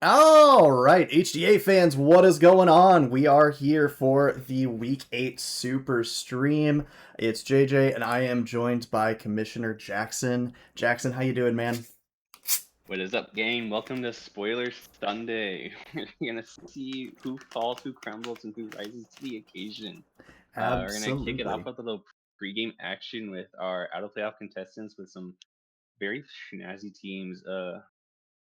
All right, HDA fans, what is going on? We are here for the Week 8 Super Stream. It's JJ, and I am joined by Commissioner Jackson. Jackson, how you doing, man? What is up, gang? Welcome to Spoiler Sunday. We're gonna see who falls, who crumbles, and who rises to the occasion. We're gonna kick it off Absolutely. with a little pregame action with our out-of-playoff contestants with some very snazzy teams.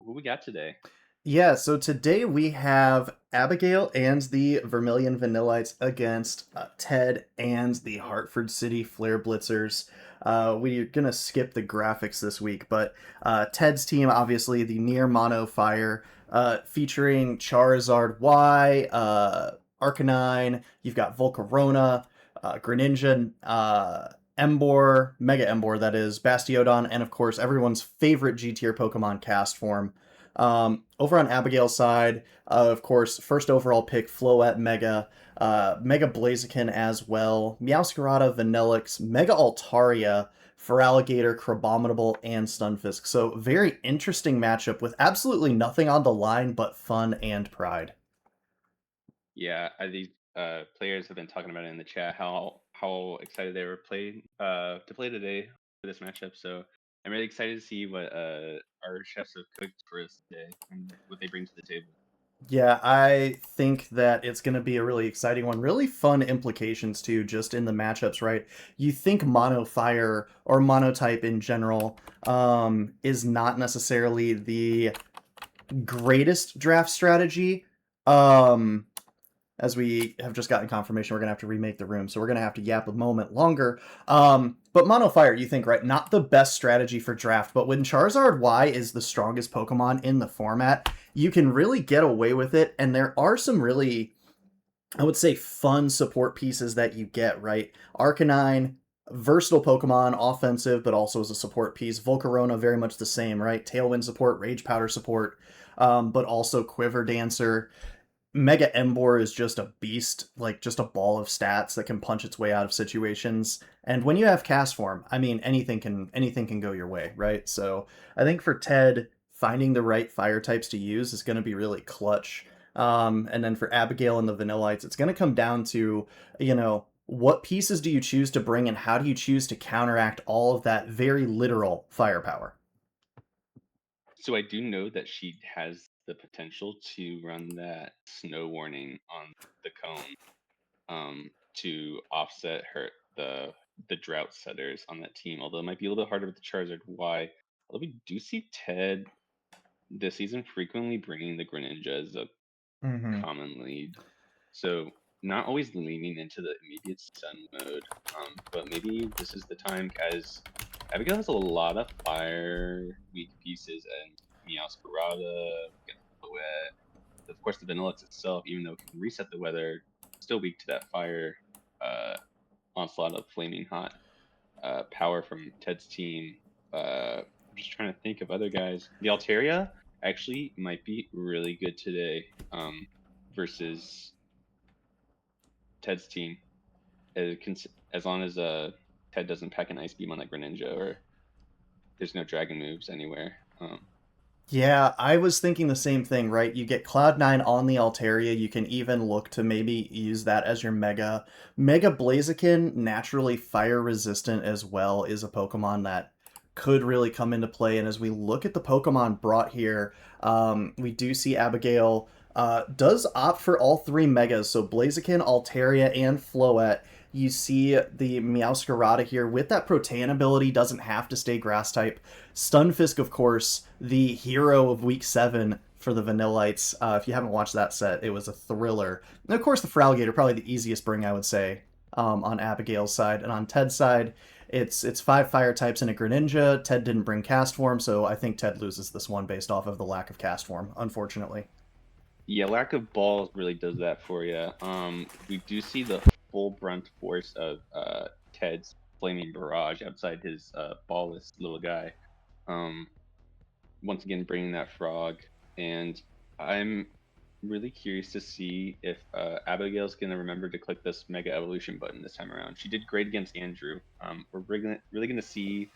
Who we got today? Yeah, so today we have Abigail and the Vermilion Vanillites against Ted and the Hartford City Flare Blitzers. We're going to skip the graphics this week, but Ted's team, obviously, the Near Mono Fire, featuring Charizard Y, Arcanine, you've got Volcarona, Greninja, Emboar, Mega Emboar, that is, Bastiodon, and of course, everyone's favorite G tier Pokemon Cast Form. Over on Abigail's side, of course, first overall pick, Floette Mega, Mega Blaziken as well, Meowscarada, Vanillix, Mega Altaria, Feraligatr, Crabominable, and Stunfisk. So, very interesting matchup with absolutely nothing on the line but fun and pride. Yeah, these players have been talking about it in the chat how excited they were to play today for this matchup. So I'm really excited to see what our chefs have cooked for us today and what they bring to the table. Yeah, I think that it's going to be a really exciting one. Really fun implications, too, just in the matchups, right? You think Mono Fire or Monotype in general is not necessarily the greatest draft strategy. Um, as we have just gotten confirmation, we're going to have to remake the room, so we're going to have to yap a moment longer. But Mono Fire, you think, right? Not the best strategy for draft, but when Charizard Y is the strongest Pokemon in the format, you can really get away with it, and there are some really, I would say, fun support pieces that you get, right? Arcanine, versatile Pokemon, offensive, but also as a support piece. Volcarona, very much the same, right? Tailwind support, Rage Powder support, but also Quiver Dancer. Mega Emboar is just a beast, like just a ball of stats that can punch its way out of situations. And when you have cast form, I mean anything can go your way, right? So I think for Ted, finding the right fire types to use is going to be really clutch. And then for Abigail and the Vanillites, it's going to come down to, what pieces do you choose to bring and how do you choose to counteract all of that very literal firepower? So I do know that she has the potential to run that snow warning on the cone, to offset the drought setters on that team. Although it might be a little bit harder with the Charizard Y. Although we do see Ted this season frequently bringing the Greninja as a Mm-hmm. common lead, so not always leaning into the immediate stun mode. But maybe this is the time, as Abigail has a lot of fire weak pieces and Meowscarada, of course, the Vanillix itself, even though it can reset the weather, still weak to that fire uh, onslaught of flaming hot power from Ted's team. I'm just trying to think of other guys. The Altaria actually might be really good today, versus Ted's team, as long as Ted doesn't pack an Ice Beam on that Greninja, or there's no Dragon moves anywhere. Yeah, I was thinking the same thing, right? You get Cloud9 on the Altaria, you can even look to maybe use that as your Mega. Mega Blaziken, naturally fire resistant as well, is a Pokemon that could really come into play. And as we look at the Pokemon brought here, we do see Abigail does opt for all three Megas, so Blaziken, Altaria, and Floette. You see the Meowscarada here with that Protean ability, doesn't have to stay Grass type. Stunfisk, of course, the hero of Week 7 for the Vanillites. If you haven't watched that set, it was a thriller. And of course, the Feraligatr, probably the easiest bring, I would say, on Abigail's side. And on Ted's side, it's five fire types and a Greninja. Ted didn't bring cast form, so I think Ted loses this one based off of the lack of cast form, unfortunately. Yeah, lack of balls really does that for you. We do see the full brunt force of Ted's flaming barrage outside his ballless little guy. Um, Once again, bringing that frog, and I'm really curious to see if Abigail's gonna remember to click this Mega Evolution button this time around. She did great against Andrew. We're really gonna see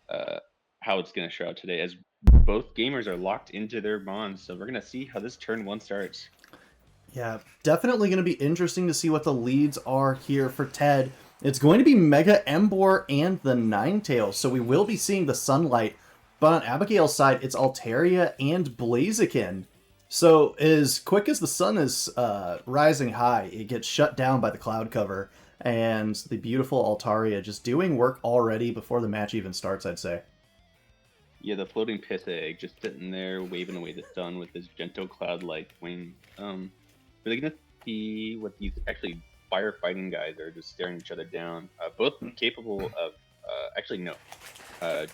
uh, how it's going to show out today, as both gamers are locked into their bonds. So we're going to see how this turn one starts. Yeah, definitely going to be interesting to see what the leads are here for Ted. It's going to be Mega Emboar and the Ninetales, so we will be seeing the Sunlight. But on Abigail's side, it's Altaria and Blaziken. So as quick as the sun is rising high, it gets shut down by the cloud cover. And the beautiful Altaria just doing work already before the match even starts, I'd say. Yeah, the floating pith egg just sitting there waving away the sun with his gentle cloud-like wing. We're gonna see what these actually firefighting guys are just staring each other down. Both capable of, actually no,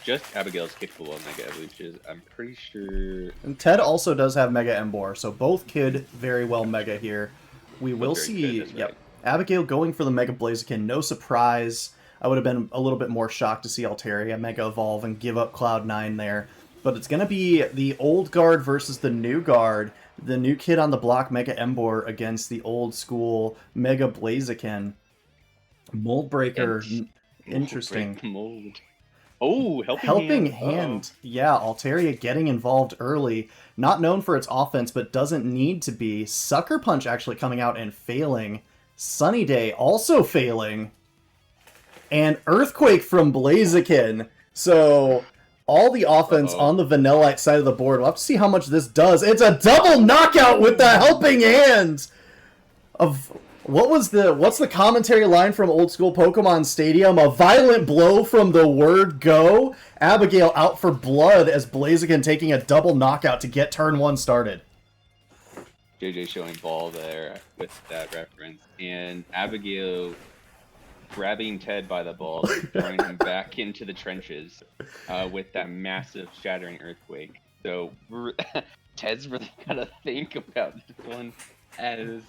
just Abigail's capable of Mega Evolutions. I'm pretty sure. And Ted also does have Mega Emboar, so both could very well Mega here. We will see. Good, yep, right. Abigail going for the Mega Blaziken. No surprise. I would have been a little bit more shocked to see Altaria Mega Evolve and give up Cloud9 there. But it's going to be the old guard versus the new guard. The new kid on the block, Mega Emboar, against the old school Mega Blaziken. Mold Breaker, interesting. Break the mold. Oh, Helping hand. Yeah, Altaria getting involved early. Not known for its offense, but doesn't need to be. Sucker Punch actually coming out and failing. Sunny Day also failing. And Earthquake from Blaziken. So all the offense on the Vanillite side of the board. We'll have to see how much this does. It's a double knockout with the helping hand of what's the commentary line from old school Pokemon Stadium? A violent blow from the word go. Abigail out for blood as Blaziken taking a double knockout to get turn one started. JJ showing ball there with that reference, and Abigail grabbing Ted by the balls, throwing him back into the trenches with that massive shattering earthquake. So Ted's really gotta think about this one, as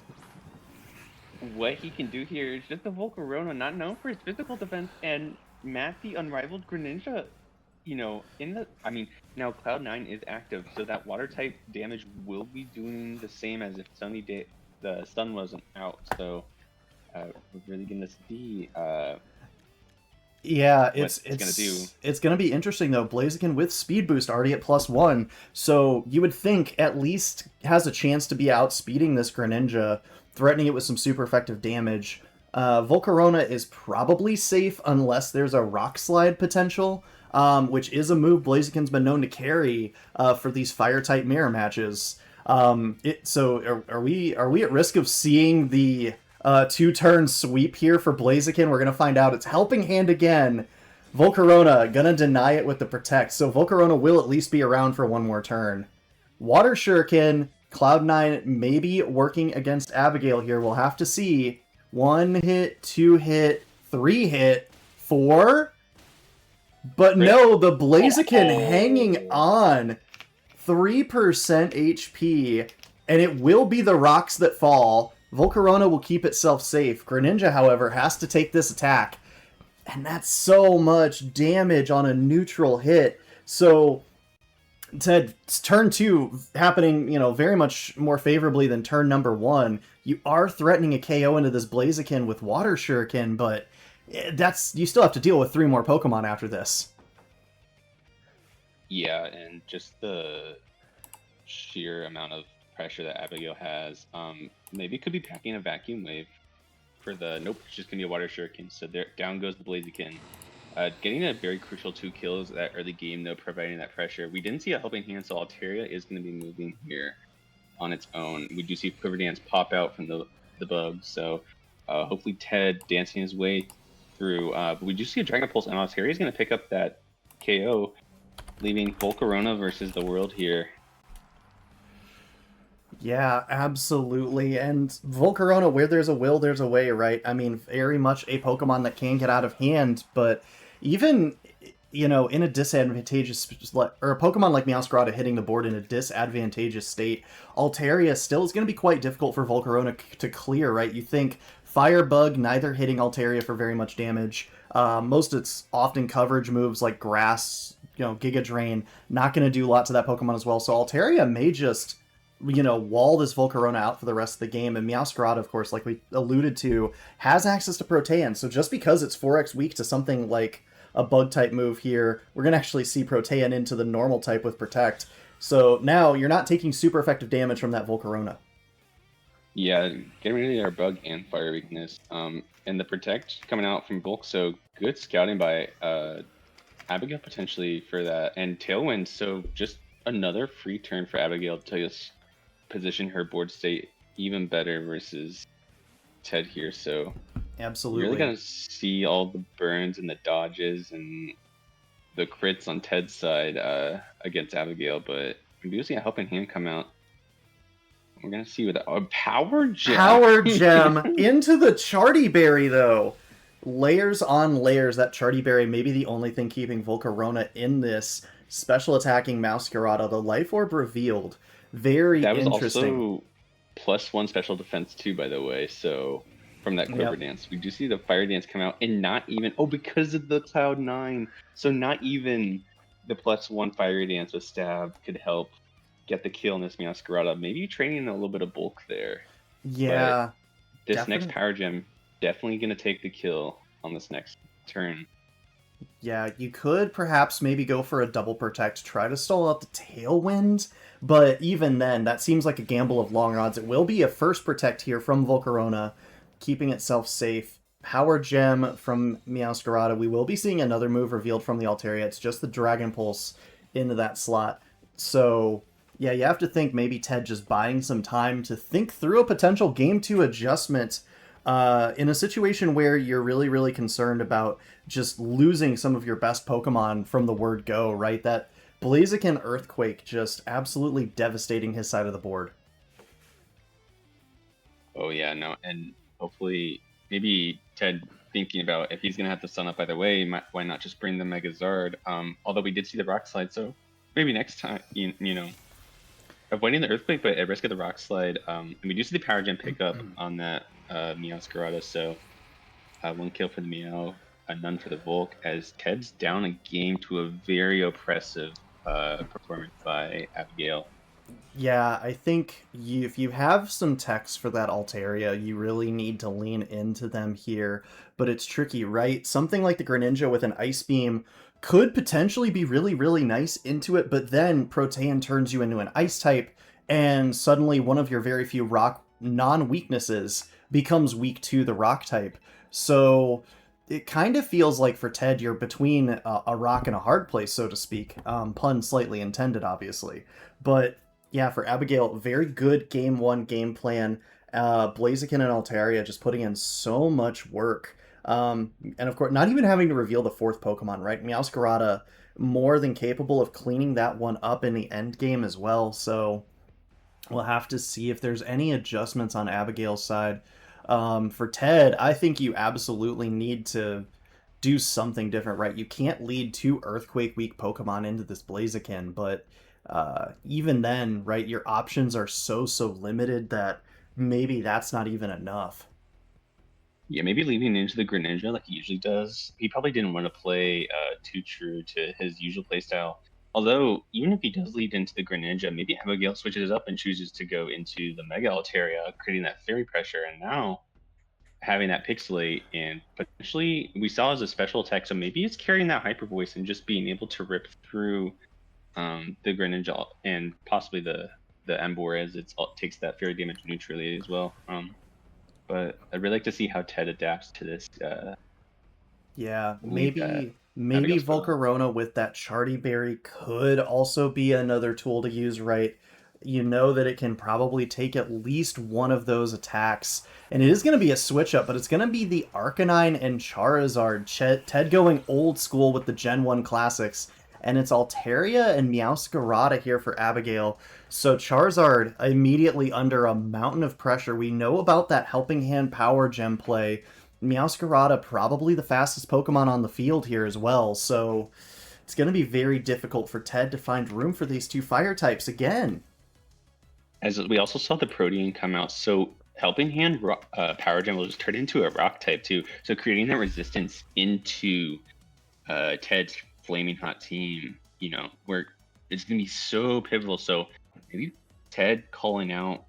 what he can do here is just a Volcarona, not known for his physical defense, and Matt the Unrivaled Greninja, now Cloud9 is active, so that water type damage will be doing the same as if the sun wasn't out. So we're really gonna see yeah, it's gonna do. It's gonna be interesting though. Blaziken with speed boost already at +1, so you would think at least has a chance to be outspeeding this Greninja, threatening it with some super effective damage. Volcarona is probably safe unless there's a Rock Slide potential, which is a move Blaziken's been known to carry for these Fire-type mirror matches. So are we at risk of seeing the two-turn sweep here for Blaziken? We're going to find out. It's Helping Hand again. Volcarona going to deny it with the Protect, so Volcarona will at least be around for one more turn. Water Shuriken, Cloud9 maybe working against Abigail here. We'll have to see. 1 hit, 2 hit, 3 hit, 4. But no, the Blaziken hanging on. 3% HP, and it will be the rocks that fall. Volcarona will keep itself safe. Greninja, however, has to take this attack. And that's so much damage on a neutral hit. So, Ted, turn 2 happening, very much more favorably than turn number 1. You are threatening a KO into this Blaziken with Water Shuriken, but you still have to deal with 3 more Pokemon after this. Yeah, and just the sheer amount of pressure that Abigail has, maybe could be packing a Vacuum Wave for the... Nope, it's just going to be a Water Shuriken, so down goes the Blaziken. Getting a very crucial 2 kills that early game, though, providing that pressure. We didn't see a Helping Hand, so Altaria is going to be moving here on its own. We do see Quiver Dance pop out from the bug, so hopefully Ted dancing his way through. But we do see a Dragon Pulse, and Altaria is going to pick up that KO, leaving Volcarona versus the world here. Yeah, absolutely. And Volcarona, where there's a will, there's a way, right? I mean, very much a Pokemon that can get out of hand, but even, in a disadvantageous, or a Pokemon like Meowscarada hitting the board in a disadvantageous state, Altaria still is going to be quite difficult for Volcarona to clear, right? You think Firebug, neither hitting Altaria for very much damage. Most of its often coverage moves like Grass, Giga Drain, not going to do a lot to that Pokemon as well. So Altaria may just, wall this Volcarona out for the rest of the game. And Meowscarada, of course, like we alluded to, has access to Protean. So just because it's 4x weak to something like a bug type move here. We're going to actually see Protean into the normal type with Protect. So now you're not taking super effective damage from that Volcarona. Yeah, getting rid of our bug and fire weakness. And the protect coming out from Volk, so good scouting by Abigail potentially for that. And Tailwind, so just another free turn for Abigail to just position her board state even better versus Ted here. So Absolutely. you're really gonna see all the burns and the dodges and the crits on Ted's side against Abigail, but we do see a helping hand come out. We're gonna see with a power gem. Power gem into the Charty Berry though. Layers on layers. That Charty Berry may be the only thing keeping Volcarona in this. Special attacking Masquerada. The Life Orb revealed. Very interesting. That was also +1 special defense too, by the way. So from that Quiver Dance, we do see the Fire Dance come out, and not even because of the Cloud9. So not even the +1 Fire Dance with Stab could help get the kill in this Masquerada. Maybe training a little bit of bulk there. Yeah. But this next Power Gem definitely going to take the kill on this next turn. Yeah, you could perhaps maybe go for a double protect, try to stall out the Tailwind, but even then, that seems like a gamble of long odds. It will be a first protect here from Volcarona, keeping itself safe. Power Gem from Meowscarada. We will be seeing another move revealed from the Altaria. It's just the Dragon Pulse into that slot. So, yeah, you have to think maybe Ted just buying some time to think through a potential Game 2 adjustment in a situation where you're really, really concerned about just losing some of your best Pokemon from the word go, right? That Blaziken Earthquake just absolutely devastating his side of the board. Oh, yeah, no, and hopefully maybe Ted thinking about if he's going to have to Sun Up either way, why not just bring the Megazard? Although we did see the Rock Slide, so maybe next time, you know, avoiding the Earthquake, but at risk of the Rock Slide. And we do see the Power Gem pick up on that Meowscarada, so 1 kill for the Meow, none for the Volk, as Ted's down a game to a very oppressive performance by Abigail. Yeah, I think if you have some techs for that Altaria, you really need to lean into them here. But it's tricky, right? Something like the Greninja with an Ice Beam could potentially be really, really nice into it, but then Protean turns you into an Ice type, and suddenly one of your very few rock non-weaknesses becomes weak to the rock type. So it kind of feels like for Ted, you're between a rock and a hard place, so to speak. Pun slightly intended, obviously. But yeah, for Abigail, very good game 1 game plan. Blaziken and Altaria just putting in so much work. And of course, not even having to reveal the 4th Pokemon, right? Meowscarada more than capable of cleaning that one up in the end game as well. So we'll have to see if there's any adjustments on Abigail's side. For Ted, I think you absolutely need to do something different, right? You can't lead 2 Earthquake weak Pokemon into this Blaziken, but even then, right, your options are so limited that maybe that's not even enough. Yeah, maybe leaning into the Greninja like he usually does. He probably didn't want to play too true to his usual playstyle. Although, even if he does lead into the Greninja, maybe Abigail switches up and chooses to go into the Mega Altaria, creating that Fairy Pressure, and now having that Pixelate, and potentially we saw as a special attack, so maybe it's carrying that Hyper Voice and just being able to rip through the Greninja and possibly the Emboar, as it takes that fairy damage neutrally as well. But I'd really like to see how Ted adapts to this. Yeah, maybe Volcarona with that Charty Berry could also be another tool to use, right? You know that it can probably take at least one of those attacks. And it is going to be a switch up, but it's going to be the Arcanine and Charizard. Ted going old school with the Gen 1 classics. And it's Altaria and Meowscarada here for Abigail. So Charizard immediately under a mountain of pressure. We know about that Helping Hand Power Gem play. Meowscarada probably the fastest Pokemon on the field here as well. So it's going to be very difficult for Ted to find room for these 2 fire types again. As we also saw the Protean come out, so Helping Hand Power Gem will just turn into a Rock type too. So creating that resistance into Ted's flaming hot team, you know, where it's gonna be so pivotal. So maybe Ted calling out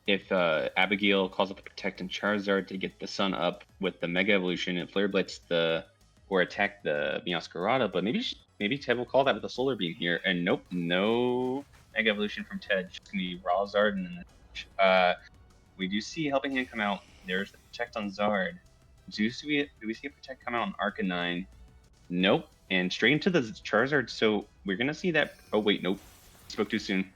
if Abigail calls up the Protect and Charizard to get the Sun Up with the Mega Evolution, and Flare Blitz the or attack the Meowscarada, but maybe Ted will call that with a Solar Beam here. And nope, no Mega Evolution from Ted. Just gonna be Raw Zard, and then we do see Helping Hand come out. There's the Protect on Zard. Do we see a Protect come out on Arcanine? Nope. And straight into the Charizard. So we're gonna see that. Oh wait, nope. Spoke too soon.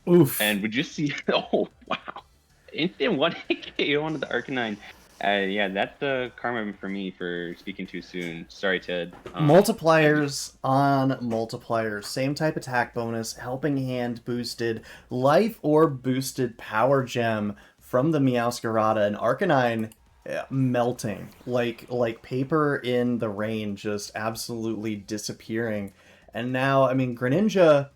Oof. And we just see. Oh wow! Instant one hit KO onto the Arcanine. Yeah, that's the karma for me for speaking too soon. Sorry, Ted. Multipliers on multipliers. Same type attack bonus, Helping Hand boosted, Life Orb boosted Power Gem from the Meowscarada, and Arcanine melting like paper in the rain, just absolutely disappearing. And now, I mean, Greninja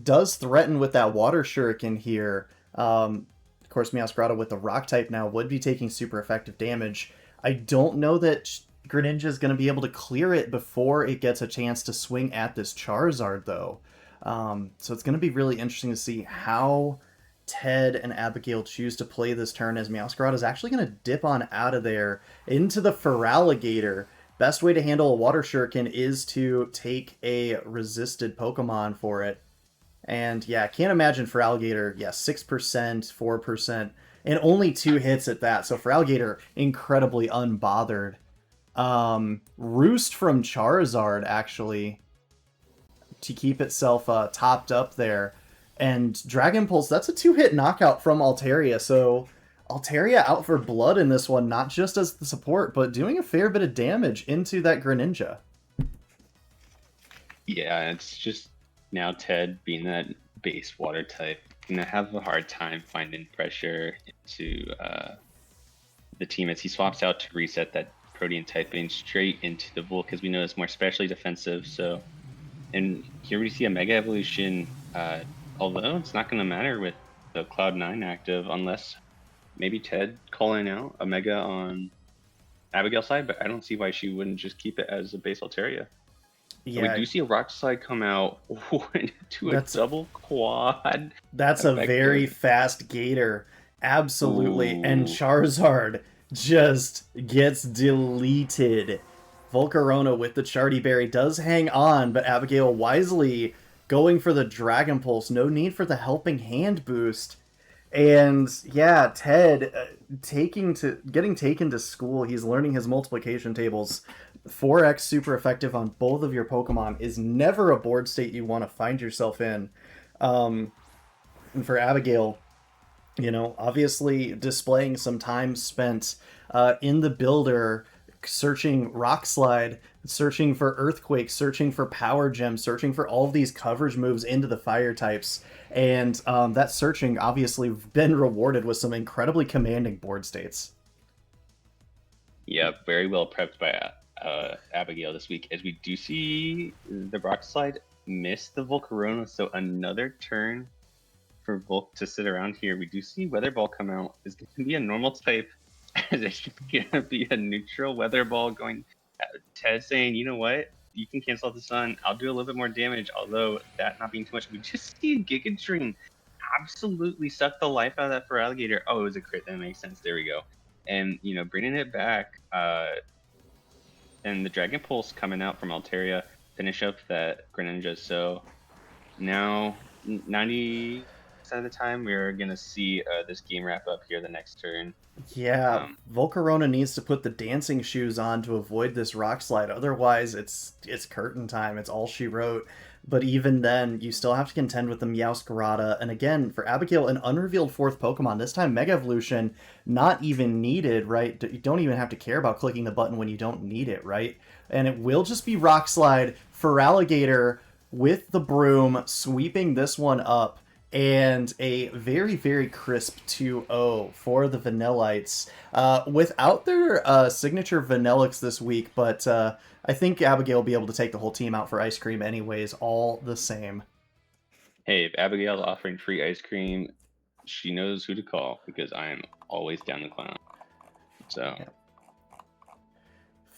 does threaten with that Water Shuriken here. Of course, Meowscarada with the Rock type now would be taking super effective damage. I don't know that Greninja is going to be able to clear it before it gets a chance to swing at this Charizard, though. So it's going to be really interesting to see how Ted and Abigail choose to play this turn, as Meowscarada is actually going to dip on out of there into the Feraligatr. Best way to handle a Water Shuriken is to take a resisted Pokemon for it. And yeah, can't imagine Feraligatr, 6%, 4%, and only 2 hits at that. So Feraligatr, incredibly unbothered. Roost from Charizard, actually, to keep itself topped up there. And Dragon Pulse, that's a 2-hit knockout from Altaria. So Altaria out for blood in this one, not just as the support, but doing a fair bit of damage into that Greninja. Yeah, it's just now Ted, being that base water type, gonna have a hard time finding pressure into the team as he swaps out to reset that Protean typing straight into the Volt, because we know it's more specially defensive. So, and here we see a Mega Evolution, although it's not gonna matter with the Cloud9 active unless maybe Ted calling out a Mega on Abigail's side, but I don't see why she wouldn't just keep it as a base Altaria. Yeah, we do see a Rock Slide come out into a double quad. That's a very fast Gator. Absolutely. Ooh. And Charizard just gets deleted. Volcarona with the Charty Berry does hang on, but Abigail wisely going for the Dragon Pulse. No need for the Helping Hand boost. And yeah, Ted getting taken to school. He's learning his multiplication tables. 4x super effective on both of your Pokemon is never a board state you want to find yourself in. And for Abigail, obviously displaying some time spent in the builder, searching Rock Slide, searching for Earthquake, searching for Power Gem, searching for all of these coverage moves into the fire types. And that searching obviously been rewarded with some incredibly commanding board states. Yeah, very well prepped by Abigail this week, as we do see the Rock Slide miss the Volcarona, so another turn for Volk to sit around here. We do see Weather Ball come out. Is going to be a normal type, as it's going to be a neutral Weather Ball going. Ted saying, you know what, you can cancel out the sun. I'll do a little bit more damage, although that not being too much. We just see Giga Drain absolutely suck the life out of that Feraligatr. Oh, it was a crit. That makes sense. There we go. And, bringing it back, and the Dragon Pulse coming out from Altaria, finish up that Greninja. So now 90% of the time we're going to see this game wrap up here the next turn. Yeah, Volcarona needs to put the dancing shoes on to avoid this Rock Slide. Otherwise, it's curtain time. It's all she wrote. But even then, you still have to contend with the Meowscarada. And again, for Abigail, an unrevealed 4th Pokemon. This time, Mega Evolution, not even needed, right? You don't even have to care about clicking the button when you don't need it, right? And it will just be Rock Slide, Feraligatr with the broom, sweeping this one up. And a very, very crisp 2-0 for the Vanillites. Without their signature Vanillix this week, but I think Abigail will be able to take the whole team out for ice cream anyways, all the same. Hey, if Abigail's offering free ice cream, she knows who to call, because I am always down the clown. So... yeah.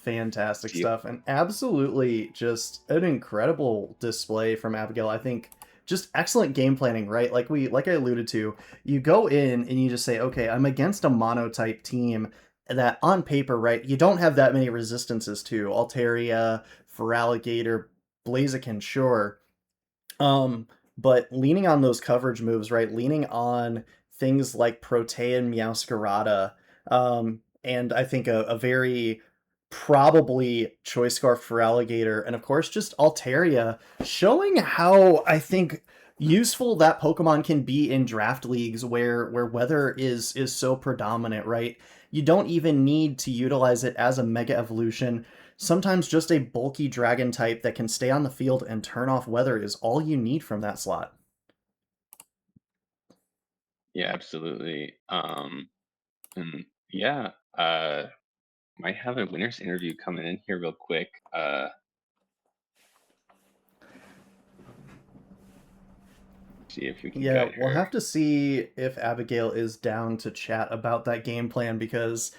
Fantastic stuff. And absolutely just an incredible display from Abigail. I think... just excellent game planning, right? Like I alluded to, you go in and you just say, okay, I'm against a mono-type team. that on paper, right, you don't have that many resistances to Altaria, Feraligatr, Blaziken, sure. Um, but leaning on those coverage moves, right? Leaning on things like Protean Meowscarada, and I think a very probably Choice Scarf for Alligator, and of course just Altaria, showing how I think useful that Pokemon can be in draft leagues where weather is so predominant, right? You don't even need to utilize it as a Mega Evolution. Sometimes just a bulky dragon type that can stay on the field and turn off weather is all you need from that slot. Yeah, absolutely. And yeah, might have a winner's interview coming in here real quick. See if we can Yeah, guide we'll her. have to see if Abigail is down to chat about that game plan because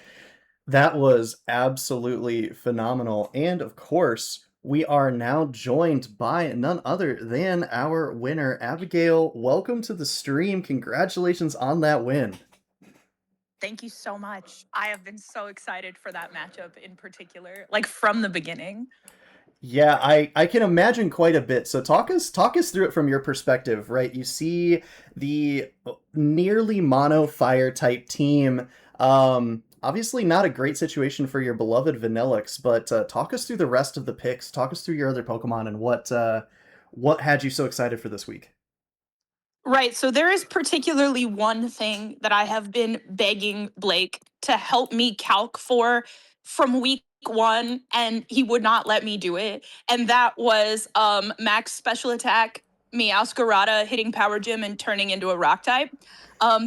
that was absolutely phenomenal. And of course, we are now joined by none other than our winner, Abigail. Welcome to the stream. Congratulations on that win. Thank you so much. I have been so excited for that matchup in particular, like from the beginning. Yeah, I can imagine quite a bit. So talk us through it from your perspective, right? You see the nearly mono fire type team. Obviously not a great situation for your beloved Vanillix, but talk us through the rest of the picks. Talk us through your other Pokemon and what had you so excited for this week. Right. So there is particularly one thing that I have been begging Blake to help me calc for from week one, and he would not let me do it. And that was max special attack, Meowscarada hitting Power Gym and turning into a rock type.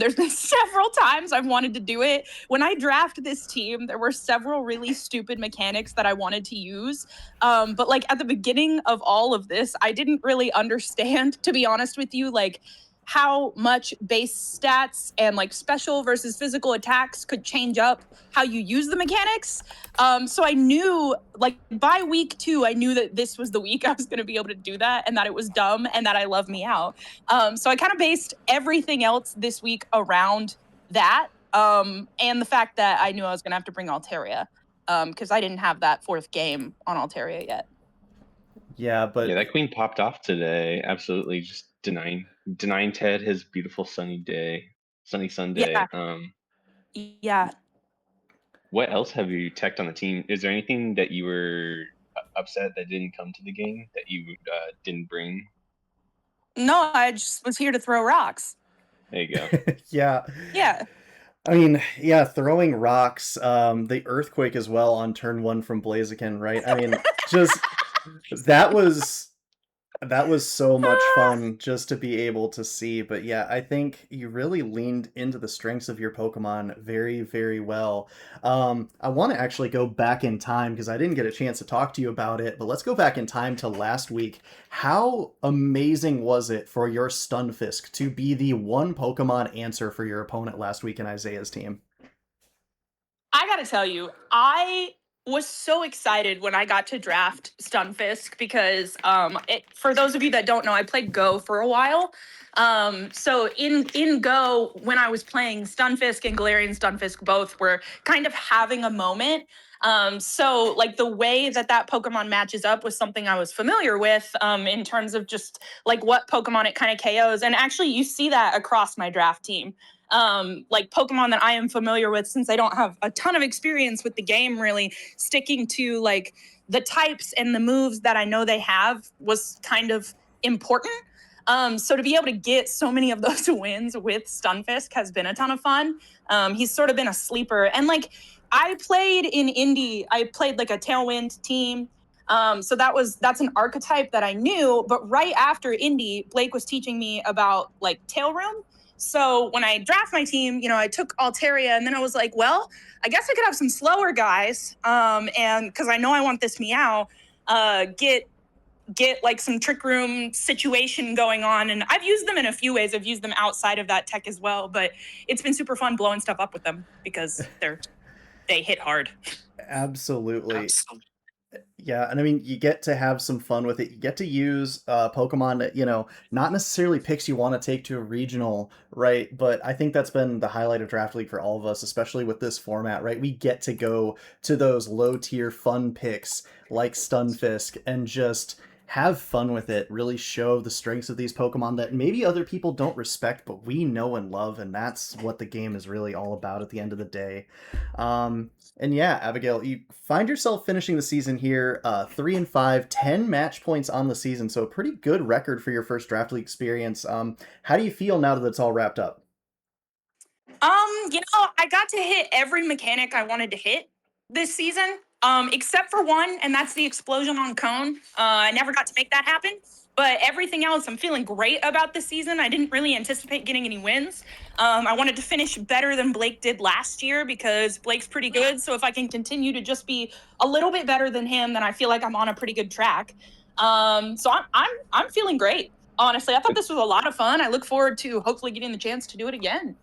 There's been several times I've wanted to do it. When I draft this team, there were several really stupid mechanics that I wanted to use. But like at the beginning of all of this, I didn't really understand, to be honest with you, like how much base stats and like special versus physical attacks could change up how you use the mechanics. So I knew, like by week 2, I knew that this was the week I was going to be able to do that, and that it was dumb, and that I love Meow. So I kind of based everything else this week around that, and the fact that I knew I was going to have to bring Altaria, because I didn't have that 4th game on Altaria yet. Yeah, but Yeah, that queen popped off today. Absolutely, just denying Ted his beautiful sunny Sunday. Yeah. What else have you teched on the team? Is there anything that you were upset that didn't come to the game that you didn't bring? No, I just was here to throw rocks. There you go. yeah. Yeah. I mean, yeah, throwing rocks, the earthquake as well on turn 1 from Blaziken, right? I mean, just that was so much fun just to be able to see. But yeah, I think you really leaned into the strengths of your Pokemon very, very well. I want to actually go back in time because I didn't get a chance to talk to you about it, but let's go back in time to last week. How amazing was it for your Stunfisk to be the one Pokemon answer for your opponent last week in Isaiah's team? I gotta tell you, I was so excited when I got to draft Stunfisk because, for those of you that don't know, I played Go for a while. So in Go, when I was playing Stunfisk and Galarian Stunfisk, both were kind of having a moment. So like the way that that Pokemon matches up was something I was familiar with, in terms of just like what Pokemon it kind of KOs. And actually, you see that across my draft team. Like Pokemon that I am familiar with, since I don't have a ton of experience with the game, really sticking to like the types and the moves that I know they have was kind of important. So to be able to get so many of those wins with Stunfisk has been a ton of fun. He's sort of been a sleeper. And like I played in Indy, I played like a Tailwind team. So that's an archetype that I knew. But right after Indy, Blake was teaching me about like Tail Room. So when I draft my team, I took Altaria, and then I was like, well, I guess I could have some slower guys. And because I know I want this Meow, get like some Trick Room situation going on. And I've used them in a few ways. I've used them outside of that tech as well, but it's been super fun blowing stuff up with them because they hit hard. Absolutely. Yeah, and I mean, you get to have some fun with it. You get to use Pokemon that, not necessarily picks you want to take to a regional, right? But I think that's been the highlight of Draft League for all of us, especially with this format, right? We get to go to those low tier fun picks like Stunfisk and just have fun with it, really show the strengths of these Pokemon that maybe other people don't respect, but we know and love, and that's what the game is really all about at the end of the day. And yeah, Abigail, you find yourself finishing the season here, 3-5, 10 match points on the season, so a pretty good record for your first draft league experience. How do you feel now that it's all wrapped up? I got to hit every mechanic I wanted to hit this season, except for one, and that's the explosion on cone. I never got to make that happen. But everything else, I'm feeling great about this season. I didn't really anticipate getting any wins. I wanted to finish better than Blake did last year because Blake's pretty good. So if I can continue to just be a little bit better than him, then I feel like I'm on a pretty good track. So I'm feeling great. Honestly, I thought this was a lot of fun. I look forward to hopefully getting the chance to do it again.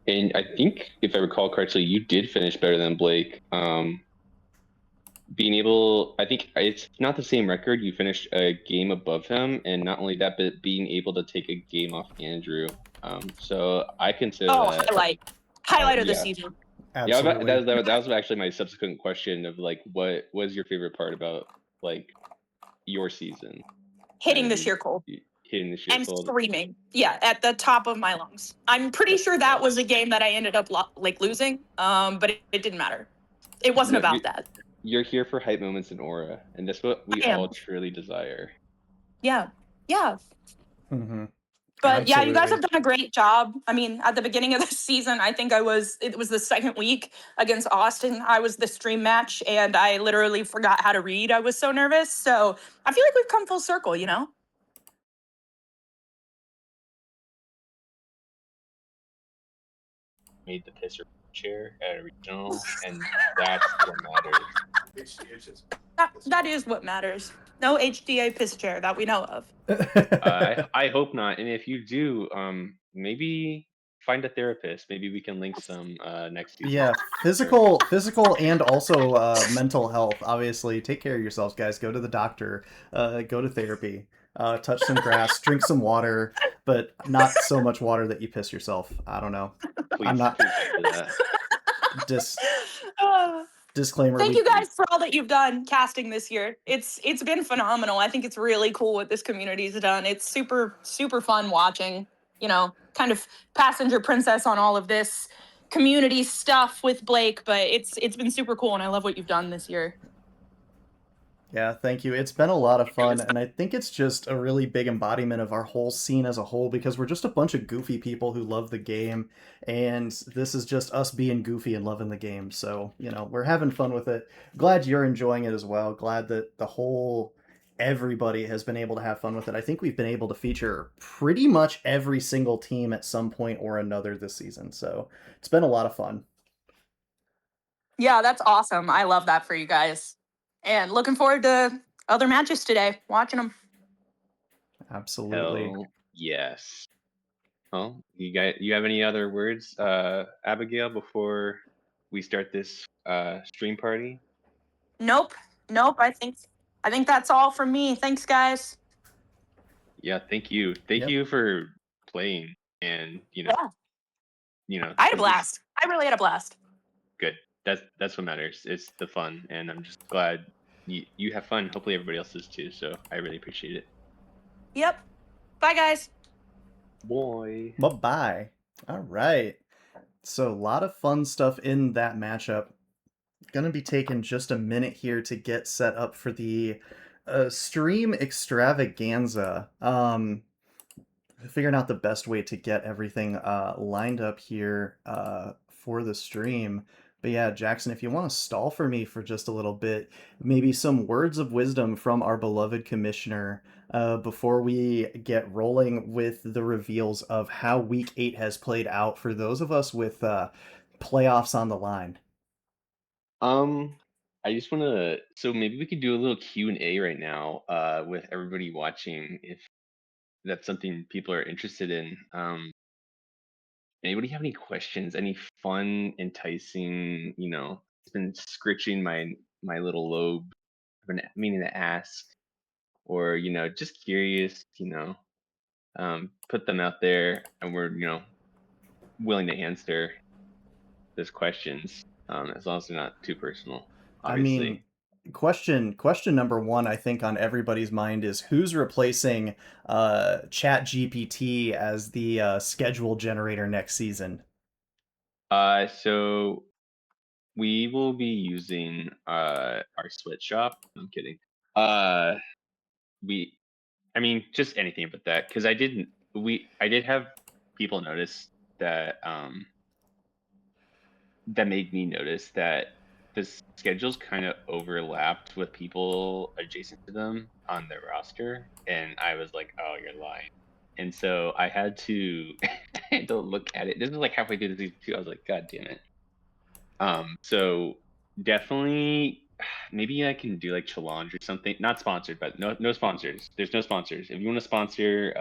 And I think, if I recall correctly, you did finish better than Blake. I think it's not the same record. You finished a game above him, and not only that, but being able to take a game off Andrew. So I consider that. Highlight of the Yeah. season. Absolutely. Yeah, that was actually my subsequent question of like, what was your favorite part about like your season? Hitting the And sheer cold hitting the sheer and cold. screaming. Yeah, at the top of my lungs. I'm pretty sure that was a game that I ended up losing. But it didn't matter. It wasn't No, about that. You're here for hype moments and aura, and that's what we I am. all truly desire. Yeah. Yeah. Mm-hmm. But yeah, you guys Absolutely. have done a great job. I mean, at the beginning of the season, I think it was the second week against Austin. I was the stream match and I literally forgot how to read. I was so nervous. So I feel like we've come full circle, you know? Made the pisser chair at a regional, and that's what matters. That is what matters. No HDA piss chair that we know of. I hope not. And if you do, maybe find a therapist. Maybe we can link some next season. Yeah, physical, and also mental health. Obviously, take care of yourselves, guys. Go to the doctor. Go to therapy. Touch some grass. Drink some water, but not so much water that you piss yourself. I don't know. Please, I'm not. please do that. Disclaimer. Thank you guys for all that you've done casting this year. It's been phenomenal. I think it's really cool what this community's done. It's super super fun watching, kind of passenger princess on all of this community stuff with Blake, but it's been super cool and I love what you've done this year. Yeah, thank you. It's been a lot of fun, and I think it's just a really big embodiment of our whole scene as a whole because we're just a bunch of goofy people who love the game, and this is just us being goofy and loving the game. So, we're having fun with it. Glad you're enjoying it as well. Glad that everybody has been able to have fun with it. I think we've been able to feature pretty much every single team at some point or another this season. So, it's been a lot of fun. Yeah, that's awesome. I love that for you guys. And looking forward to other matches today, watching them. Absolutely. Hell yes. Well, you have any other words, Abigail, before we start this stream party? Nope. I think that's all from me. Thanks, guys. Yeah, thank you. Thank you for playing, and I had a blast. I really had a blast. Good. That's what matters. It's the fun, and I'm just glad you have fun. Hopefully everybody else does too. So I really appreciate it. Yep. Bye, guys. Boy. Bye-bye. All right. So a lot of fun stuff in that matchup. Gonna be taking just a minute here to get set up for the stream extravaganza. Figuring out the best way to get everything lined up here for the stream. But yeah, Jackson, if you want to stall for me for just a little bit, maybe some words of wisdom from our beloved commissioner before we get rolling with the reveals of how Week 8 has played out for those of us with playoffs on the line. I just want to. So maybe we could do a little Q&A right now with everybody watching, if that's something people are interested in. Anybody have any questions? Any fun, enticing? It's been scritching my my little lobe, meaning to ask, or just curious, put them out there, and we're willing to answer those questions, as long as they're not too personal, I mean, obviously. question number one, I think on everybody's mind is who's replacing Chat GPT as the schedule generator next season? So we will be using our sweatshop. I'm kidding. Uh, we, I mean, just anything but that, because I did have people notice that that made me notice that the schedules kind of overlapped with people adjacent to them on their roster, and I was like, "Oh, you're lying." And so I had to I had to look at it. This was like halfway through the season too. I was like, "God damn it." So definitely, maybe I can do like challenge or something. Not sponsored, but no sponsors. There's no sponsors. If you want to sponsor,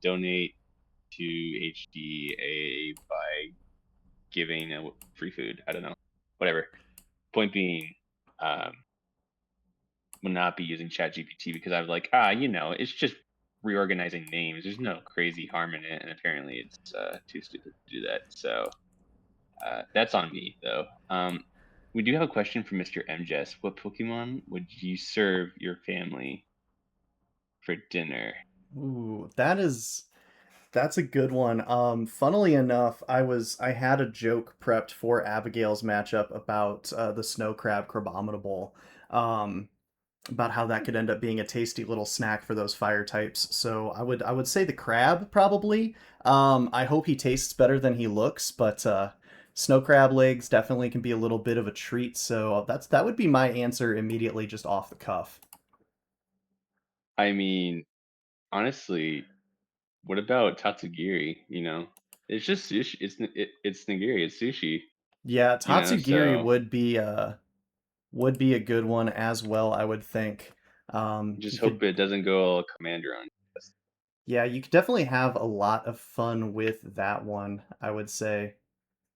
donate to HDA by giving a free food. I don't know, whatever. Point being, um, will not be using ChatGPT because I was like, it's just reorganizing names. There's no crazy harm in it, and apparently it's too stupid to do that. So that's on me, though. We do have a question from Mr. MJS. What Pokemon would you serve your family for dinner? Ooh, that's a good one. Funnily enough, I had a joke prepped for Abigail's matchup about the snow crab Crabominable. Um, about how that could end up being a tasty little snack for those fire types. So I would say the crab probably. I hope he tastes better than he looks, but snow crab legs definitely can be a little bit of a treat. So that would be my answer immediately, just off the cuff. I mean, honestly, what about Tatsugiri? It's just sushi. It's nigiri. It's sushi. Yeah, Tatsugiri So would be a good one as well, I would think. just You could hope it doesn't go all commander on us. Yeah, you could definitely have a lot of fun with that one, I would say.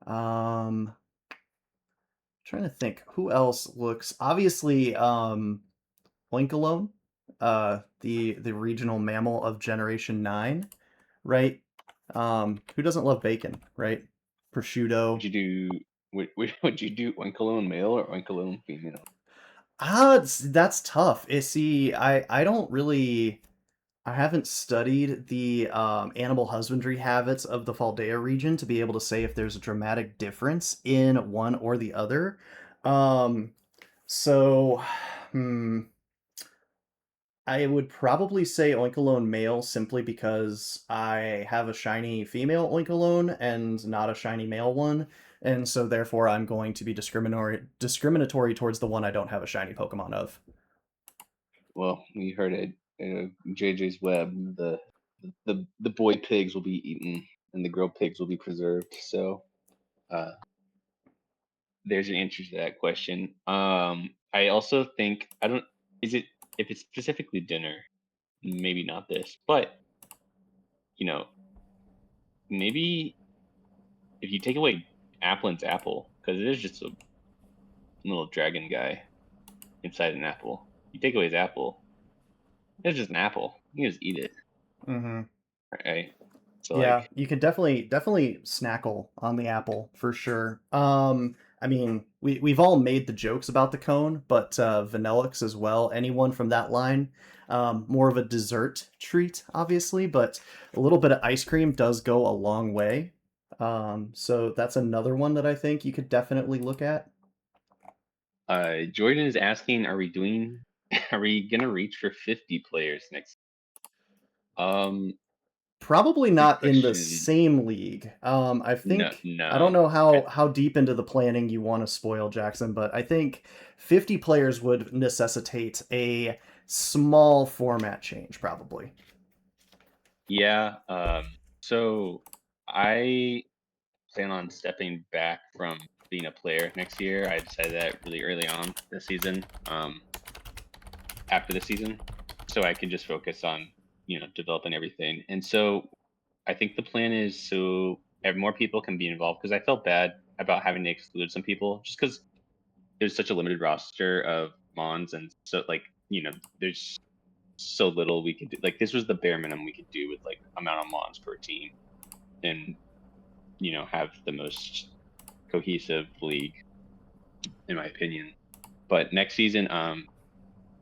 Um Trying to think who else looks obviously Oinkalone, the regional mammal of Generation 9, right? Who doesn't love bacon, right? Would Prosciutto. you do would you do Oinkalone male or Oinkalone female? That's tough. See, I don't really I haven't studied the animal husbandry habits of the Faldea region to be able to say if there's a dramatic difference in one or the other. Um, so, hmm, I would probably say Oinkalone male simply because I have a shiny female Oinkalone and not a shiny male one, and so therefore I'm going to be discriminatory towards the one I don't have a shiny Pokemon of. Well, we heard it. JJ's Web. The boy pigs will be eaten and the girl pigs will be preserved. So uh, there's an answer to that question. I also think I don't. Is it if it's specifically dinner? Maybe not this, but you know, maybe if you take away Applin's apple, because it is just a little dragon guy inside an apple. You take away his apple, it's just an apple. You can just eat it, Mm-hmm. right? So Yeah, like, you could definitely snackle on the apple for sure. I mean, we've all made the jokes about the cone, but Vanillix as well. Anyone from that line, more of a dessert treat, obviously, but a little bit of ice cream does go a long way. So that's another one that I think you could definitely look at. Jordan is asking, are we doing? Are we gonna reach for 50 players next? Um, Probably good not in the question. same league. I No, think I don't no. know I, how deep into the planning you want to spoil Jackson, but I think 50 players would necessitate a small format change, probably. yeah. So I plan on stepping back from being a player next year. I decided that really early on this season. After the season, so I can just focus on developing everything. And so I think the plan is so more people can be involved because I felt bad about having to exclude some people just because there's such a limited roster of Mons, and so like there's so little we could do. Like this was the bare minimum we could do with like amount of Mons per team, and have the most cohesive league, in my opinion. But next season,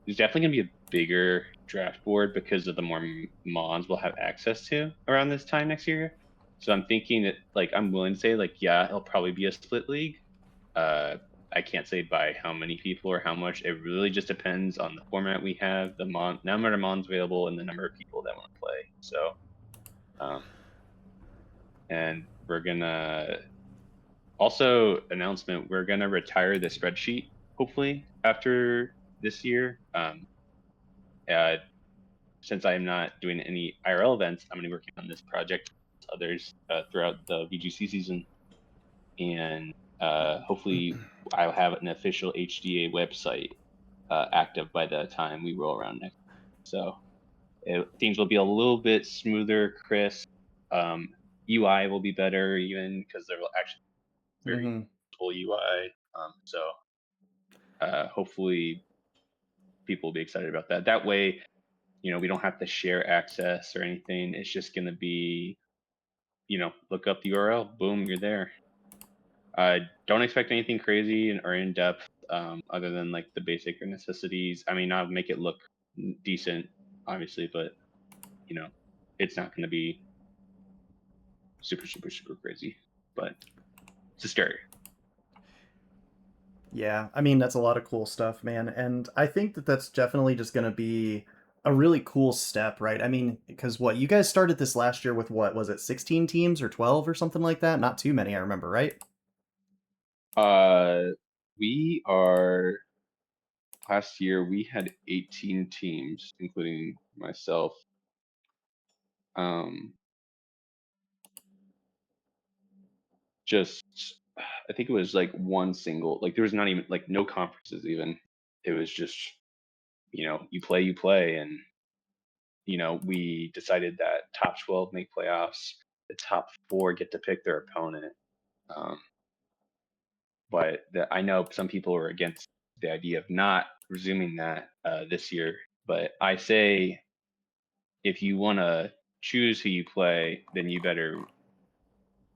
there's definitely gonna be a bigger draft board because of the more Mons we'll have access to around this time next year. So I'm thinking that like I'm willing to say like yeah, it'll probably be a split league. I can't say by how many people or how much. It really just depends on the format we have, the number of Mons available, and the number of people that want to play. So, and we're gonna also announcement. We're gonna retire the spreadsheet hopefully after this year. Since I'm not doing any IRL events, I'm gonna be working on this project with others throughout the VGC season, and hopefully I'll have an official HDA website active by the time we roll around next. So things will be a little bit smoother, crisp. UI will be better even because there will actually be very full UI. So hopefully people will be excited about that. That way, we don't have to share access or anything. It's just going to be, look up the URL, boom, you're there. Don't expect anything crazy or in depth, other than like the basic necessities. I mean, I'll make it look decent, obviously, but it's not going to be super, super, super crazy. But it's a start. Yeah, I mean that's a lot of cool stuff, man, and I think that that's definitely just going to be a really cool step, right? I mean, because what you guys started this last year with, what was it, 16 teams or 12 or something like that? Not too many, I remember, right? We are last year we had 18 teams, including myself. Just I think it was like one single, like there was not even like no conferences even. It was just you play, and we decided that top 12 make playoffs, the top 4 get to pick their opponent. But I know some people are against the idea of not resuming that this year. But I say if you want to choose who you play, then you better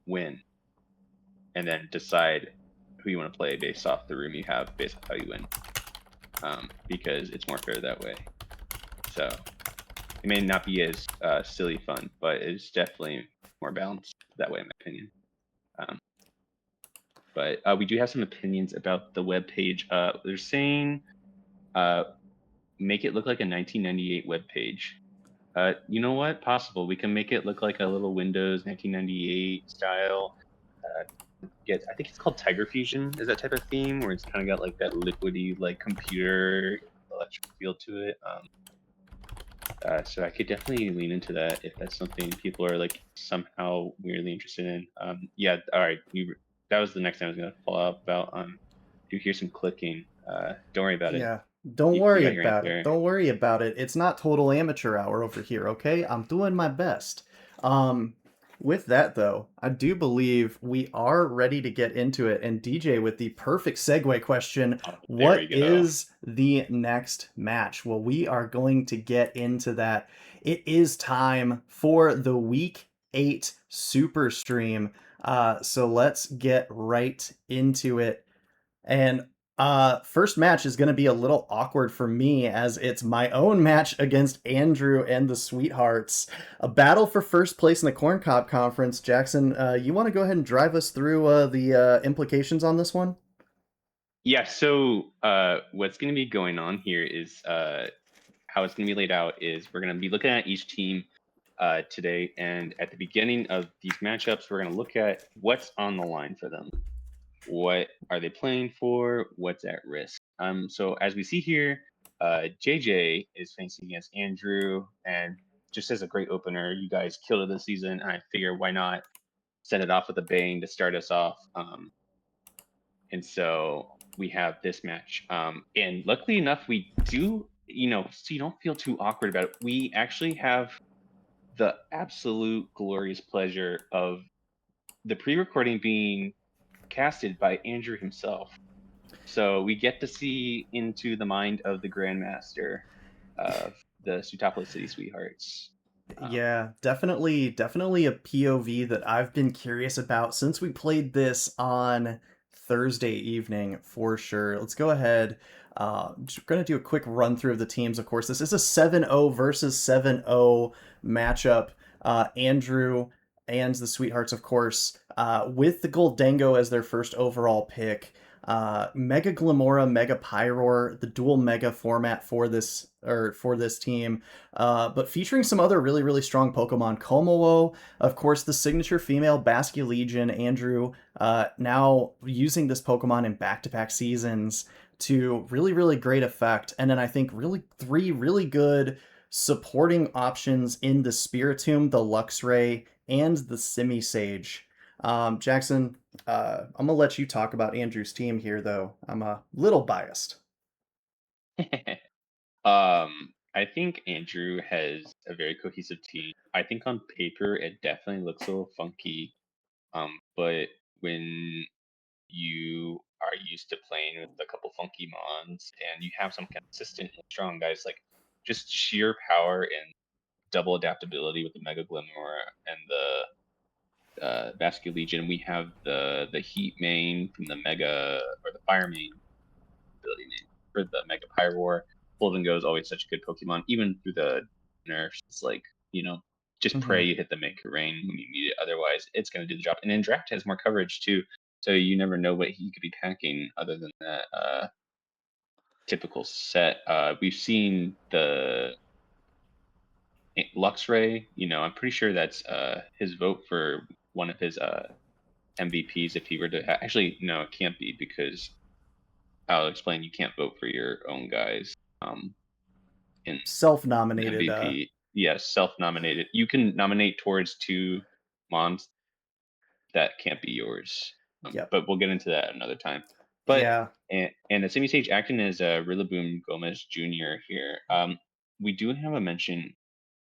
win, and then decide who you want to play based off the room you have, based off how you win, because it's more fair that way. So it may not be as silly fun, but it's definitely more balanced that way, in my opinion. But we do have some opinions about the web page. They're saying make it look like a 1998 web page. You know what? Possible. We can make it look like a little Windows 1998 style. I think it's called Tiger Fusion. Is that type of theme where it's kind of got like that liquidy, like computer electric feel to it. So I could definitely lean into that if that's something people are like somehow weirdly interested in. Yeah. All right. That was the next thing I was gonna follow up about. If you hear some clicking, don't worry about it. Yeah. Don't You worry got your about it. answer. Don't worry about it. It's not total amateur hour over here, okay? I'm doing my best. With that though, I do believe we are ready to get into it. And DJ, with the perfect segue question, Oh, there what we go. is the next match? Well, we are going to get into that. It is time for the Week 8 Super Stream. So let's get right into it. And first match is going to be a little awkward for me as it's my own match against Andrew and the Sweethearts. A battle for first place in the Corn Cob Conference. Jackson, you want to go ahead and drive us through the implications on this one? Yeah, so what's going to be going on here is how it's going to be laid out is we're going to be looking at each team today, and at the beginning of these matchups, we're going to look at what's on the line for them. What are they playing for? What's at risk? So as we see here, JJ is facing against Andrew, and just as a great opener, you guys killed it this season, and I figure why not send it off with a bang to start us off. And so we have this match. And luckily enough, we do, so you don't feel too awkward about it. We actually have the absolute glorious pleasure of the pre-recording being casted by Andrew himself. So we get to see into the mind of the Grandmaster of the Sutopolis City Sweethearts. Yeah, definitely a POV that I've been curious about since we played this on Thursday evening for sure. Let's go ahead. Just going to do a quick run through of the teams. Of course, this is a 7-0 versus 7-0 matchup. Andrew and the Sweethearts, of course, with the Goldango as their first overall pick. Mega Glamora, Mega Pyroar, the dual Mega format for this team, but featuring some other really strong Pokemon. Komowo, of course, the signature female Basculegion. Andrew, now using this Pokemon in back-to-back seasons to really great effect. And then I think three really good supporting options in the Spiritomb, the Luxray, and the Simisage. Jackson, I'm gonna let you talk about Andrew's team here, though. I'm a little biased. I think Andrew has a very cohesive team. I think on paper it definitely looks a little funky. But when you are used to playing with a couple funky mons and you have some consistent and strong guys, like just sheer power and double adaptability with the Mega Glimmer and the Vascular Legion, we have the Heat main from the Mega, or the Fire main ability name for the Mega Pyroar. Goldengo is always such a good Pokemon, even through the nerfs. It's like, just pray you hit the Mega Rain when you need it. Otherwise, it's going to do the job. And then Draft has more coverage too, so you never know what he could be packing other than that typical set. We've seen the Luxray. I'm pretty sure that's his vote for one of his MVPs if he were to actually, no, it can't be, because I'll explain. You can't vote for your own guys. In Self-nominated. MVP, yes, self-nominated. You can nominate towards 2 mons that can't be yours. Yep. But we'll get into that another time. But Yeah. And the Simisage acting as Rillaboom Gomez Jr. here. We do have a mention.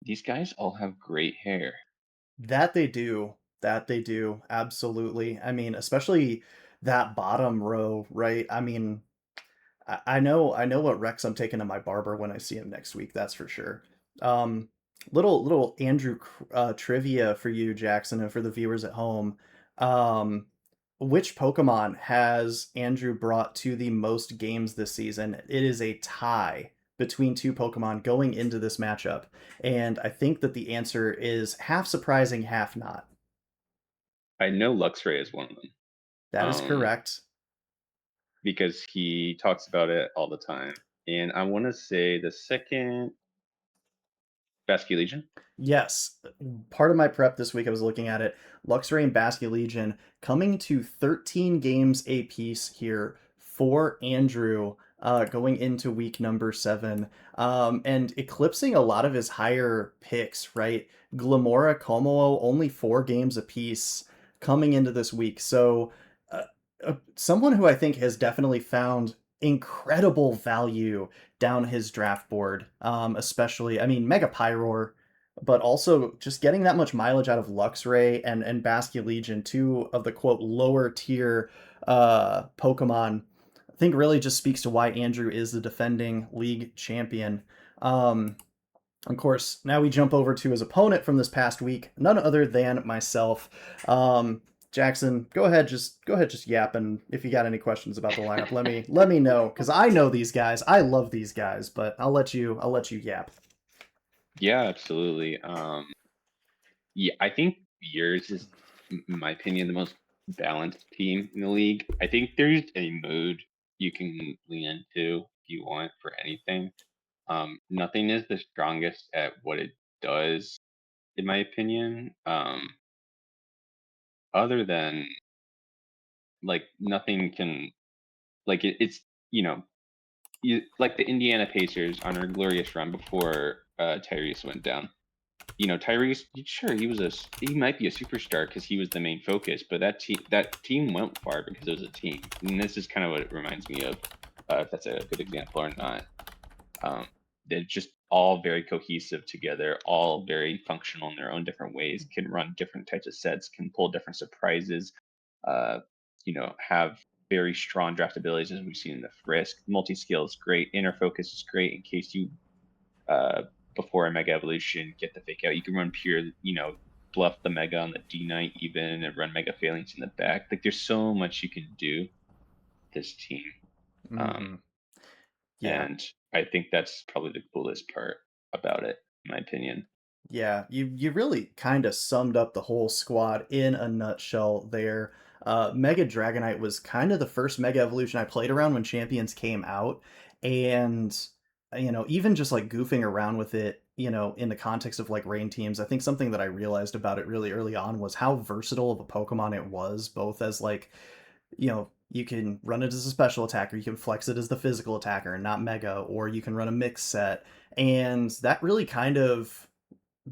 These guys all have great hair. That they do. That they do. Absolutely. I mean, especially that bottom row, right? I mean, I know what Rex I'm taking to my barber when I see him next week. That's for sure. Um, little Andrew trivia for you, Jackson, and for the viewers at home. Um, which Pokemon has Andrew brought to the most games this season? It is a tie between two Pokemon going into this matchup, and I think that the answer is half surprising, half not. I know Luxray is one of them. That is correct. Because he talks about it all the time. And I want to say the second, Basculegion. Yes. Part of my prep this week, I was looking at it. Luxray and Basculegion coming to 13 games apiece here for Andrew going into week number 7. And eclipsing a lot of his higher picks, right? Glamora, Komodo, only 4 games apiece coming into this week. So someone who I think has definitely found incredible value down his draft board, especially, I mean, Mega Pyroar, but also just getting that much mileage out of Luxray and Basculegion, 2 of the quote lower tier Pokemon, I think really just speaks to why Andrew is the defending league champion. Of course, now we jump over to his opponent from this past week, none other than myself. Jackson, go ahead, just yap, and if you got any questions about the lineup, let me know, because I know these guys, I love these guys, but I'll let you yap. Yeah, absolutely. Yeah, I think yours is, in my opinion, the most balanced team in the league. I think there's a mode you can lean into if you want for anything. Nothing is the strongest at what it does, in my opinion. Other than, like, nothing can, like, it's like the Indiana Pacers on our glorious run before Tyrese went down. Tyrese, sure, he might be a superstar because he was the main focus, but that team went far because it was a team. And this is kind of what it reminds me of, if that's a good example or not. They're just all very cohesive together, all very functional in their own different ways, can run different types of sets, can pull different surprises, have very strong draft abilities as we've seen in the Frisk. Multi-skill is great. Inner focus is great in case you, before a Mega Evolution, get the fake out. You can run pure, bluff the Mega on the D-Knight even and run Mega Phalanx in the back. Like, there's so much you can do this team. Yeah. And I think that's probably the coolest part about it, in my opinion. Yeah, you really kind of summed up the whole squad in a nutshell there. Mega Dragonite was kind of the first Mega Evolution I played around when Champions came out, and even just like goofing around with it, in the context of like rain teams, I think something that I realized about it really early on was how versatile of a Pokemon it was, both as like, you can run it as a special attacker, you can flex it as the physical attacker and not Mega, or you can run a mix set, and that really kind of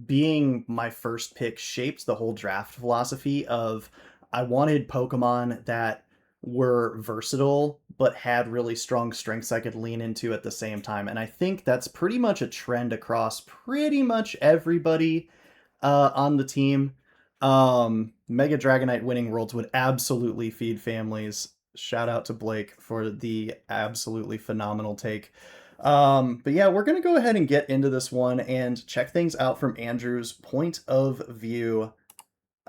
being my first pick shaped the whole draft philosophy of I wanted Pokemon that were versatile but had really strong strengths I could lean into at the same time. And I think that's pretty much a trend across pretty much everybody on the team. Mega Dragonite winning worlds would absolutely feed families. Shout out to Blake for the absolutely phenomenal take. But yeah, we're going to go ahead and get into this one and check things out from Andrew's point of view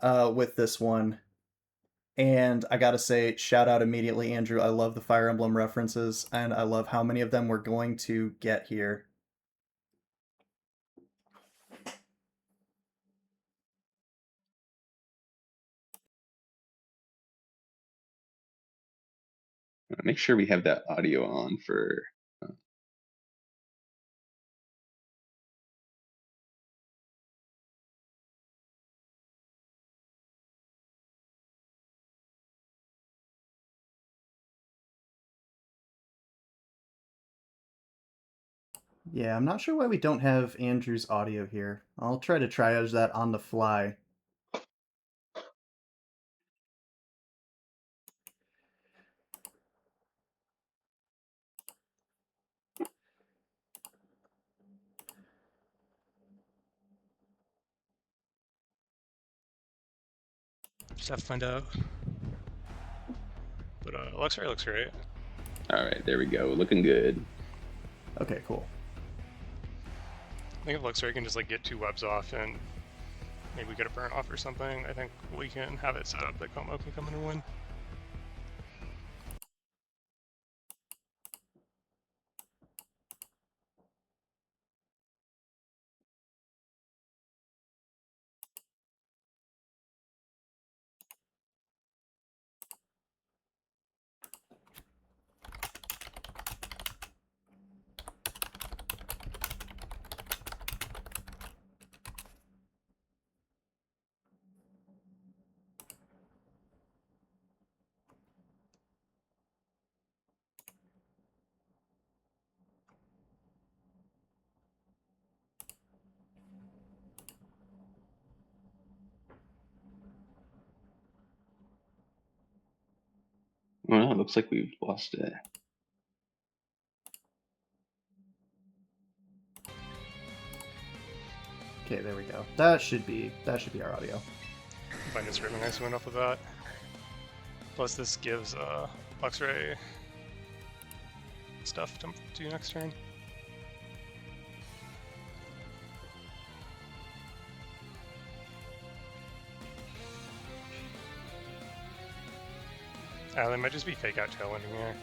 with this one. And I gotta say, shout out immediately, Andrew. I love the Fire Emblem references, and I love how many of them we're going to get here. Make sure we have that audio on for. Yeah, I'm not sure why we don't have Andrew's audio here. I'll try to triage that on the fly. Just have to find out. But Luxray looks great. All right, there we go. Looking good. Okay, cool. I think if Luxray can just like get 2 webs off and maybe get a burn off or something, I think we can have it set up that Como can come in and win. Well, it looks like we've lost it. Okay, there we go. That should be our audio. Find it's really nice to win off of that. Plus this gives Luxray stuff to do next turn. They might just be fake out tailwinding here.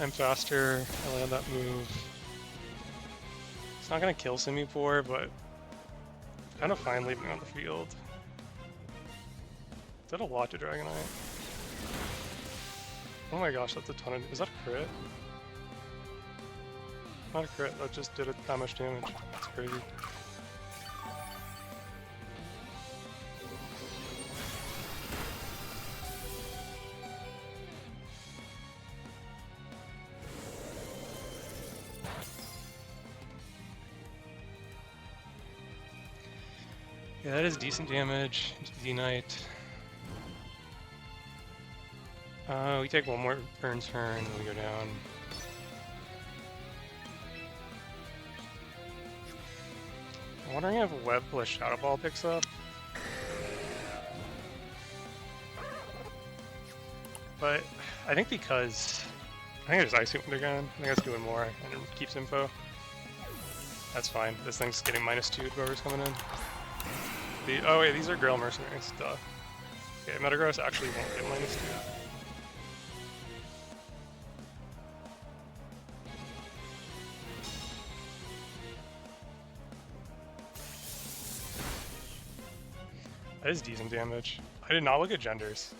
I'm faster, I land that move. It's not gonna kill Simipour, but kind of fine leaving on the field. Did a lot to Dragonite. Oh my gosh, that's a ton of. Is that a crit? Not a crit, that just did that much damage. That's crazy. Yeah, that is decent damage. D-Knight. We take one more burn turn, and we go down. I'm wondering if Web plus Shadow Ball picks up. But I think because I think I just Ice Wind again. I think that's doing more and it keeps info. That's fine. This thing's getting -2 to whoever's coming in. Oh wait, these are Grail Mercenaries. Duh. Okay, Metagross actually won't get -2. That is decent damage. I did not look at genders.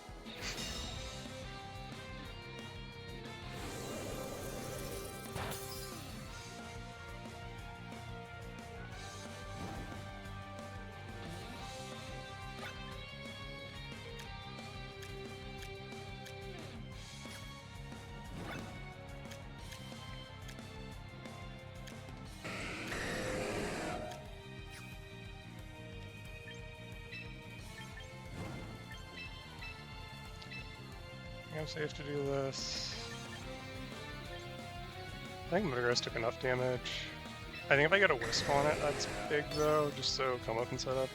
I'm safe to do this. I think Metagross took enough damage. I think if I get a Wisp on it, that's big though, just so come up and set up.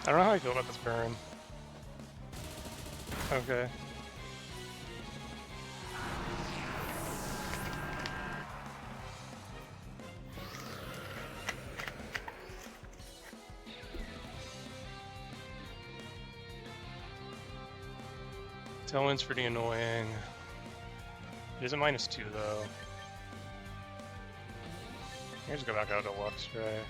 I don't know how I feel about this burn. Okay. Tailwind's pretty annoying. It is a -2 though. I can just go back out to Luxray.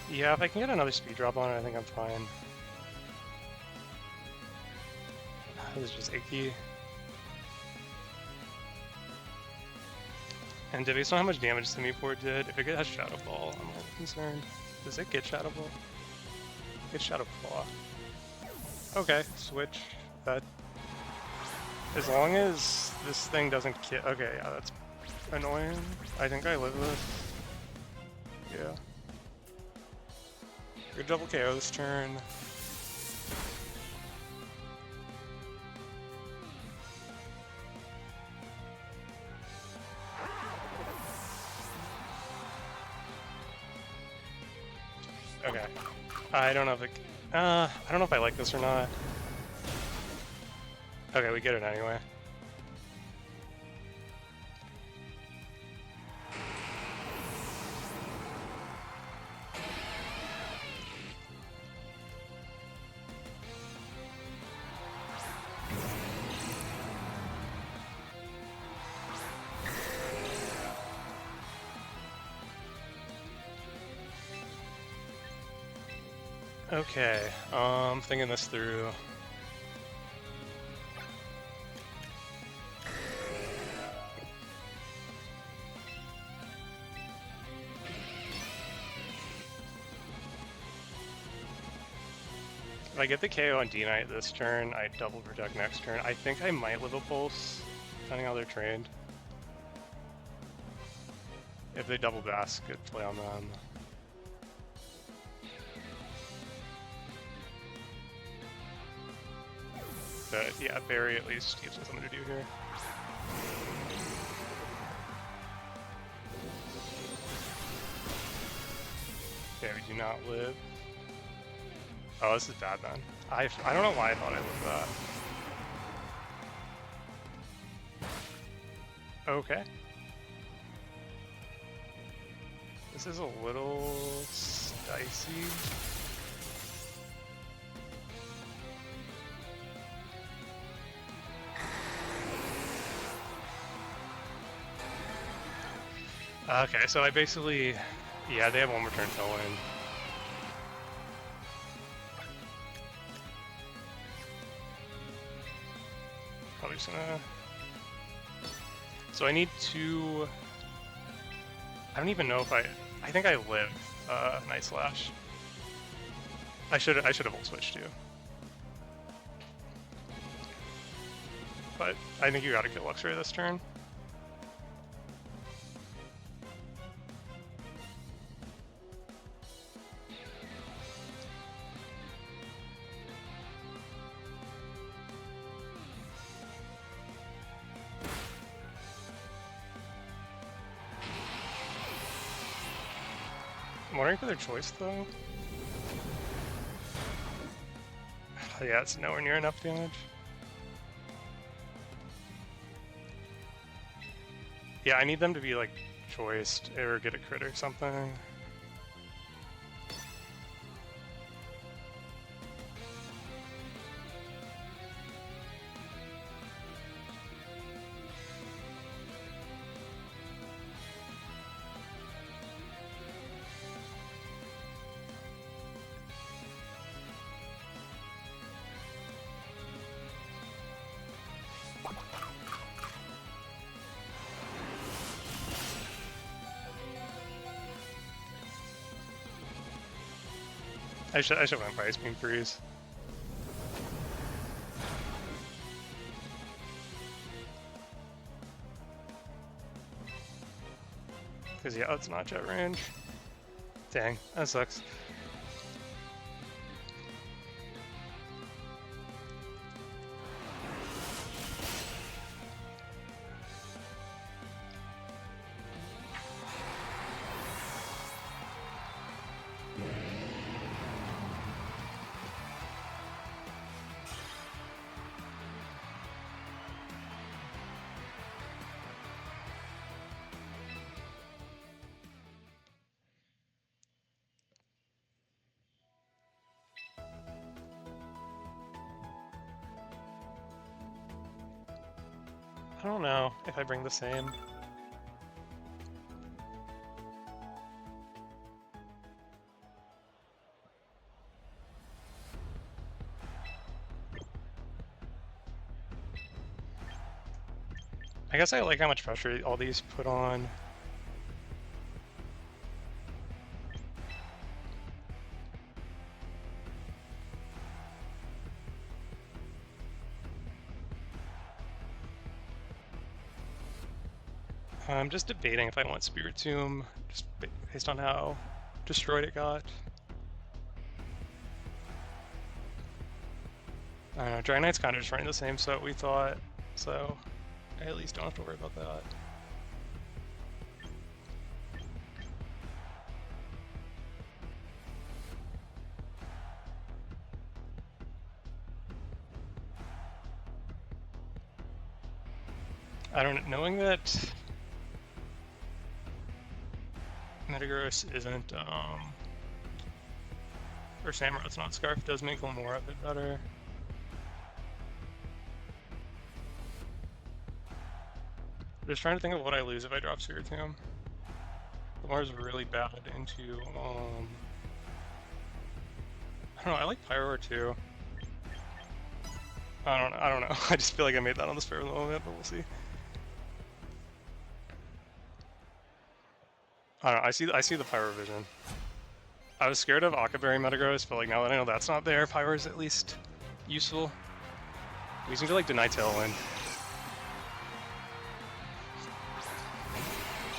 Yeah, if I can get another speed drop on it, I think I'm fine. This is just icky. And based on how much damage Simipour did, if it has Shadow Ball, I'm a little concerned. Does it get Shadow Ball? Get Shadow Claw. Okay, switch. That. As long as this thing doesn't kill. Okay, yeah, that's annoying. I think I live with. Yeah. Good double KO this turn. Okay. I don't know if it. I don't know if I like this or not. Okay, we get it anyway. Okay, thinking this through. If I get the KO on D-Knight this turn, I double protect next turn. I think I might live a Pulse, depending on how they're trained. If they double Bask, good play on them. But yeah, Barry at least gives me something to do here. Okay, we do not live. Oh, this is bad then. I don't know why I thought I lived that. Okay. This is a little dicey. Okay, so I basically, yeah, they have one more turn to win. Probably just gonna. So I need to. I don't even know if I think I live Night Slash. I should have ult switched too. But I think you gotta kill Luxray this turn. I'm wondering for their choice though. Yeah, it's nowhere near enough damage. Yeah, I need them to be like choiced or get a crit or something. I should went by Ice Beam Freeze. Because yeah, it's not jet range. Dang, that sucks. I don't know if I bring the same. I guess I like how much pressure all these put on. I'm just debating if I want Spirit Tomb, just based on how destroyed it got. I don't know, Dragonite's kind of just running the same set we thought, so I at least don't have to worry about that. I don't know, knowing that Metagross isn't, or Samurot's not Scarf does make Lamora a bit better. Just trying to think of what I lose if I drop Spirit Tomb. Lamora's really bad into, I don't know, I like Pyroar too. I don't know, I just feel like I made that on the spur of the moment, but we'll see. I don't know, I see the Pyro Vision. I was scared of Akaberry Metagross, but like now that I know that's not there, Pyro's at least useful. We seem to like deny Tailwind.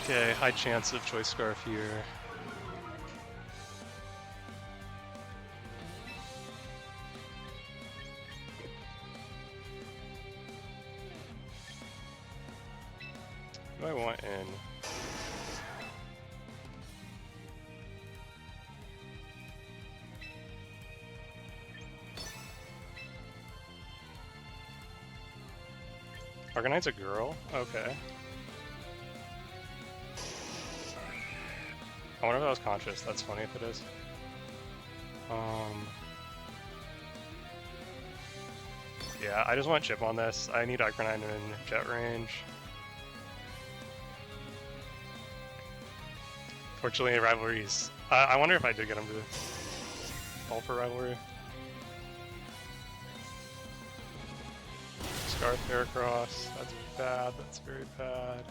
Okay, high chance of Choice Scarf here. What do I want in? Arcanite's a girl? Okay. wonder if that was conscious. That's funny if it is. Yeah, I just want chip on this. I need Arcanine in jet range. Fortunately, rivalries. I wonder if I did get him to fall for rivalry. Scarf Heracross. That's bad. That's very bad.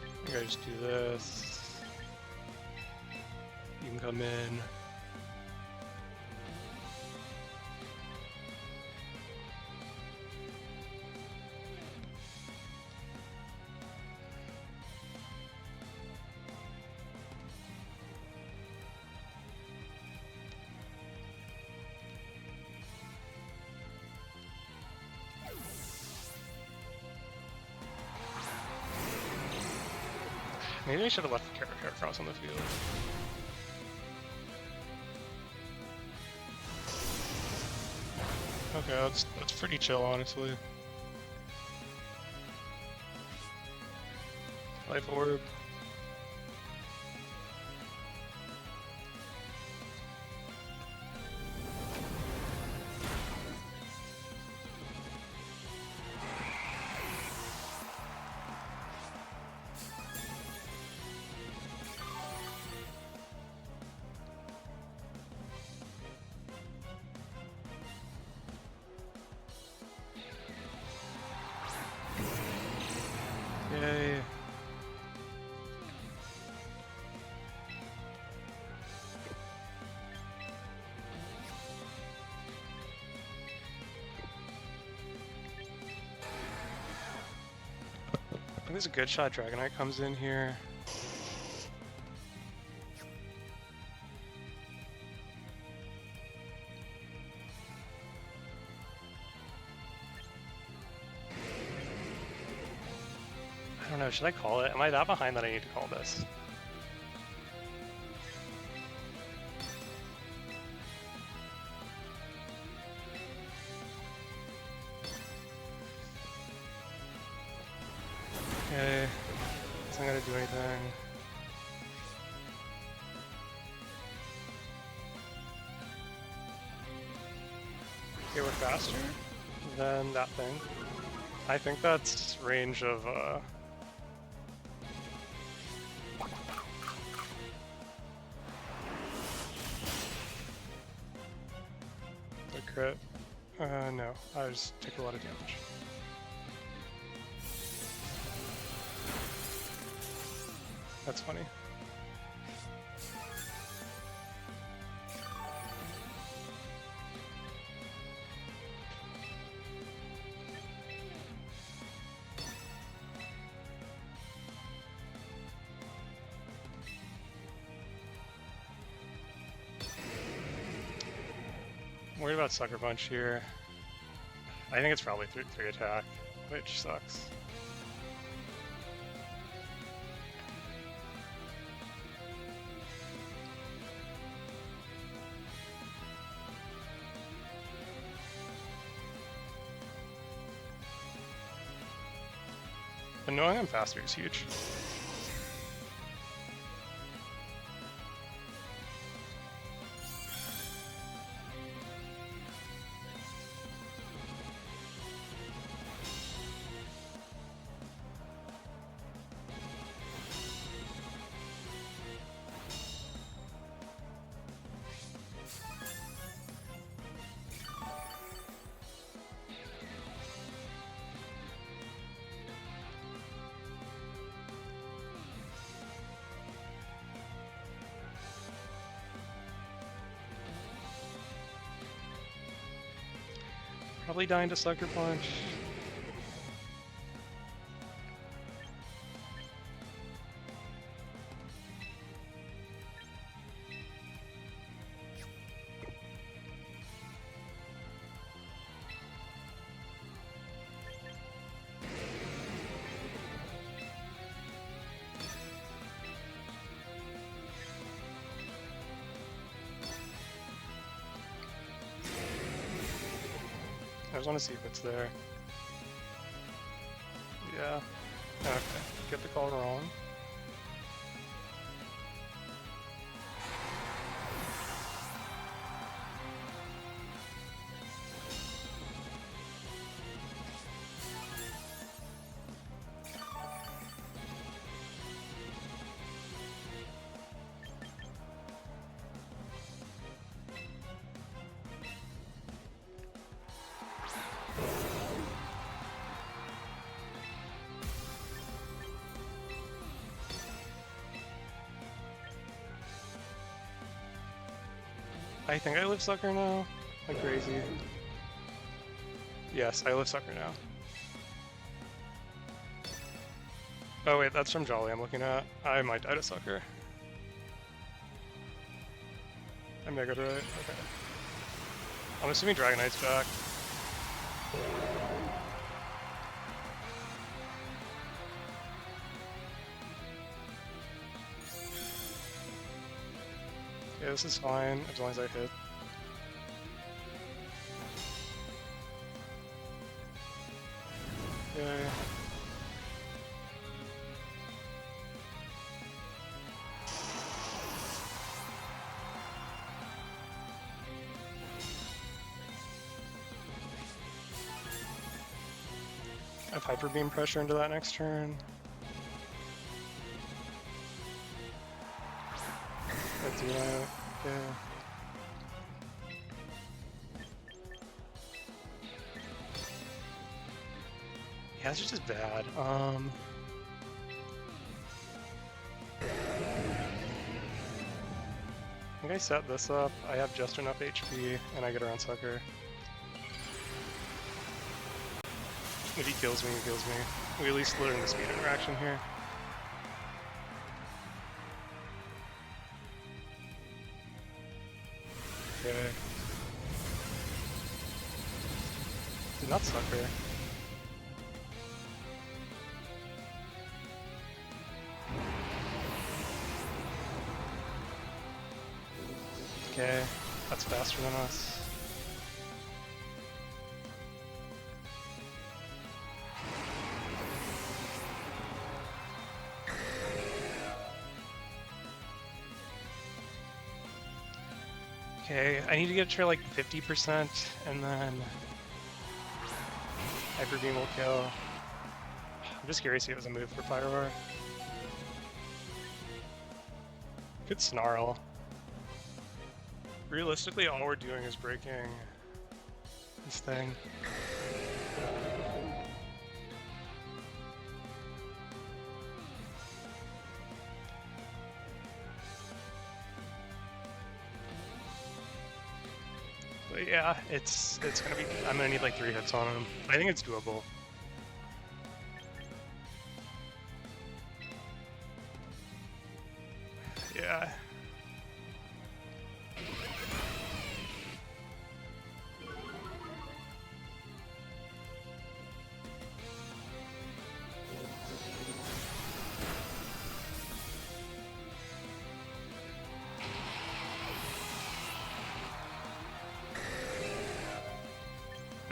I think I just do this. You can come in. Maybe I should have left the Heracross on the field. Okay, that's pretty chill, honestly. Life Orb. Yay. I think there's a good shot Dragonite comes in here. I don't know, should I call it? Am I that behind that I need to call this? Okay, it's not gonna do anything. Okay, we're faster than that thing. I think that's range of the crit. No, I just took a lot of damage. That's funny. I'm worried about Sucker Punch here. I think it's probably 3 attack, which sucks. But knowing I'm faster is huge. Probably dying to Sucker Punch. I just want to see if it's there. Yeah. Okay. Get the call wrong. I think I live sucker now, like crazy. Yes, I live sucker now. Oh wait, that's from Jolly I'm looking at. I might die to sucker. I mega right. Okay. I'm assuming Dragonite's back. Yeah, this is fine as long as I hit. Okay. I have Hyper Beam pressure into that next turn. Let's do that. Okay. Yeah, this is just bad. I think I set this up. I have just enough HP, and I get around sucker. If he kills me, he kills me. We at least learn the speed interaction here. Okay. Did not sucker. Okay, that's faster than us. Okay, I need to get to like 50% and then Hyper Beam will kill. I'm just curious if it was a move for Pyroar. Could Snarl. Realistically, all we're doing is breaking this thing. But yeah, it's gonna be. I'm gonna need like 3 hits on him. I think it's doable. Yeah.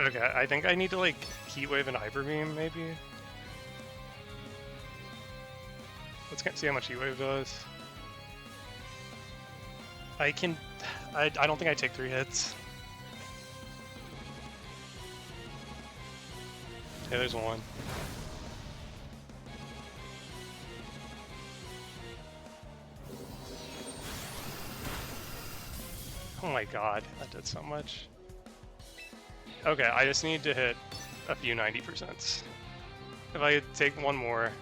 Okay, I think I need to like Heat Wave and Hyper Beam maybe. Let's see how much Heat Wave does. I don't think I take 3 hits. Okay, there's 1. Oh my god, that did so much. Okay, I just need to hit a few 90%. If I take 1 more.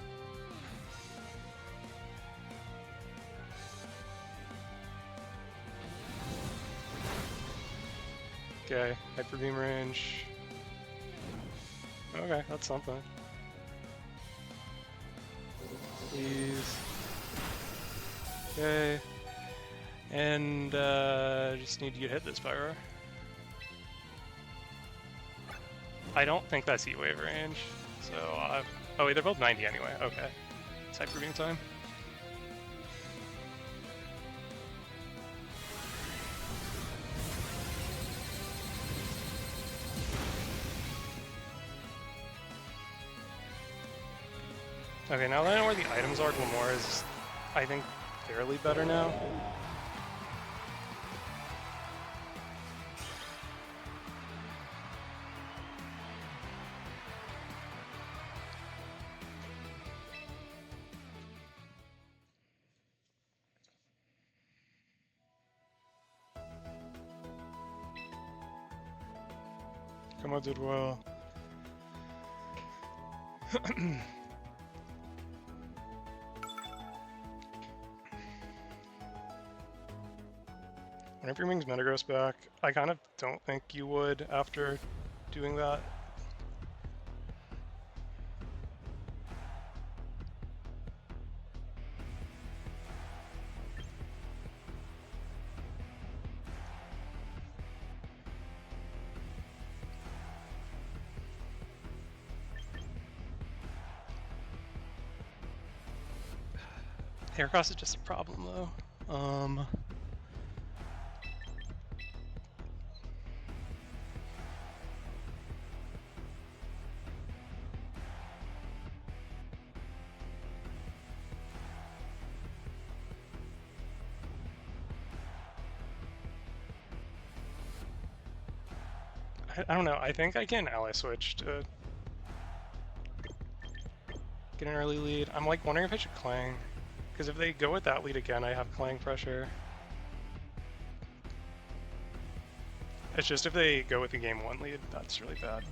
Okay, Hyper Beam range. Okay, that's something. Please. Okay. And just need to get hit this Pyroar. I don't think that's Heat Wave range, so oh wait, they're both 90 anyway, okay. It's Hyper Beam time. Okay, now that I know where the items are, Glamore is, I think, fairly better now. Come on, did well. Whenever he brings Metagross back, I kind of don't think you would after doing that. Heracross is just a problem though. I don't know, I think I can ally switch to get an early lead. I'm like wondering if I should Clang, because if they go with that lead again, I have Clang pressure. It's just if they go with the game 1 lead, that's really bad.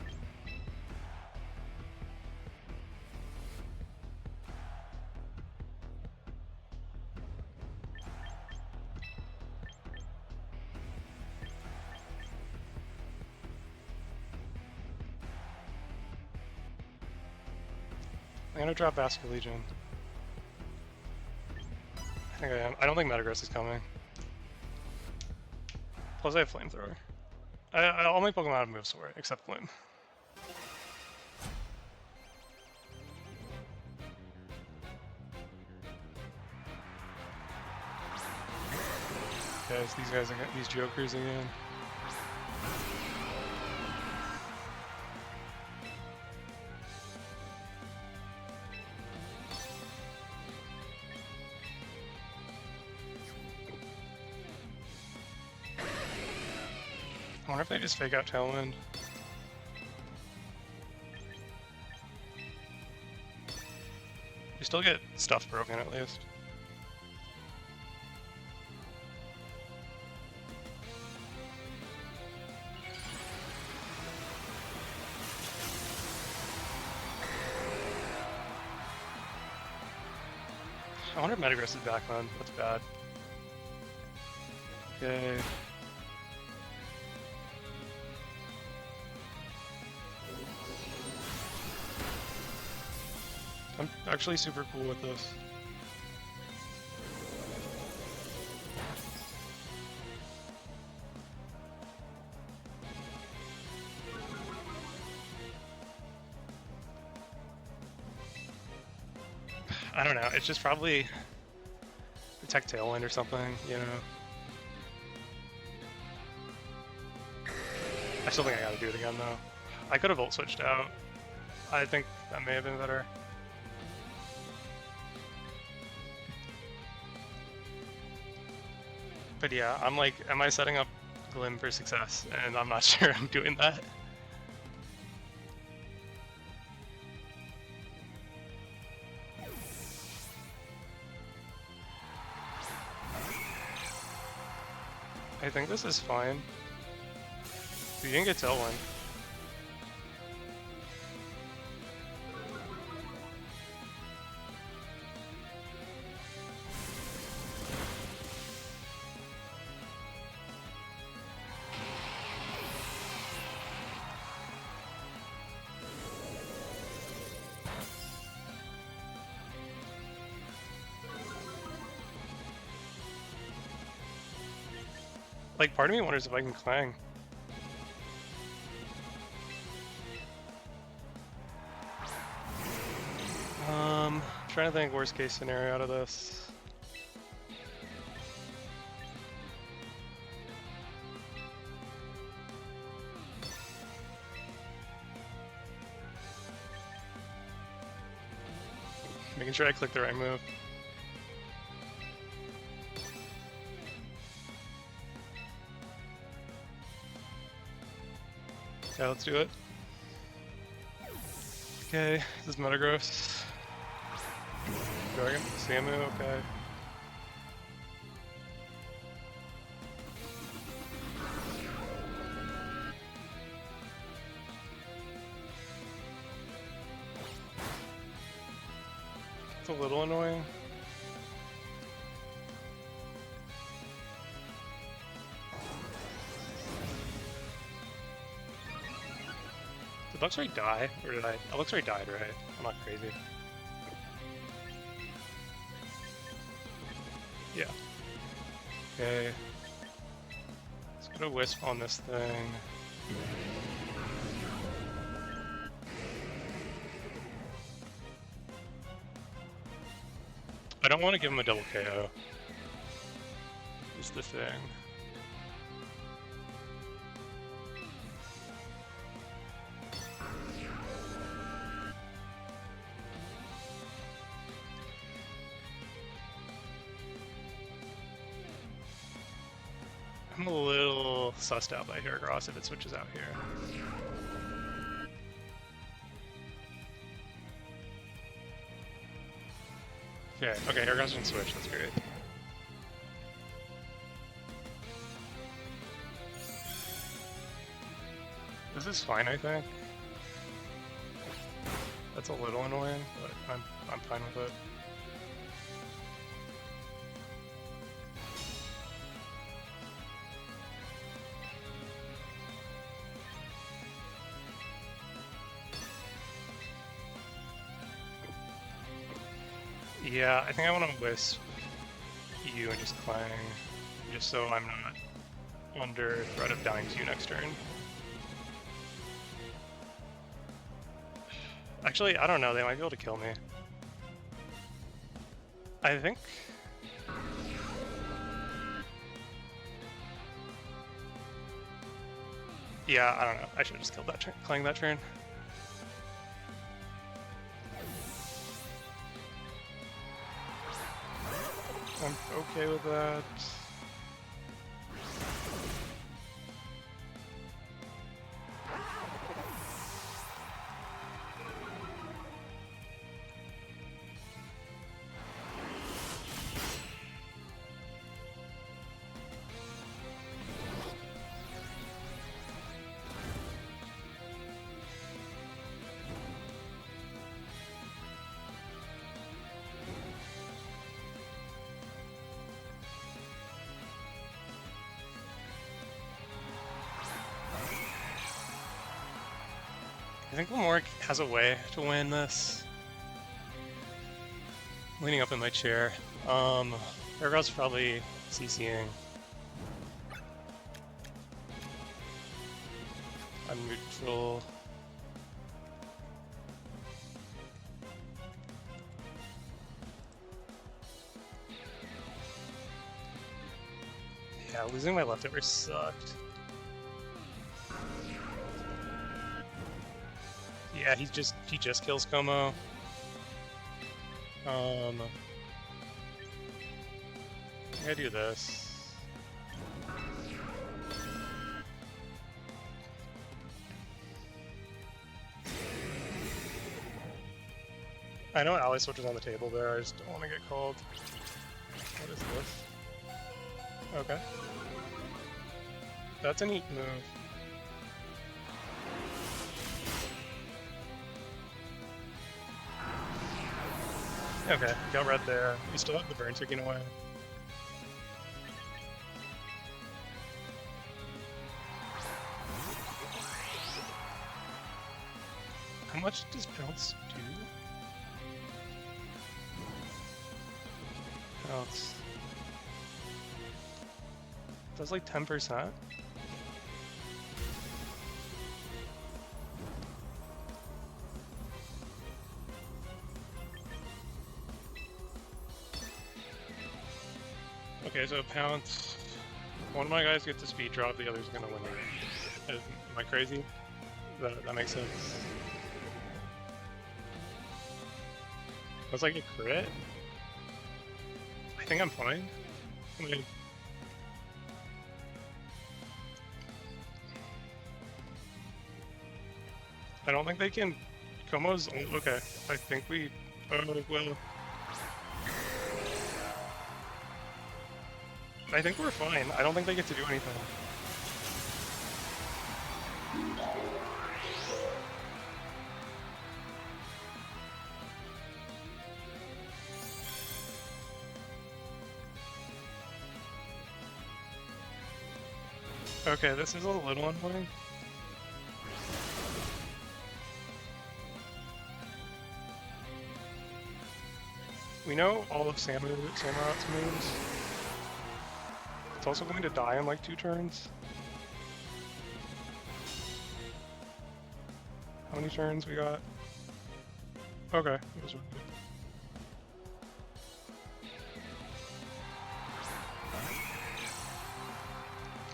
I'm gonna drop Vascular Legion. I think I am. I don't think Metagross is coming. Plus I have Flamethrower. All my Pokemon have moves for it, except Gloom. Guys, these guys, these jokers again. I wonder if they just fake out Tailwind. We still get stuff broken at least. I wonder if Metagross is back then. That's bad. Okay. I'm actually super cool with this. I don't know, it's just probably Protect Tailwind or something, you know? I still think I gotta do it again though. I could have Volt switched out. I think that may have been better. But yeah, I'm like, am I setting up Glim for success? And I'm not sure I'm doing that. I think this is fine. We didn't get Tailwind. Like, part of me wonders if I can Clang. Trying to think worst case scenario out of this. Making sure I click the right move. Okay, let's do it. Okay, this is Metagross. Dragon, Samu, okay. It's a little annoying. Did Luxray die? Or did I? Oh, Luxray died, right? I'm not crazy. Yeah. Okay. Let's get a Wisp on this thing. I don't want to give him a double KO. Is the thing. I'm a little sussed out by Heracross if it switches out here. Okay, Heracross can switch, that's great. This is fine, I think. That's a little annoying, but I'm fine with it. Yeah, I think I want to Wisp you and just Clang, just so I'm not under threat of dying to you next turn. Actually, I don't know, they might be able to kill me. I think... Yeah, I don't know, I should have just killed that turn, Clang that turn. I'm okay with that. I think Lamoric has a way to win this. Leaning up in my chair. Heracross probably CCing. I'm neutral. Yeah, losing my leftover sucked. Yeah, he just kills Como. I gotta do this. I know Ally Switch is on the table there, I just don't want to get called. What is this? Okay. That's a neat move. Okay, got red there. We still have the burn ticking away. How much does Pounce do? Pounce. Does like 10%? Okay, so Pounce. One of my guys gets a speed drop, the other's gonna win it. Am I crazy? That makes sense. Was like a crit? I think I'm fine. I mean, I don't think they can. Como's okay. I think we. Well. I think we're fine. I don't think they get to do anything. Okay, this is a little annoying. We know all of Samurot's moves. It's also going to die in like 2 turns. How many turns we got? Okay, it was really good.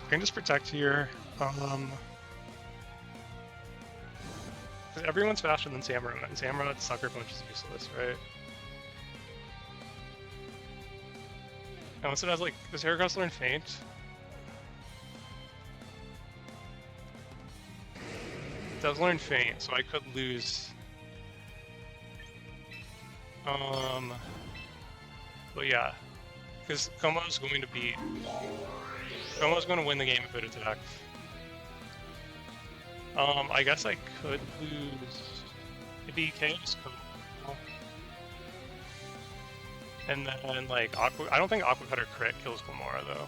I can just protect here. Everyone's faster than Samurott, and Samurot's Sucker Punch is useless, right? Unless it has like, does Heracross learn Feint? It does learn Feint, so I could lose. But yeah, because Como's going to beat. Como's going to win the game if it attacks. I guess I could lose. It'd be KO's Como. And then, like, I don't think Aqua Cutter crit kills Glamora, though.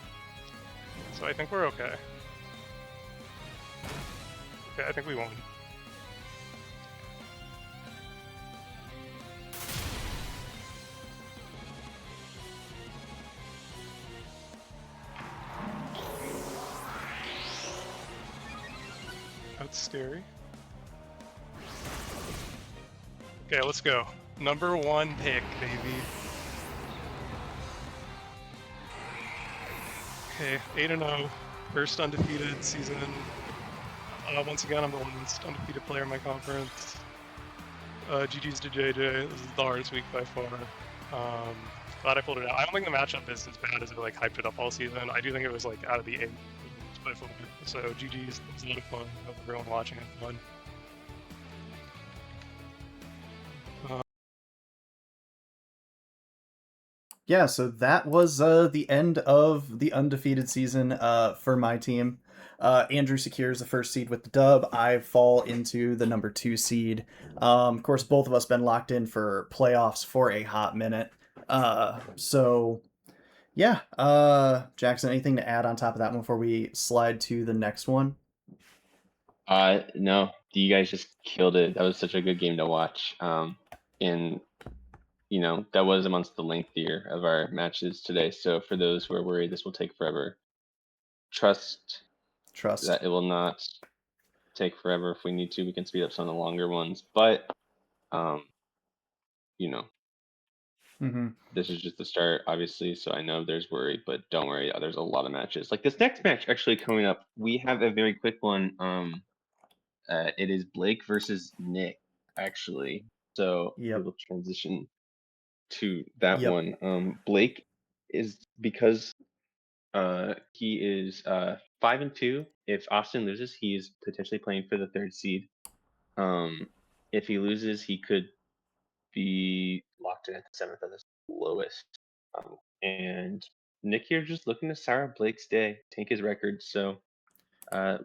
So I think we're okay. Okay, I think we won. That's scary. Okay, let's go. Number 1 pick, baby. Okay, 8-0, first undefeated season. Once again, I'm the one undefeated player in my conference. GG's to JJ. This is the hardest week by far. Glad I pulled it out. I don't think the matchup is as bad as it like hyped it up all season. I do think it was like out of the 8 by far. So GG's, it was a lot of fun. Hope everyone watching had fun. Yeah, so that was the end of the undefeated season for my team. Andrew secures the first seed with the dub. I fall into the number 2 seed. Of course, both of us been locked in for playoffs for a hot minute. So, yeah. Jackson, anything to add on top of that one before we slide to the next one? No. You guys just killed it. That was such a good game to watch. And you know, that was amongst the lengthier of our matches today. So for those who are worried this will take forever, trust that it will not take forever. If we need to, we can speed up some of the longer ones. But, you know, this is just the start, obviously. So I know there's worry, but don't worry. There's a lot of matches. Like this next match actually coming up, we have a very quick one. It is Blake versus Nick, actually. So we will transition to that one. Blake is because he is 5-2. If Austin loses, he is potentially playing for the 3rd seed. If he loses, he could be locked in at the 7th of the lowest. And Nick here just looking to sour Blake's day, tank his record. So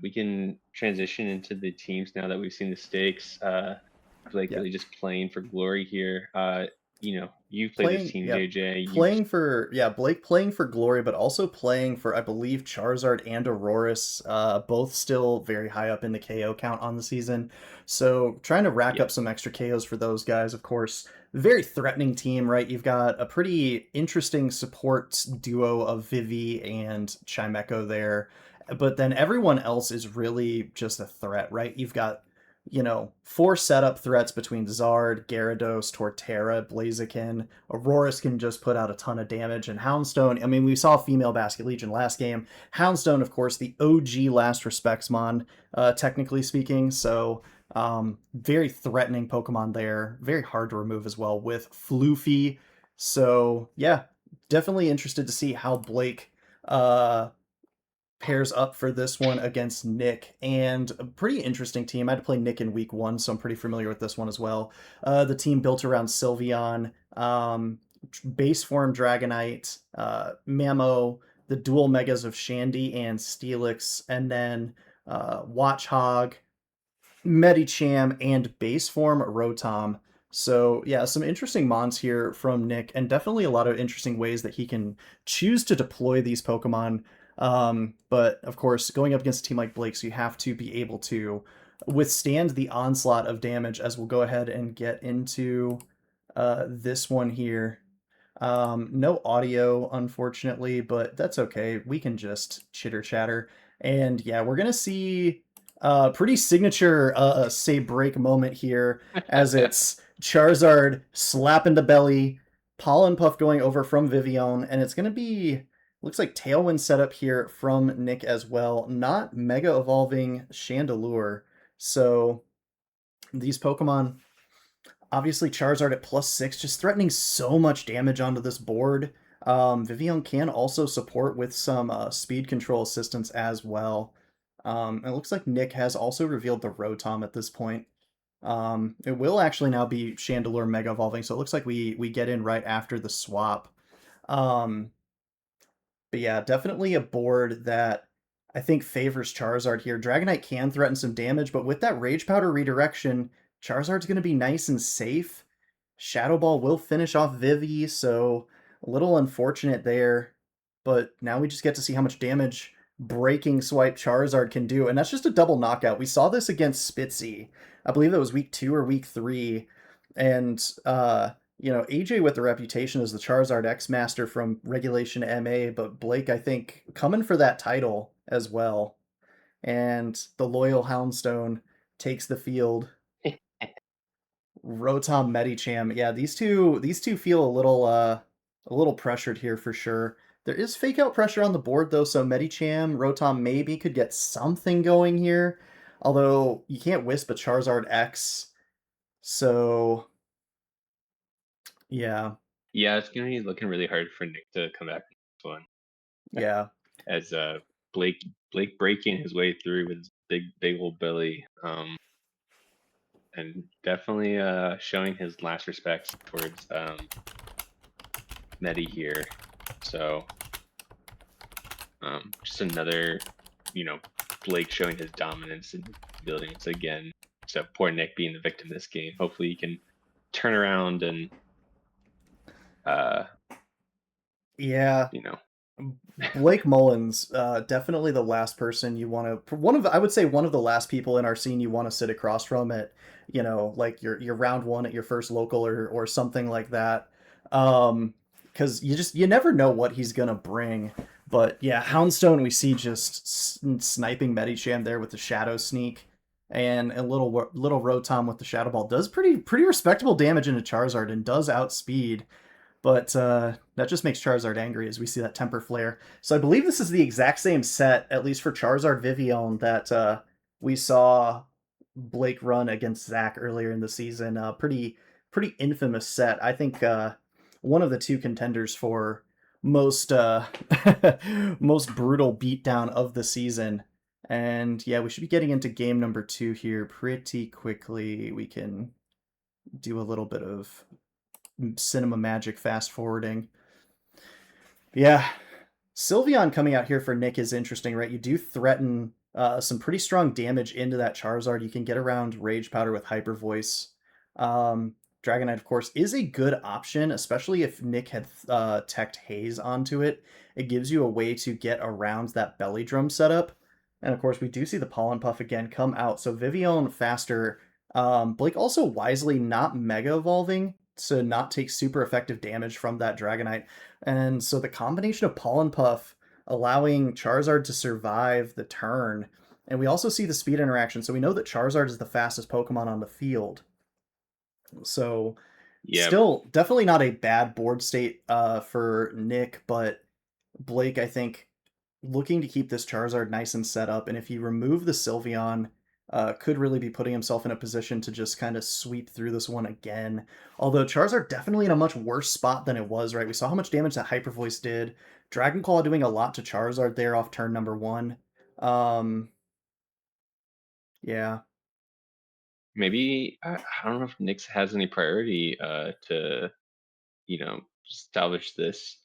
we can transition into the teams now that we've seen the stakes. Blake really just playing for glory here. You know, you've played this team, JJ. Blake playing for glory, but also playing for, I believe, Charizard and Aurorus, both still very high up in the KO count on the season. So trying to rack up some extra KOs for those guys, of course. Very threatening team, right? You've got a pretty interesting support duo of Vivi and Chimecho there. But then everyone else is really just a threat, right? You've got 4 setup threats between Zard, Gyarados, Torterra, Blaziken. Auroras can just put out a ton of damage, and Houndstone, I mean, we saw Female Basket Legion last game. Houndstone, of course, the OG Last Respects mon, technically speaking, so very threatening Pokemon there. Very hard to remove as well with Floofy. So, yeah, definitely interested to see how Blake pairs up for this one against Nick, and a pretty interesting team. I had to play Nick in week 1, so I'm pretty familiar with this one as well. The team built around Sylveon, base form Dragonite, Mamo, the dual megas of Shandy and Steelix, and then Watchog, Medicham, and base form Rotom. So yeah, some interesting mons here from Nick, and definitely a lot of interesting ways that he can choose to deploy these Pokemon. But of course, going up against a team like Blake's, you have to be able to withstand the onslaught of damage, as we'll go ahead and get into this one here. No audio, unfortunately, but that's okay. We can just chitter chatter. And yeah, we're gonna see pretty signature say break moment here, as it's Charizard slapping the belly, Pollen Puff going over from Vivian, and it's gonna be, looks like Tailwind setup here from Nick as well. Not Mega Evolving Chandelure. So these Pokemon, obviously Charizard at +6, just threatening so much damage onto this board. Vivian can also support with some speed control assistance as well. It looks like Nick has also revealed the Rotom at this point. It will actually now be Chandelure Mega Evolving, so it looks like we get in right after the swap. But yeah, definitely a board that I think favors Charizard here. Dragonite can threaten some damage, but with that Rage Powder redirection, Charizard's going to be nice and safe. Shadow Ball will finish off Vivi, so a little unfortunate there. But now we just get to see how much damage Breaking Swipe Charizard can do, and that's just a double knockout. We saw this against Spitzy. I believe that was week 2 or week 3, and AJ with the reputation as the Charizard X-Master from Regulation MA, but Blake, I think, coming for that title as well. And the loyal Houndstone takes the field. Rotom, Medicham. Yeah, these two feel a little pressured here for sure. There is fake out pressure on the board though, so Medicham, Rotom maybe could get something going here. Although you can't Wisp a Charizard X. So yeah. Yeah, it's gonna be looking really hard for Nick to come back from this one. Yeah. As Blake breaking his way through with his big old belly. And definitely showing his last respects towards Medi here. So just another, Blake showing his dominance in buildings again. So poor Nick being the victim of this game. Hopefully he can turn around and yeah. Blake Mullins, definitely the last person you want to, I would say one of the last people in our scene you want to sit across from at, like your round 1 at your first local or something like that. Because you never know what he's gonna bring. But yeah, Houndstone we see just sniping Medicham there with the Shadow Sneak, and a little Rotom with the Shadow Ball does pretty respectable damage into Charizard and does outspeed. But that just makes Charizard angry as we see that Temper Flare. So I believe this is the exact same set, at least for Charizard Vivian, that we saw Blake run against Zach earlier in the season. Pretty infamous set. I think one of the 2 contenders for most most brutal beatdown of the season. And yeah, we should be getting into game number 2 here pretty quickly. We can do a little bit of cinema magic fast forwarding. Yeah, Sylveon coming out here for Nick is interesting, right? You do threaten some pretty strong damage into that Charizard. You can get around Rage Powder with Hyper Voice. Dragonite, of course, is a good option, especially if Nick had teched Haze onto it. It gives you a way to get around that Belly Drum setup. And of course, we do see the Pollen Puff again come out. So Vivian faster. Blake also wisely not Mega Evolving to not take super effective damage from that Dragonite. And so the combination of Pollen Puff allowing Charizard to survive the turn And we also see the speed interaction, so we know that Charizard is the fastest Pokemon on the field. So Yeah, still definitely not a bad board state for Nick, but Blake, I think, looking to keep this Charizard nice and set up, and if you remove the Sylveon, could really be putting himself in a position to just kind of sweep through this one again. Although Charizard definitely in a much worse spot than it was, right? We saw how much damage that Hyper Voice did. Dragon Claw doing a lot to Charizard there off turn number 1. Yeah. maybe I don't know if Nyx has any priority to salvage this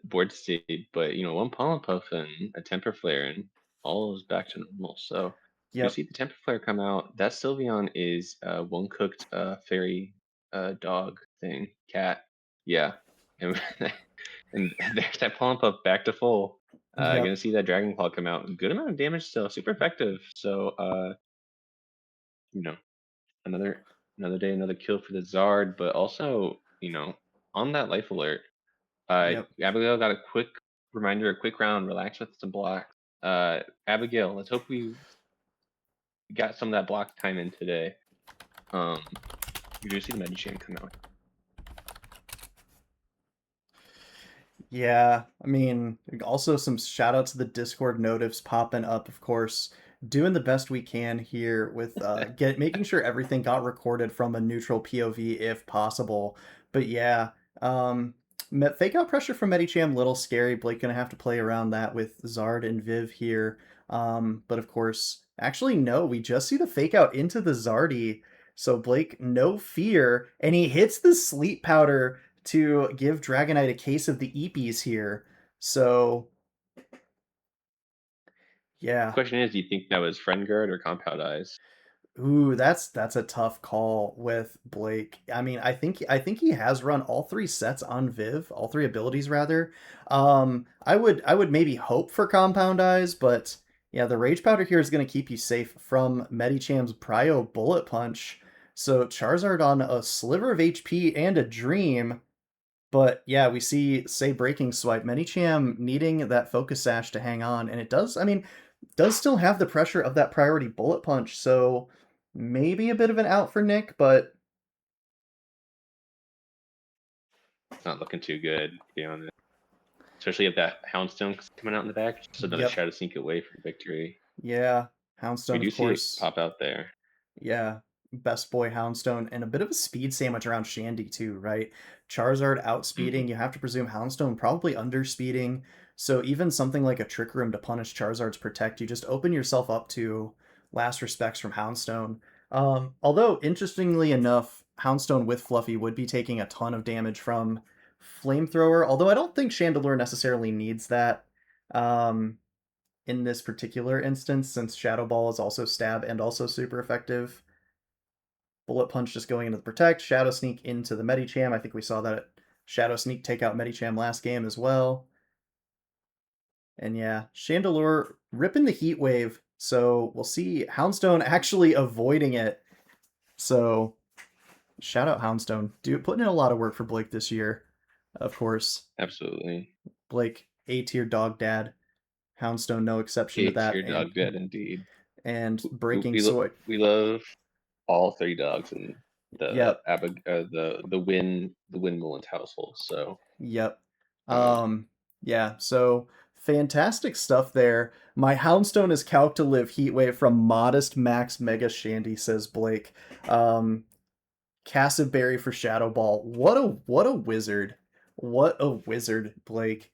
board state, but one Pollen Puff and a Temper Flare and all is back to normal. So we Yep. see the Temper Flare come out. That Sylveon is one cooked fairy dog thing, cat. Yeah. And and there's that Pollen Puff back to full. Yep. Gonna see that Dragon Claw come out. Good amount of damage still, super effective. So another day, another kill for the Zard, but also, on that life alert, Yep. Abigail got a quick reminder, a quick round, relax with some blocks. Abigail, let's hope we got some of that block time in today. You do see the Medicham come out. Yeah, I mean, also some shout out to the Discord notifs popping up, of course. Doing the best we can here with making sure everything got recorded from a neutral POV if possible. But yeah, fake out pressure from Medicham, little scary. Blake gonna have to play around that with Zard and Viv here. But of course, actually no, we just see the fake out into the Zardy. So Blake, no fear, and he hits the sleep powder to give Dragonite a case of the Eepies here. So, yeah. Question is, do you think that was Friend Guard or Compound Eyes? Ooh, that's a tough call with Blake. I mean, I think he has run all 3 sets on Viv, all 3 abilities rather. I would maybe hope for Compound Eyes, but yeah, the Rage Powder here is going to keep you safe from Medicham's Prio Bullet Punch. So Charizard on a sliver of HP and a Dream. But yeah, we see, say, Breaking Swipe, Medicham needing that Focus Sash to hang on, and it does, I mean, does still have the pressure of that priority Bullet Punch, so maybe a bit of an out for Nick, but... It's not looking too good, to be honest. Especially if that Houndstone coming out in the back, just another Yep. Shadow Sneak away from victory. Yeah, We Houndstone, do of see it course. pop out there. Yeah, best boy Houndstone, and a bit of a speed sandwich around Shandy too, right? Charizard outspeeding, you have to presume Houndstone probably underspeeding, so even something like a Trick Room to punish Charizard's Protect, you just open yourself up to last respects from Houndstone. Although, interestingly enough, Houndstone with Fluffy would be taking a ton of damage from Flamethrower, although I don't think Chandelure necessarily needs that. In this particular instance, since Shadow Ball is also stab and also super effective. Bullet Punch just going into the Protect, Shadow Sneak into the Medicham. I think we saw that Shadow Sneak take out Medicham last game as well. And yeah, Chandelure ripping the Heat Wave, so we'll see Houndstone actually avoiding it. So shout out Houndstone. Putting in a lot of work for Blake this year, of course. Absolutely. Blake, A-tier dog dad. Houndstone, no exception to that. A-tier dog dad, indeed. And Breaking Sword. We love all 3 dogs in the Yep. the Win-Mullins household. So Yep. Yeah, so fantastic stuff there. My Houndstone is calced to live Heatwave from modest max mega Shandy, says Blake. Castleberry for Shadow Ball. What a wizard. What a wizard, Blake.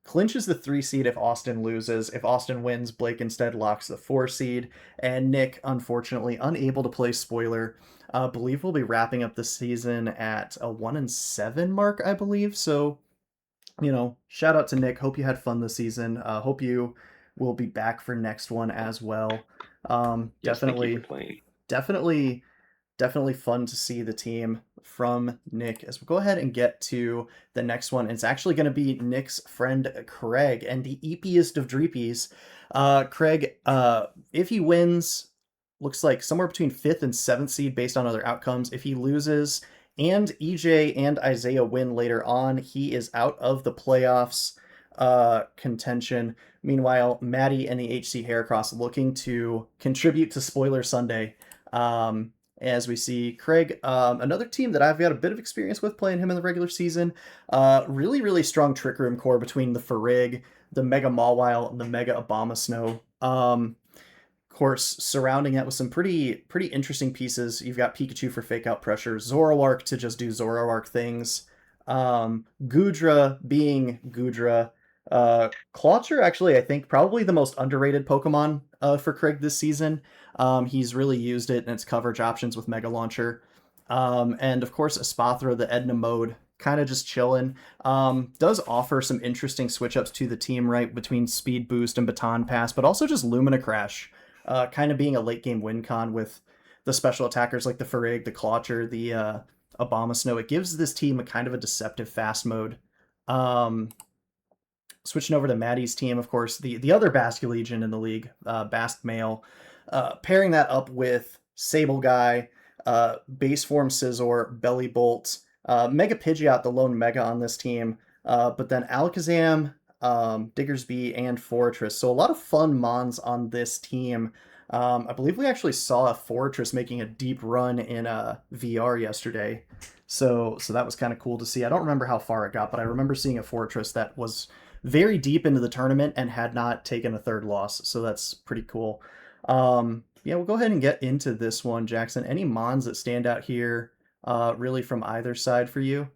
Clinches the 3 seed if Austin loses. If Austin wins, Blake instead locks the 4 seed. And Nick, unfortunately, unable to play spoiler. Believe we'll be wrapping up the season at a 1-7 mark, I believe. So, shout out to Nick. Hope you had fun this season. Hope you will be back for next one as well. yes, thank you for playing. Definitely fun to see the team from Nick as we go ahead and get to the next one. It's actually going to be Nick's friend Craig and the eepiest of dreepies. Craig, if he wins, looks like somewhere between 5th and 7th seed based on other outcomes. If he loses and EJ and Isaiah win later on, he is out of the playoffs. contention. Meanwhile, Maddie and the HC Heracross looking to contribute to Spoiler Sunday. As we see Craig, another team that I've got a bit of experience with playing him in the regular season. Really, really strong Trick Room core between the Farig, the Mega Mawile, and the Mega Abomasnow. Course, surrounding it with some pretty interesting pieces. You've got Pikachu for fake out pressure, Zoroark to just do Zoroark things, Goodra being Goodra, Clawcher actually I think probably the most underrated Pokemon for Craig this season. He's really used it in its coverage options with Mega Launcher, and of course Espathra, the Edna mode, kind of just chilling. Does offer some interesting switch ups to the team, right, between Speed Boost and Baton Pass, but also just Lumina Crash. Kind of being a late game win con with the special attackers like the Farig, the Clawcher, the Abomasnow. It gives this team a kind of a deceptive fast mode. Switching over to Maddie's team, of course, the other Basque Legion in the league, Basque Male, pairing that up with Sable Guy, Base Form Scizor, Belly Bolt, Mega Pidgeot, the lone Mega on this team, but then Alakazam, Diggersby, and Fortress. So a lot of fun mons on this team. I believe we actually saw a Fortress making a deep run in VR yesterday. So that was kind of cool to see. I don't remember how far it got, but I remember seeing a Fortress that was very deep into the tournament and had not taken a third loss. So that's pretty cool. Yeah, we'll go ahead and get into this one, Jackson. Any mons that stand out here really from either side for you?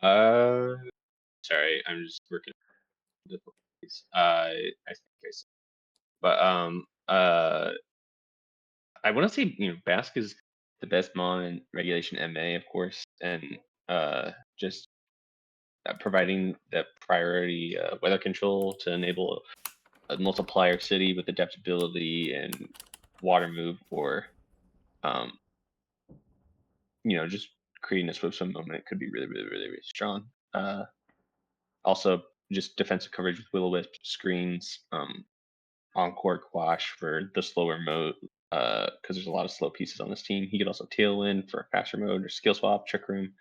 Sorry, I'm just working difficulties. I think I said, but I want to say Basque is the best mon in Regulation M-B, of course, and just providing that priority weather control to enable a multiplier city with adaptability and water move, or just creating a swim moment could be really, really, really, really strong. Also, just defensive coverage with Will-O-Wisp, screens, Encore Quash for the slower mode, because there's a lot of slow pieces on this team. He could also Tailwind for faster mode, or Skill Swap, Trick Room.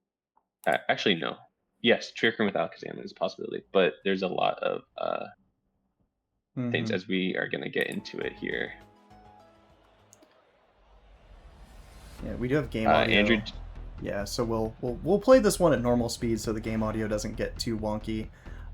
Actually, no. Yes, Trick Room with Alakazam is a possibility, but there's a lot of things as we are going to get into it here. Yeah, we do have game audio. Andrew. Yeah, so we'll play this one at normal speed so the game audio doesn't get too wonky.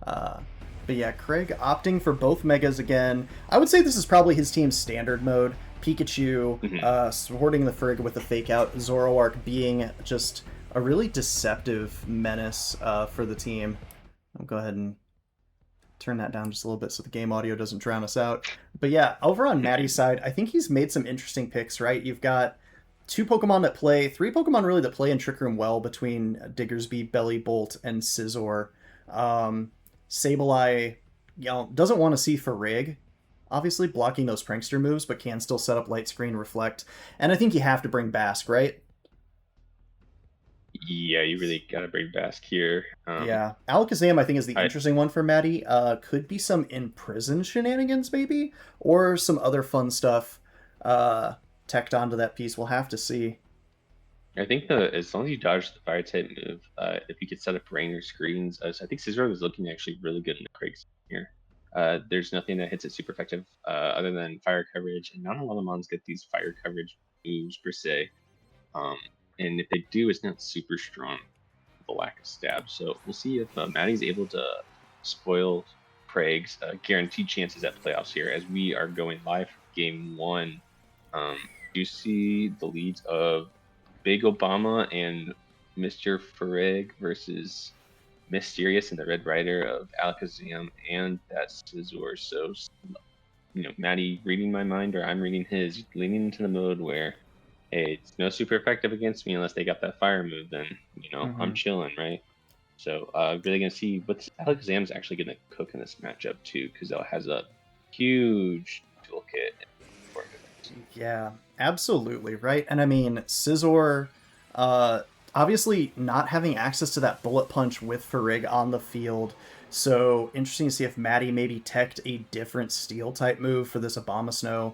But yeah, Craig opting for both Megas again. I would say this is probably his team's standard mode. Pikachu supporting the Frig with the fake out, Zoroark being just a really deceptive menace for the team. I'll go ahead and turn that down just a little bit so the game audio doesn't drown us out. But yeah, over on Maddie's side, I think he's made some interesting picks, right? You've got three Pokemon really that play in Trick Room well between Diggersby, Belly Bolt, and Scizor. Sableye, doesn't want to see Farig, obviously blocking those prankster moves, but can still set up Light Screen, Reflect, and I think you have to bring Basque, right? Yeah, you really gotta bring Basque here. Yeah, Alakazam I think is the interesting one for Maddie. Could be some Imprison shenanigans maybe, or some other fun stuff tacked onto that piece. We'll have to see. I think as long as you dodge the fire type move, if you could set up rain or screens, I think Scizor was looking actually really good in the Craig's here. There's nothing that hits it super effective other than fire coverage, and not a lot of mons get these fire coverage moves per se. And if they do, it's not super strong with the lack of stab. So we'll see if Maddie's able to spoil Craig's guaranteed chances at playoffs here, as we are going live for game 1. You see the leads of Big Obama and Mr. Farig versus Mysterious and the Red Rider of Alakazam and that Scizor. So, Maddie reading my mind, or I'm reading his, leaning into the mode where, hey, it's no super effective against me unless they got that fire move, then, I'm chilling, right? So, really going to see what Alakazam's actually going to cook in this matchup, too, because it has a huge toolkit. Yeah, absolutely, right? And I mean, Scizor, obviously not having access to that Bullet Punch with Farig on the field, so interesting to see if Maddie maybe teched a different Steel-type move for this Abomasnow,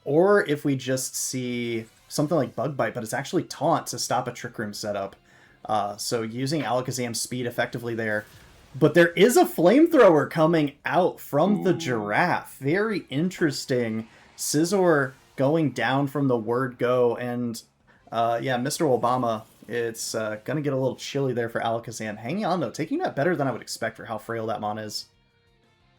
or if we just see something like Bug Bite, but it's actually Taunt to stop a Trick Room setup. So using Alakazam's speed effectively there. But there is a flamethrower coming out from the Ooh. giraffe. Very interesting. Scizor going down from the word go. And yeah, Mr. Obama, it's going to get a little chilly there for Alakazam. Hanging on, though. Taking that better than I would expect for how frail that mon is.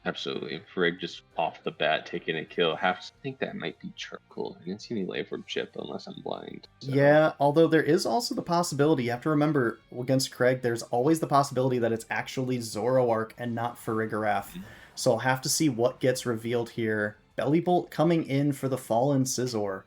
Absolutely. Frigg just off the bat taking a kill. Have to think that might be Charcoal. I didn't see any Life Orb chip unless I'm blind. So. Yeah, although there is also the possibility, you have to remember, against Craig, there's always the possibility that it's actually Zoroark and not Farigiraf. So I'll have to see what gets revealed here. Bellybolt coming in for the Fallen Scizor.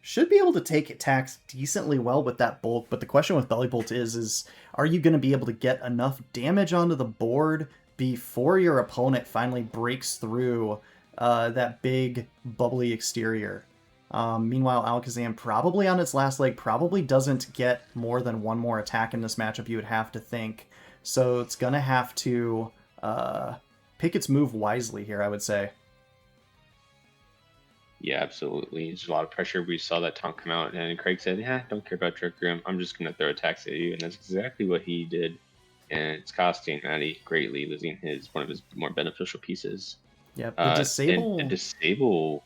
Should be able to take attacks decently well with that bulk, but the question with Bellybolt is are you going to be able to get enough damage onto the board before your opponent finally breaks through that big bubbly exterior? Meanwhile, Alakazam probably on its last leg probably doesn't get more than one more attack in this matchup, you would have to think. So it's going to have to pick its move wisely here, I would say. Yeah, absolutely. There's a lot of pressure. We saw that taunt come out, and Craig said, yeah, don't care about Trick Room. I'm just going to throw attacks at you. And that's exactly what he did. And it's costing Matty greatly, losing one of his more beneficial pieces. Yep, the disable... And disable...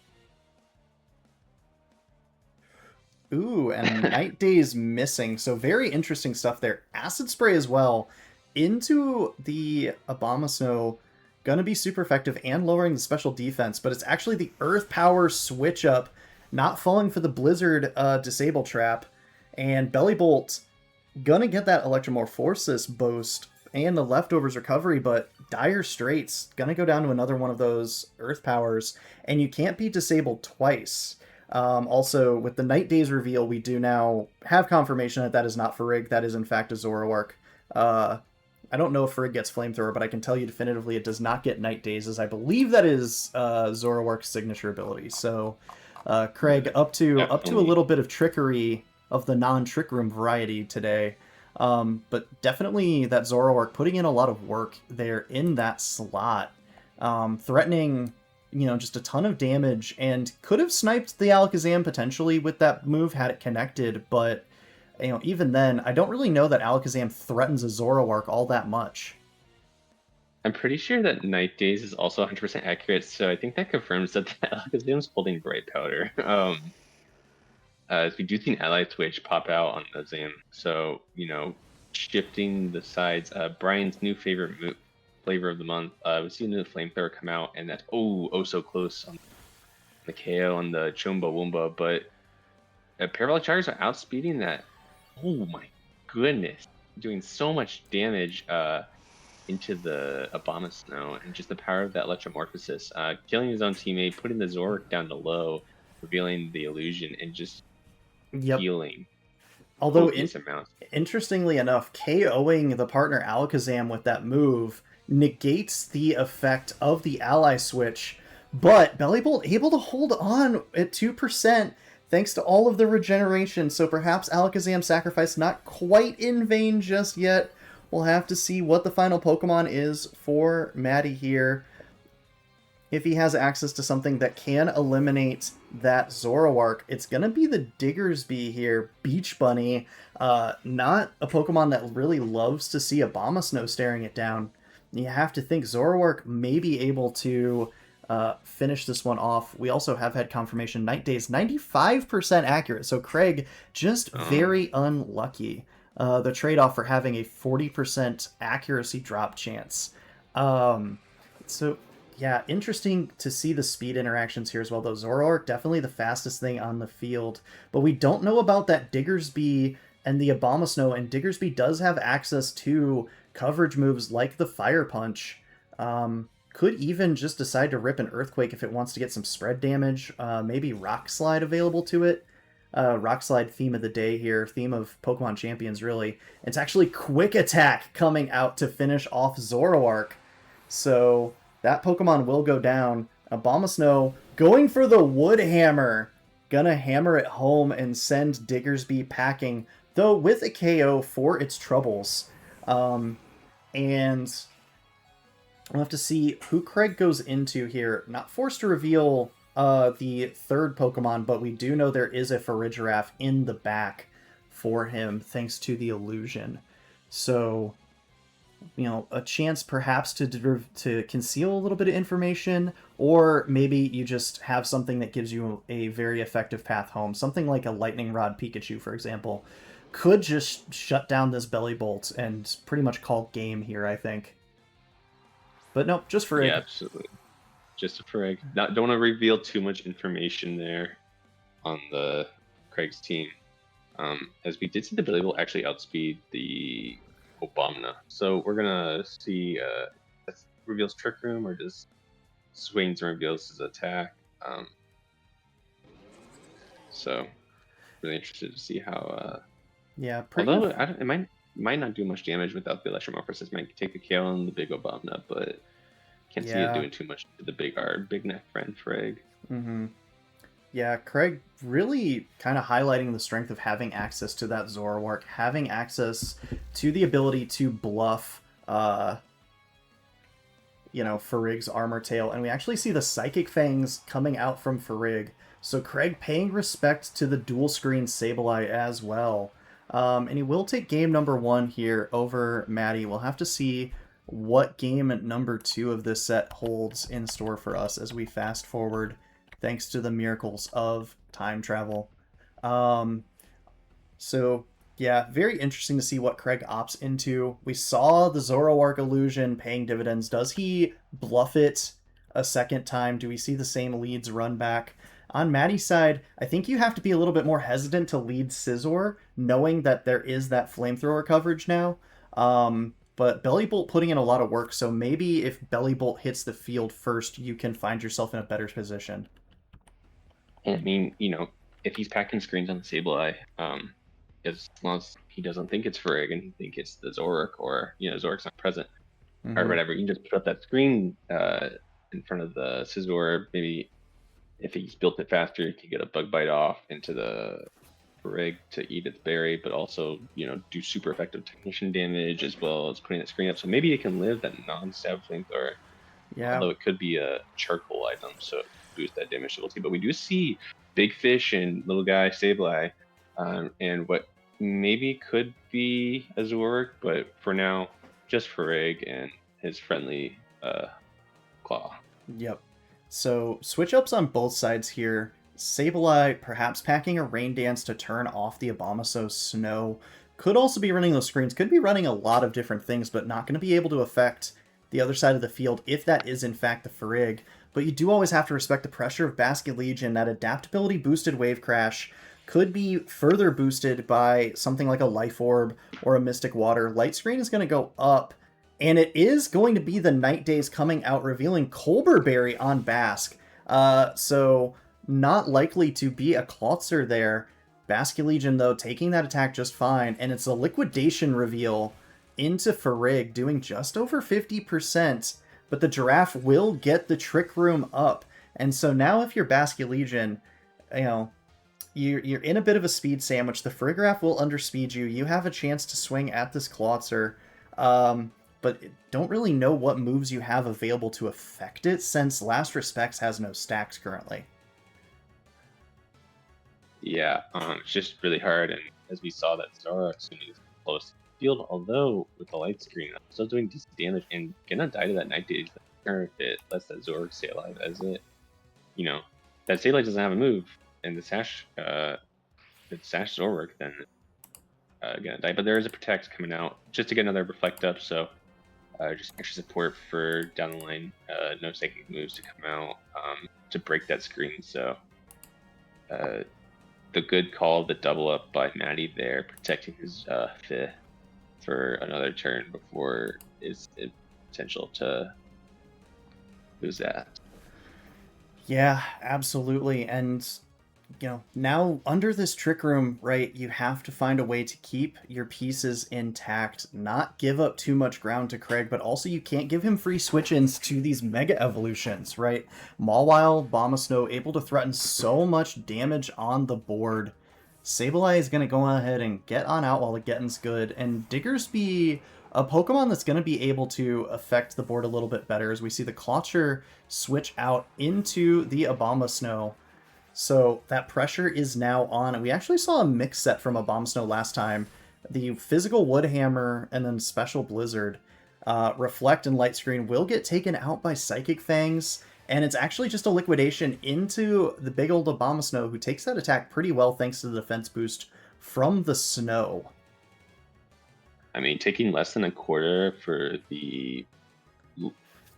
Ooh, and Night Day's missing. So very interesting stuff there. Acid Spray as well into the Abomasnow. Gonna be super effective and lowering the special defense, but it's actually the Earth Power switch up, not falling for the Blizzard disable trap, and Bellybolt gonna get that Electromorphosis boost and the Leftovers recovery, but Dire Straits gonna go down to another one of those Earth Powers, and you can't be disabled twice. Also, with the Night Days reveal, we do now have confirmation that that is not Farig, that is in fact a Zoroark. I don't know if Farig gets Flamethrower, but I can tell you definitively it does not get Night Days, as I believe that is Zoroark's signature ability. So, Craig, up to a little bit of trickery of the non-Trick Room variety today. But definitely that Zoroark putting in a lot of work there in that slot. Threatening, just a ton of damage, and could have sniped the Alakazam potentially with that move had it connected, but even then, I don't really know that Alakazam threatens a Zoroark all that much. I'm pretty sure that Night Days is also 100% accurate, so I think that confirms that the Alakazam's holding Bright Powder. As we do see an Ally Twitch pop out on the Zam, so, shifting the sides. Brian's new favorite flavor of the month. We've seen the Flamethrower come out, and that's so close on the KO on the Chumbawamba, but Parabolic Chargers are outspeeding that. Oh my goodness, doing so much damage into the Abomasnow, and just the power of that Electromorphosis, killing his own teammate, putting the Zoroark down to low, revealing the illusion, and just healing. Although, interestingly enough, KOing the partner Alakazam with that move negates the effect of the ally switch, but Bellybolt able to hold on at 2%, thanks to all of the regeneration, so perhaps Alakazam sacrifice not quite in vain just yet. We'll have to see what the final Pokemon is for Matty here. If he has access to something that can eliminate that Zoroark, it's going to be the Diggersby here, Beach Bunny. Not a Pokemon that really loves to see Abomasnow staring it down. You have to think Zoroark may be able to finish this one off. We also have had confirmation Night Days 95% accurate, so Craig just very unlucky. The trade-off for having a 40% accuracy drop chance. So yeah, interesting to see the speed interactions here as well, though. Zoroark definitely the fastest thing on the field, but we don't know about that Diggersby and the Abomasnow, and Diggersby does have access to coverage moves like the Fire Punch. Could even just decide to rip an Earthquake if it wants to get some spread damage. Maybe Rock Slide available to it. Rock Slide theme of the day here, theme of Pokemon Champions, really. It's actually Quick Attack coming out to finish off Zoroark. So that Pokemon will go down. Abomasnow going for the Wood Hammer. Gonna hammer it home and send Diggersby packing, though with a KO for its troubles. And we'll have to see who Craig goes into here. Not forced to reveal the third Pokemon, but we do know there is a Farigiraf in the back for him, thanks to the illusion. So a chance perhaps to conceal a little bit of information, or maybe you just have something that gives you a very effective path home. Something like a Lightning Rod Pikachu, for example, could just shut down this Belly Bolt and pretty much call game here, I think. But nope, just for Yeah, absolutely. Just a Frag. Don't want to reveal too much information there on the Craig's team. As we did see the Billy will actually outspeed the Obama. So we're gonna see that reveals Trick Room or just swings and reveals his attack. So really interested to see how. Yeah, Although it might not do much damage without the Electromorphosis. Might take the KO on the big Obama, but can't see it doing too much to the our big neck friend Frag. Mm-hmm. Yeah, Craig really kind of highlighting the strength of having access to that Zoroark, having access to the ability to bluff, Farig's Armor Tail, and we actually see the Psychic Fangs coming out from Farig. So Craig paying respect to the dual screen Sableye as well. And he will take game number 1 here over Maddie. We'll have to see what game number 2 of this set holds in store for us as we fast forward, thanks to the miracles of time travel. So yeah, very interesting to see what Craig opts into. We saw the Zoroark illusion paying dividends. Does he bluff it a second time? Do we see the same leads run back? On Maddie's side, I think you have to be a little bit more hesitant to lead Scizor, knowing that there is that flamethrower coverage now. But Belly Bolt putting in a lot of work, so maybe if Belly Bolt hits the field first, you can find yourself in a better position. I mean, if he's packing screens on the Sableye, as long as he doesn't think it's Farig and he think it's the Zoroark, or Zoroark's not present, or whatever, you can just put up that screen in front of the Scizor. Maybe if he's built it faster, he can get a bug bite off into the Farig to eat its berry, but also do super effective technician damage as well as putting that screen up. So maybe it can live that non-stab flamethrower. Yeah. Although it could be a charcoal item, so it boost that damage ability. But we do see Big Fish and Little Guy Sableye, and what maybe could be a Zoroark, but for now, just Farig and his friendly Claw. Yep. So switch ups on both sides here. Sableye perhaps packing a Rain Dance to turn off the Abomasous Snow. Could also be running those screens. Could be running a lot of different things, but not going to be able to affect the other side of the field if that is in fact the Farig. But you do always have to respect the pressure of Basket Legion. That adaptability boosted Wave Crash could be further boosted by something like a Life Orb or a Mystic Water. Light Screen is going to go up, and it is going to be the Night Days coming out revealing Colbur Berry on Basque. So not likely to be a Klotzer there. Basket Legion, though, taking that attack just fine, and it's a Liquidation reveal into Farig, doing just over 50%, but the Giraffe will get the Trick Room up. And so now if you're Basket Legion, you're in a bit of a speed sandwich. The Farigiraf will underspeed you. You have a chance to swing at this Klotzer, but don't really know what moves you have available to affect it, since Last Respects has no stacks currently. Yeah, it's just really hard, and as we saw, that Zoroark is close to the field, although with the light screen, still doing decent damage, and gonna die to that Night Days, if it lets that Zoroark stay alive, as it, that Sableye doesn't have a move, and the Sash, Zoroark, then gonna die, but there is a Protect coming out, just to get another Reflect up, so just extra support for down the line, no psychic moves to come out, to break that screen, so the good call, the double up by Maddie there, protecting his fifth for another turn before is potential to lose that. Yeah, absolutely. And now under this Trick Room, right, you have to find a way to keep your pieces intact, not give up too much ground to Craig, but also you can't give him free switch-ins to these Mega Evolutions, right? Mawile, Abomasnow, able to threaten so much damage on the board. Sableye is going to go ahead and get on out while the getting's good, and Diggersby, a Pokemon that's going to be able to affect the board a little bit better, as we see the Klotzer switch out into the Abomasnow. So that pressure is now on, and we actually saw a mix set from Abomasnow last time. The physical Woodhammer and then special Blizzard. Reflect and Light Screen will get taken out by Psychic Fangs, and it's actually just a liquidation into the big old Abomasnow, who takes that attack pretty well thanks to the defense boost from the snow. I mean, taking less than a quarter for the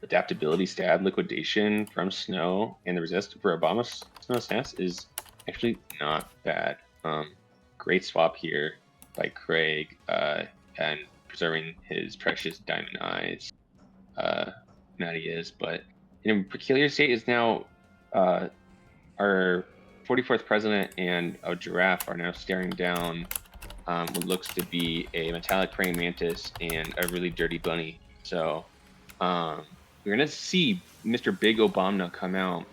adaptability stab liquidation from snow and the resist for Abomasnow stats is actually not bad. Great swap here by Craig, and preserving his precious diamond eyes. Matty is, but in Peculiar State is now our 44th president and a giraffe are now staring down what looks to be a metallic praying mantis and a really dirty bunny. So we're gonna see Mr. Big Obama come out,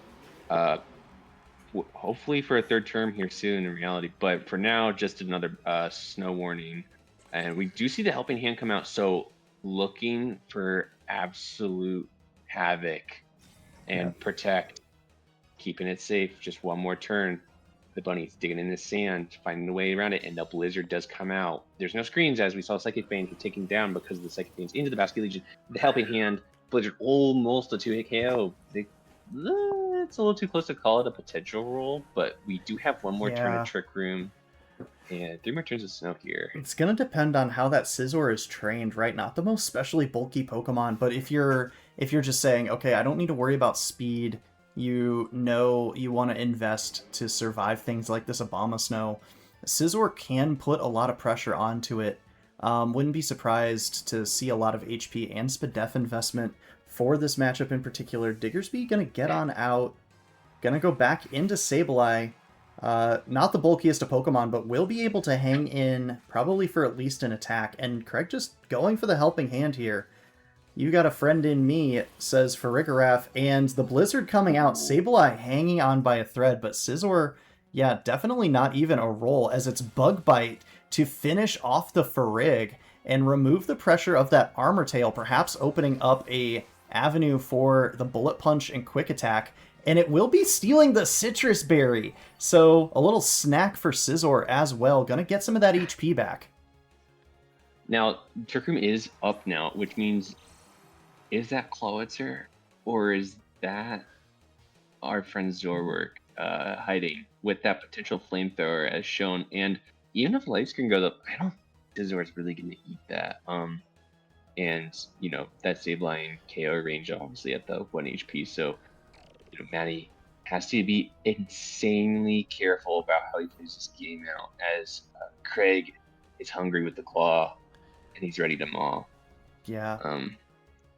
hopefully for a third term here soon in reality. But for now, just another snow warning. And we do see the helping hand come out. So looking for absolute havoc and protect, keeping it safe. Just one more turn. The bunny's digging in the sand, finding a way around it, and the blizzard does come out. There's no screens, as we saw Psychic Fangs were taken down because of the Psychic Fangs into the Basket Legion. The helping hand, blizzard almost a 2-hit KO. It's a little too close to call it a potential roll, but we do have one more turn of Trick Room and 3 more turns of snow here. It's going to depend on how that Scizor is trained, right? Not the most specially bulky Pokemon, but if you're just saying, okay, I don't need to worry about speed, you know you want to invest to survive things like this Abomasnow, Scizor can put a lot of pressure onto it. Wouldn't be surprised to see a lot of HP and Spadef investment for this matchup in particular. Diggersby going to get on out, going to go back into Sableye. Not the bulkiest of Pokemon, but will be able to hang in probably for at least an attack. And Craig just going for the helping hand here. You got a friend in me, says Farigiraf, and the Blizzard coming out, Sableye hanging on by a thread, but Scizor, yeah, definitely not even a roll, as it's Bug Bite to finish off the Farig and remove the pressure of that Armor Tail, perhaps opening up a avenue for the Bullet Punch and Quick Attack, and it will be stealing the Citrus Berry, so a little snack for Scizor as well, gonna get some of that HP back. Now, Trick Room is up now, which means, is that Clawitzer, or is that our friend Zorwerk hiding with that potential flamethrower as shown? And even if Light Screen goes up, I don't think Zorwerk's really going to eat that. And, you know, that Sableye KO range obviously at the 1 HP, so, you know, Matty has to be insanely careful about how he plays this game out, as Craig is hungry with the claw, and he's ready to maul. Yeah.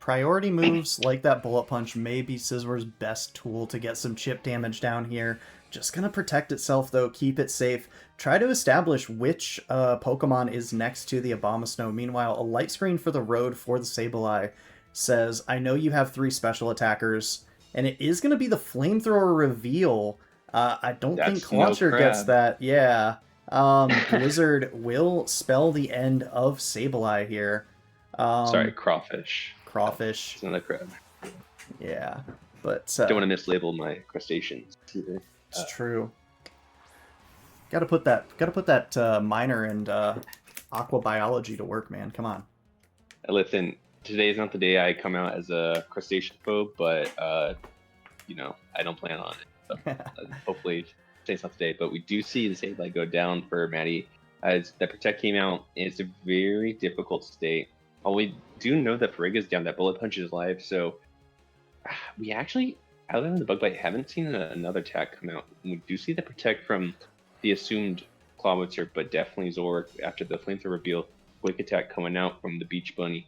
Priority moves like that Bullet Punch may be Scizor's best tool to get some chip damage down here. Just gonna protect itself though, keep it safe. Try to establish which Pokemon is next to the Abomasnow. Meanwhile, a Light Screen for the road for the Sableye says, I know you have 3 special attackers, and it is gonna be the Flamethrower reveal. I don't think Clauncher gets that. Yeah. Blizzard will spell the end of Sableye here. Sorry, Crawfish. Crawfish. It's another crab. Yeah, but don't want to mislabel my crustaceans either. It's true. Gotta put that minor and aqua biology to work, man. Come on. Listen, today is not the day I come out as a crustacean phobe, but you know, I don't plan on it. So hopefully today's not the day. But we do see the Sableye go down for Matty as that Protect came out. It's a very difficult state. Well, we do know that Farig is down, that Bullet Punch is live, so we actually, other than the Bug Bite, haven't seen another attack come out. We do see the Protect from the assumed Clawitzer, but definitely Zork after the Flamethrower reveal. Quick Attack coming out from the Beach Bunny,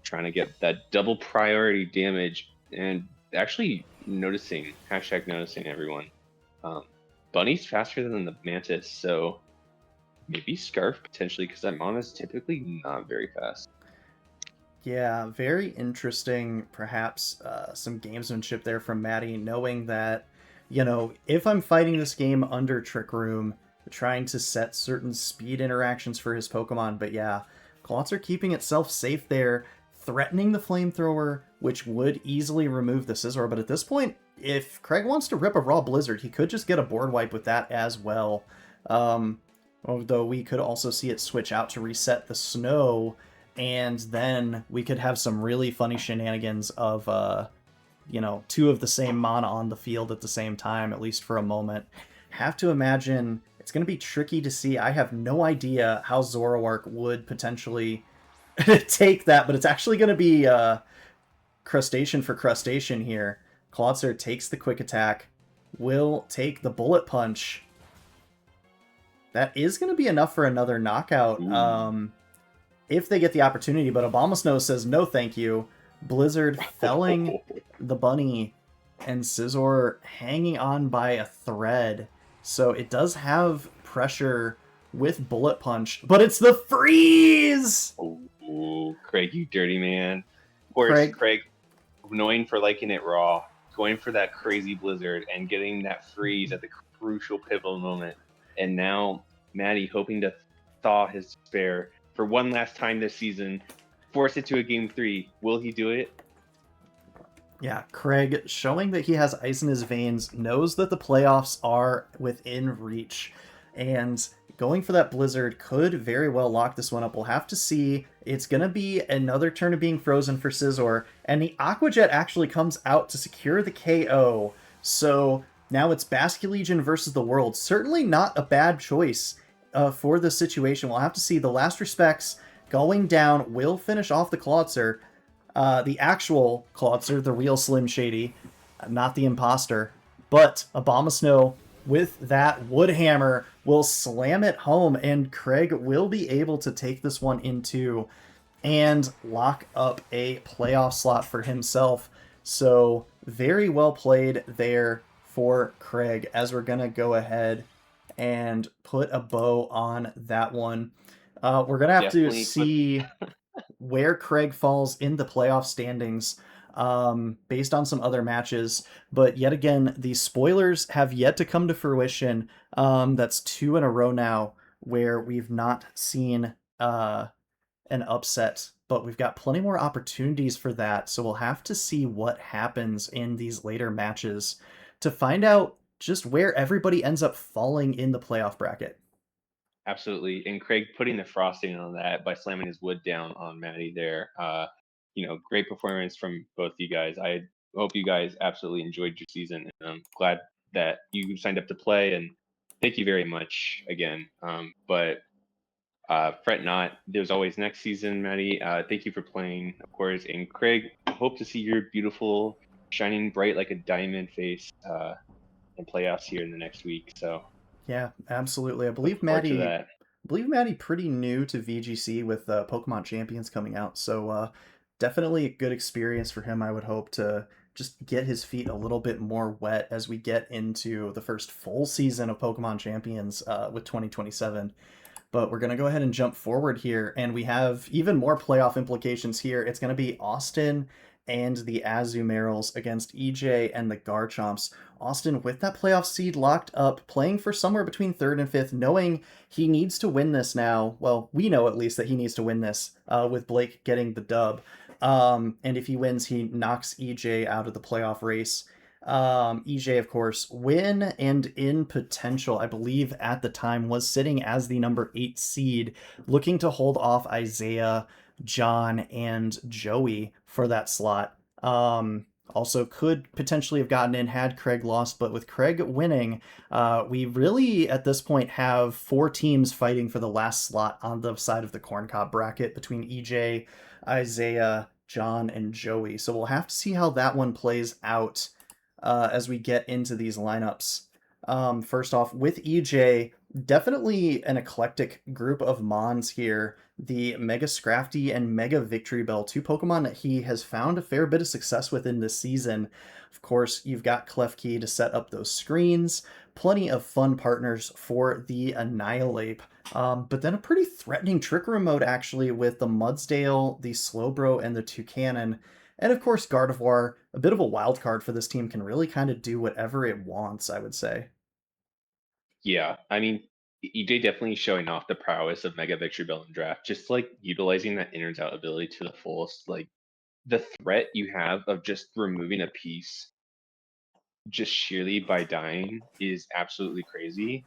trying to get that double priority damage, and actually noticing, #noticing everyone. Bunny's faster than the Mantis, so maybe Scarf potentially, because that Mon is typically not very fast. Yeah, very interesting, perhaps, some gamesmanship there from Matty, knowing that, you know, if I'm fighting this game under Trick Room, trying to set certain speed interactions for his Pokemon, but yeah, Clawitzer keeping itself safe there, threatening the Flamethrower, which would easily remove the Scizor, but at this point, if Craig wants to rip a raw Blizzard, he could just get a board wipe with that as well. Although we could also see it switch out to reset the snow, and then we could have some really funny shenanigans of, you know, two of the same mana on the field at the same time, at least for a moment. Have to imagine it's going to be tricky to see. I have no idea how Zoroark would potentially take that, but it's actually going to be crustacean for crustacean here. Clawitzer takes the quick attack, will take the bullet punch. That is going to be enough for another knockout if they get the opportunity, but Abomasnow says no thank you. Blizzard felling the bunny, and Scizor hanging on by a thread. So it does have pressure with bullet punch, but it's the freeze! Oh, Craig, you dirty man. Of course, Craig, knowing for liking it raw, going for that crazy blizzard and getting that freeze at the crucial pivotal moment. And now Maddie hoping to thaw his despair for one last time this season, force it to a game 3. Will he do it? Yeah, Craig showing that he has ice in his veins, knows that the playoffs are within reach, and going for that blizzard could very well lock this one up. We'll have to see. It's going to be another turn of being frozen for Scizor, and the Aqua Jet actually comes out to secure the KO. So now it's Basculegion versus the world. Certainly not a bad choice for the situation. We'll have to see. The last respects going down will finish off the Clawitzer. The actual Clawitzer, the real Slim Shady, not the imposter. But Abomasnow with that wood hammer will slam it home, and Craig will be able to take this one into and lock up a playoff slot for himself. So very well played there for Craig, as we're going to go ahead and put a bow on that one. We're going to have to see where Craig falls in the playoff standings based on some other matches. But yet again, the spoilers have yet to come to fruition. That's 2 in a row now where we've not seen an upset, but we've got plenty more opportunities for that. So we'll have to see what happens in these later matches to find out just where everybody ends up falling in the playoff bracket. Absolutely. And Craig putting the frosting on that by slamming his wood down on Maddie there. You know, great performance from both you guys. I hope you guys absolutely enjoyed your season. And I'm glad that you signed up to play, and thank you very much again. But fret not. There's always next season, Maddie. Thank you for playing, of course. And Craig, hope to see your beautiful, shining bright like a diamond face in playoffs here in the next week. So yeah, absolutely. I believe Maddie pretty new to VGC with Pokemon Champions coming out, so definitely a good experience for him. I would hope to just get his feet a little bit more wet as we get into the first full season of Pokemon Champions with 2027. But we're going to go ahead and jump forward here, and we have even more playoff implications here. It's going to be Austin and the Azumarils against EJ and the Garchomps. Austin with that playoff seed locked up, playing for somewhere between 3rd and 5th, knowing he needs to win this now. Well, we know at least that he needs to win this with Blake getting the dub. And if he wins, he knocks EJ out of the playoff race. EJ, of course, win and in potential, I believe at the time, was sitting as the number 8 seed, looking to hold off Isaiah, John, and Joey for that slot. Also could potentially have gotten in had Craig lost, but with Craig winning, we really at this point have 4 teams fighting for the last slot on the side of the corncob bracket between EJ, Isaiah, John, and Joey. So we'll have to see how that one plays out as we get into these lineups. First off, with EJ, definitely an eclectic group of Mons here. The Mega Scrafty and Mega Victory Bell, 2 Pokemon that he has found a fair bit of success with in this season. Of course, you've got Klefki to set up those screens. Plenty of fun partners for the Annihilate. But then a pretty threatening Trick Room mode, actually, with the Mudsdale, the Slowbro, and the Toucanon. And of course, Gardevoir, a bit of a wild card for this team, can really kind of do whatever it wants, I would say. Yeah, I mean, EJ definitely showing off the prowess of Mega Victory Bell in draft, just like utilizing that in and out ability to the fullest. Like the threat you have of just removing a piece just sheerly by dying is absolutely crazy.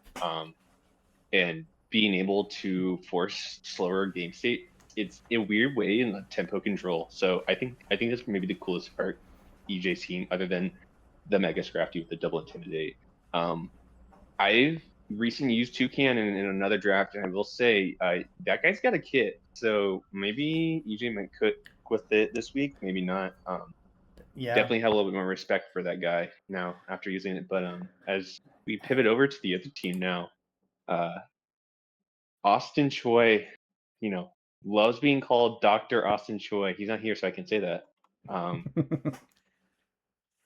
And being able to force slower game state it's a weird way in the tempo control. So I think that's maybe the coolest part EJ's team, other than the Mega Scrafty with the double intimidate. I've recently used Toucan in another draft, and I will say that guy's got a kit. So maybe EJ might cook with it this week, maybe not. Yeah. Definitely have a little bit more respect for that guy now after using it. But as we pivot over to the other team now, uh, Austin Choi, loves being called Dr. Austin Choi. He's not here, so I can say that.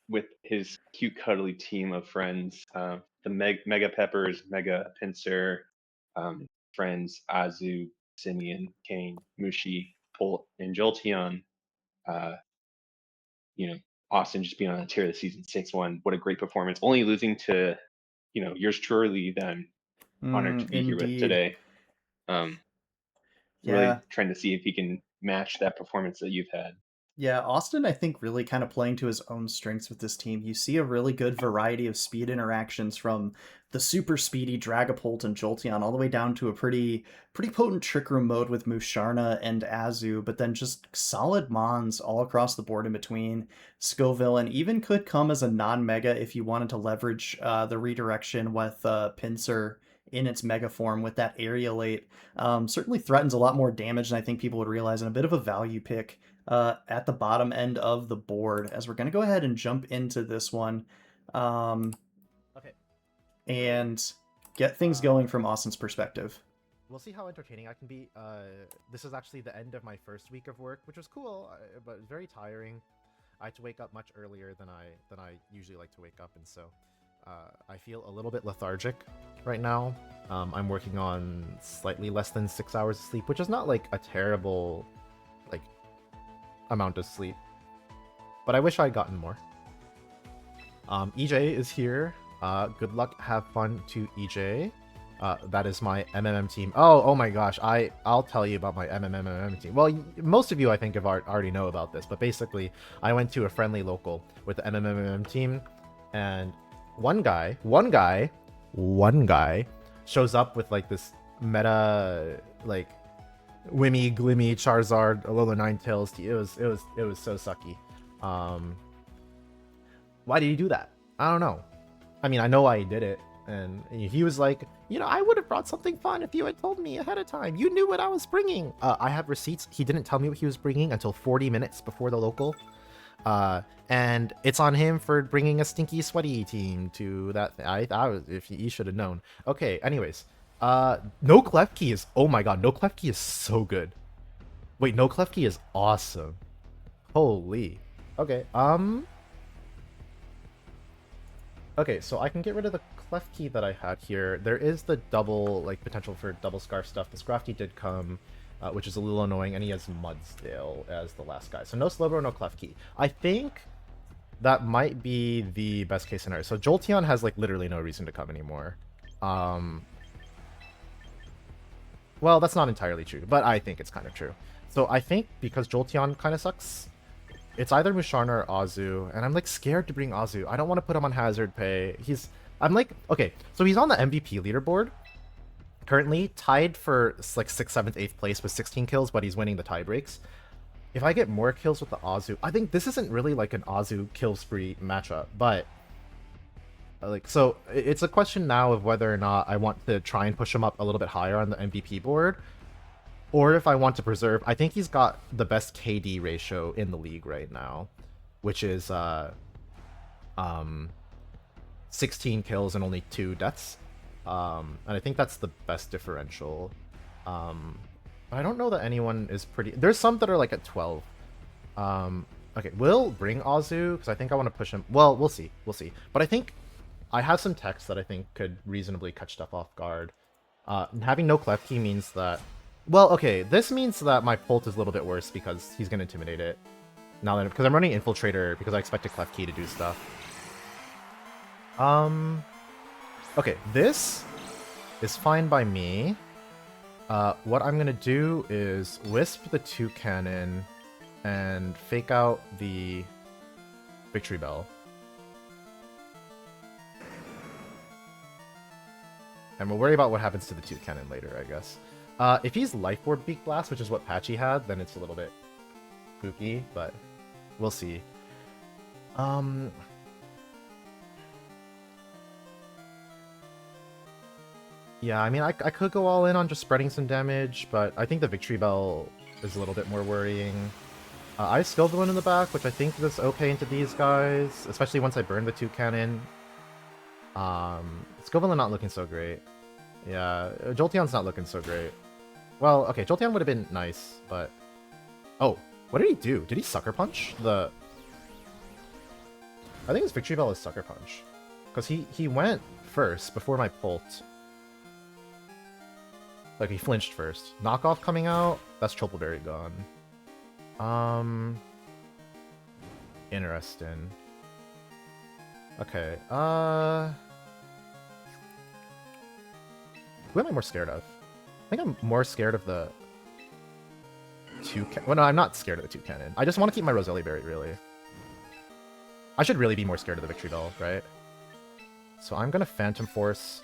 With his cute, cuddly team of friends, the Mega Peppers, Mega Pinsir, friends Azu, Simeon, Kane, Mushi, Bolt, and Jolteon. Uh, Austin just being on a tear of the season 6-1. What a great performance. Only losing to, yours truly. Then honored to be here with Indeed. today. Yeah. Really trying to see if he can match that performance that you've had. Yeah, Austin, I think, really kind of playing to his own strengths with this team. You see a really good variety of speed interactions from the super speedy Dragapult and Jolteon all the way down to a pretty potent Trick Room mode with Musharna and Azu, but then just solid Mons all across the board in between. Scoville, and even could come as a non-mega if you wanted to leverage the redirection with Pinsir in its mega form with that Aerialate. Certainly threatens a lot more damage than I think people would realize, and a bit of a value pick at the bottom end of the board, as we're going to go ahead and jump into this one Okay. and get things going from Austin's perspective. We'll see how entertaining I can be. This is actually the end of my first week of work, which was cool, but very tiring. I had to wake up much earlier than I usually like to wake up, and so I feel a little bit lethargic right now. I'm working on slightly less than 6 hours of sleep, which is not like a terrible amount of sleep, but I wish I'd gotten more. EJ is here. Good luck, have fun to EJ. That is my MMM team. Oh my gosh, I'll tell you about my MMM team. Well, most of you I think have already know about this, but basically I went to a friendly local with the MMM team, and one guy shows up with like this meta like Wimmy, Glimmy, Charizard, Alola Ninetales. It was so sucky. Why did he do that? I don't know. I mean, I know why he did it, and he was like, I would have brought something fun if you had told me ahead of time. You knew what I was bringing. I have receipts. He didn't tell me what he was bringing until 40 minutes before the local. And it's on him for bringing a stinky, sweaty team to that. If he should have known. Okay. Anyways. No Klefki is, oh my god, no Klefki is so good. Wait, no Klefki is awesome. Holy. Okay, okay, so I can get rid of the Klefki that I had here. There is the double, potential for double Scarf stuff. The Scrafty did come, which is a little annoying, and he has Mudsdale as the last guy. So no Slowbro, no Klefki. I think that might be the best case scenario. So Jolteon has, literally no reason to come anymore. Well, that's not entirely true, but I think it's kind of true. So I think because Jolteon kind of sucks, it's either Musharna or Azu, and I'm scared to bring Azu. I don't want to put him on hazard pay. Okay, so he's on the MVP leaderboard, currently tied for 6th, 7th, 8th place with 16 kills, but he's winning the tie breaks. If I get more kills with the Azu, I think this isn't really an Azu kill spree matchup, but so it's a question now of whether or not I want to try and push him up a little bit higher on the MVP board, or if I want to preserve. I think he's got the best KD ratio in the league right now, which is 16 kills and only 2 deaths, and I think that's the best differential. But I don't know that anyone is pretty. There's some that are at 12. Okay, we'll bring Azu because I think I want to push him. Well, we'll see, but I think I have some text that I think could reasonably catch stuff off guard. Having no Klefki means that... Well, okay, this means that my Pult is a little bit worse because he's going to intimidate it. Now that, because I'm running Infiltrator because I expect a Klefki to do stuff. Okay, this is fine by me. What I'm going to do is Wisp the Toucannon and fake out the Victory Bell. And we'll worry about what happens to the Toucannon later, I guess. If he's Life Orb Beak Blast, which is what Patchy had, then it's a little bit spooky, but we'll see. Yeah, I mean, I could go all in on just spreading some damage, but I think the Victory Bell is a little bit more worrying. I have Skill Villain in the back, which I think is okay into these guys, especially once I burn the 2 cannon. Skill Villain not looking so great. Yeah, Jolteon's not looking so great. Well, okay, Jolteon would have been nice, but... Oh, what did he do? Did he Sucker Punch? I think his Victory Bell is Sucker Punch. Because he went first before my Pult. Like, he flinched first. Knockoff coming out? That's Triple Berry gone. Interesting. Okay, who am I more scared of? I think I'm more scared of the 2 well, no, I'm not scared of the 2 cannon. I just want to keep my Roselli Berry, really. I should really be more scared of the Victory Bell, right? So I'm gonna Phantom Force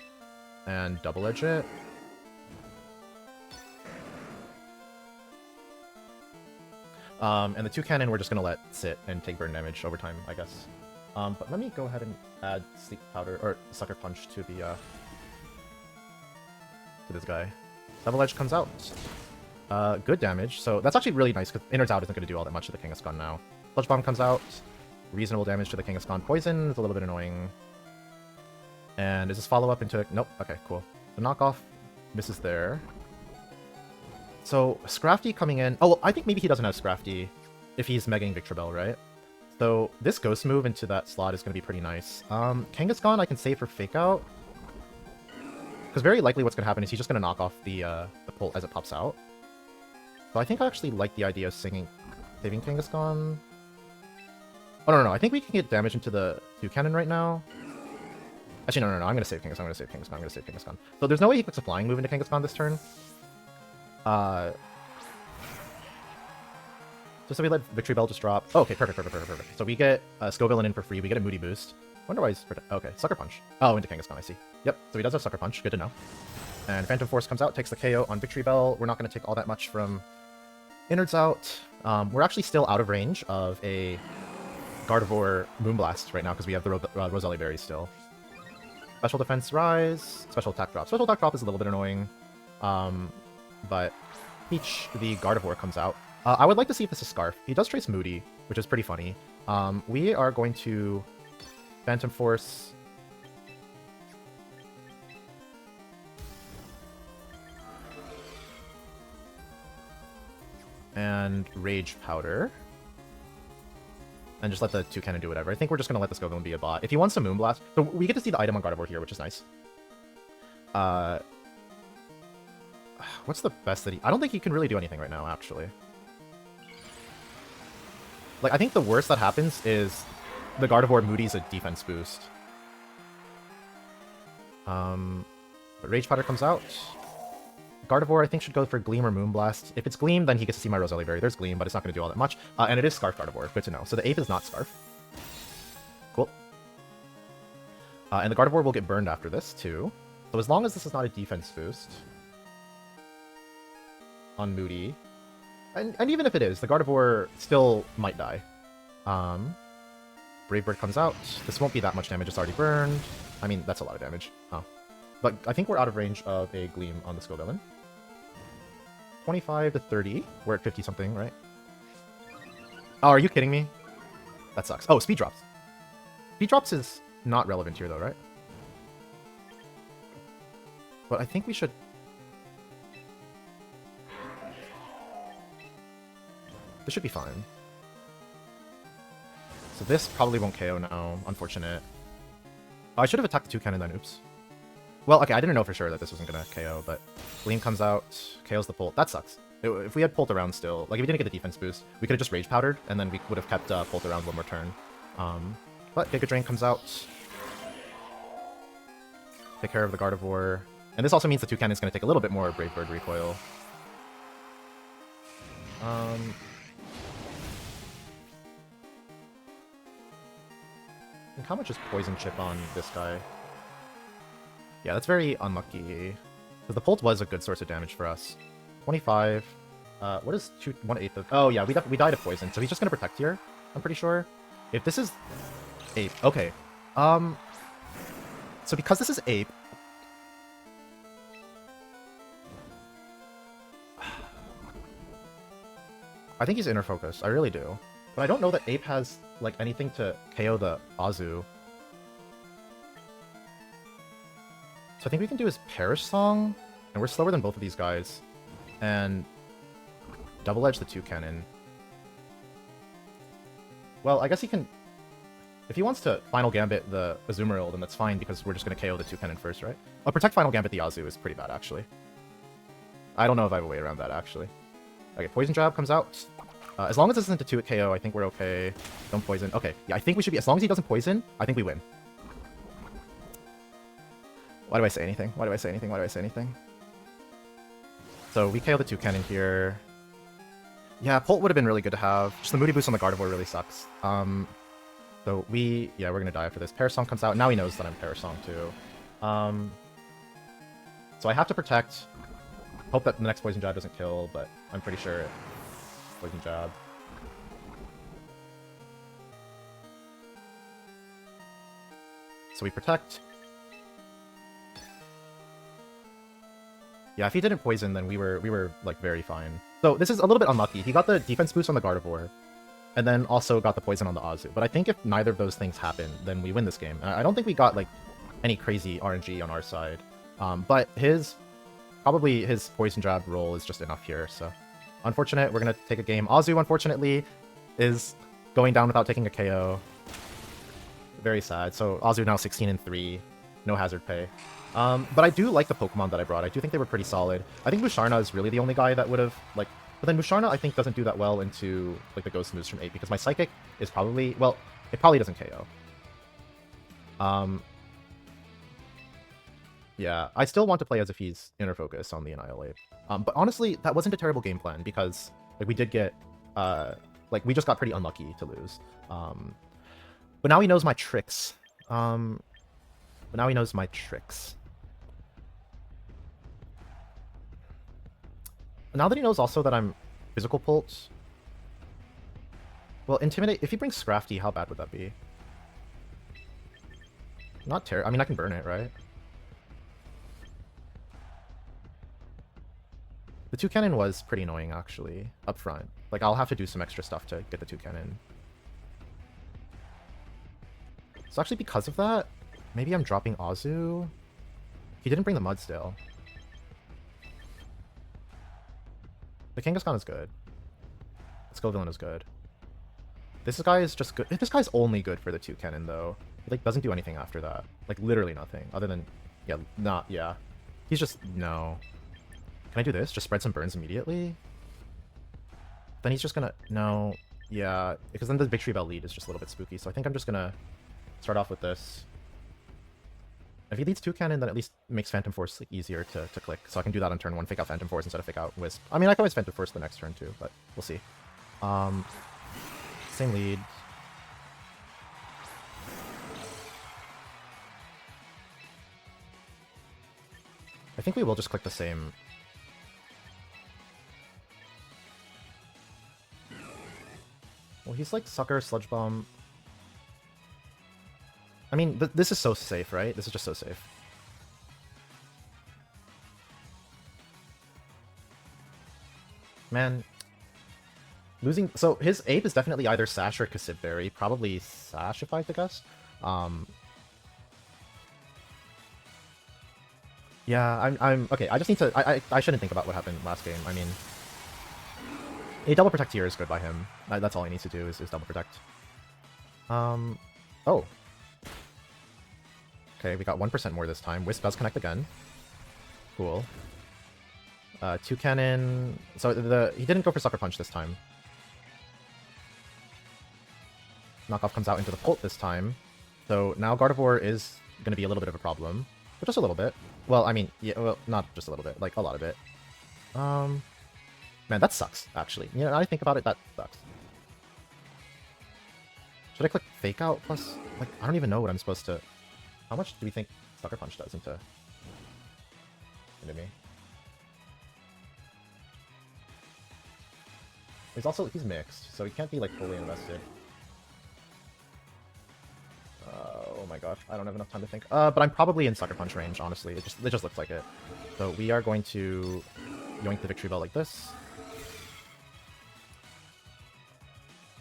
and Double Edge it. And the 2 cannon we're just gonna let sit and take burn damage over time, I guess. But let me go ahead and add Sleep Powder, or Sucker Punch to the, to this guy. Double Edge comes out. Good damage, so that's actually really nice, because Innards Out isn't gonna do all that much to the Kangaskhan now. Sludge Bomb comes out. Reasonable damage to the Kangaskhan. Poison is a little bit annoying. And is this follow-up into... Nope, okay, cool. The knockoff misses there. So, Scrafty coming in... Oh, well, I think maybe he doesn't have Scrafty if he's megaing Victory Bell, right? So, this Ghost move into that slot is going to be pretty nice. Kangaskhan I can save for Fake Out. Because very likely what's going to happen is he's just going to knock off the Pult as it pops out. So I think I actually like the idea of saving Kangaskhan. Oh, no, I think we can get damage into the 2 cannon right now. Actually, no, I'm going to save Kangaskhan. So there's no way he puts a flying move into Kangaskhan this turn. Just so we let Victory Bell just drop. Oh, okay, perfect. So we get Skill Villain in for free. We get a Moody boost. Wonder why he's... Okay, Sucker Punch. Oh, into Kangaskhan, I see. Yep, so he does have Sucker Punch. Good to know. And Phantom Force comes out, takes the KO on Victory Bell. We're not going to take all that much from Innards Out. We're actually still out of range of a Gardevoir Moonblast right now because we have the Roselli Berry still. Special Defense Rise, Special Attack Drop. Special Attack Drop is a little bit annoying, but Peach, the Gardevoir, comes out. I would like to see if this is Scarf. He does trace Moody, which is pretty funny. We are going to Phantom Force. And Rage Powder. And just let the 2 cannon do whatever. I think we're just going to let this go and be a bot. If he wants to Moonblast... So we get to see the item on Gardevoir here, which is nice. What's the best that he... I don't think he can really do anything right now, actually. Like, I think the worst that happens is the Gardevoir Moody's a defense boost. But Rage Powder comes out. Gardevoir, I think, should go for Gleam or Moonblast. If it's Gleam, then he gets to see my Roselli Berry. There's Gleam, but it's not going to do all that much. And it is Scarf Gardevoir. Good to know. So the Ape is not Scarf. Cool. And the Gardevoir will get burned after this, too. So as long as this is not a defense boost on Moody, and even if it is, the Gardevoir still might die. Brave Bird comes out. This won't be that much damage. It's already burned. I mean, that's a lot of damage. But I think we're out of range of a Gleam on the Skill Villain. 25 to 30. We're at 50-something, right? Oh, are you kidding me? That sucks. Oh, Speed Drops. Speed Drops is not relevant here, though, right? But I think we should... This should be fine. So this probably won't KO now. Unfortunate. Oh, I should have attacked the 2 cannon then. Oops. Well, okay, I didn't know for sure that this wasn't going to KO, but Gleam comes out, KOs the Pult. That sucks. If we had Pult around still, like if we didn't get the defense boost, we could have just Rage Powdered, and then we would have kept Pult around one more turn. But Giga Drain comes out. Take care of the Gardevoir. And this also means the 2 cannon is going to take a little bit more Brave Bird recoil. And how much is Poison Chip on this guy? Yeah, that's very unlucky. Because the Pult was a good source of damage for us. 25. What is 1/8 of... Oh, yeah, we died of poison, so he's just going to protect here, I'm pretty sure. If this is Ape... Okay. So because this is Ape... I think he's inner focus. I really do. But I don't know that Ape has, like, anything to KO the Azu. So I think we can do his Perish Song, and we're slower than both of these guys. And double edge the 2-cannon. Well, I guess he can... If he wants to Final Gambit the Azumarill, then that's fine, because we're just going to KO the 2-cannon first, right? Protect Final Gambit the Azu is pretty bad, actually. I don't know if I have a way around that, actually. Okay, Poison Jab comes out. As long as this isn't a 2-hit KO, I think we're okay. Don't poison. Okay, yeah, I think we should be... As long as he doesn't poison, I think we win. Why do I say anything? Why do I say anything? Why do I say anything? So we KO the 2-cannon here. Yeah, Pult would have been really good to have. Just the Moody Boost on the Gardevoir really sucks. So we... Yeah, we're gonna die after this. Perish Song comes out. Now he knows that I'm Perish Song too. So I have to protect. Hope that the next Poison Jab doesn't kill, but I'm pretty sure it... Poison Jab. So we protect. Yeah, if he didn't poison, then we were like very fine. So this is a little bit unlucky. He got the defense boost on the Gardevoir, and then also got the poison on the Azu. But I think if neither of those things happen, then we win this game. And I don't think we got like any crazy RNG on our side. But probably his Poison Jab roll is just enough here. So unfortunate, we're gonna take a game. Azu, unfortunately, is going down without taking a KO. Very sad. So Azu now 16-3, no hazard pay. But I do like the Pokemon that I brought. I do think they were pretty solid. I think Musharna is really the only guy that would have, like... But then Musharna, I think, doesn't do that well into, like, the Ghost moves from 8, because my Psychic is probably... Well, it probably doesn't KO. Yeah, I still want to play as if he's Inner Focus on the Annihilate. But honestly, that wasn't a terrible game plan, because, like, we did get... like, we just got pretty unlucky to lose. But now he knows my tricks. Now that he knows also that I'm Physical Pult... Well, Intimidate... If he brings Scrafty, how bad would that be? Not terrible. I mean, I can burn it, right? The 2-cannon was pretty annoying, actually, up front. Like, I'll have to do some extra stuff to get the 2-cannon. So actually, because of that, maybe I'm dropping Azu. He didn't bring the Mudsdale. The Kangaskhan is good. The Scovillain is good. This guy is just good. This guy's only good for the 2-cannon, though. He, like, doesn't do anything after that. Like, literally nothing. Other than... Yeah, He's just... No. Can I do this? Just spread some burns immediately? Then he's just gonna... No. Yeah. Because then the Victory Bell lead is just a little bit spooky. So I think I'm just gonna start off with this. If he leads 2-cannon, then at least makes Phantom Force like, easier to click. So I can do that on turn 1, fake out Phantom Force instead of fake out Wisp. I mean, I can always Phantom Force the next turn too, but we'll see. Same lead. I think we will just click the same. Well, he's like Sucker, Sludge Bomb. I mean, this is so safe, right? This is just so safe. Man. Losing... So, his Ape is definitely either Sash or Cassibberry. Probably Sash, if I had to guess. Yeah, I'm... Okay, I just need to... I shouldn't think about what happened last game. I mean... A double protect here is good by him. That's all he needs to do is double protect. Oh. Okay, we got 1% more this time. Wisp does connect again. Cool. 2-cannon... So he didn't go for Sucker Punch this time. Knockoff comes out into the Pult this time. So now Gardevoir is going to be a little bit of a problem. But just a little bit. Well, I mean, yeah, well, not just a little bit. Like, a lot of it. Man, that sucks, actually. You know, now I think about it, that sucks. Should I click Fake Out plus... Like, I don't even know what I'm supposed to... How much do we think Sucker Punch does into... into me. He's mixed, so he can't be like fully invested. Oh my gosh, I don't have enough time to think. But I'm probably in Sucker Punch range, honestly. It just looks like it. So we are going to yoink the Victory Bell like this.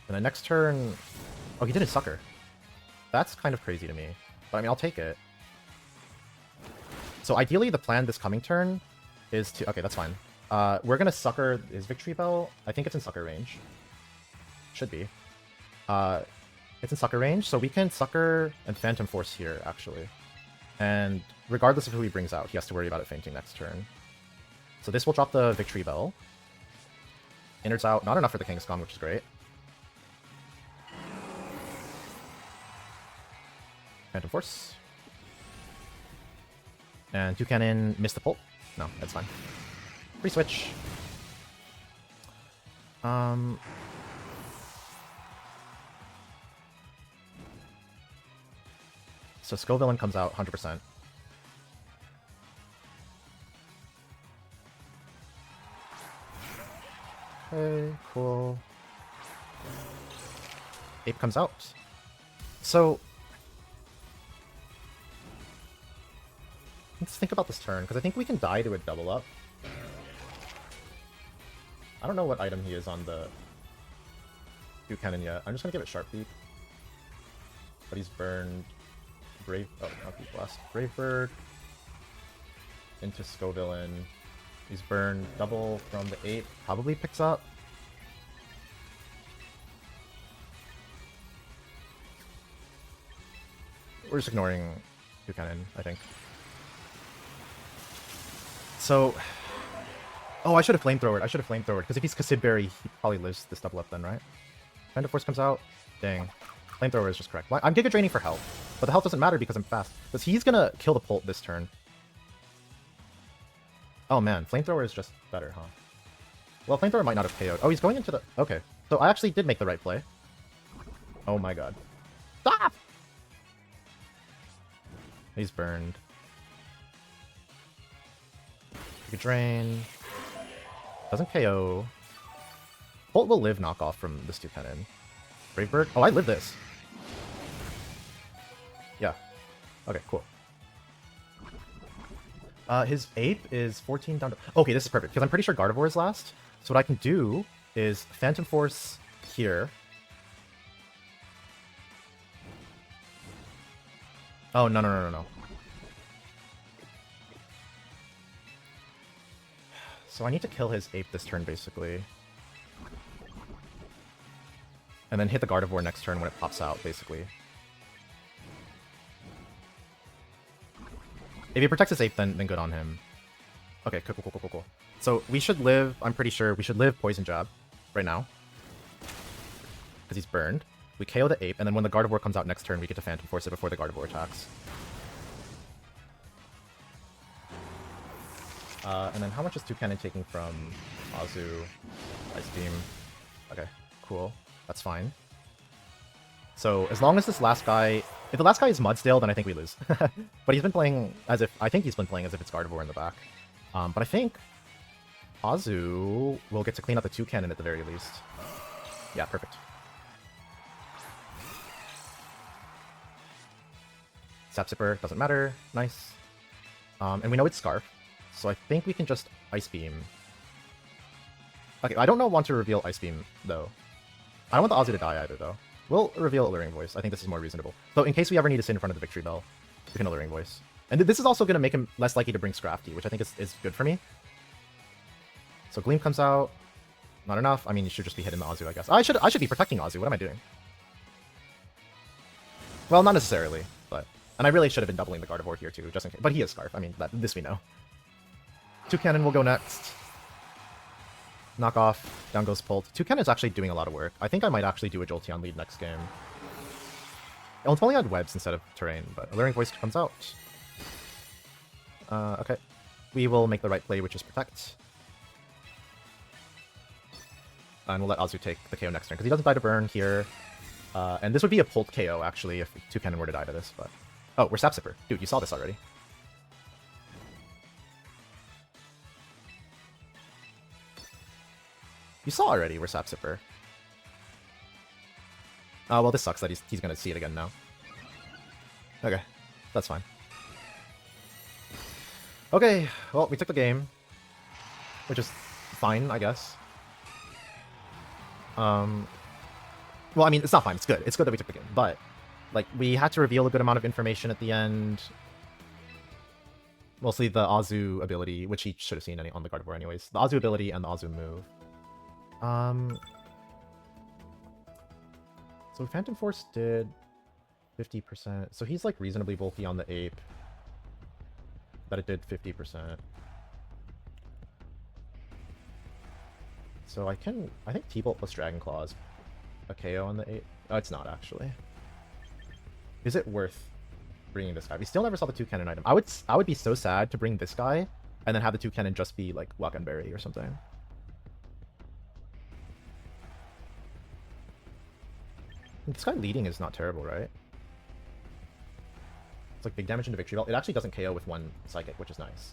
And then next turn... Oh, he did his Sucker. That's kind of crazy to me. But I mean, I'll take it. So ideally, the plan this coming turn is to... Okay, that's fine. We're gonna Sucker his Victory Bell. I think it's in Sucker range. Should be. It's in Sucker range, so we can Sucker and Phantom Force here, actually. And regardless of who he brings out, he has to worry about it fainting next turn. So this will drop the Victory Bell. Innards out. Not enough for the King's Con, which is great. Phantom Force. And Toucannon missed the pull. No, that's fine. Free switch. So Skull comes out 100%. Okay, cool. Ape comes out. So let's think about this turn, because I think we can die to a double up. I don't know what item he is on the Toucannon yet. I'm just gonna give it Sharp Beak. But he's burned Brave... Oh, not Beak Blast. Brave Bird into Scovillain. He's burned double from the Ape. Probably picks up. We're just ignoring Toucannon, I think. So... Oh, I should have Flamethrowered. Because if he's Cassidberry, he probably lives this double up then, right? Phantom Force comes out. Dang. Flamethrower is just correct. I'm Giga Draining for health. But the health doesn't matter because I'm fast. Because he's gonna kill the Pult this turn. Oh man, Flamethrower is just better, huh? Well, Flamethrower might not have KO'd. Oh, he's going into the... Okay. So I actually did make the right play. Oh my god. Stop! He's burned. Giga Drain. Doesn't KO. Bolt will live knockoff from this Toucannon. Brave Bird? Oh, I live this. Yeah. Okay, cool. His Ape is 14 down to... Okay, this is perfect, because I'm pretty sure Gardevoir is last. So what I can do is Phantom Force here. Oh, no. So I need to kill his Ape this turn, basically. And then hit the Gardevoir next turn when it pops out, basically. If he protects his Ape, then good on him. Okay, cool. So we should live, I'm pretty sure, we should live Poison Jab right now. Because he's burned. We KO the Ape, and then when the Gardevoir comes out next turn, we get to Phantom Force it before the Gardevoir attacks. And then how much is Toucannon taking from Azu? Ice Beam. Okay, cool. That's fine. So as long as this last guy... If the last guy is Mudsdale, then I think we lose. But he's been playing as if... I think he's been playing as if it's Gardevoir in the back. But I think Azu will get to clean up the Toucannon at the very least. Yeah, perfect. Sap Zipper, doesn't matter. Nice. And we know it's Scarf. So I think we can just Ice Beam. Okay, I don't want to reveal Ice Beam, though. I don't want the Azu to die either, though. We'll reveal Alluring Voice. I think this is more reasonable. So in case we ever need to sit in front of the Victory Bell, we can Alluring Voice. And this is also going to make him less likely to bring Scrafty, which I think is good for me. So Gleam comes out. Not enough. I mean, you should just be hitting the Azu, I guess. I should be protecting Azu. What am I doing? Well, not necessarily, but... And I really should have been doubling the Gardevoir here, too, just in case. But he is Scarf. I mean, this we know. Toucannon will go next. Knock off. Down goes Pult. Toucannon's actually doing a lot of work. I think I might actually do a Jolteon lead next game. I'll only add Webs instead of Terrain, but Alluring Voice comes out. Okay. We will make the right play, which is Protect. And we'll let Azu take the KO next turn, because he doesn't die to burn here. And this would be a Pult KO, actually, if Toucannon were to die to this, but... Oh, we're Sap Zipper. Dude, you saw this already. You saw already, we're Sap Sipper. Well, this sucks that he's gonna see it again now. Okay, that's fine. Okay, well, we took the game. Which is fine, I guess. Well, I mean, it's not fine, it's good. It's good that we took the game, but, like, we had to reveal a good amount of information at the end. Mostly the Azu ability, which he should have seen on the Gardevoir anyways. The Azu ability and the Azu move. So Phantom Force did 50%. So he's like reasonably bulky on the ape. But it did 50%. So I think T-Bolt plus Dragon Claw is a KO on the ape. Oh, it's not actually. Is it worth bringing this guy? We still never saw the 2 cannon item. I would be so sad to bring this guy and then have the 2 cannon just be like Luck and Berry or something. This guy leading is not terrible, right? It's like big damage into Victory Belt. It actually doesn't KO with 1 Psychic, which is nice.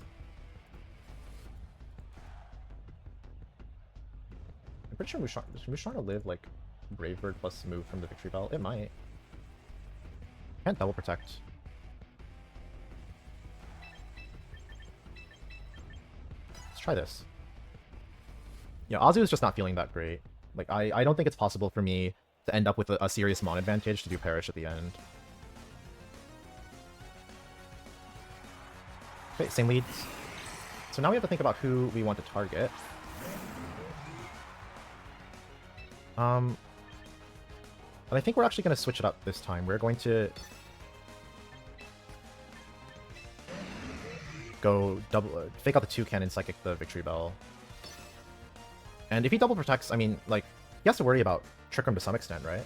I'm pretty sure Musharna live like Brave Bird plus move from the Victory Belt. It might. Can't double protect. Let's try this. Yeah, Azu is just not feeling that great. Like, I don't think it's possible for me to end up with a serious Mon advantage to do Perish at the end. Okay, same leads. So now we have to think about who we want to target. But I think we're actually going to switch it up this time. We're going to go fake out the 2 cannon, Psychic the Victory Bell. And if he double protects, I mean, like, he has to worry about Trick Room to some extent, right?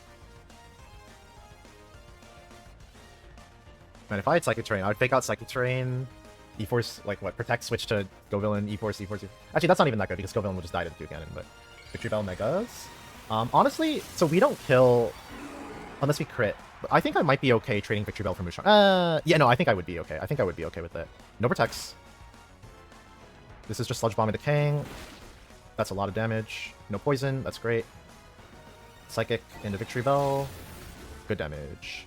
And if I had Psychic Terrain, I would fake out Psychic Terrain, E-Force, like, what, Protect, switch to Go Villain, E-Force, E-Force. Actually, that's not even that good, because Go Villain will just die to the 2 cannon, but Victory Bell Megas. Honestly, so we don't kill unless we crit. But I think I might be okay trading Victory Bell for Musharna. Yeah, no, I think I would be okay. I think I would be okay with it. No protects. This is just Sludge Bomb into Kang. That's a lot of damage. No poison. That's great. Psychic into Victory Bell. Good damage.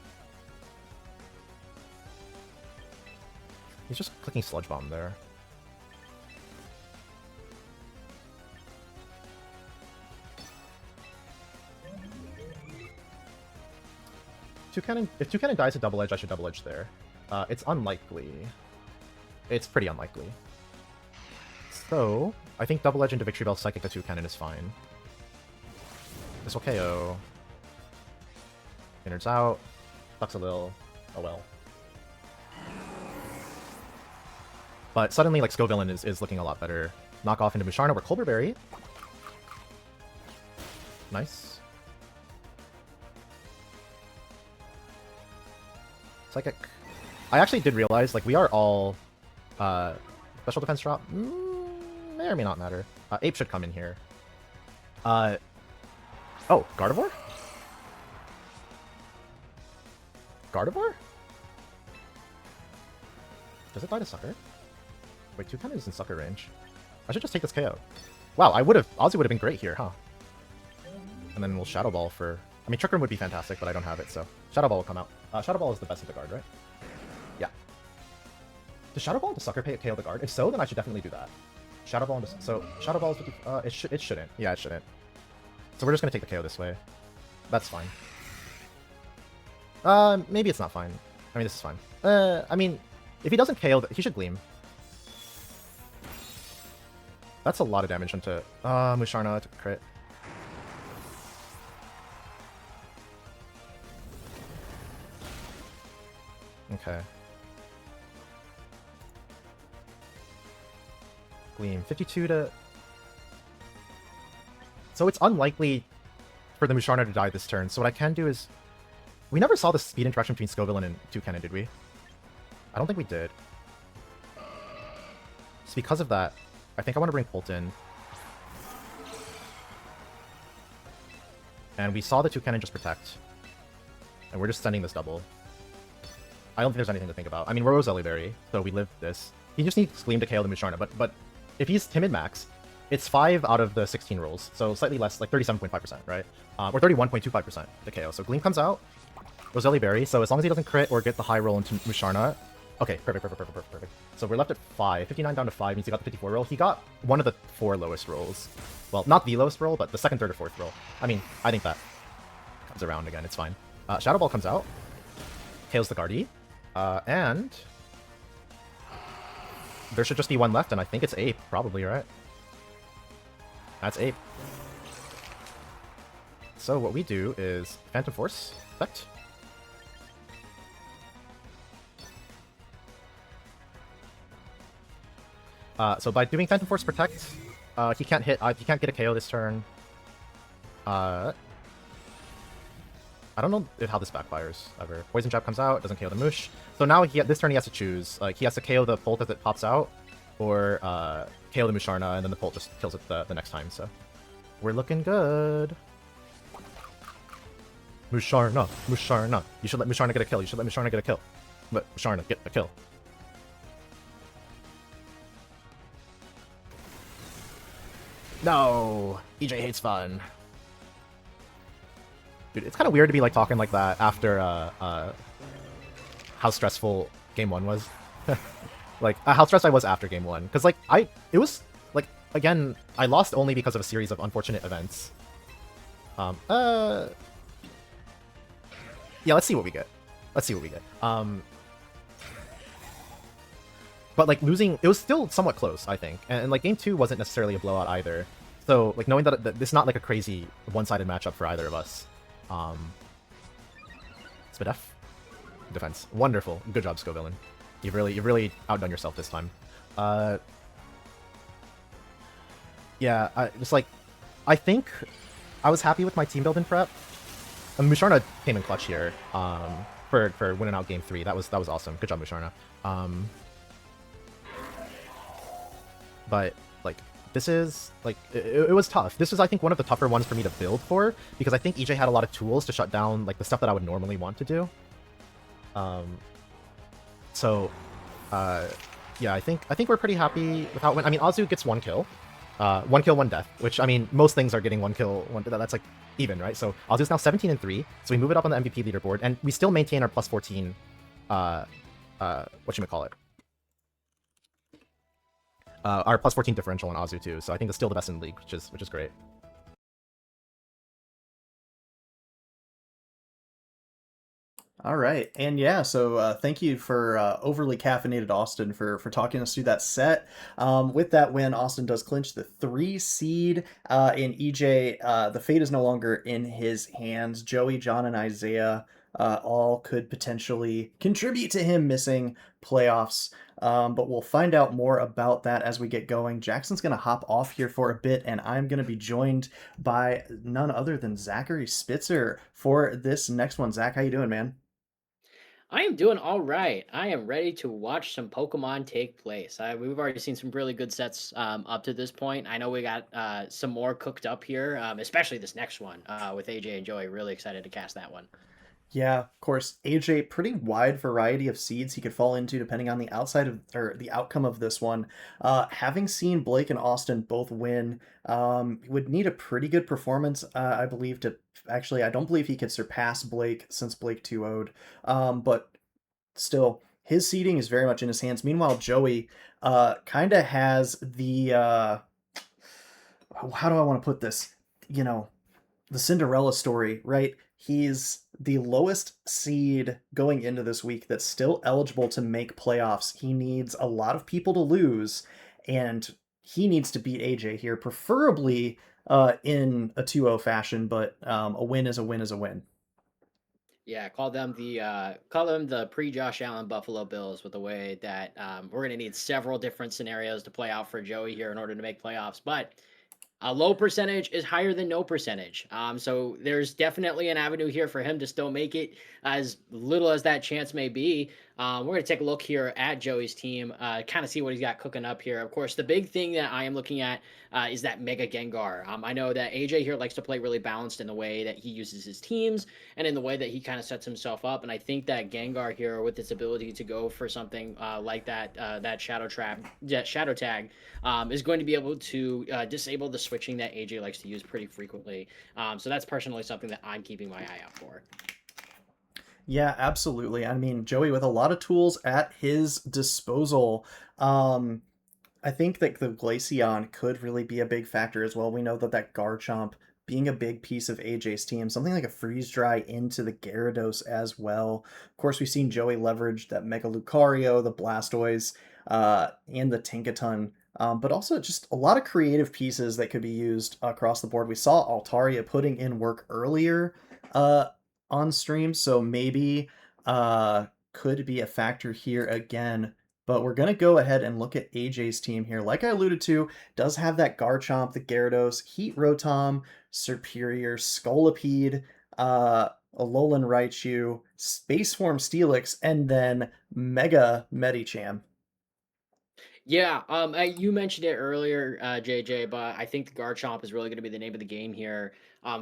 He's just clicking Sludge Bomb there. If 2 cannon dies to double edge, I should double edge there. It's unlikely. It's pretty unlikely. So, I think double edge into Victory Bell Psychic the 2 cannon is fine. This will KO. Innards out. Sucks a little. Oh well. But suddenly, like, Scovillain is looking a lot better. Knock off into Musharna, we're Colbur Berry. Nice. Psychic. I actually did realize, like, we are all special defense drop. May or may not matter. Ape should come in here. Oh, Gardevoir? Gardevoir? Does it die to Sucker? Wait, 2 cannons in Sucker range. I should just take this KO. Wow, Ozzy would have been great here, huh? And then we'll Shadow Ball for... I mean, Trick Room would be fantastic, but I don't have it, so... Shadow Ball will come out. Shadow Ball is the best of the guard, right? Yeah. Does Shadow Ball into Sucker KO the guard? If so, then I should definitely do that. Shadow Ball into... So, Shadow Ball is... it shouldn't. Yeah, it shouldn't. So we're just gonna take the KO this way. That's fine. Maybe it's not fine. I mean, this is fine. I mean, if he doesn't KO, he should Gleam. That's a lot of damage into... Musharna to crit. Okay. Gleam. 52 to... So it's unlikely for the Musharna to die this turn. So what I can do is... We never saw the speed interaction between Scovillain and 2 cannon, did we? I don't think we did. So because of that, I think I want to bring Pult in. And we saw the 2 cannon just protect. And we're just sending this double. I don't think there's anything to think about. I mean, we're Roselli Berry, so we live this. He just needs Gleam to KO the Musharna, but if he's timid max, it's 5 out of the 16 rolls, so slightly less, like 37.5%, right? Or 31.25% to KO. So Gleam comes out, Roselli Berry, so as long as he doesn't crit or get the high roll into Musharna. Okay, perfect. So we're left at 5. 59 down to 5 means he got the 54 roll. He got one of the 4 lowest rolls. Well, not the lowest roll, but the second, third, or fourth roll. I mean, I think that comes around again. It's fine. Shadow Ball comes out. KOs the Guardy. And there should just be one left, and I think it's Ape, probably, right? That's Ape. So what we do is Phantom Force effect. So by doing Phantom Force Protect, he can't hit. He can't get a KO this turn. I don't know how this backfires ever. Poison Jab comes out, doesn't KO the Moosh. So now this turn he has to choose. Like he has to KO the Bolt as it pops out, or KO the Musharna, and then the Bolt just kills it the next time. So we're looking good. Musharna. You should let Musharna get a kill. Let Musharna get a kill. No! EJ hates fun. Dude, it's kind of weird to be like talking like that after how stressful game 1 was. Like how stressed I was after game 1, because like it was like, again, I lost only because of a series of unfortunate events. Yeah, let's see what we get. But like losing, it was still somewhat close, I think, and like game 2 wasn't necessarily a blowout either. So like knowing that this is not like a crazy one-sided matchup for either of us. Spadef, defense, wonderful, good job, Scovillain. You've really outdone yourself this time. Yeah, I think I was happy with my team build in prep. Musharna came in clutch here for winning out game 3. That was awesome. Good job, Musharna. But like this is like it was tough. This was, I think, one of the tougher ones for me to build for, because I think EJ had a lot of tools to shut down like the stuff that I would normally want to do. Yeah, I think we're pretty happy with how it went. I mean, Azu gets 1 kill. 1 kill, 1 death, which, I mean, most things are getting 1 kill, 1 that's like even, right? So Azu's now 17-3, so we move it up on the MVP leaderboard, and we still maintain our plus 14 whatchamacallit? Our plus 14 differential on Azu too, so I think it's still the best in the league, which is great. All right, and yeah, so thank you for overly caffeinated Austin for talking us through that set. With that win, Austin does clinch the 3 seed. In EJ, the fate is no longer in his hands. Joey, John, and Isaiah all could potentially contribute to him missing playoffs. But we'll find out more about that as we get going. Jackson's going to hop off here for a bit, and I'm going to be joined by none other than Zachary Spitzer for this next one. Zach, how you doing, man? I am doing all right. I am ready to watch some Pokemon take place. We've already seen some really good sets up to this point. I know we got some more cooked up here, especially this next one with AJ and Joey. Really excited to cast that one. Yeah, of course, AJ, pretty wide variety of seeds he could fall into depending on the the outcome of this one. Having seen Blake and Austin both win, would need a pretty good performance, I believe, to actually, I don't believe he could surpass Blake since Blake 2-0'd. But still, his seeding is very much in his hands. Meanwhile, Joey kind of has the, how do I want to put this? You know, the Cinderella story, right? He's the lowest seed going into this week that's still eligible to make playoffs. He needs a lot of people to lose, and he needs to beat AJ here, preferably in a 2-0 fashion, but a win is a win is a win. Yeah, call them the pre-Josh Allen Buffalo Bills, with the way that we're going to need several different scenarios to play out for Joey here in order to make playoffs. But a low percentage is higher than no percentage. So there's definitely an avenue here for him to still make it, as little as that chance may be. We're going to take a look here at Joey's team, kind of see what he's got cooking up here. Of course, the big thing that I am looking at is that Mega Gengar. I know that AJ here likes to play really balanced in the way that he uses his teams and in the way that he kind of sets himself up. And I think that Gengar here, with its ability to go for something like that Shadow Tag, is going to be able to disable the switching that AJ likes to use pretty frequently. So that's personally something that I'm keeping my eye out for. Yeah, absolutely. I mean, Joey with a lot of tools at his disposal. I think that the Glaceon could really be a big factor as well. We know that Garchomp being a big piece of AJ's team, something like a Freeze Dry into the Gyarados as well. Of course, we've seen Joey leverage that Mega Lucario, the Blastoise, and the Tinkaton. But also just a lot of creative pieces that could be used across the board. We saw Altaria putting in work earlier on stream, so maybe could be a factor here again. But we're going to go ahead and look at AJ's team here. Like I alluded to, does have that Garchomp, the Gyarados, Heat Rotom, Serperior, Scolipede, Alolan Raichu, Space Form Steelix, and then Mega Medicham. Yeah, you mentioned it earlier, JJ, but I think the Garchomp is really going to be the name of the game here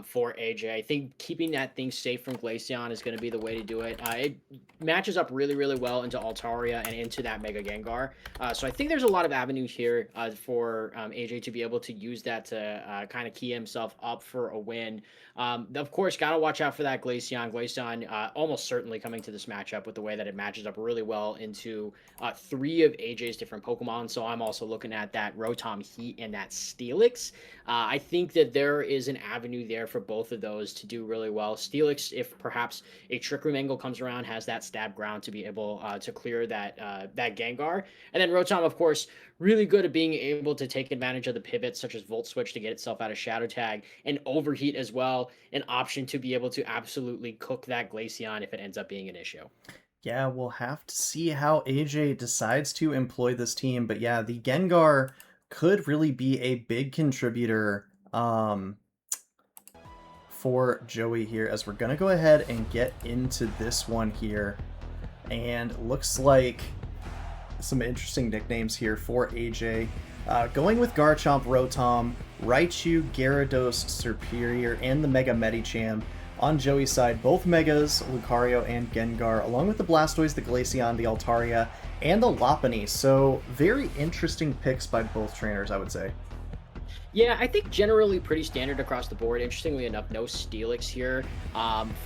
for AJ. I think keeping that thing safe from Glaceon is going to be the way to do it. It matches up really, really well into Altaria and into that Mega Gengar. So I think there's a lot of avenues here for AJ to be able to use that to kind of key himself up for a win. Of course, got to watch out for that Glaceon. Glaceon almost certainly coming to this matchup with the way that it matches up really well into 3 of AJ's different Pokemon. So I'm also looking at that Rotom Heat and that Steelix. I think that there is an avenue there for both of those to do really well. Steelix, if perhaps a Trick Room angle comes around, has that stab ground to be able to clear that Gengar. And then Rotom, of course, really good at being able to take advantage of the pivots such as Volt Switch to get itself out of Shadow Tag, and Overheat as well, an option to be able to absolutely cook that Glaceon if it ends up being an issue. Yeah, we'll have to see how AJ decides to employ this team. But yeah, the Gengar could really be a big contributor for Joey here, as we're going to go ahead and get into this one here. And looks like some interesting nicknames here for AJ. Going with Garchomp, Rotom, Raichu, Gyarados, Serperior, and the Mega Medicham. On Joey's side, both Megas, Lucario and Gengar, along with the Blastoise, the Glaceon, the Altaria, and the Lopunny. So very interesting picks by both trainers, I would say. Yeah, I think generally pretty standard across the board. Interestingly enough, no Steelix here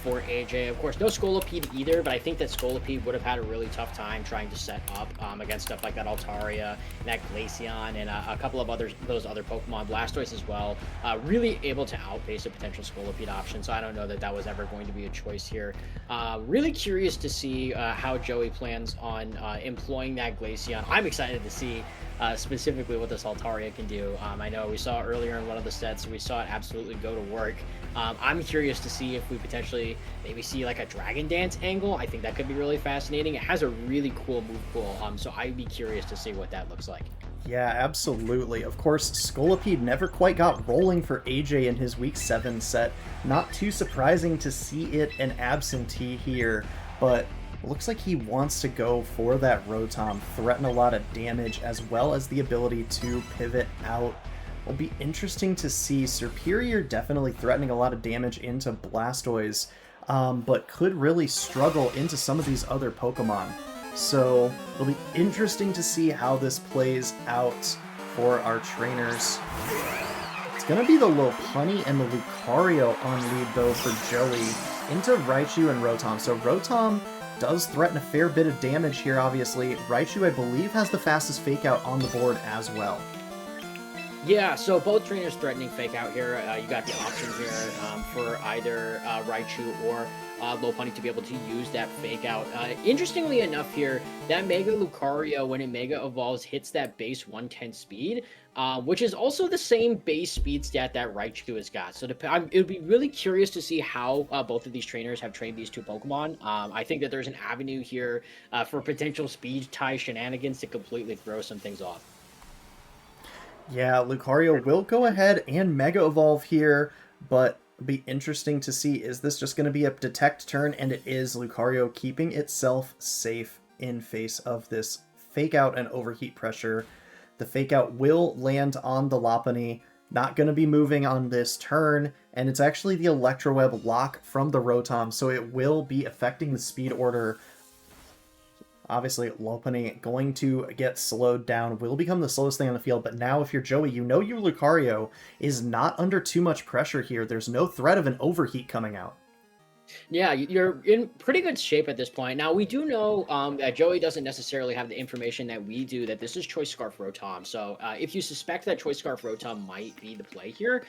for AJ. Of course, no Scolipede either, but I think that Scolipede would have had a really tough time trying to set up against stuff like that Altaria, that Glaceon, and a couple of those other Pokemon, Blastoise as well. Really able to outpace a potential Scolipede option, so I don't know that was ever going to be a choice here. Really curious to see how Joey plans on employing that Glaceon. I'm excited to see specifically what this Altaria can do. I know we saw earlier in one of the sets, we saw it absolutely go to work. I'm curious to see if we potentially maybe see like a Dragon Dance angle. I think that could be really fascinating. It has a really cool move pool, so I'd be curious to see what that looks like. Yeah, absolutely. Of course, Scolipede never quite got rolling for AJ in his Week 7 set. Not too surprising to see it an absentee here, but looks like he wants to go for that Rotom, threaten a lot of damage, as well as the ability to pivot out. Will be interesting to see. Serperior definitely threatening a lot of damage into Blastoise, but could really struggle into some of these other Pokemon. So it'll be interesting to see how this plays out for our trainers. It's going to be the Lopunny and the Lucario on lead, though, for Joey, into Raichu and Rotom. So Rotom does threaten a fair bit of damage here, obviously. Raichu, I believe, has the fastest Fake Out on the board as well. Yeah, so both trainers threatening Fake Out here. You got the option here for either Raichu or Lopunny to be able to use that Fake Out. Interestingly enough here, that Mega Lucario, when it Mega Evolves, hits that base 110 speed, which is also the same base speed stat that Raichu has got. So it would be really curious to see how both of these trainers have trained these two Pokemon. I think that there's an avenue here for potential speed tie shenanigans to completely throw some things off. Yeah, Lucario will go ahead and Mega Evolve here, but it'll be interesting to see, is this just going to be a Detect turn? And it is. Lucario keeping itself safe in face of this Fake Out and Overheat pressure. The Fake Out will land on the Lopunny, not going to be moving on this turn, and it's actually the Electroweb lock from the Rotom, so it will be affecting the speed order. Obviously, Lopunny going to get slowed down, will become the slowest thing on the field, but now if you're Joey, you know your Lucario is not under too much pressure here. There's no threat of an Overheat coming out. Yeah, you're in pretty good shape at this point. Now, we do know that Joey doesn't necessarily have the information that we do, that this is Choice Scarf Rotom. So if you suspect that Choice Scarf Rotom might be the play here,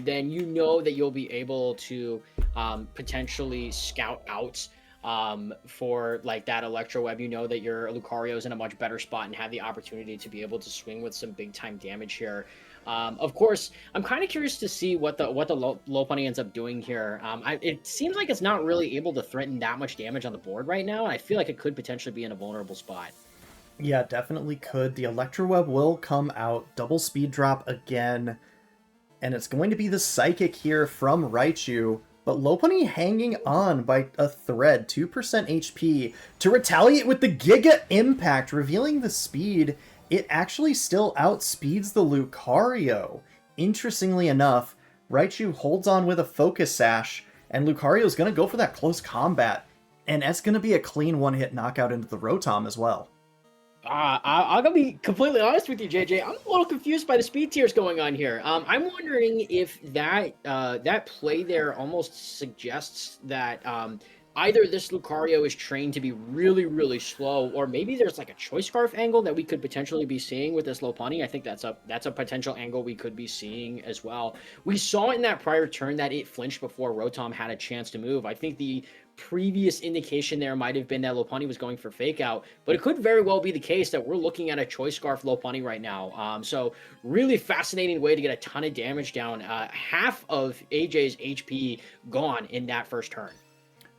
then you know that you'll be able to potentially scout out for like that Electroweb. You know that your Lucario is in a much better spot and have the opportunity to be able to swing with some big time damage here. Of course, I'm kind of curious to see what the Lopunny ends up doing here. It seems like it's not really able to threaten that much damage on the board right now, and I feel like it could potentially be in a vulnerable spot. Yeah, definitely could. The Electroweb will come out, double speed drop again, and it's going to be the Psychic here from Raichu, but Lopunny hanging on by a thread, 2% HP, to retaliate with the Giga Impact, revealing the speed. It actually still outspeeds the Lucario. Interestingly enough, Raichu holds on with a Focus Sash, and Lucario's going to go for that close combat, and that's going to be a clean one-hit knockout into the Rotom as well. I'm gonna be completely honest with you, JJ. I'm a little confused by the speed tiers going on here. I'm wondering if that play there almost suggests that either this Lucario is trained to be really, really slow, or maybe there's like a Choice Scarf angle that we could potentially be seeing with this Lopunny. I think that's a potential angle we could be seeing as well. We saw in that prior turn that it flinched before Rotom had a chance to move. I think the previous indication there might have been that Lopunny was going for Fake Out, but it could very well be the case that we're looking at a Choice Scarf Lopunny right now. So really fascinating way to get a ton of damage down. Half of AJ's HP gone in that first turn.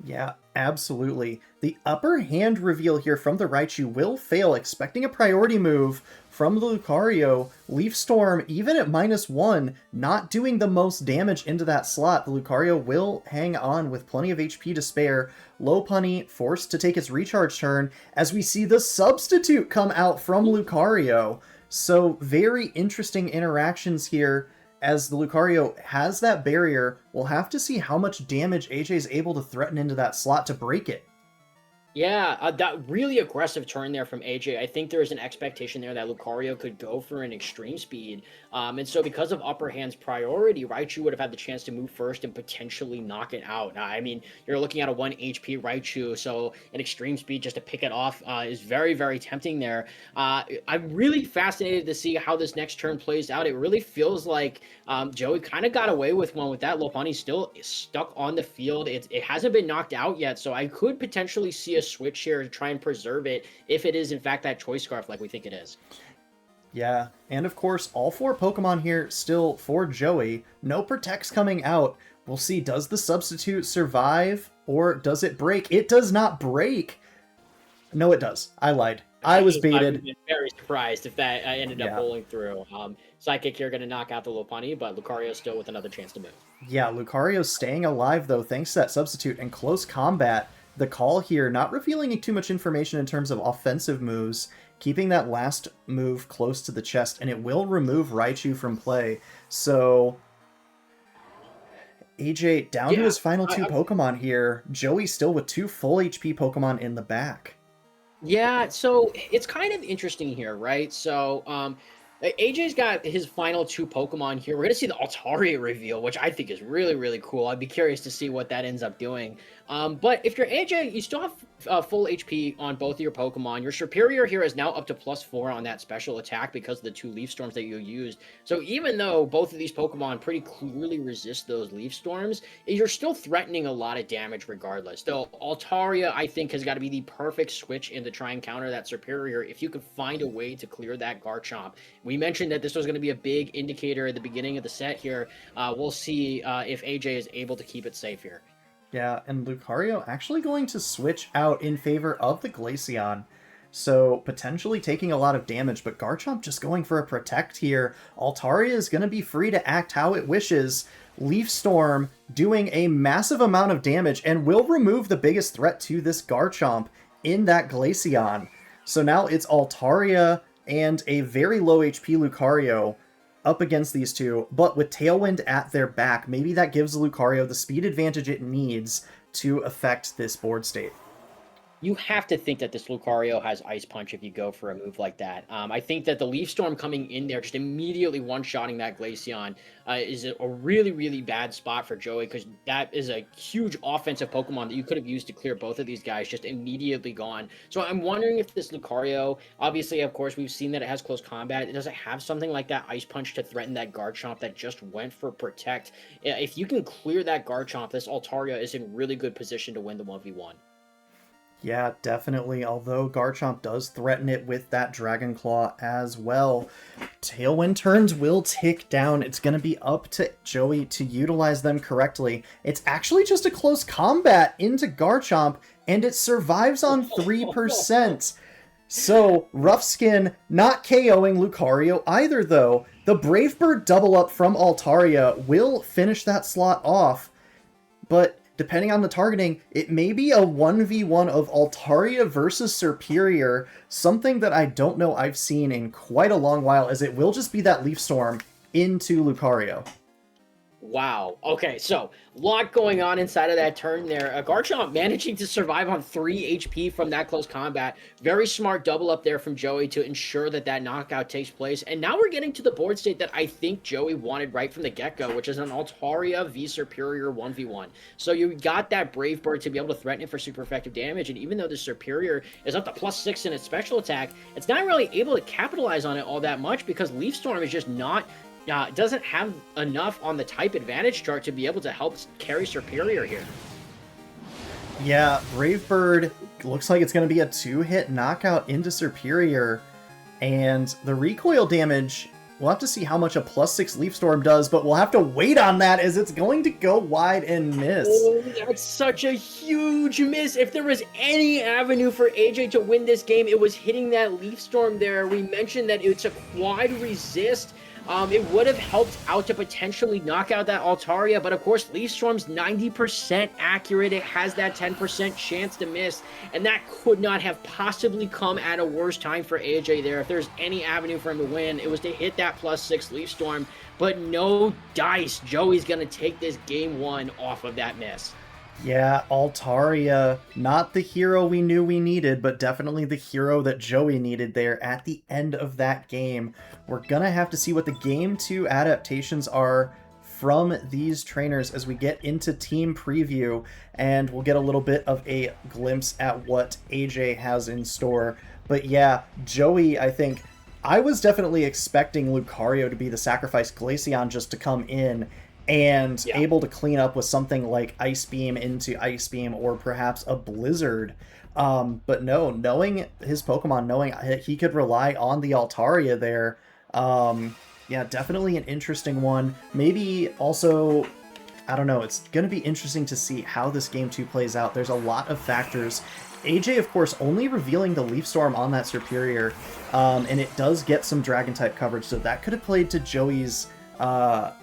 Yeah, absolutely. The upper hand reveal here from the Raichu will fail, expecting a priority move from the Lucario. Leaf Storm, even at -1, not doing the most damage into that slot. The Lucario will hang on with plenty of HP to spare. Lopunny forced to take its recharge turn as we see the Substitute come out from Lucario. So very interesting interactions here. As the Lucario has that barrier, we'll have to see how much damage AJ is able to threaten into that slot to break it. Yeah, that really aggressive turn there from AJ. I think there is an expectation there that Lucario could go for an extreme speed. And so because of upper hand's priority, Raichu would have had the chance to move first and potentially knock it out. I mean, you're looking at a 1 HP Raichu, so an extreme speed just to pick it off is very, very tempting there. I'm really fascinated to see how this next turn plays out. It really feels like Joey kind of got away with one with that. Lopunny still stuck on the field. It hasn't been knocked out yet, so I could potentially see a switch here to try and preserve it if it is in fact that Choice Scarf like we think it is. Yeah, and of course all 4 Pokemon here still for Joey. No Protects coming out. We'll see, does the Substitute survive or does it break? It does not break. No, it does. I lied. I was baited. I would be very surprised if that ended up rolling through. Psychic here going to knock out the Lopunny, but Lucario still with another chance to move. Yeah, Lucario's staying alive though thanks to that Substitute and close combat. The call here, not revealing too much information in terms of offensive moves, keeping that last move close to the chest, and it will remove Raichu from play. So, AJ down to his final 2 Pokemon here. Joey still with 2 full HP Pokemon in the back. Yeah, so it's kind of interesting here, right? So, AJ's got his final 2 Pokemon here. We're going to see the Altaria reveal, which I think is really, really cool. I'd be curious to see what that ends up doing. But if you're AJ, you still have full HP on both of your Pokemon. Your Superior here is now up to +4 on that special attack because of the 2 Leaf Storms that you used. So even though both of these Pokemon pretty clearly resist those Leaf Storms, you're still threatening a lot of damage regardless. So Altaria, I think, has got to be the perfect switch in to try and counter that Superior if you can find a way to clear that Garchomp. We mentioned that this was going to be a big indicator at the beginning of the set here. We'll see if AJ is able to keep it safe here. Yeah, and Lucario actually going to switch out in favor of the Glaceon. So potentially taking a lot of damage, but Garchomp just going for a Protect here. Altaria is going to be free to act how it wishes. Leaf Storm doing a massive amount of damage and will remove the biggest threat to this Garchomp in that Glaceon. So now it's Altaria and a very low HP Lucario up against these two, but with Tailwind at their back, maybe that gives Lucario the speed advantage it needs to affect this board state. You have to think that this Lucario has Ice Punch if you go for a move like that. I think that the Leaf Storm coming in there, just immediately one-shotting that Glaceon, is a really, really bad spot for Joey, because that is a huge offensive Pokemon that you could have used to clear both of these guys, just immediately gone. So I'm wondering if this Lucario, obviously, of course, we've seen that it has close combat. It doesn't have something like that Ice Punch to threaten that Garchomp that just went for Protect. If you can clear that Garchomp, this Altaria is in really good position to win the 1v1. Yeah, definitely, although Garchomp does threaten it with that Dragon Claw as well. Tailwind turns will tick down. It's going to be up to Joey to utilize them correctly. It's actually just a close combat into Garchomp, and it survives on 3%. So, Rough Skin not KOing Lucario either, though. The Brave Bird double up from Altaria will finish that slot off, but depending on the targeting, it may be a 1v1 of Altaria versus Serperior, something that I don't know I've seen in quite a long while, as it will just be that Leaf Storm into Lucario. Wow. Okay, so a lot going on inside of that turn there. Garchomp managing to survive on 3 HP from that close combat. Very smart double up there from Joey to ensure that that knockout takes place. And now we're getting to the board state that I think Joey wanted right from the get-go, which is an Altaria v Serperior 1v1. So you got that Brave Bird to be able to threaten it for super effective damage. And even though the Serperior is up to +6 in its special attack, it's not really able to capitalize on it all that much, because Leaf Storm is just not doesn't have enough on the type advantage chart to be able to help carry Serperior here. Yeah, Brave Bird looks like it's going to be a 2-hit knockout into Serperior, and the recoil damage, we'll have to see how much a +6 Leaf Storm does, but we'll have to wait on that, as it's going to go wide and miss. Oh, that's such a huge miss. If there was any avenue for AJ to win this game, it was hitting that Leaf Storm there. We mentioned that it's a quad resist. It would have helped out to potentially knock out that Altaria, but of course, Leaf Storm's 90% accurate. It has that 10% chance to miss, and that could not have possibly come at a worse time for AJ there. If there's any avenue for him to win, it was to hit that +6 Leaf Storm, but no dice. Joey's going to take this game 1 off of that miss. Yeah, Altaria, not the hero we knew we needed, but definitely the hero that Joey needed there at the end of that game. We're gonna have to see what the Game 2 adaptations are from these trainers as we get into team preview, and we'll get a little bit of a glimpse at what AJ has in store. But yeah, Joey, I think, I was definitely expecting Lucario to be the sacrifice Glaceon just to come in and able to clean up with something like Ice Beam into Ice Beam, or perhaps a Blizzard. But no, knowing his Pokemon, knowing he could rely on the Altaria there, yeah, definitely an interesting one. Maybe also, I don't know, it's going to be interesting to see how this Game 2 plays out. There's a lot of factors. AJ, of course, only revealing the Leaf Storm on that Serperior, and it does get some Dragon-type coverage, so that could have played to Joey's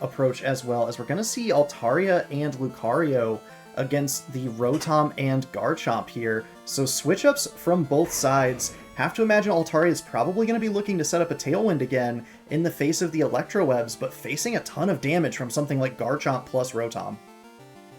approach as well, as we're going to see Altaria and Lucario against the Rotom and Garchomp here. So switch-ups from both sides. Have to imagine Altaria is probably going to be looking to set up a Tailwind again in the face of the Electrowebs, but facing a ton of damage from something like Garchomp plus Rotom.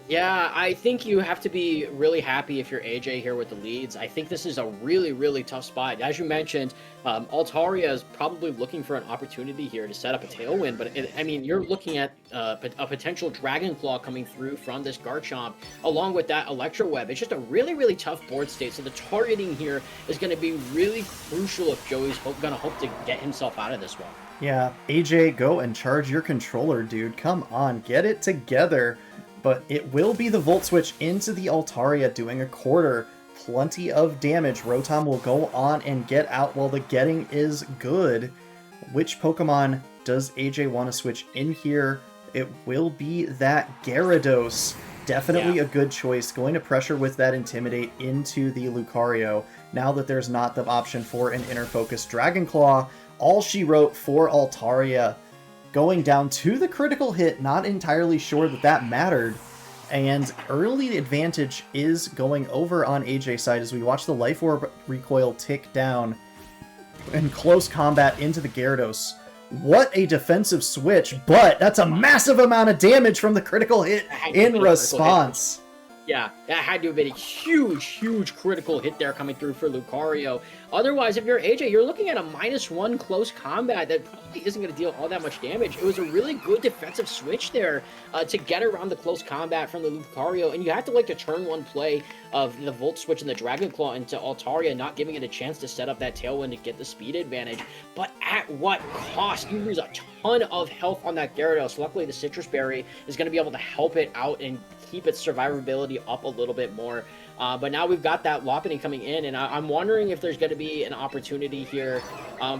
Yeah, I think you have to be really happy if you're AJ here with the leads. I think this is a really, really tough spot. As you mentioned, Altaria is probably looking for an opportunity here to set up a Tailwind, but I mean, you're looking at a potential Dragon Claw coming through from this Garchomp, along with that Electroweb. It's just a really, really tough board state, so the targeting here is going to be really crucial if Joey's going to hope to get himself out of this one. Yeah, AJ, go and charge your controller, dude. Come on, get it together. But it will be the Volt Switch into the Altaria, doing a quarter. Plenty of damage. Rotom will go on and get out while the getting is good. Which Pokemon does AJ want to switch in here? It will be that Gyarados. Definitely a good choice. Going to pressure with that Intimidate into the Lucario. Now that there's not the option for an Inner Focus Dragon Claw, all she wrote for Altaria. Going down to the critical hit, not entirely sure that that mattered, And early advantage is going over on AJ's side as we watch the Life Orb recoil tick down and close combat into the Gyarados. What a defensive switch, but that's a massive amount of damage from the critical hit in response. Yeah, that had to have been a huge critical hit there coming through for Lucario. Otherwise, if you're AJ, you're looking at a -1 close combat that probably isn't going to deal all that much damage. It was a really good defensive switch there to get around the close combat from the Lucario, and you have to like the turn 1 play of the Volt Switch and the Dragon Claw into Altaria, not giving it a chance to set up that Tailwind to get the speed advantage. But at what cost? You lose a ton of health on that Gyarados. Luckily, the Citrus Berry is going to be able to help it out and keep its survivability up a little bit more. But now we've got that Lopunny coming in, and I'm wondering if there's going to be an opportunity here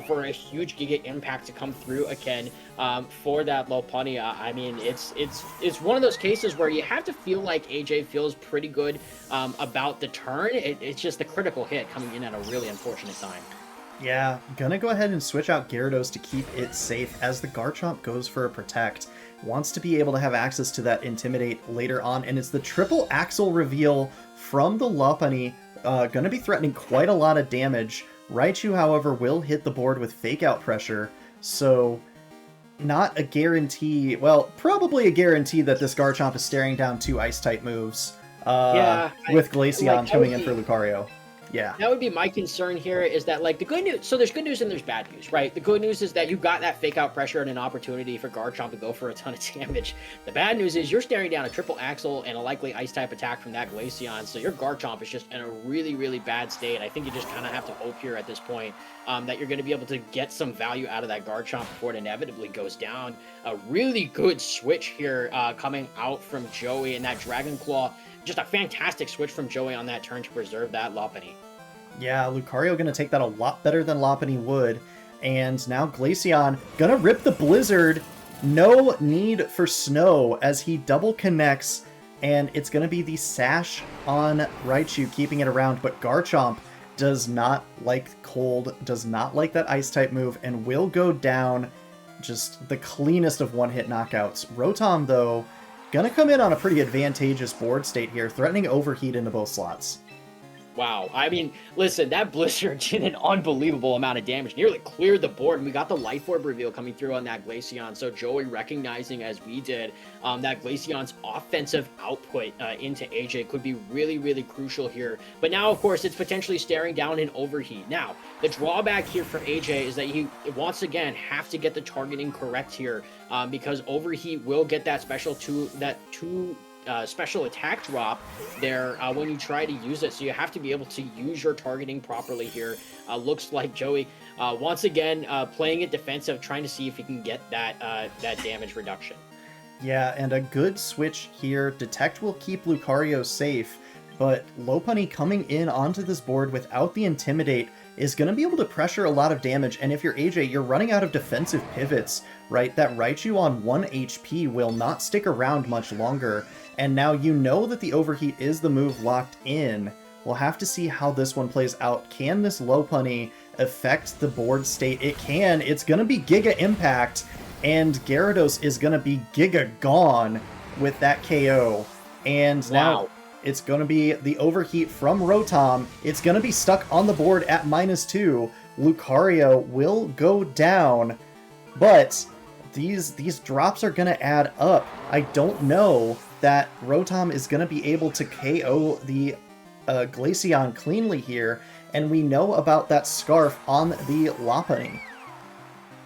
for a huge Giga Impact to come through again for that Lopunny. I mean, it's one of those cases where you have to feel like AJ feels pretty good about the turn. It's just the critical hit coming in at a really unfortunate time. Yeah, gonna go ahead and switch out Gyarados to keep it safe as the Garchomp goes for a Protect. Wants to be able to have access to that Intimidate later on, and it's the triple Axle reveal from the Lopunny, gonna be threatening quite a lot of damage. Raichu, however, will hit the board with Fake Out pressure, so not a guarantee, well, probably a guarantee that this Garchomp is staring down 2 Ice-type moves with Glaceon coming in for Lucario. Yeah. That would be my concern here is that, like, the good news, so there's good news and there's bad news, right? The good news is that you got that Fake Out pressure and an opportunity for Garchomp to go for a ton of damage. The bad news is you're staring down a triple Axle and a likely Ice-type attack from that Glaceon, so your Garchomp is just in a really bad state. I think you just kind of have to hope here at this point that you're going to be able to get some value out of that Garchomp before it inevitably goes down. A really good switch here coming out from Joey, and that Dragon Claw, just a fantastic switch from Joey on that turn to preserve that Lopunny. Yeah, Lucario gonna take that a lot better than Lopunny would. And now Glaceon gonna rip the Blizzard. No need for Snow as he double connects. And it's gonna be the Sash on Raichu, keeping it around. But Garchomp does not like cold, does not like that Ice-type move, and will go down just the cleanest of one-hit knockouts. Rotom, though, gonna come in on a pretty advantageous board state here, threatening overheat into both slots. Wow. I mean, listen, that Blizzard did an unbelievable amount of damage. Nearly cleared the board, and we got the Life Orb reveal coming through on that Glaceon. So Joey recognizing, as we did, that Glaceon's offensive output into AJ could be really crucial here. But now, of course, it's potentially staring down an overheat. Now, the drawback here for AJ is that he, once again, have to get the targeting correct here because overheat will get that special special attack drop there when you try to use it, so you have to be able to use your targeting properly here. Looks like Joey once again playing it defensive, trying to see if he can get that damage reduction. Yeah, and a good switch here. Detect will keep Lucario safe, but Lopunny coming in onto this board without the Intimidate is going to be able to pressure a lot of damage, and if you're AJ, you're running out of defensive pivots, right? That Raichu on 1 HP will not stick around much longer, and now you know that the overheat is the move locked in. We'll have to see how this one plays out. Can this Lopunny affect the board state? It can. It's going to be Giga Impact, and Gyarados is going to be Giga Gone with that KO. And now it's going to be the overheat from Rotom. It's going to be stuck on the board at -2. Lucario will go down, but these drops are going to add up. I don't know that Rotom is going to be able to KO the Glaceon cleanly here, and we know about that Scarf on the Lopunny.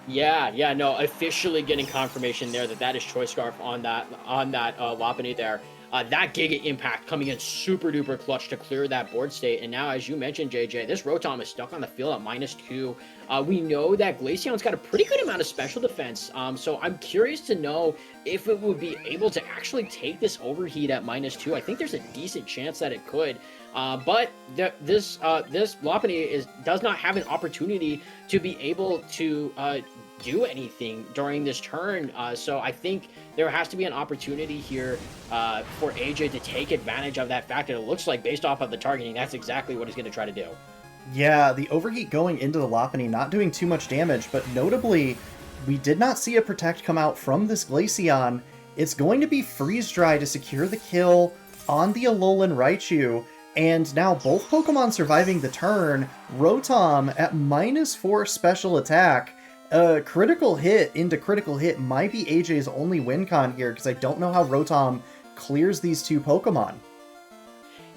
Yeah, no, officially getting confirmation there that is Choice Scarf on that Lopunny there. That Giga Impact coming in super duper clutch to clear that board state. And now, as you mentioned, JJ, this Rotom is stuck on the field at -2. We know that Glaceon's got a pretty good amount of special defense. So I'm curious to know if it would be able to actually take this overheat at -2. I think there's a decent chance that it could. But this Lopunny does not have an opportunity to be able to do anything during this turn. So I think there has to be an opportunity here for AJ to take advantage of that fact. And it looks like, based off of the targeting, that's exactly what he's going to try to do. Yeah, the overheat going into the Lopunny, not doing too much damage, but notably, we did not see a Protect come out from this Glaceon, it's going to be Freeze Dry to secure the kill on the Alolan Raichu. And now both Pokemon surviving the turn. Rotom at -4 special attack. Critical hit into critical hit might be AJ's only win con here, because I don't know how Rotom clears these two Pokemon.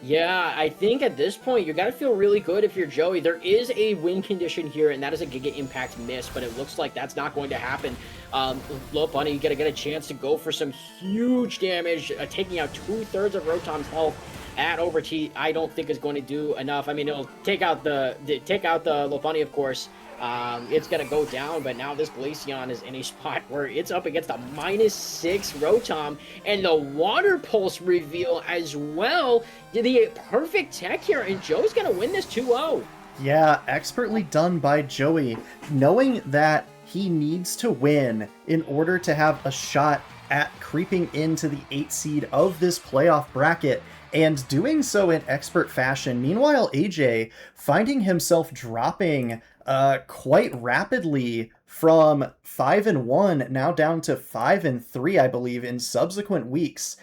Yeah, I think at this point, you got to feel really good if you're Joey. There is a win condition here, and that is a Giga Impact miss, but it looks like that's not going to happen. Lopunny, you got to get a chance to go for some huge damage, taking out 2/3 of Rotom's health at Overheat. I don't think is going to do enough. I mean, it'll take out the Lopunny, of course. It's going to go down, but now this Glaceon is in a spot where it's up against a -6 Rotom, and the Water Pulse reveal as well. The perfect tech here, and Joe's going to win this 2-0. Yeah, expertly done by Joey, knowing that he needs to win in order to have a shot at creeping into the 8th seed of this playoff bracket, and doing so in expert fashion. Meanwhile, AJ finding himself dropping quite rapidly from 5-1 now down to 5-3, I believe, in subsequent weeks.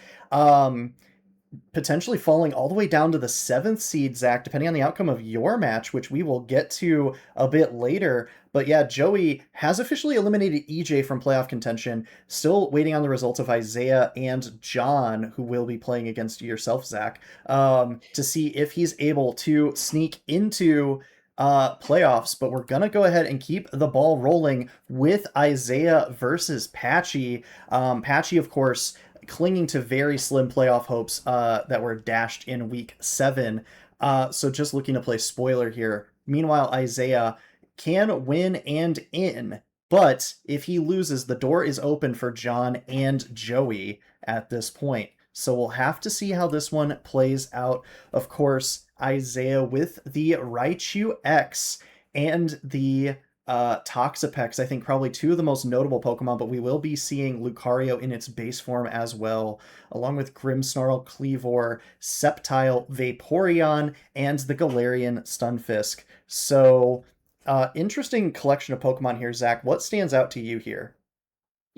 Potentially falling all the way down to the 7th seed, Zach, depending on the outcome of your match, which we will get to a bit later. But yeah, Joey has officially eliminated EJ from playoff contention. Still waiting on the results of Isaiah and John, who will be playing against yourself, Zach, to see if he's able to sneak into playoffs. But we're gonna go ahead and keep the ball rolling with Isaiah versus Patchy. Patchy, of course, clinging to very slim playoff hopes that were dashed in week 7. So just looking to play spoiler here. Meanwhile, Isaiah can win and in, but if he loses, the door is open for John and Joey at this point. So we'll have to see how this one plays out. Of course, Isaiah with the Raichu X and the Toxapex, I think probably two of the most notable Pokemon, but we will be seeing Lucario in its base form as well, along with Grimmsnarl, Kleavor, Sceptile, Vaporeon, and the Galarian Stunfisk. So, interesting collection of Pokemon here, Zach. What stands out to you here?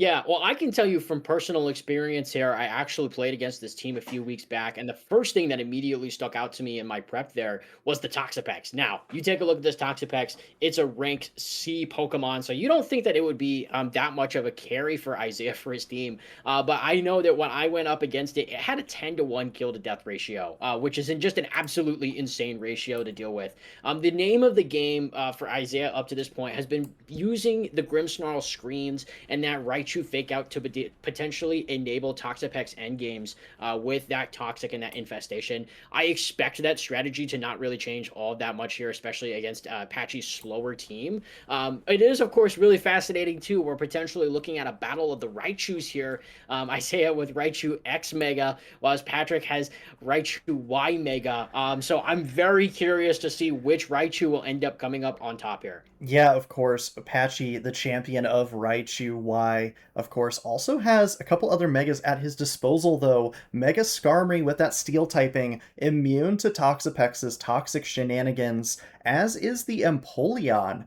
Yeah, well, I can tell you from personal experience here, I actually played against this team a few weeks back, and the first thing that immediately stuck out to me in my prep there was the Toxapex. Now, you take a look at this Toxapex, it's a ranked C Pokemon, so you don't think that it would be that much of a carry for Isaiah for his team. But I know that when I went up against it, it had a 10-to-1 kill to death ratio, which is just an absolutely insane ratio to deal with. The name of the game for Isaiah up to this point has been using the Grimmsnarl screens and that Raichu fake out to potentially enable Toxapex endgames with that Toxic and that Infestation. I expect that strategy to not really change all that much here, especially against Patchy's slower team. It is, of course, really fascinating, too. We're potentially looking at a battle of the Raichus here. Isaiah with Raichu X Mega, while Patrick has Raichu Y Mega. So I'm very curious to see which Raichu will end up coming up on top here. Yeah, of course, Patchy, the champion of Raichu Y, of course, also has a couple other Megas at his disposal, though. Mega Skarmory with that Steel typing, immune to Toxapex's toxic shenanigans, as is the Empoleon.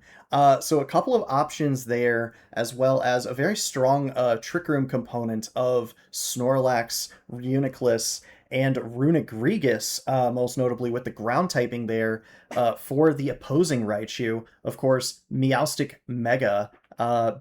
So a couple of options there, as well as a very strong Trick Room component of Snorlax, Uniclus, and Runigregus, most notably with the ground typing there for the opposing Raichu. Of course, Meowstic Mega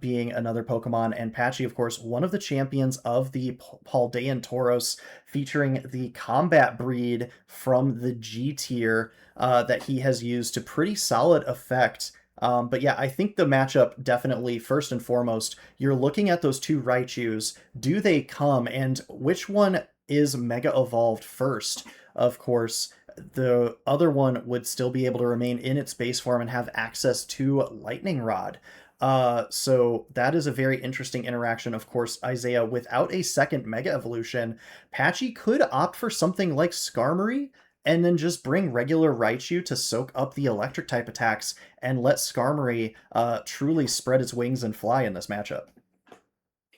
being another Pokemon, and Patchy, of course, one of the champions of the Paldean Tauros, featuring the combat breed from the G tier that he has used to pretty solid effect. But yeah, I think the matchup definitely, first and foremost, you're looking at those two Raichus. Do they come, and which one is Mega Evolved first? Of course, the other one would still be able to remain in its base form and have access to Lightning Rod. So that is a very interesting interaction. Of course, Isaiah, without a second Mega Evolution, Patchy could opt for something like Skarmory, and then just bring regular Raichu to soak up the electric type attacks and let Skarmory truly spread its wings and fly in this matchup.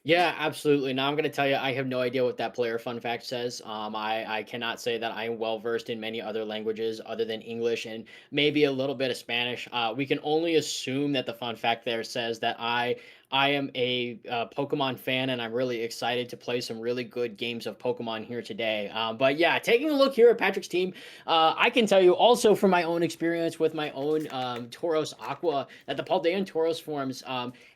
Yeah, absolutely. Now I'm going to tell you, I have no idea what that player fun fact says. I cannot say that I am well versed in many other languages other than English and maybe a little bit of Spanish. We can only assume that the fun fact there says that I I am a Pokemon fan, and I'm really excited to play some really good games of Pokemon here today. But yeah, taking a look here at Patrick's team, I can tell you also from my own experience with my own Tauros Aqua that the Paldean Tauros forms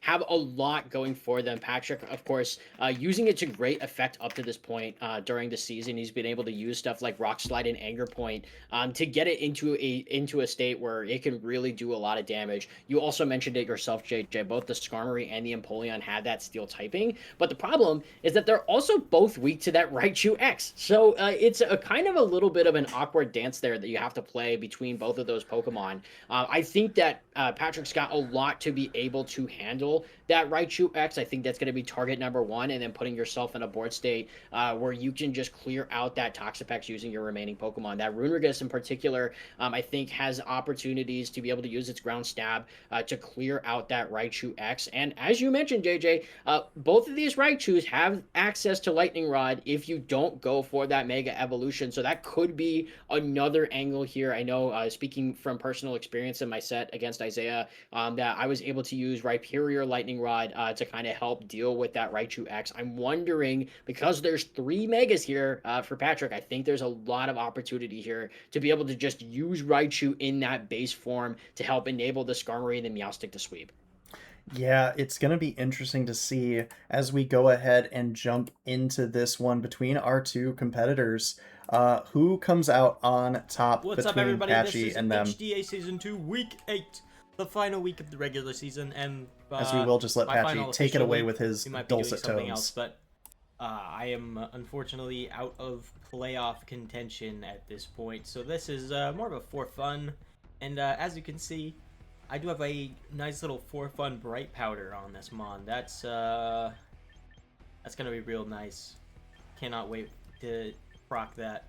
have a lot going for them. Patrick, of course, using it to great effect up to this point during the season. He's been able to use stuff like Rock Slide and Anger Point to get it into a state where it can really do a lot of damage. You also mentioned it yourself, JJ. Both the Skarmory and the Empoleon have that steel typing, but the problem is that they're also both weak to that Raichu X. So it's a kind of a little bit of an awkward dance there that you have to play between both of those Pokemon. I think that Patrick's got a lot to be able to handle that Raichu X. I think that's going to be target number one, and then putting yourself in a board state where you can just clear out that Toxapex using your remaining Pokemon. That Runerigus in particular, I think has opportunities to be able to use its ground stab to clear out that Raichu X. And as you mentioned, JJ, both of these Raichus have access to Lightning Rod if you don't go for that Mega Evolution. So that could be another angle here. I know, speaking from personal experience in my set against Isaiah, that I was able to use Rhyperior Lightning Rod to kind of help deal with that Raichu X. I'm wondering, because there's 3 Megas here for Patrick, I think there's a lot of opportunity here to be able to just use Raichu in that base form to help enable the Skarmory and the Meowstic to sweep. Yeah, it's going to be interesting to see as we go ahead and jump into this one between our two competitors. Who comes out on top What's up, between everybody? Patchy This is and them? HDA Season 2, Week 8, the final week of the regular season, and As we will just let my Patchy final take it official away week. with his We might be doing dulcet something tones. else, but I am unfortunately out of playoff contention at this point, so this is more of a for fun, and as you can see, I do have a nice little for fun bright powder on this mon. That's gonna be real nice. Cannot wait to proc that.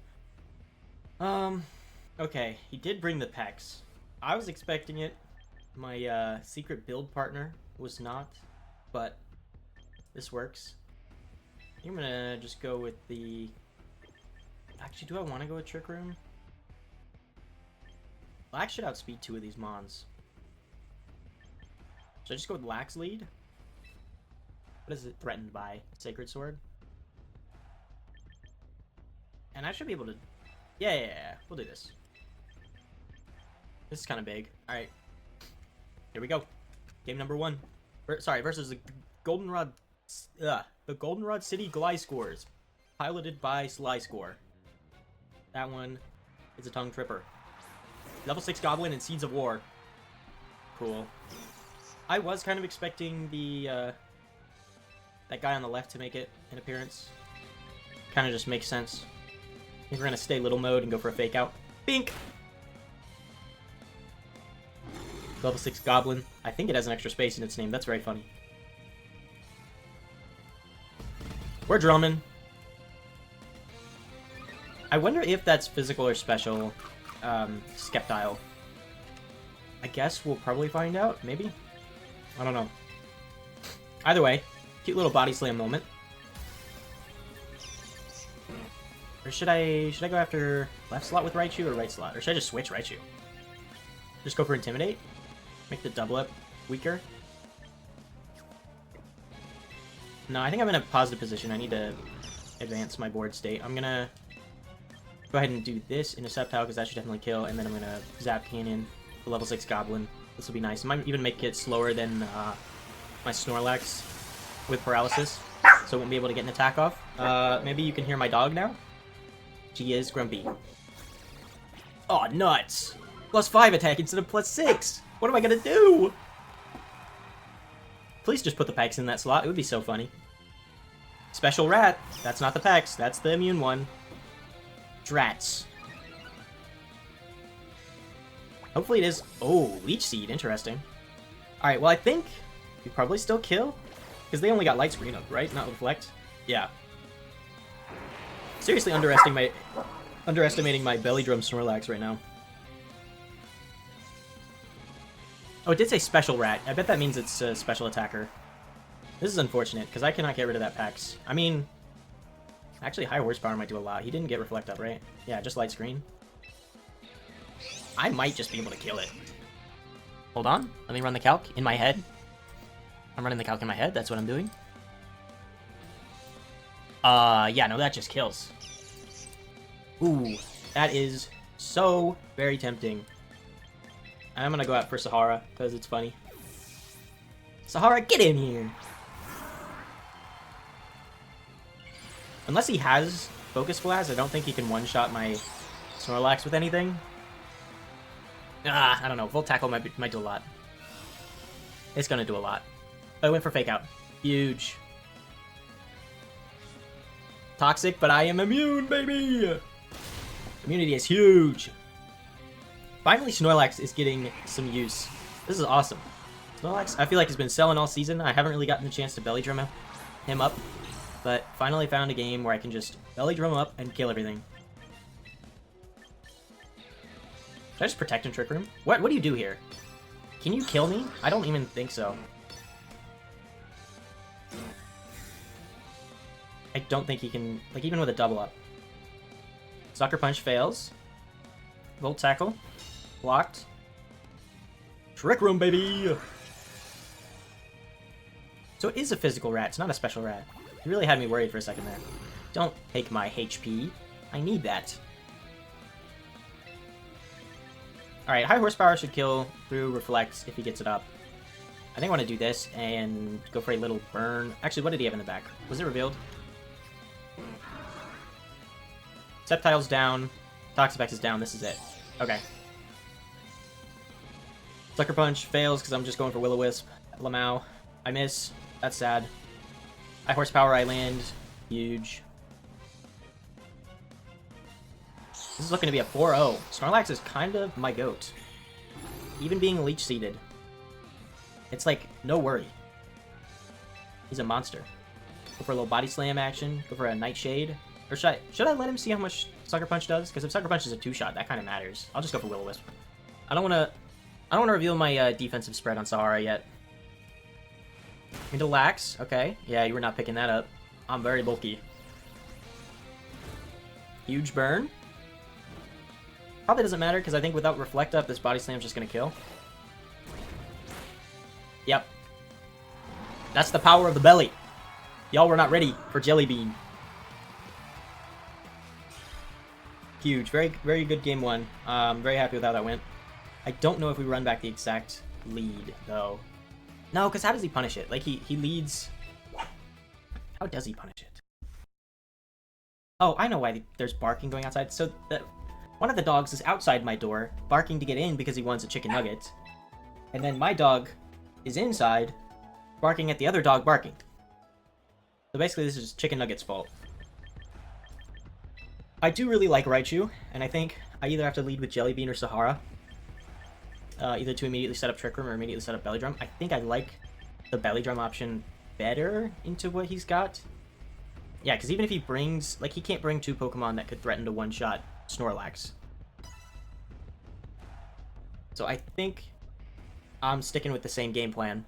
Okay, he did bring the Pex. I was expecting it. My secret build partner was not, but this works. I'm gonna just go with the... Actually, do I want to go with Trick Room? Lax should outspeed 2 of these mons. Should I just go with Lax lead? What is it threatened by? Sacred Sword? And I should be able to... Yeah, we'll do this. This is kind of big. Alright. Here we go. Game number 1. Versus the Goldenrod... the Goldenrod City Gliscors. Piloted by Slyscore. That one is a tongue tripper. Level 6 Goblin and Seeds of War. Cool. I was kind of expecting the that guy on the left to make it an appearance. Kind of just makes sense. I think we're gonna stay little mode and go for a fake out. Bink! Level 6 Goblin. I think it has an extra space in its name. That's very funny. We're drumming. I wonder if that's physical or special Skeptile. I guess we'll probably find out, maybe? I don't know. Either way, cute little body slam moment. Or should I go after left slot with Raichu or right slot? Or should I just switch Raichu? Just go for Intimidate? Make the double up weaker? No, I think I'm in a positive position. I need to advance my board state. I'm gonna go ahead and do this in a Sceptile because that should definitely kill, and then I'm gonna Zap Cannon, the level 6 Goblin. This will be nice. I might even make it slower than my Snorlax with Paralysis, so it won't be able to get an attack off. Maybe you can hear my dog now? She is grumpy. Oh, nuts! +5 attack instead of +6! What am I gonna do? Please just put the Pex in that slot. It would be so funny. Special Rat. That's not the Pex. That's the immune one. Drats. Hopefully it is... Oh, Leech Seed. Interesting. Alright, well I think we probably still kill. Because they only got Light Screen up, right? Not Reflect? Yeah. Seriously underestimating my Belly Drum Snorlax right now. Oh, it did say Special Rat. I bet that means it's a special attacker. This is unfortunate, because I cannot get rid of that Pex. I mean... Actually, High Horsepower might do a lot. He didn't get Reflect up, right? Yeah, just Light Screen. I might just be able to kill it. Hold on. Let me run the calc in my head. I'm running the calc in my head. That's what I'm doing. Yeah, no, that just kills. Ooh, that is so very tempting. I'm gonna go out for Sahara, because it's funny. Sahara, get in here! Unless he has Focus Blast, I don't think he can one-shot my Snorlax with anything. I don't know. Volt Tackle might do a lot. It's gonna do a lot. I went for Fake Out. Huge. Toxic, but I am immune, baby! Immunity is huge. Finally, Snorlax is getting some use. This is awesome. Snorlax, I feel like, has been selling all season. I haven't really gotten the chance to belly drum him up, but finally found a game where I can just belly drum up and kill everything. Should I just protect and Trick Room? What do you do here? Can you kill me? I don't even think so. I don't think he can, like, even with a double up. Sucker Punch fails. Volt Tackle. Blocked. Trick Room, baby! So it is a physical rat, it's not a special rat. You really had me worried for a second there. Don't take my HP. I need that. Alright, high horsepower should kill through Reflect if he gets it up. I think I want to do this and go for a little burn. Actually, what did he have in the back? Was it revealed? Sceptile's down. Toxapex is down. This is it. Okay. Sucker Punch fails because I'm just going for Will-O-Wisp. Lamau. I miss. That's sad. High horsepower, I land. Huge. This is looking to be a 4-0. Snorlax is kind of my goat. Even being leech seeded. It's like, no worry. He's a monster. Go for a little body slam action. Go for a Nightshade. Or should I let him see how much Sucker Punch does? Because if Sucker Punch is a 2-shot, that kind of matters. I'll just go for Will-O-Wisp. I don't want to reveal my defensive spread on Sahara yet. Into Lax. Okay. Yeah, you were not picking that up. I'm very bulky. Huge burn. Probably doesn't matter, because I think without Reflect Up, this Body Slam's just going to kill. Yep. That's the power of the belly. Y'all were not ready for Jelly Bean. Huge. Very, very good game one. Very happy with how that went. I don't know if we run back the exact lead, though. No, because how does he punish it? Like, he leads... How does he punish it? Oh, I know why there's barking going outside. So, one of the dogs is outside my door, barking to get in because he wants a chicken nugget. And then my dog is inside, barking at the other dog barking. So basically, this is Chicken Nugget's fault. I do really like Raichu, and I think I either have to lead with Jelly Bean or Sahara. Either to immediately set up Trick Room or immediately set up Belly Drum. I think I like the Belly Drum option better into what he's got. Yeah, because even if he brings... Like, he can't bring 2 Pokemon that could threaten to one-shot Snorlax. So I think I'm sticking with the same game plan.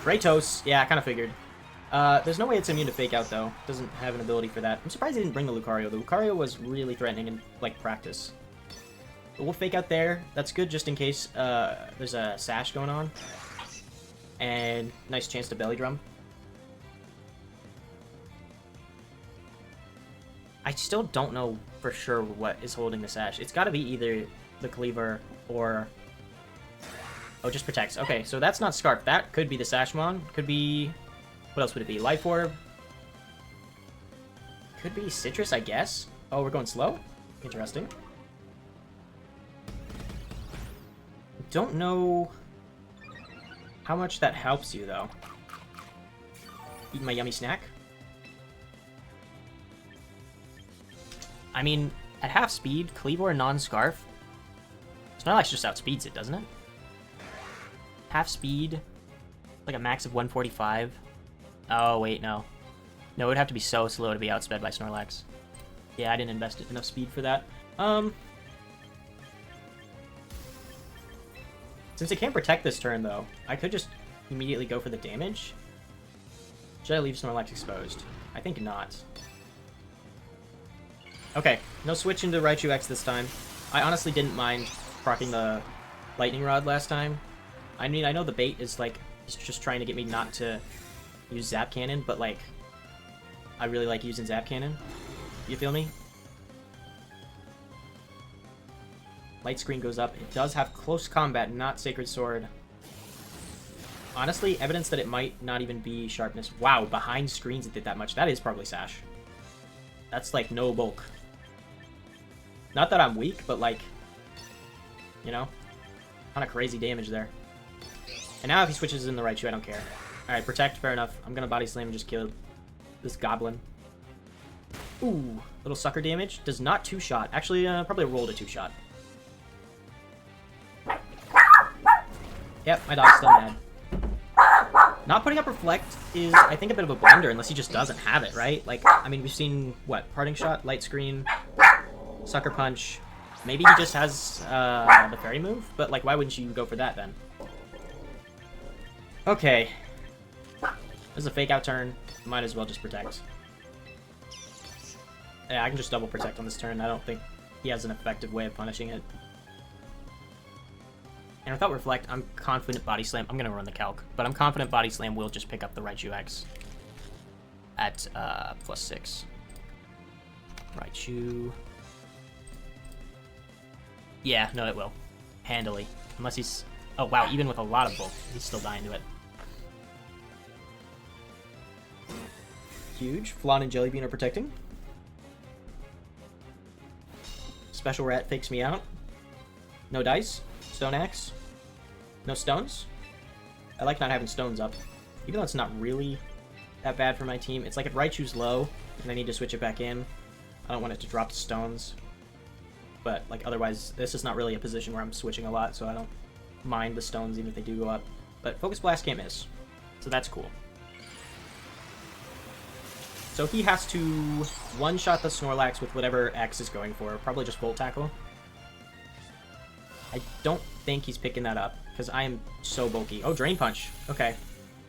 Kratos! Yeah, I kind of figured. There's no way it's immune to Fake Out, though. Doesn't have an ability for that. I'm surprised he didn't bring the Lucario. The Lucario was really threatening in, like, practice. But we'll Fake Out there. That's good just in case there's a Sash going on. And nice chance to Belly Drum. I still don't know for sure what is holding the Sash. It's got to be either the Cleaver or... Oh, just protects. Okay, so that's not Scarf. That could be the Sashmon. Could be... What else would it be? Life Orb? Could be Citrus, I guess. Oh, we're going slow? Interesting. Don't know how much that helps you, though. Eat my yummy snack. I mean, at half speed, Cleavor non-Scarf. Snorlax just outspeeds it, doesn't it? Half speed, like a max of 145. Oh, wait, no. No, it would have to be so slow to be outsped by Snorlax. Yeah, I didn't invest enough speed for that. Since it can't protect this turn, though, I could just immediately go for the damage. Should I leave Snorlax exposed? I think not. Okay, no switch into Raichu X this time. I honestly didn't mind proccing the Lightning Rod last time. I mean, I know the bait is like, he's just trying to get me not to use Zap Cannon, but like, I really like using Zap Cannon. You feel me? Light screen goes up. It does have close combat, not Sacred Sword. Honestly, evidence that it might not even be sharpness. Wow, behind screens it did that much. That is probably Sash. That's like no bulk. Not that I'm weak, but like, you know, kind of crazy damage there. And now if he switches in the Raichu, I don't care. Alright, Protect, fair enough. I'm gonna Body Slam and just kill this Goblin. Ooh, little sucker damage. Does not two-shot. Actually, probably rolled a two-shot. Yep, my dog's still mad. Not putting up Reflect is, I think, a bit of a blunder, unless he just doesn't have it, right? Like, I mean, we've seen, what, Parting Shot, Light Screen, Sucker Punch. Maybe he just has the Fairy move, but, like, why wouldn't you go for that, then? Okay. This is a Fake-Out turn. Might as well just Protect. Yeah, I can just double Protect on this turn. I don't think he has an effective way of punishing it. And without Reflect, I'm confident Body Slam. I'm going to run the calc, but I'm confident Body Slam will just pick up the Raichu X at +6. Raichu. Yeah, no, it will. Handily. Unless he's... Oh, wow, even with a lot of bulk, he's still dying to it. Huge. Flan and Jelly Bean are protecting. Special Rat fakes me out. No dice. Stone Axe. No stones. I like not having stones up. Even though it's not really that bad for my team. It's like if Raichu's low and I need to switch it back in, I don't want it to drop to stones. But like otherwise, this is not really a position where I'm switching a lot, so I don't mind the stones even if they do go up. But Focus Blast can't miss. So that's cool. So he has to one-shot the Snorlax with whatever X is going for. Probably just Volt Tackle. I don't think he's picking that up, because I am so bulky. Oh, Drain Punch. Okay.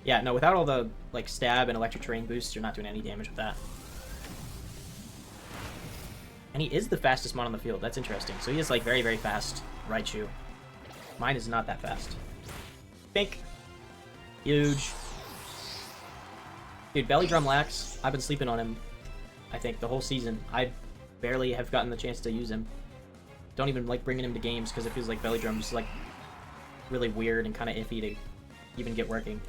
Yeah, no, without all the like stab and electric terrain boosts, you're not doing any damage with that. And he is the fastest mon on the field. That's interesting. So he is like very, very fast Raichu. Mine is not that fast. Pink. Huge. Dude, Belly Drum Lax, I've been sleeping on him, I think, the whole season. I barely have gotten the chance to use him. Don't even like bringing him to games because it feels like Belly Drum's like really weird and kind of iffy to even get working.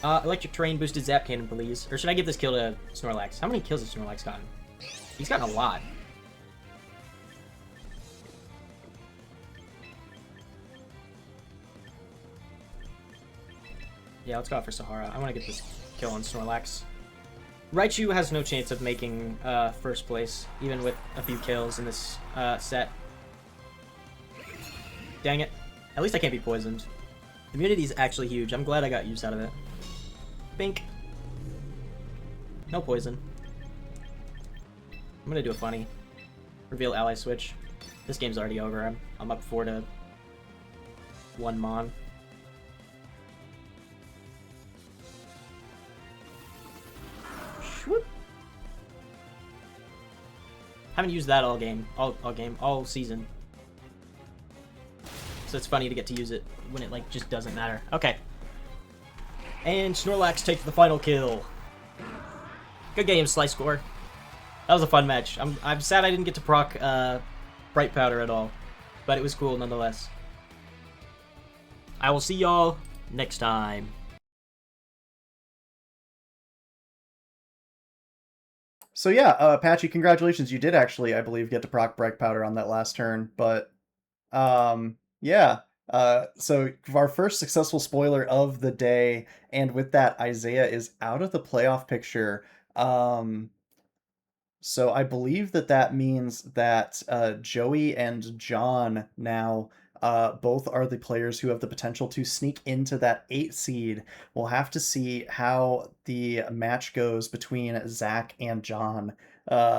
Electric Terrain boosted Zap Cannon, please. Or should I give this kill to Snorlax? How many kills has Snorlax gotten? He's gotten a lot. Yeah, let's go out for Sahara. I want to get this kill on Snorlax. Raichu has no chance of making first place, even with a few kills in this set. Dang it. At least I can't be poisoned. Immunity is actually huge. I'm glad I got use out of it. Bink. No poison. I'm gonna do a funny. Reveal ally switch. This game's already over. I'm up 4-1 mon. Whoop. Haven't used that all season. So it's funny to get to use it when it like just doesn't matter. Okay. And Snorlax takes the final kill. Good game, Slice Score. That was a fun match. I'm sad I didn't get to proc Bright Powder at all, but it was cool nonetheless. I will see y'all next time. So yeah, Patchy, congratulations. You did actually, I believe, get to proc Bright Powder on that last turn, but yeah. So our first successful spoiler of the day, and with that, Isaiah is out of the playoff picture. So I believe that means that Joey and John now both are the players who have the potential to sneak into that 8 seed. We'll have to see how the match goes between Zach and John,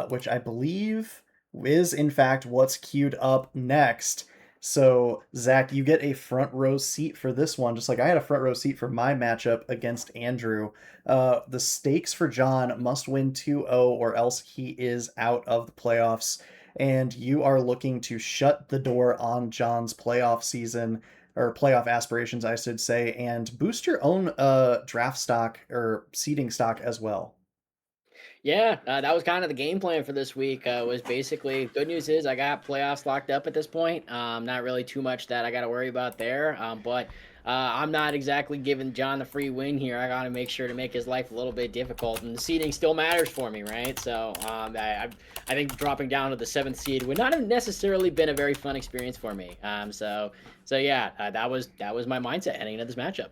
which I believe is in fact what's queued up next. So, Zach, you get a front row seat for this one, just like I had a front row seat for my matchup against Andrew. The stakes for John must win 2-0 or else he is out of the playoffs. And you are looking to shut the door on John's playoff season, or playoff aspirations, I should say, and boost your own draft stock or seeding stock as well. Yeah, that was kind of the game plan for this week. Was basically good news is I got playoffs locked up at this point. Not really too much that I got to worry about there. But I'm not exactly giving John the free win here. I got to make sure to make his life a little bit difficult, and the seeding still matters for me, right? So I think dropping down to the 7th seed would not have necessarily been a very fun experience for me. So yeah, that was my mindset heading into this matchup.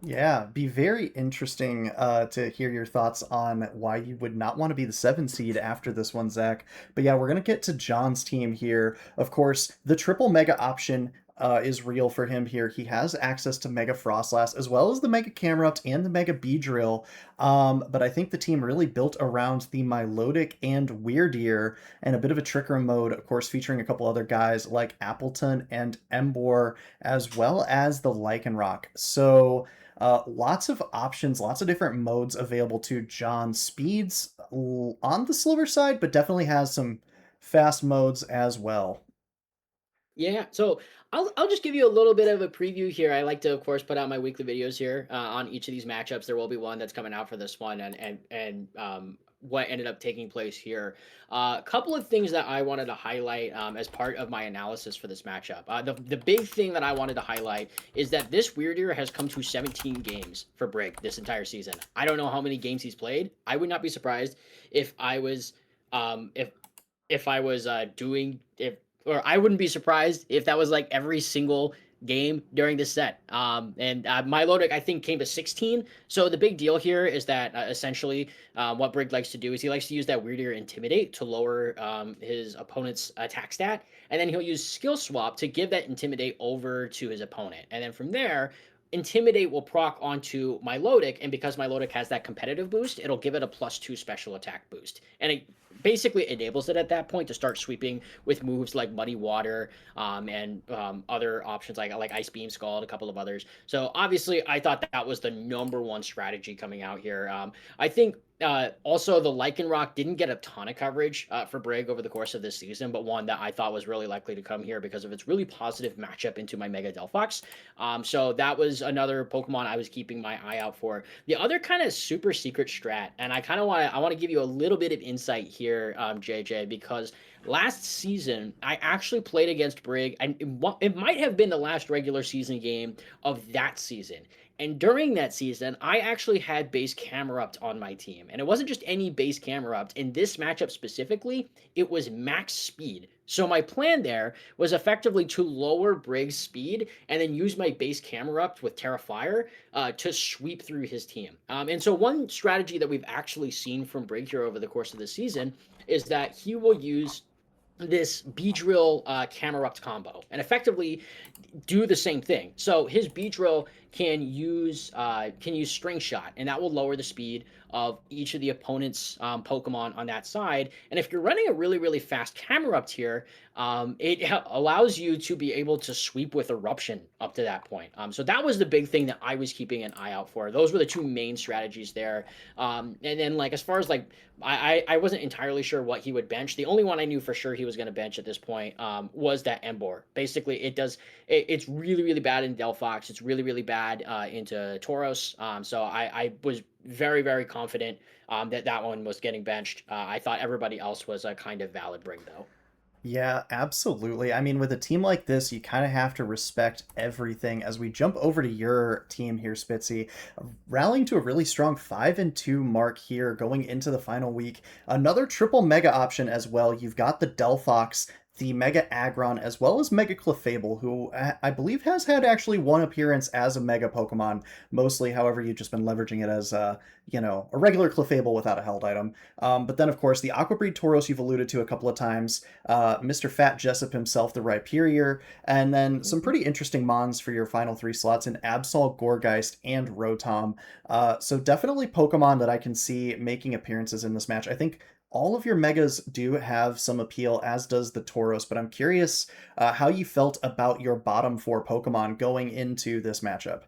Yeah, be very interesting to hear your thoughts on why you would not want to be the 7 seed after this one, Zach. But yeah, we're going to get to John's team here. Of course, the triple mega option is real for him here. He has access to Mega Frostlass as well as the Mega Camerupt and the Mega Beedrill. But I think the team really built around the Milotic and Weirdeer and a bit of a Trick Room mode, of course, featuring a couple other guys like Appleton and Embor, as well as the Lycanroc. So lots of options, lots of different modes available to John. Speed's on the slower side, but definitely has some fast modes as well. Yeah, so I'll just give you a little bit of a preview here. I like to, of course, put out my weekly videos here on each of these matchups. There will be one that's coming out for this one, and what ended up taking place here. A couple of things that I wanted to highlight as part of my analysis for this matchup. The big thing that I wanted to highlight is that this Weirdeer has come to 17 games for Brig this entire season. I don't know how many games he's played. I would not be surprised if I was if I was doing if or I wouldn't be surprised if that was like every single game during this set. And Milotic, I think, came to 16. So the big deal here is that essentially what Brig likes to do is he likes to use that Weirdeer Intimidate to lower his opponent's attack stat. And then he'll use Skill Swap to give that Intimidate over to his opponent. And then from there, Intimidate will proc onto Milotic, and because Milotic has that competitive boost, it'll give it a +2 special attack boost. And it basically enables it at that point to start sweeping with moves like Muddy Water and other options like Ice Beam Scald, a couple of others. So obviously, I thought that was the #1 strategy coming out here. I think also the Lycanroc didn't get a ton of coverage for Brig over the course of this season, but one that I thought was really likely to come here because of its really positive matchup into my Mega Delphox. So that was another Pokemon I was keeping my eye out for. The other kind of super secret strat, and I want to give you a little bit of insight here, JJ, because last season I actually played against Brig, and it might have been the last regular season game of that season. And during that season, I actually had base Camerupt on my team. And it wasn't just any base Camerupt. In this matchup specifically, it was max speed. So my plan there was effectively to lower Brig's speed and then use my base Camerupt with Terra Fire to sweep through his team. And so one strategy that we've actually seen from Brig here over the course of the season is that he will use this Beedrill Camerupt combo and effectively do the same thing. So his Beedrill can use String Shot, and that will lower the speed of each of the opponent's Pokemon on that side. And if you're running a really, really fast Camerupt here, it allows you to be able to sweep with Eruption up to that point. So that was the big thing that I was keeping an eye out for. Those were the two main strategies there. And then like as far as like I wasn't entirely sure what he would bench. The only one I knew for sure he was going to bench at this point was that Embor. Basically, it's really, really bad in Delphox. It's really, really bad into Tauros. So I was very, very confident that one was getting benched. I thought everybody else was a kind of valid Brig, though. Yeah, absolutely. I mean, with a team like this, you kind of have to respect everything. As we jump over to your team here, Spitzy, rallying to a really strong 5-2 mark here going into the final week. Another triple mega option as well. You've got the Delphox, the Mega Aggron, as well as Mega Clefable, who I believe has had actually one appearance as a Mega Pokemon. Mostly, however, you've just been leveraging it as a regular Clefable without a held item. But then, of course, the Aqua Breed Tauros you've alluded to a couple of times, Mr. Fat Jessup himself, the Rhyperior, and then some pretty interesting mons for your final 3 slots in Absol, Gourgeist, and Rotom. So definitely Pokemon that I can see making appearances in this match. I think all of your megas do have some appeal, as does the Tauros, but I'm curious how you felt about your bottom 4 Pokemon going into this matchup.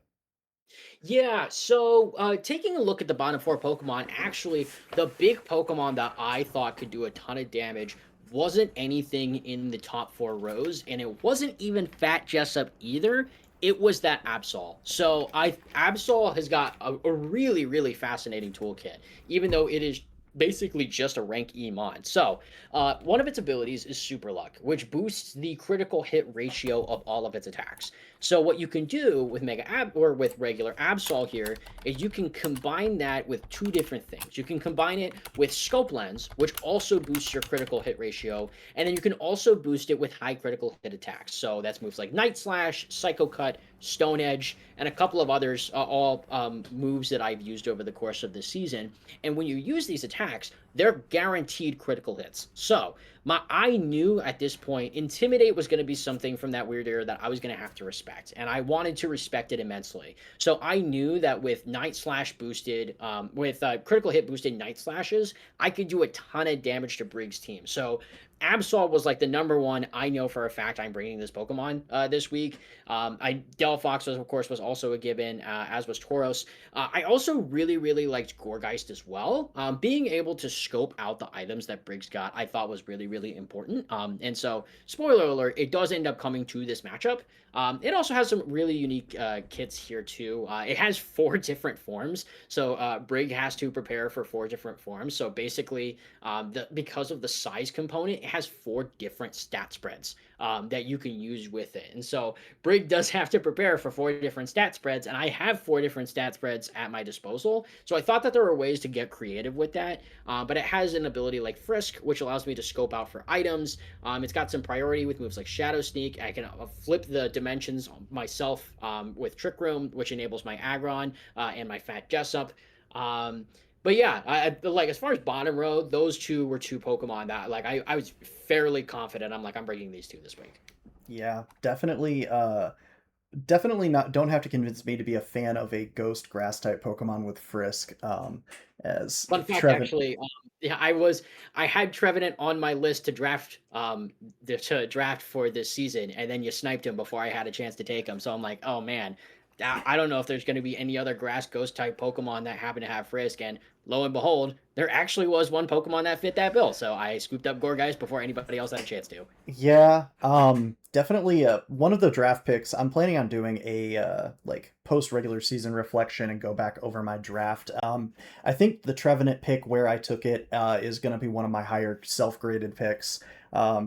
Yeah, so taking a look at the bottom 4 Pokemon, actually, the big Pokemon that I thought could do a ton of damage wasn't anything in the top 4 rows, and it wasn't even Fat Jessup either. It was that Absol. So Absol has got a really, really fascinating toolkit, even though it is basically just a rank E mod. So one of its abilities is Super Luck, which boosts the critical hit ratio of all of its attacks. So what you can do with with regular Absol here is you can combine that with 2 different things. You can combine it with Scope Lens, which also boosts your critical hit ratio, and then you can also boost it with high critical hit attacks. So that's moves like Night Slash, Psycho Cut, Stone Edge, and a couple of others, all moves that I've used over the course of the season. And when you use these attacks, they're guaranteed critical hits. So I knew at this point Intimidate was going to be something from that weird era that I was going to have to respect, and I wanted to respect it immensely. So I knew that with Night Slash boosted, with critical hit boosted Night Slashes, I could do a ton of damage to Briggs' team. So Absol was like the #1. I know for a fact I'm bringing this Pokemon this week. Delphox, of course, was also a given, as was Tauros. I also really, really liked Gourgeist as well. Being able to scope out the items that Briggs got, I thought was really, really important. And so, spoiler alert, it does end up coming to this matchup. It also has some really unique kits here too. It has 4 different forms, so Brig has to prepare for 4 different forms. So basically, because of the size component, it has 4 different stat spreads that you can use with it. And so Brig does have to prepare for 4 different stat spreads, and I have 4 different stat spreads at my disposal. So I thought that there were ways to get creative with that, but it has an ability like Frisk, which allows me to scope out for items. It's got some priority with moves like Shadow Sneak. I can flip the dimensions myself with Trick Room, which enables my Aggron and my Fat Jessup. But yeah, I like, as far as bottom row, those 2 were 2 Pokemon that like I was fairly confident. I'm bringing these 2 this week. Yeah, definitely. Definitely not. Don't have to convince me to be a fan of a Ghost Grass type Pokemon with Frisk. As Fun fact, Trevin. actually, yeah, I had Trevenant on my list to draft for this season, and then you sniped him before I had a chance to take him. So I'm like, oh man, I don't know if there's going to be any other grass ghost type Pokemon that happen to have Frisk, and lo and behold, there actually was one Pokemon that fit that bill. So I scooped up Gourgeist before anybody else had a chance to. Yeah, definitely one of the draft picks. I'm planning on doing a like post regular season reflection and go back over my draft. I think the Trevenant pick where I took it is going to be one of my higher self-graded picks.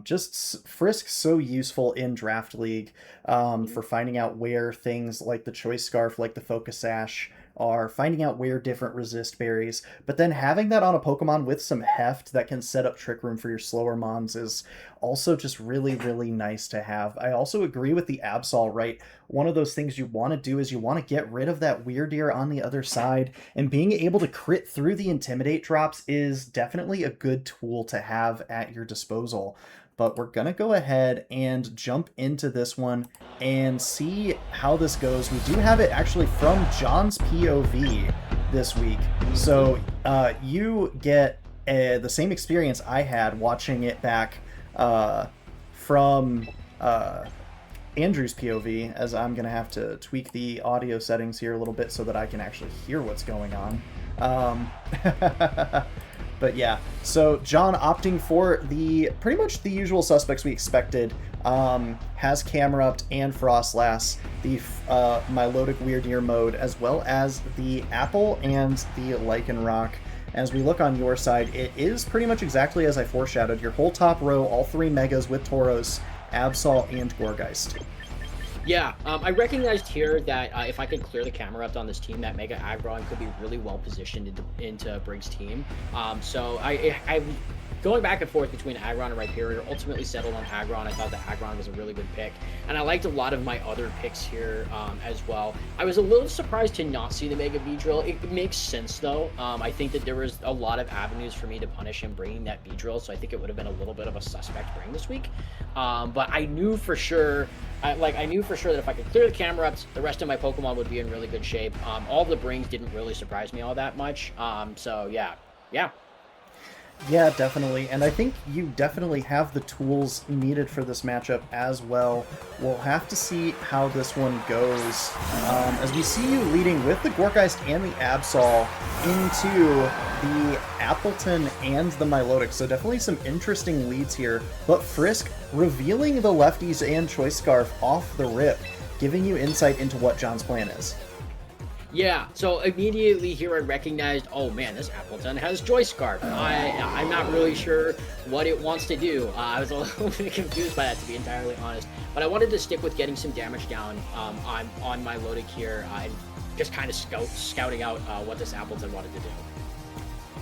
Just Frisk so useful in Draft League for finding out where things like the Choice Scarf, like the Focus Sash, are, finding out where different resist berries, but then having that on a Pokemon with some heft that can set up Trick Room for your slower mons is also just really, really nice to have. I also agree with the Absol, right? One of those things you want to do is you want to get rid of that Weirdeer on the other side, and being able to crit through the Intimidate drops is definitely a good tool to have at your disposal. But we're going to go ahead and jump into this one and see how this goes. We do have it actually from John's POV this week. So you get the same experience I had watching it back from Andrew's POV, as I'm going to have to tweak the audio settings here a little bit so that I can actually hear what's going on. But yeah, so John opting for pretty much the usual suspects we expected. Has Camerupt and Frostlass, the Milotic Weirdeer mode, as well as the Apple and the Lycanroc. As we look on your side, it is pretty much exactly as I foreshadowed. Your whole top row, all 3 Megas with Tauros, Absol, and Gourgeist. Yeah, I recognized here that if I could clear the Camerupt on this team, that Mega Aggron could be really well positioned into Briggs' team. So I going back and forth between Aggron and Rhyperior, ultimately settled on Aggron. I thought that Aggron was a really good pick, and I liked a lot of my other picks here as well. I was a little surprised to not see the Mega Beedrill. It makes sense though. I think that there was a lot of avenues for me to punish him bringing that Beedrill, so I think it would have been a little bit of a suspect bring this week. But I knew for sure. I knew for sure that if I could clear the Camerupt, the rest of my Pokemon would be in really good shape. All the brings didn't really surprise me all that much. So yeah. Yeah, definitely. And I think you definitely have the tools needed for this matchup as well. We'll have to see how this one goes. As we see you leading with the Gorgeist and the Absol into the Appleton and the Milotic. So definitely some interesting leads here. But Frisk revealing the lefties and Choice Scarf off the rip, giving you insight into what John's plan is. Yeah, so immediately here I recognized, oh man, this Appleton has Joy Scarf. I'm not really sure what it wants to do. I was a little bit confused by that, to be entirely honest. But I wanted to stick with getting some damage down on my Milotic here and just kind of scouting out what this Appleton wanted to do.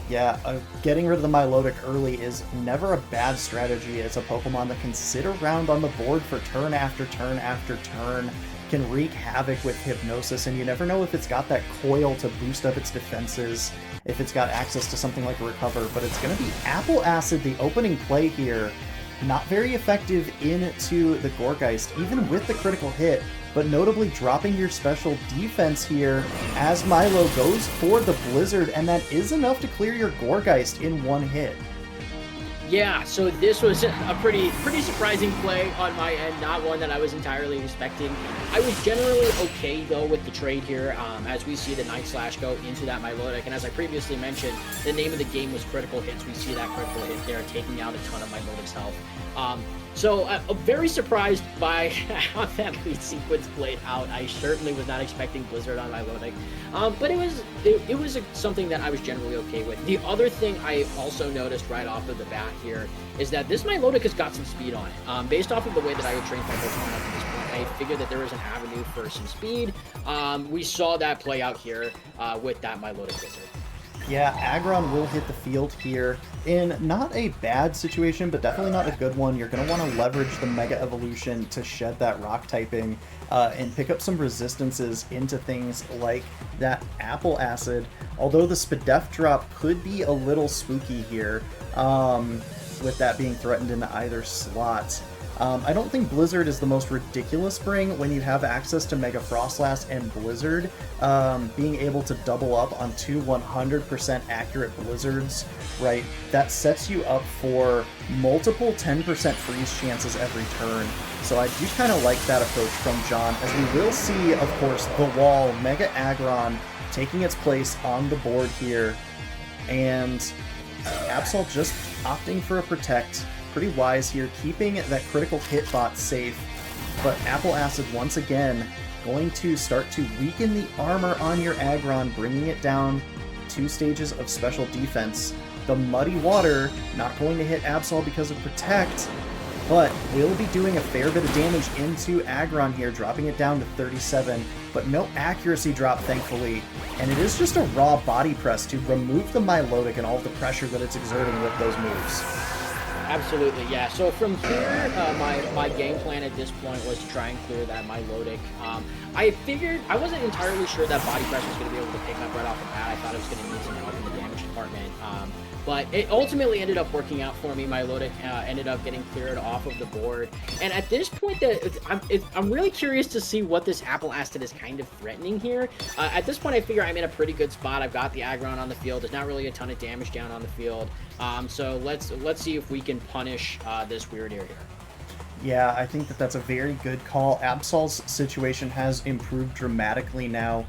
Yeah, getting rid of the Milotic early is never a bad strategy. It's a Pokemon that can sit around on the board for turn after turn after turn, can wreak havoc with Hypnosis, and you never know if it's got that coil to boost up its defenses, if it's got access to something like a Recover, but it's going to be Apple Acid, the opening play here. Not very effective into the Gorgeist, even with the critical hit, but notably dropping your special defense here as Milo goes for the Blizzard, and that is enough to clear your Gorgeist in one hit. Yeah, so this was a pretty surprising play on my end, not one that I was entirely expecting. I was generally okay, though, with the trade here, as we see the Night Slash go into that Milotic, and as I previously mentioned, the name of the game was critical hits. We see that critical hit there, taking out a ton of Milotic's health. So I'm very surprised by how that lead sequence played out. I certainly was not expecting Blizzard on Milotic, but it was something that I was generally okay with. The other thing I also noticed right off of the bat here is that this Milotic has got some speed on it. Based off of the way that I had trained my Pokemon up to this point, I figured that there was an avenue for some speed. We saw that play out here with that Milotic Blizzard. Yeah, Aggron will hit the field here in not a bad situation, but definitely not a good one. You're going to want to leverage the Mega Evolution to shed that rock typing and pick up some resistances into things like that Apple Acid, although the Spadef drop could be a little spooky here with that being threatened into either slot. I don't think Blizzard is the most ridiculous bring when you have access to Mega Frostlass and Blizzard. Being able to double up on two 100% accurate Blizzards, right? That sets you up for multiple 10% freeze chances every turn. So I do kind of like that approach from John, as we will see, of course, the wall, Mega Aggron, taking its place on the board here. And Absol just opting for a Protect. Pretty wise here, keeping that critical hit bot safe, but Apple Acid once again going to start to weaken the armor on your Aggron, bringing it down 2 stages of special defense. The Muddy Water not going to hit Absol because of Protect, but will be doing a fair bit of damage into Aggron here, dropping it down to 37, but no accuracy drop, thankfully, and it is just a raw body press to remove the Milotic and all of the pressure that it's exerting with those moves. Absolutely, yeah. So from here, my game plan at this point was to try and clear that Milotic. I figured, I wasn't entirely sure that Body Press was going to be able to pick up right off the bat. I thought it was going to need some help in the damage department. But it ultimately ended up working out for me. Milotic ended up getting cleared off of the board. And at this point, I'm really curious to see what this Apple Acid is kind of threatening here. At this point, I figure I'm in a pretty good spot. I've got the Aggron on the field. There's not really a ton of damage down on the field. So let's see if we can punish this Weird Ear here. Yeah, I think that's a very good call. Absol's situation has improved dramatically now.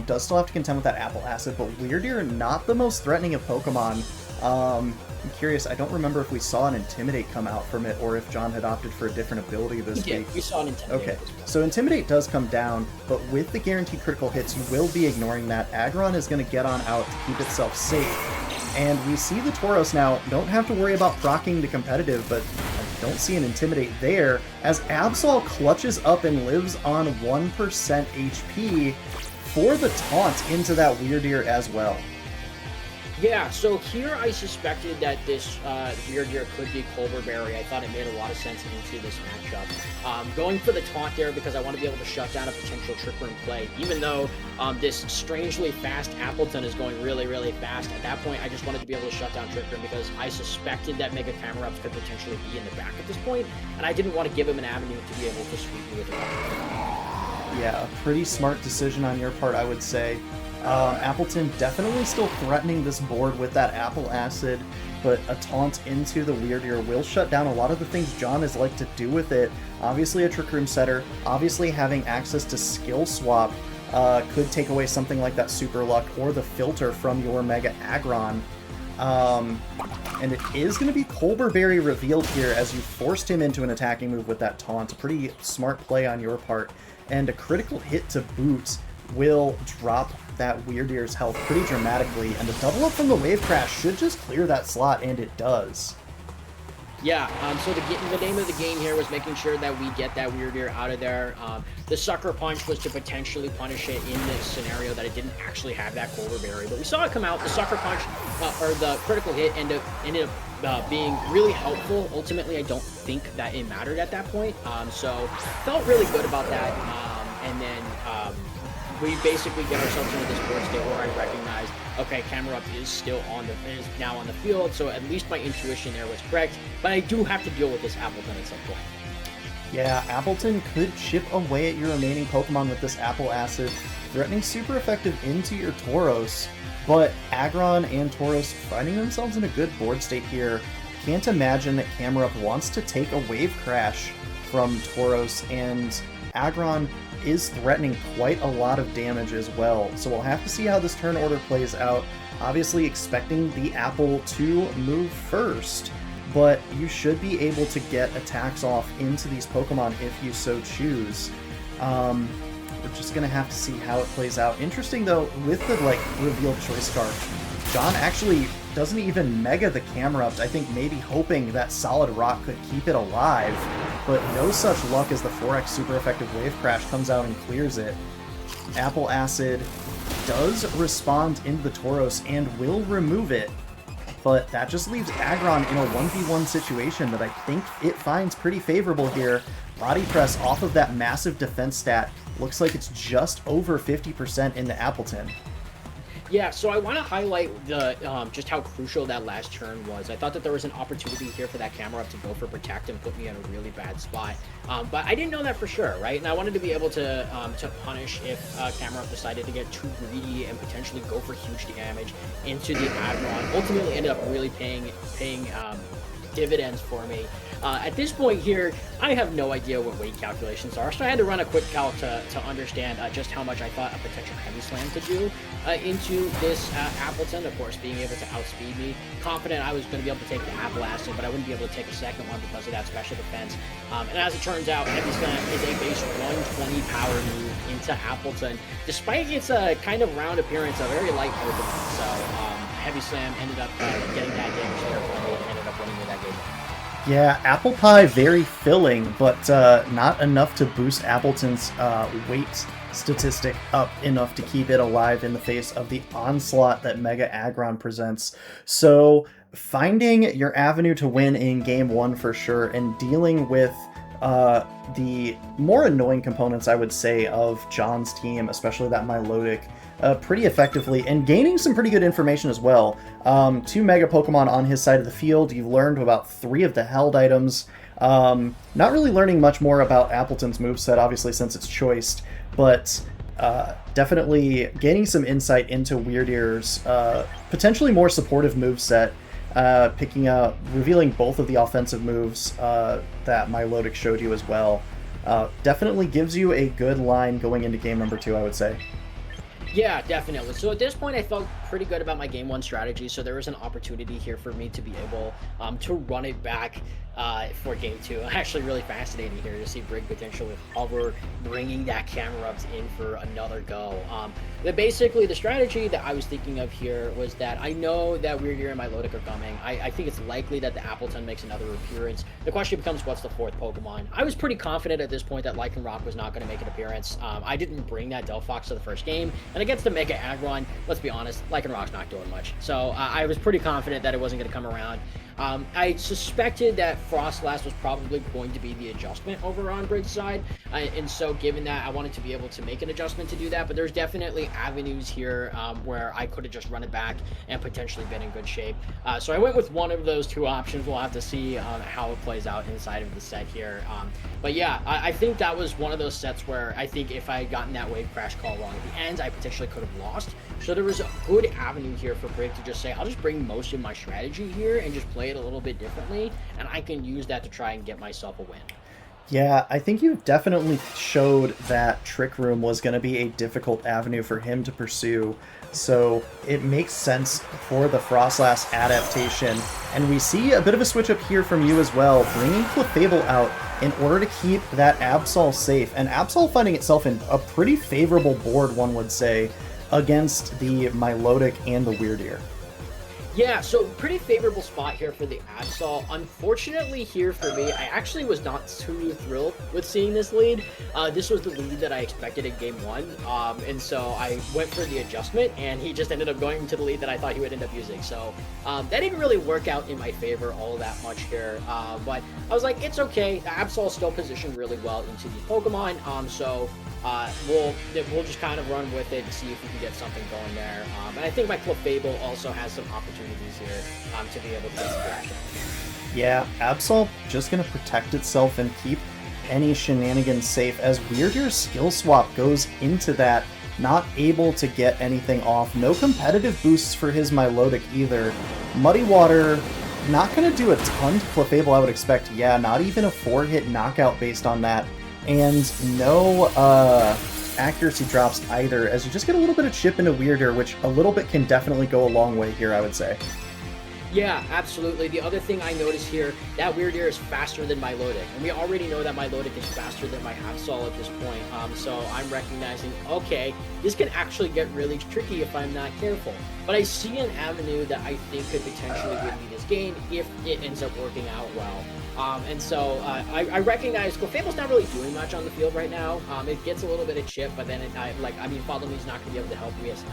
Does still have to contend with that Apple Acid, but Weird Ear, not the most threatening of Pokemon. I'm curious, I don't remember if we saw an Intimidate come out from it, or if John had opted for a different ability this week. We saw an Intimidate. Okay, so Intimidate does come down, but with the guaranteed critical hits, you will be ignoring that. Aggron is going to get on out to keep itself safe. And we see the Tauros now don't have to worry about proccing the competitive, but I don't see an Intimidate there, as Absol clutches up and lives on 1% HP for the taunt into that Weird Ear as well. Yeah, so here I suspected that this Weird Ear could be Culverberry. I thought it made a lot of sense into this matchup. Going for the taunt there because I want to be able to shut down a potential Trick Room play, even though this strangely fast Appleton is going really, really fast. At that point, I just wanted to be able to shut down Trick Room because I suspected that Mega Camerupt could potentially be in the back at this point, and I didn't want to give him an avenue to be able to sweep me with it. Yeah, a pretty smart decision on your part, I would say. Appleton definitely still threatening this board with that Apple Acid, but a taunt into the Weird Ear will shut down a lot of the things John has liked to do with it. Obviously a Trick Room setter, obviously having access to Skill Swap could take away something like that Super Luck or the filter from your Mega Aggron. And it is going to be Colberberry revealed here as you forced him into an attacking move with that taunt. A pretty smart play on your part. And a critical hit to boot will drop that Weird Ear's health pretty dramatically. And the double up from the Wave Crash should just clear that slot, and it does. Yeah, so the name of the game here was making sure that we get that Weird Ear out of there. The Sucker Punch was to potentially punish it in this scenario that it didn't actually have that Colberberry. But we saw it come out. The Sucker Punch, or the critical hit, ended up being really helpful. Ultimately, I don't think that it mattered at that point. So felt really good about that. And then we basically get ourselves into this board state where I recognize, okay, Camerupt is now on the field, so at least my intuition there was correct, but I do have to deal with this Appleton at some point. Yeah, Appleton could chip away at your remaining Pokemon with this Apple Acid, threatening super effective into your Tauros, but Aggron and Tauros finding themselves in a good board state here. Can't imagine that Camerupt wants to take a Wave Crash from Tauros, and Aggron is threatening quite a lot of damage as well. So we'll have to see how this turn order plays out. Obviously expecting the Apple to move first, but you should be able to get attacks off into these Pokemon if you so choose. We're just gonna have to see how it plays out. Interesting though, with the revealed choice card, John actually doesn't even Mega the Camerupt, I think maybe hoping that Solid Rock could keep it alive, but no such luck as the 4x super effective Wave Crash comes out and clears it. Apple Acid does respond into the Tauros and will remove it, but that just leaves Aggron in a 1v1 situation that I think it finds pretty favorable here. Body Press off of that massive defense stat looks like it's just over 50% in the Appleton. Yeah, so I want to highlight the just how crucial that last turn was. I thought that there was an opportunity here for that Camerupt to go for Protect and put me in a really bad spot, but I didn't know that for sure, right? And I wanted to be able to punish if Camerupt decided to get too greedy and potentially go for huge damage into the Aggron. Ultimately, ended up really paying dividends for me. At this point here, I have no idea what weight calculations are, so I had to run a quick calc to understand just how much I thought a potential Heavy Slam could do into this Appleton. Of course, being able to outspeed me. Confident I was going to be able to take the Apple Acid, but I wouldn't be able to take a second one because of that special defense. And as it turns out, Heavy Slam is a base 120 power move into Appleton. Despite its kind of round appearance, a very light Pokemon. So Heavy Slam ended up getting that damage there for me and ended up winning with that game. Yeah, Apple Pie very filling, but not enough to boost Appleton's weight statistic up enough to keep it alive in the face of the onslaught that Mega Aggron presents. So finding your avenue to win in Game 1 for sure, and dealing with the more annoying components, I would say, of John's team, especially that Milotic, pretty effectively, and gaining some pretty good information as well. 2 Mega Pokemon on his side of the field. You've learned about 3 of the held items. Not really learning much more about Appleton's moveset, obviously, since it's choiced, but definitely gaining some insight into Weird Ear's potentially more supportive moveset, revealing both of the offensive moves that Milotic showed you as well. Definitely gives you a good line going into game number 2, I would say. Yeah, definitely. So at this point, I felt pretty good about my game 1 strategy, so there was an opportunity here for me to be able to run it back for game 2. Actually really fascinating here to see Brig potential with Hover bringing that Camerupt in for another go. Basically, the strategy that I was thinking of here was that I know that Weird Ear and Milotic are coming. I think it's likely that the Appleton makes another appearance. The question becomes, what's the 4th Pokemon? I was pretty confident at this point that Lycanroc was not going to make an appearance. I didn't bring that Delphox to the first game, and against the Mega Aggron, let's be honest, Lycanroc's not doing much. So I was pretty confident that it wasn't going to come around. I suspected that Frostlass was probably going to be the adjustment over on Brig's side, and so given that, I wanted to be able to make an adjustment to do that, but there's definitely avenues here where I could have just run it back and potentially been in good shape. So I went with one of those two options. We'll have to see how it plays out inside of the set here. But yeah, I think that was one of those sets where I think if I had gotten that wave crash call wrong at the end, I potentially could have lost. So there was a good avenue here for Brig to just say, I'll just bring most of my strategy here and just play it a little bit differently, and I can use that to try and get myself a win. Yeah, I think you definitely showed that Trick Room was going to be a difficult avenue for him to pursue, so it makes sense for the Frostlass adaptation. And we see a bit of a switch up here from you as well, bringing Clefable out in order to keep that Absol safe. And Absol finding itself in a pretty favorable board, one would say, against the Milotic and the Weirdeer. Yeah, so pretty favorable spot here for the Absol. Unfortunately here for me, I actually was not too thrilled with seeing this lead. This was the lead that I expected in game 1, and so I went for the adjustment, and he just ended up going to the lead that I thought he would end up using. So that didn't really work out in my favor all that much here, but I was like, it's okay. The Absol is still positioned really well into these Pokemon, so we'll just kind of run with it and see if we can get something going there. And I think my Clefable also has some opportunities here to be able to get some action. Yeah, Absol just going to protect itself and keep any shenanigans safe as Weirdeer's skill swap goes into that, not able to get anything off. No competitive boosts for his Milotic either. Muddy Water, not going to do a ton to Clefable, I would expect. Yeah, not even a 4-hit knockout based on that. And no accuracy drops either, as you just get a little bit of chip into Weirdeer, which a little bit can definitely go a long way here, I would say. Yeah, absolutely. The other thing I noticed here, that Weirdeer is faster than Milotic, and we already know that Milotic is faster than my Absol at this point, so I'm recognizing, okay, this can actually get really tricky if I'm not careful. But I see an avenue that I think could potentially win me this game if it ends up working out well. And so I recognize Clefable's not really doing much on the field right now. It gets a little bit of chip, but then Follow Me's not going to be able to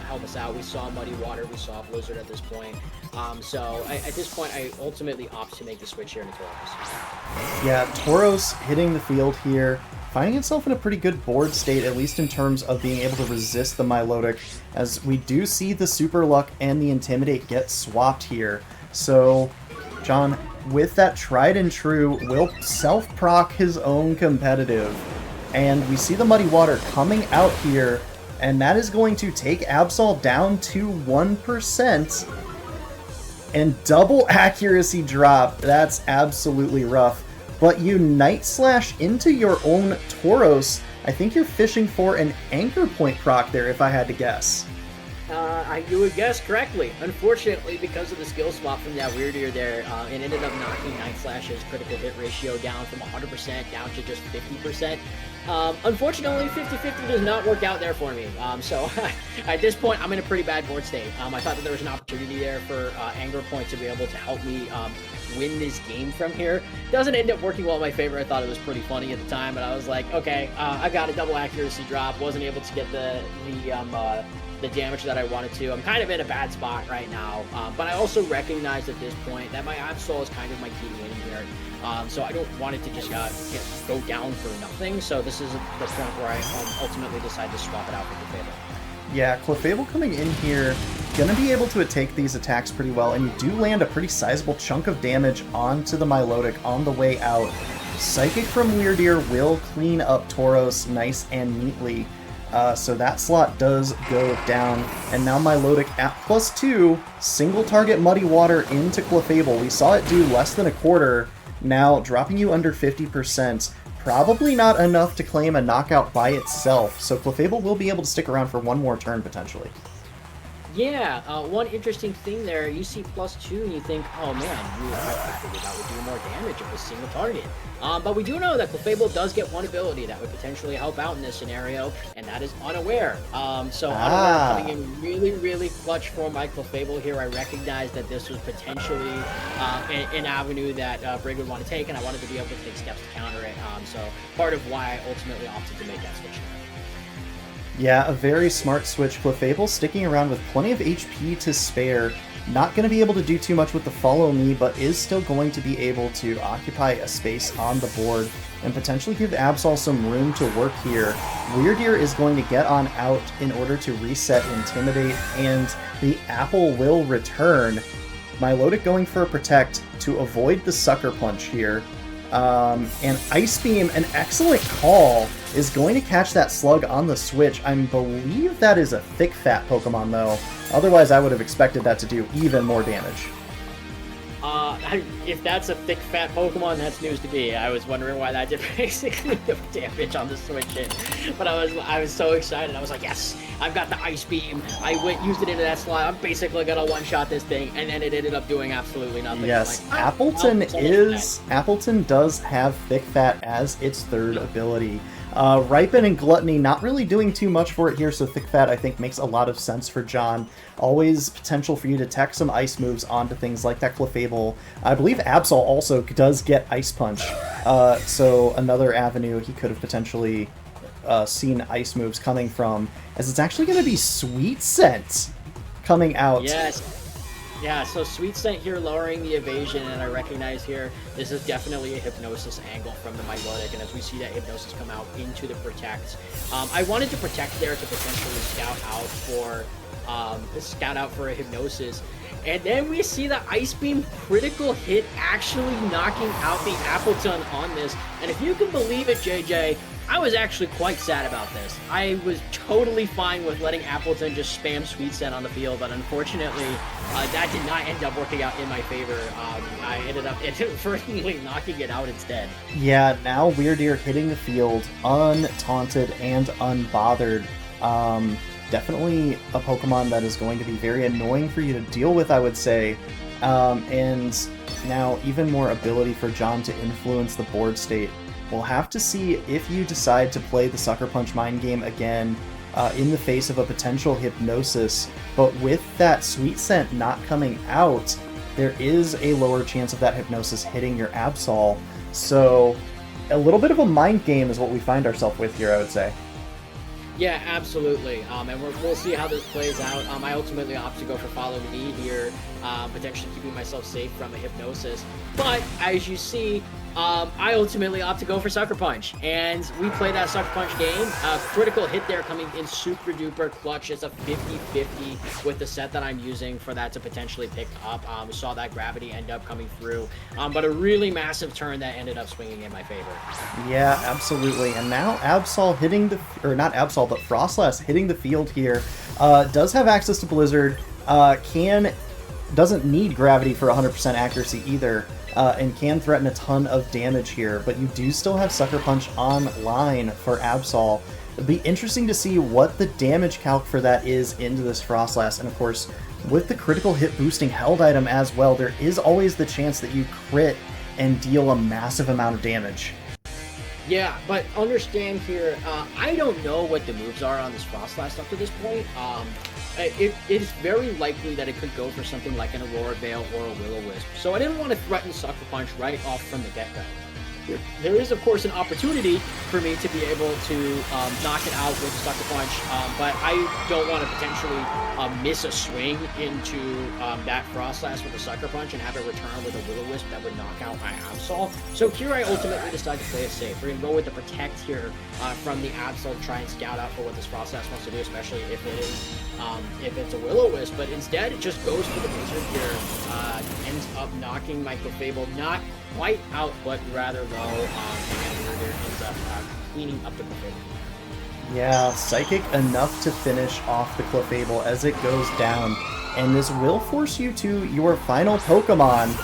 help us out. We saw Muddy Water, we saw Blizzard at this point. So at this point, I ultimately opt to make the switch here into Tauros. Yeah, Tauros hitting the field here, finding itself in a pretty good board state, at least in terms of being able to resist the Milotic, as we do see the Super Luck and the Intimidate get swapped here. So, John, with that tried and true, will self-proc his own competitive. And we see the Muddy Water coming out here, and that is going to take Absol down to 1%. And double accuracy drop, that's absolutely rough. But you Night Slash into your own Tauros. I think you're fishing for an anchor point proc there, if I had to guess. You would guess correctly. Unfortunately, because of the skill swap from that Weirdeer there, it ended up knocking Night Slash's critical hit ratio down from 100% down to just 50%. Unfortunately, 50-50 does not work out there for me. So at this point, I'm in a pretty bad board state. I thought that there was an opportunity there for Anger Point to be able to help me win this game from here. Doesn't end up working well in my favor. I thought it was pretty funny at the time, but I was like, okay, I got a double accuracy drop. Wasn't able to get the damage that I wanted to. I'm kind of in a bad spot right now, but I also recognize at this point that my Absol is kind of my key win here. So I don't want it to just go down for nothing. So this is the point where I ultimately decide to swap it out for Clefable. Yeah, Clefable coming in here, gonna be able to take these attacks pretty well, and you do land a pretty sizable chunk of damage onto the Milotic on the way out. Psychic from Weirdeer will clean up Tauros nice and neatly. So that slot does go down, and now Milotic at +2, single target Muddy Water into Clefable. We saw it do less than a quarter, now dropping you under 50%. Probably not enough to claim a knockout by itself, so Clefable will be able to stick around for one more turn potentially. Yeah, one interesting thing there, you see +2 and you think, oh man, I figured that would do more damage if a single target. But we do know that Clefable does get one ability that would potentially help out in this scenario, and that is Unaware. So Unaware coming in really, really clutch for my Clefable here. I recognize that this was potentially an avenue that Brig would want to take, and I wanted to be able to take steps to counter it. So part of why I ultimately opted to make that switch. Yeah, a very smart switch. Clefable sticking around with plenty of HP to spare. Not going to be able to do too much with the follow me, but is still going to be able to occupy a space on the board and potentially give Absol some room to work here. Weirdeer is going to get on out in order to reset Intimidate, and the apple will return. Milotic going for a Protect to avoid the Sucker Punch here. And Ice Beam, an excellent call, is going to catch that slug on the switch. I believe that is a Thick Fat Pokemon, though. Otherwise, I would have expected that to do even more damage. If that's a Thick Fat Pokemon, that's news to me. I was wondering why that did basically no damage on the switch hit. But I was so excited. I was like, yes, I've got the Ice Beam. I used it into that slot. I'm basically gonna one-shot this thing, and then it ended up doing absolutely nothing. Yes, Like, Appleton does have Thick Fat as its third ability. Ripen and Gluttony not really doing too much for it here, so Thick Fat I think makes a lot of sense for John. Always potential for you to tech some ice moves onto things like that Clefable. I believe Absol also does get Ice Punch, so another avenue he could have potentially seen ice moves coming from, as it's actually going to be Sweet Scent coming out. Yes. Yeah, so Sweet Scent here lowering the evasion, and I recognize here this is definitely a Hypnosis angle from the Milotic, and as we see that Hypnosis come out into the Protect. I wanted to Protect there to potentially scout out for a Hypnosis, and then we see the Ice Beam critical hit actually knocking out the Appleton on this, and if you can believe it, JJ, I was actually quite sad about this. I was totally fine with letting Appleton just spam Sweet Scent on the field, but unfortunately, that did not end up working out in my favor. I ended up inadvertently knocking it out instead. Yeah, now Weirdeer hitting the field untaunted and unbothered. Definitely a Pokemon that is going to be very annoying for you to deal with, I would say. And now even more ability for John to influence the board state. We'll have to see if you decide to play the Sucker Punch mind game again in the face of a potential Hypnosis, but with that Sweet Scent not coming out, there is a lower chance of that Hypnosis hitting your Absol. So a little bit of a mind game is what we find ourselves with here, I would say. Yeah, absolutely. And we'll see how this plays out. I ultimately opt to go for Follow Me here, potentially keeping myself safe from a Hypnosis. But as you see, I ultimately opt to go for Sucker Punch, and we play that Sucker Punch game. Critical hit there coming in super duper clutch. It's a 50-50 with the set that I'm using for that to potentially pick up. We saw that Gravity end up coming through, but a really massive turn that ended up swinging in my favor. Yeah, absolutely. And now Absol hitting the, or not Absol, but Frostlass hitting the field here. Does have access to Blizzard. Doesn't need Gravity for 100% accuracy either. And can threaten a ton of damage here, but you do still have Sucker Punch online for Absol. It'll be interesting to see what the damage calc for that is into this Frostlass, and of course, with the critical hit boosting held item as well, there is always the chance that you crit and deal a massive amount of damage. Yeah, but understand here, I don't know what the moves are on this Frostlass up to this point. It is very likely that it could go for something like an Aurora Veil or a Will-O-Wisp. So I didn't want to threaten Sucker Punch right off from the get-go. There is, of course, an opportunity for me to be able to knock it out with Sucker Punch, but I don't want to potentially miss a swing into that Frostlass with a Sucker Punch and have it return with a Will-O-Wisp that would knock out my Absol. So here I ultimately decide to play it safe. We're going to go with the Protect here from the Absol to try and scout out for what this Frostlass wants to do, especially if it is if it's a Will-O-Wisp, but instead it just goes for the Blizzard here, ends up knocking my Clefable not quite out, but rather low, and there ends up cleaning up the Clefable. Yeah, Psychic enough to finish off the Clefable as it goes down, and this will force you to your final Pokemon,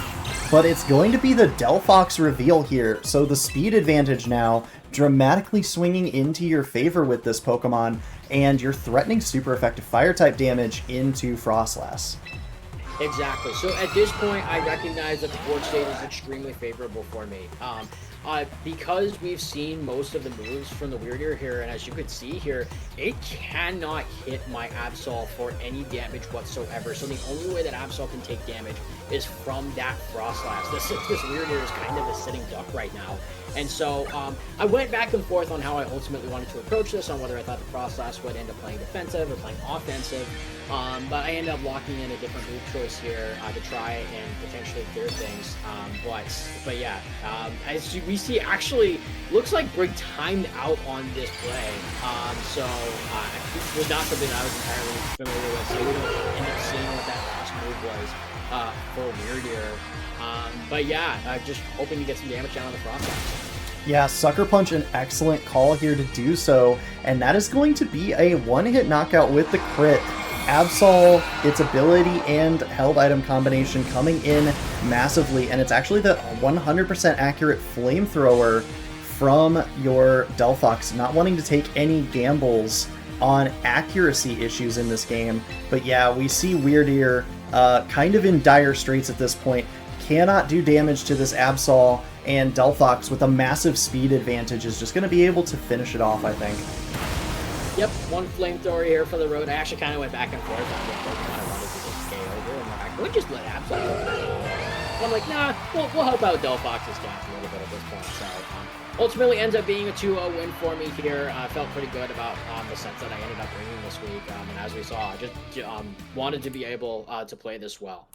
but it's going to be the Delphox reveal here, so the speed advantage now dramatically swinging into your favor with this Pokemon, and you're threatening super effective Fire-type damage into Frostlass. Exactly. So at this point, I recognize that the board state is extremely favorable for me. because we've seen most of the moves from the Weird Ear here, and as you could see here, it cannot hit my Absol for any damage whatsoever. So the only way that Absol can take damage is from that Frostlass. This Weird Ear is kind of a sitting duck right now. And so I went back and forth on how I ultimately wanted to approach this, on whether I thought the Frostlass would end up playing defensive or playing offensive. But I ended up locking in a different move choice here to try and potentially clear things. But yeah, as we see, actually looks like Brig timed out on this play. So it was not something I was entirely familiar with. So we don't end up seeing what that last move was for Weird Ear. But yeah, just hoping to get some damage down on the Frostlass. Yeah, Sucker Punch, an excellent call here to do so, and that is going to be a one-hit knockout with the crit. Absol, its ability and held item combination coming in massively, and it's actually the 100% accurate flamethrower from your Delphox, not wanting to take any gambles on accuracy issues in this game. But yeah, we see Weird Ear kind of in dire straits at this point, cannot do damage to this Absol, and Delphox with a massive speed advantage is just going to be able to finish it off, I think. Yep, one flamethrower here for the road. I actually kind of went back and forth on what Pokemon I wanted to just stay over, and I would just let Absol go. I'm like, nah, we'll help out Delphox's stats a little bit at this point. So ultimately ends up being a 2-0 win for me here. I felt pretty good about the sets that I ended up bringing this week, and as we saw, I just wanted to be able to play this well.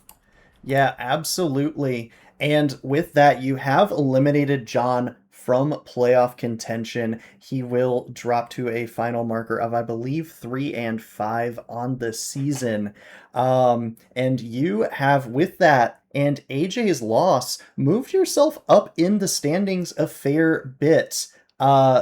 Yeah, absolutely. And with that, you have eliminated John from playoff contention. He will drop to a final marker of, I believe, 3 and 5 on the season. And you have, with that and AJ's loss, moved yourself up in the standings a fair bit.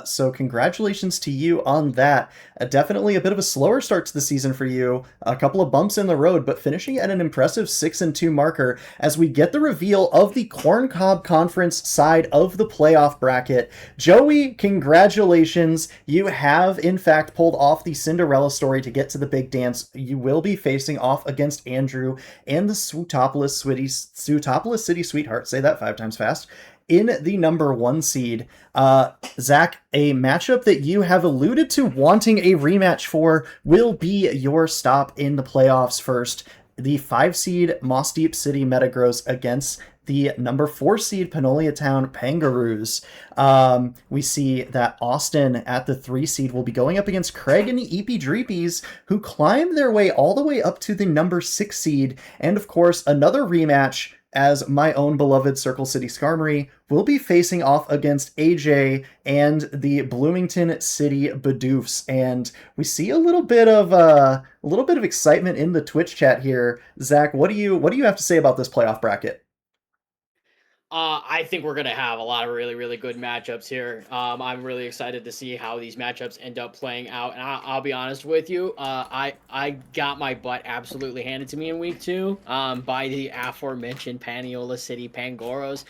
So congratulations to you on that. Definitely a bit of a slower start to the season for you. A couple of bumps in the road, but finishing at an impressive 6-2 marker as we get the reveal of the Corn Cob Conference side of the playoff bracket. Joey, congratulations. You have, in fact, pulled off the Cinderella story to get to the big dance. You will be facing off against Andrew and the Swootopolis City Sweetheart. Say that 5 times fast. In the number 1 seed. Zach, a matchup that you have alluded to wanting a rematch for will be your stop in the playoffs first. The 5 seed Moss Deep City Metagross against the number 4 seed Panolia Town Pangaroos. We see that Austin at the 3 seed will be going up against Craig and the Eepy Dreepies, who climb their way all the way up to the number 6 seed. And of course, another rematch as my own beloved Circle City Skarmory will be facing off against AJ and the Bloomington City Bidoofs. And we see a little bit of excitement in the Twitch chat here. Zach, what do you have to say about this playoff bracket? I think we're going to have a lot of really, really good matchups here. I'm really excited to see how these matchups end up playing out. And I'll be honest with you, I got my butt absolutely handed to me in week 2 by the aforementioned Panolia City Pangoros.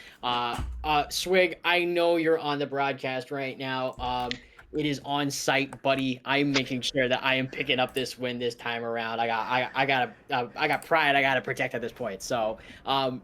Swig, I know you're on the broadcast right now. It is on site, buddy. I'm making sure that I am picking up this win this time around. I got pride I got to protect at this point. So,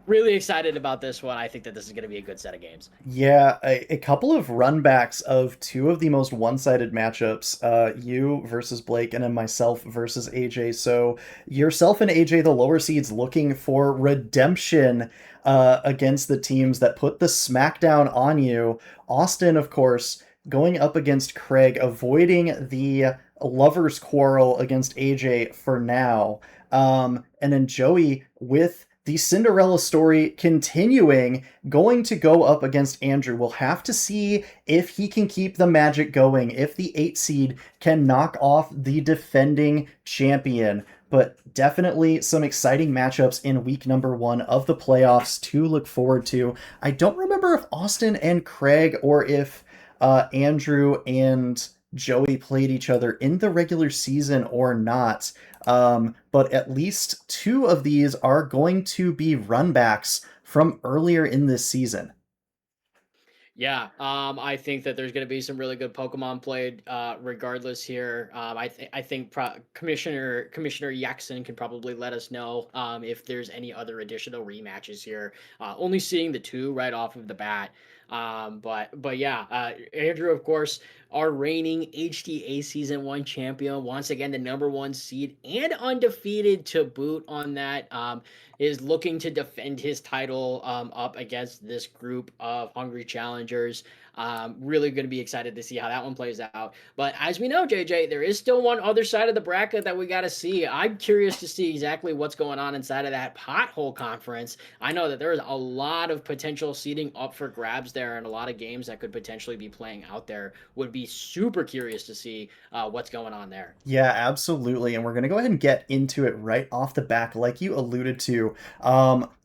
really excited about this one. I think that this is going to be a good set of games. Yeah, a couple of runbacks of 2 of the most one-sided matchups. You versus Blake, and then myself versus AJ. So yourself and AJ, the lower seeds, looking for redemption against the teams that put the smackdown on you. Austin, of course, going up against Craig, avoiding the lovers' quarrel against AJ for now. And then Joey with the Cinderella story continuing, going to go up against Andrew. We'll have to see if he can keep the magic going, if the 8 seed can knock off the defending champion. But definitely some exciting matchups in week number 1 of the playoffs to look forward to. I don't remember if Austin and Craig or if Andrew and Joey played each other in the regular season or not. But at least 2 of these are going to be runbacks from earlier in this season. Yeah, I think that there's going to be some really good Pokemon played, regardless here. I think Commissioner Yaxon can probably let us know if there's any other additional rematches here. Only seeing the 2 right off of the bat, But yeah, Andrew, of course, our reigning HDA Season 1 champion, once again the #1 seed and undefeated to boot on that, is looking to defend his title up against this group of hungry challengers. Really going to be excited to see how that one plays out. But as we know, JJ, there is still one other side of the bracket that we got to see. I'm curious to see exactly what's going on inside of that pothole conference. I know that there is a lot of potential seeding up for grabs there, and a lot of games that could potentially be playing out there. Would be super curious to see what's going on there. Yeah, absolutely. And we're going to go ahead and get into it right off the back. Like you alluded to,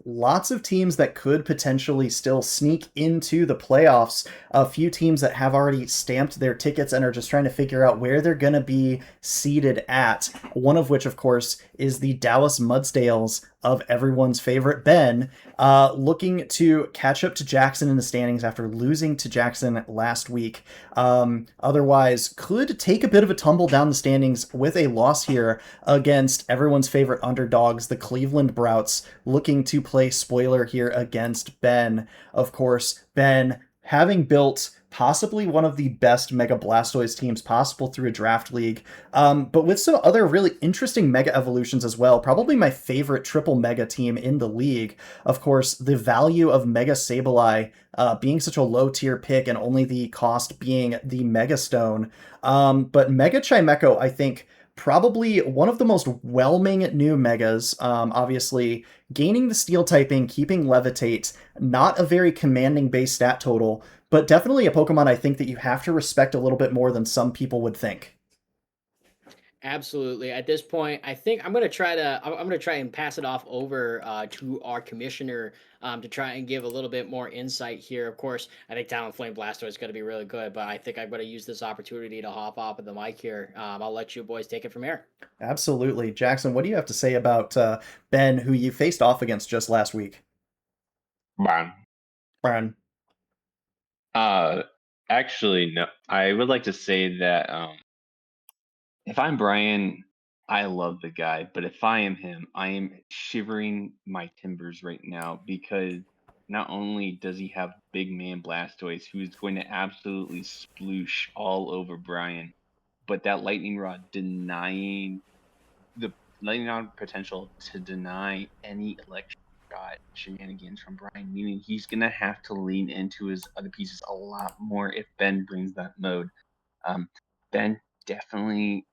lots of teams that could potentially still sneak into the playoffs. A few teams that have already stamped their tickets and are just trying to figure out where they're going to be seated at. One of which, of course, is the Dallas Mudsdales of everyone's favorite Ben, looking to catch up to Jackson in the standings after losing to Jackson last week. Otherwise, could take a bit of a tumble down the standings with a loss here against everyone's favorite underdogs, the Cleveland Broughts, looking to play spoiler here against Ben. Of course, Ben, having built possibly one of the best Mega Blastoise teams possible through a draft league, but with some other really interesting Mega evolutions as well. Probably my favorite triple Mega team in the league. Of course, the value of Mega Sableye being such a low tier pick and only the cost being the Mega Stone. But Mega Chimecho, I think, probably one of the most whelming new Megas. Obviously, gaining the Steel typing, keeping Levitate, not a very commanding base stat total, but definitely a Pokemon I think that you have to respect a little bit more than some people would think. Absolutely. At this point, I think I'm gonna try and pass it off over to our commissioner to try and give a little bit more insight here. Of course, I think Talonflame Blastoise is going to be really good, but I think I'm going to use this opportunity to hop off of the mic here. I'll let you boys take it from here. Absolutely. Jackson, what do you have to say about Ben, who you faced off against just last week? Brian. Actually, no. I would like to say that if I'm Brian, I love the guy, but if I am him, I am shivering my timbers right now because not only does he have big man Blastoise, who's going to absolutely sploosh all over Brian, but that lightning rod denying the lightning rod potential to deny any electric shot shenanigans from Brian, meaning he's gonna have to lean into his other pieces a lot more if Ben brings that mode. Ben definitely,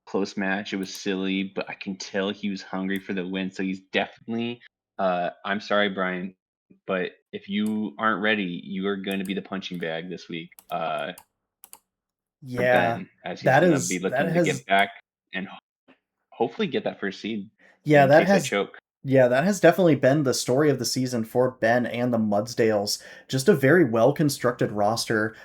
close match. It was silly, but I can tell he was hungry for the win. So he's definitely. I'm sorry, Brian, but if you aren't ready, you are going to be the punching bag this week. For Yeah, Ben, as he's that going to is be looking that to has get back and hopefully get that first seed. yeah in that case I has choke. Yeah, that has definitely been the story of the season for Ben and the Mudsdales. Just a very well-constructed roster.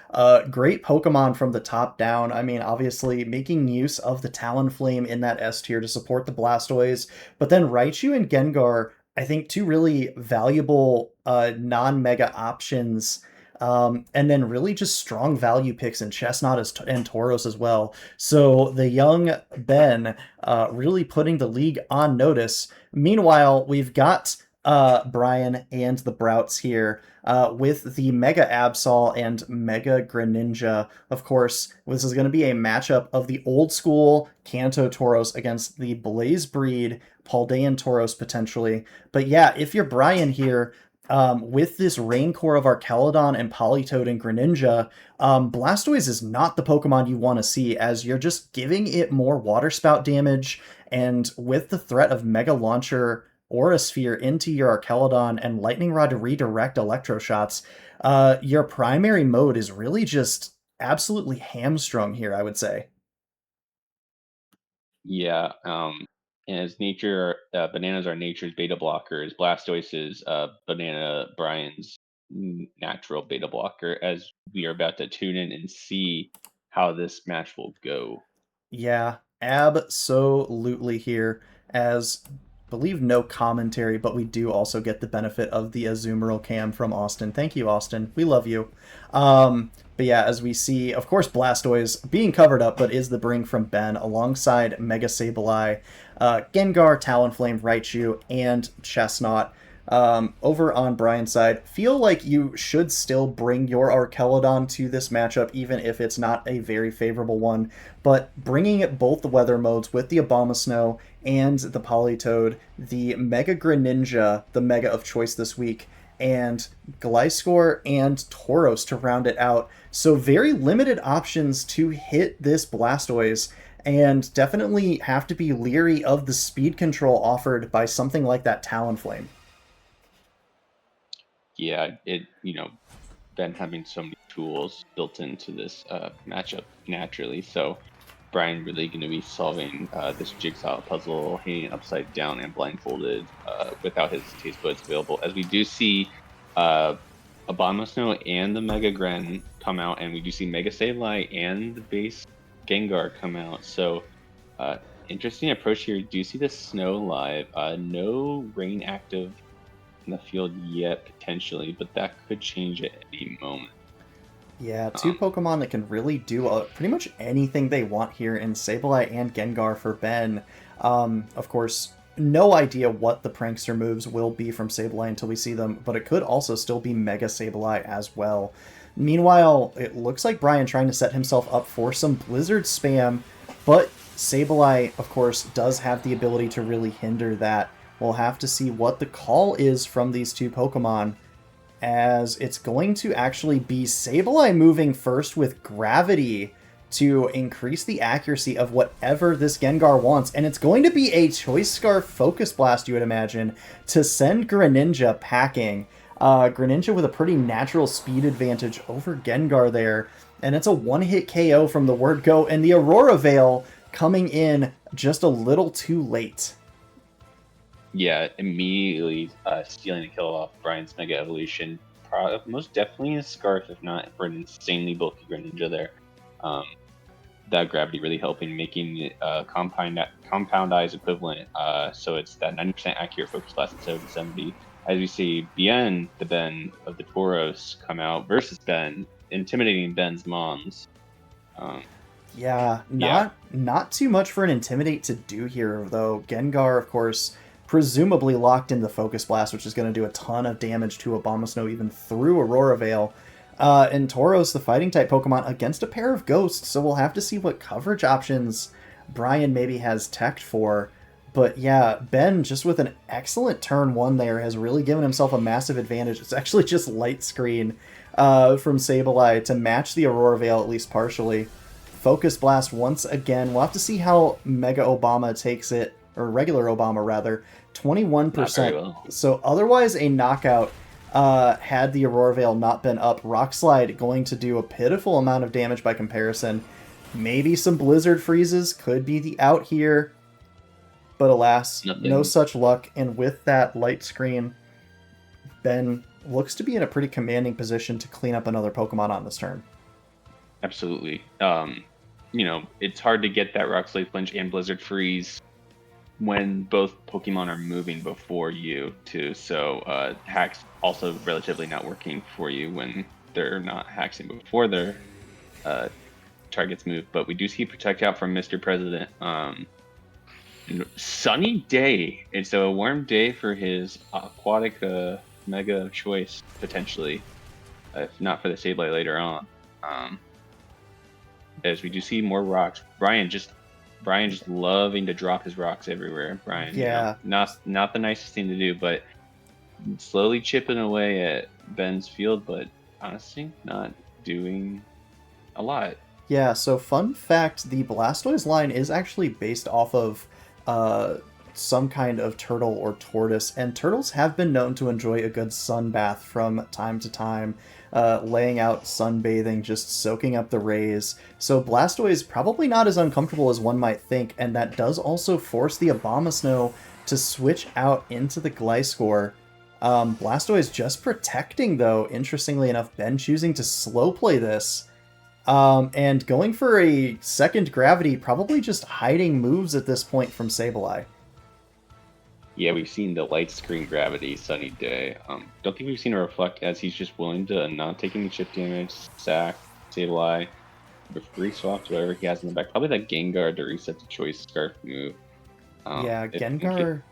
Great Pokemon from the top down. I mean, obviously, making use of the Talonflame in that S tier to support the Blastoise. But then Raichu and Gengar, I think, two really valuable non-Mega options. And then really just strong value picks in Chestnut and Tauros as well. So the young Ben really putting the league on notice. Meanwhile, we've got Brian and the Broughts here with the Mega Absol and Mega Greninja. Of course, this is going to be a matchup of the old school Kanto Tauros against the Blaze Breed Paldean Tauros potentially. But yeah, if you're Brian here, with this Rain Core of Archelodon and Politoed and Greninja, Blastoise is not the Pokemon you want to see, as you're just giving it more Water Spout damage, and with the threat of Mega Launcher Aura Sphere into your Archelodon and Lightning Rod to redirect Electro Shots, your primary mode is really just absolutely hamstrung here, I would say. Yeah. As nature, bananas are nature's beta blockers. Blastoise is banana Brian's natural beta blocker. As we are about to tune in and see how this match will go. Yeah, absolutely here, as believe no commentary, but we do also get the benefit of the Azumarill cam from Austin. Thank you, Austin. We love you. But yeah, as we see, of course, Blastoise being covered up, but is the bring from Ben alongside Mega Sableye, Gengar, Talonflame, Raichu, and Chestnut. Over on Brian's side, feel like you should still bring your Archelodon to this matchup, even if it's not a very favorable one. But bringing it both the weather modes with the Abomasnow and the Politoed, the Mega Greninja, the Mega of choice this week, and Gliscor and Tauros to round it out. So very limited options to hit this Blastoise, and definitely have to be leery of the speed control offered by something like that Talonflame. Yeah, Ben having so many tools built into this matchup naturally. So Brian really going to be solving this jigsaw puzzle, hanging upside down and blindfolded without his taste buds available. As we do see Abomasnow and the Mega Gren come out, and we do see Mega Sableye and the base Gengar come out. So interesting approach here. Do you see the snow live? No rain active in the field yet, potentially, but that could change at any moment. Yeah, two Pokemon that can really do pretty much anything they want here in Sableye and Gengar for Ben. Of course, no idea what the Prankster moves will be from Sableye until we see them, but it could also still be Mega Sableye as well. Meanwhile, it looks like Brian trying to set himself up for some Blizzard spam, but Sableye, of course, does have the ability to really hinder that. We'll have to see what the call is from these two Pokemon, as it's going to actually be Sableye moving first with Gravity to increase the accuracy of whatever this Gengar wants, and it's going to be a Choice Scarf Focus Blast, you would imagine, to send Greninja packing. Greninja with a pretty natural speed advantage over Gengar there, and it's a one-hit KO from the word go, and the Aurora Veil coming in just a little too late. Yeah, immediately stealing a kill off Brian's Mega Evolution. Most definitely a Scarf, if not for an insanely bulky Greninja there. That Gravity really helping, making it Compound Eyes equivalent. So it's that 90% accurate Focus Blast instead of the 70. As we see Bien, the Ben of the Tauros, come out versus Ben, intimidating Ben's moms. Yeah, not too much for an Intimidate to do here, though. Gengar, of course, presumably locked in the Focus Blast, which is going to do a ton of damage to Abomasnow even through Aurora Veil. And Tauros, the Fighting-type Pokemon, against a pair of Ghosts, so we'll have to see what coverage options Brian maybe has teched for. But yeah, Ben, just with an excellent turn one there, has really given himself a massive advantage. It's actually just Light Screen from Sableye to match the Aurora Veil, at least partially. Focus Blast once again. We'll have to see how Mega Obama takes it, or regular Obama rather, 21%. Well. So otherwise a knockout had the Aurora Veil not been up. Rock Slide going to do a pitiful amount of damage by comparison. Maybe some Blizzard Freezes could be the out here. But alas, no such luck. And with that Light Screen, Ben looks to be in a pretty commanding position to clean up another Pokemon on this turn. Absolutely. It's hard to get that Rock Slide Flinch and Blizzard Freeze when both Pokemon are moving before you, too. So hacks also relatively not working for you when they're not hacking before their targets move. But we do see Protect Out from Mr. President. Sunny day. It's a warm day for his aquatic Mega of choice, potentially. If not for the Sableye later on. As we do see more rocks. Brian just loving to drop his rocks everywhere. Brian, yeah, not the nicest thing to do, but slowly chipping away at Ben's field, but honestly not doing a lot. Yeah, so fun fact, the Blastoise line is actually based off of some kind of turtle or tortoise, and turtles have been known to enjoy a good sun bath from time to time, laying out, sunbathing, just soaking up the rays. So Blastoise probably not as uncomfortable as one might think, and that does also force the Abomasnow to switch out into the Gliscor. Blastoise just protecting, though, interestingly enough, Ben choosing to slow play this. And going for a second Gravity, probably just hiding moves at this point from Sableye. Yeah, we've seen the Light Screen Gravity, Sunny Day. Don't think we've seen a Reflect, as he's just willing to not take any chip damage, sack, Sableye, re-swap whatever he has in the back. Probably that Gengar to reset the Choice Scarf move. Yeah, Gengar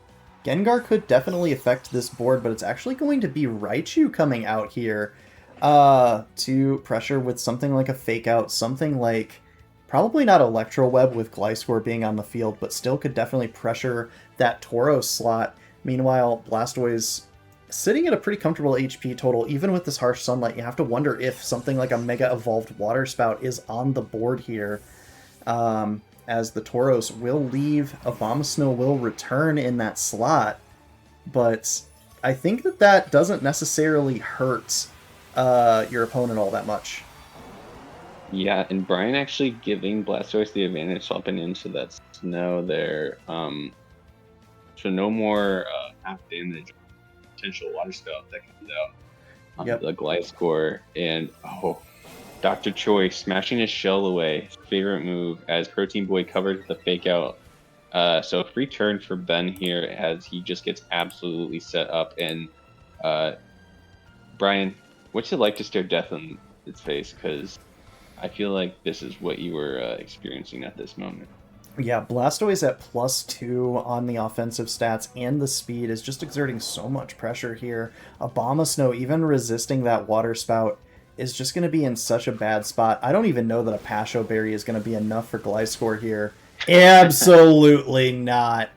Gengar could definitely affect this board, but it's actually going to be Raichu coming out here to pressure with something like a Fake Out, something like, probably not Electro Web with Gliscor being on the field, but still could definitely pressure that Tauros slot. Meanwhile, Blastoise sitting at a pretty comfortable HP total, even with this Harsh Sunlight. You have to wonder if something like a Mega Evolved Water Spout is on the board here. As the Tauros will leave, Abomasnow will return in that slot, but I think that doesn't necessarily hurt your opponent all that much. Yeah, and Brian actually giving Blastoise the advantage swapping into that snow there. So no more half damage potential water spout that comes out on the Gliscor. And Dr. Choi smashing his shell away. Favorite move as Protein Boy covers the Fake Out. So a free turn for Ben here as he just gets absolutely set up. And Brian, what's it like to stare death in its face? Because I feel like this is what you were experiencing at this moment. Yeah, Blastoise at +2 on the offensive stats, and the speed is just exerting so much pressure here. Abomasnow, even resisting that water spout, is just going to be in such a bad spot. I don't even know that a Pasho Berry is going to be enough for Gliscor here. Absolutely not.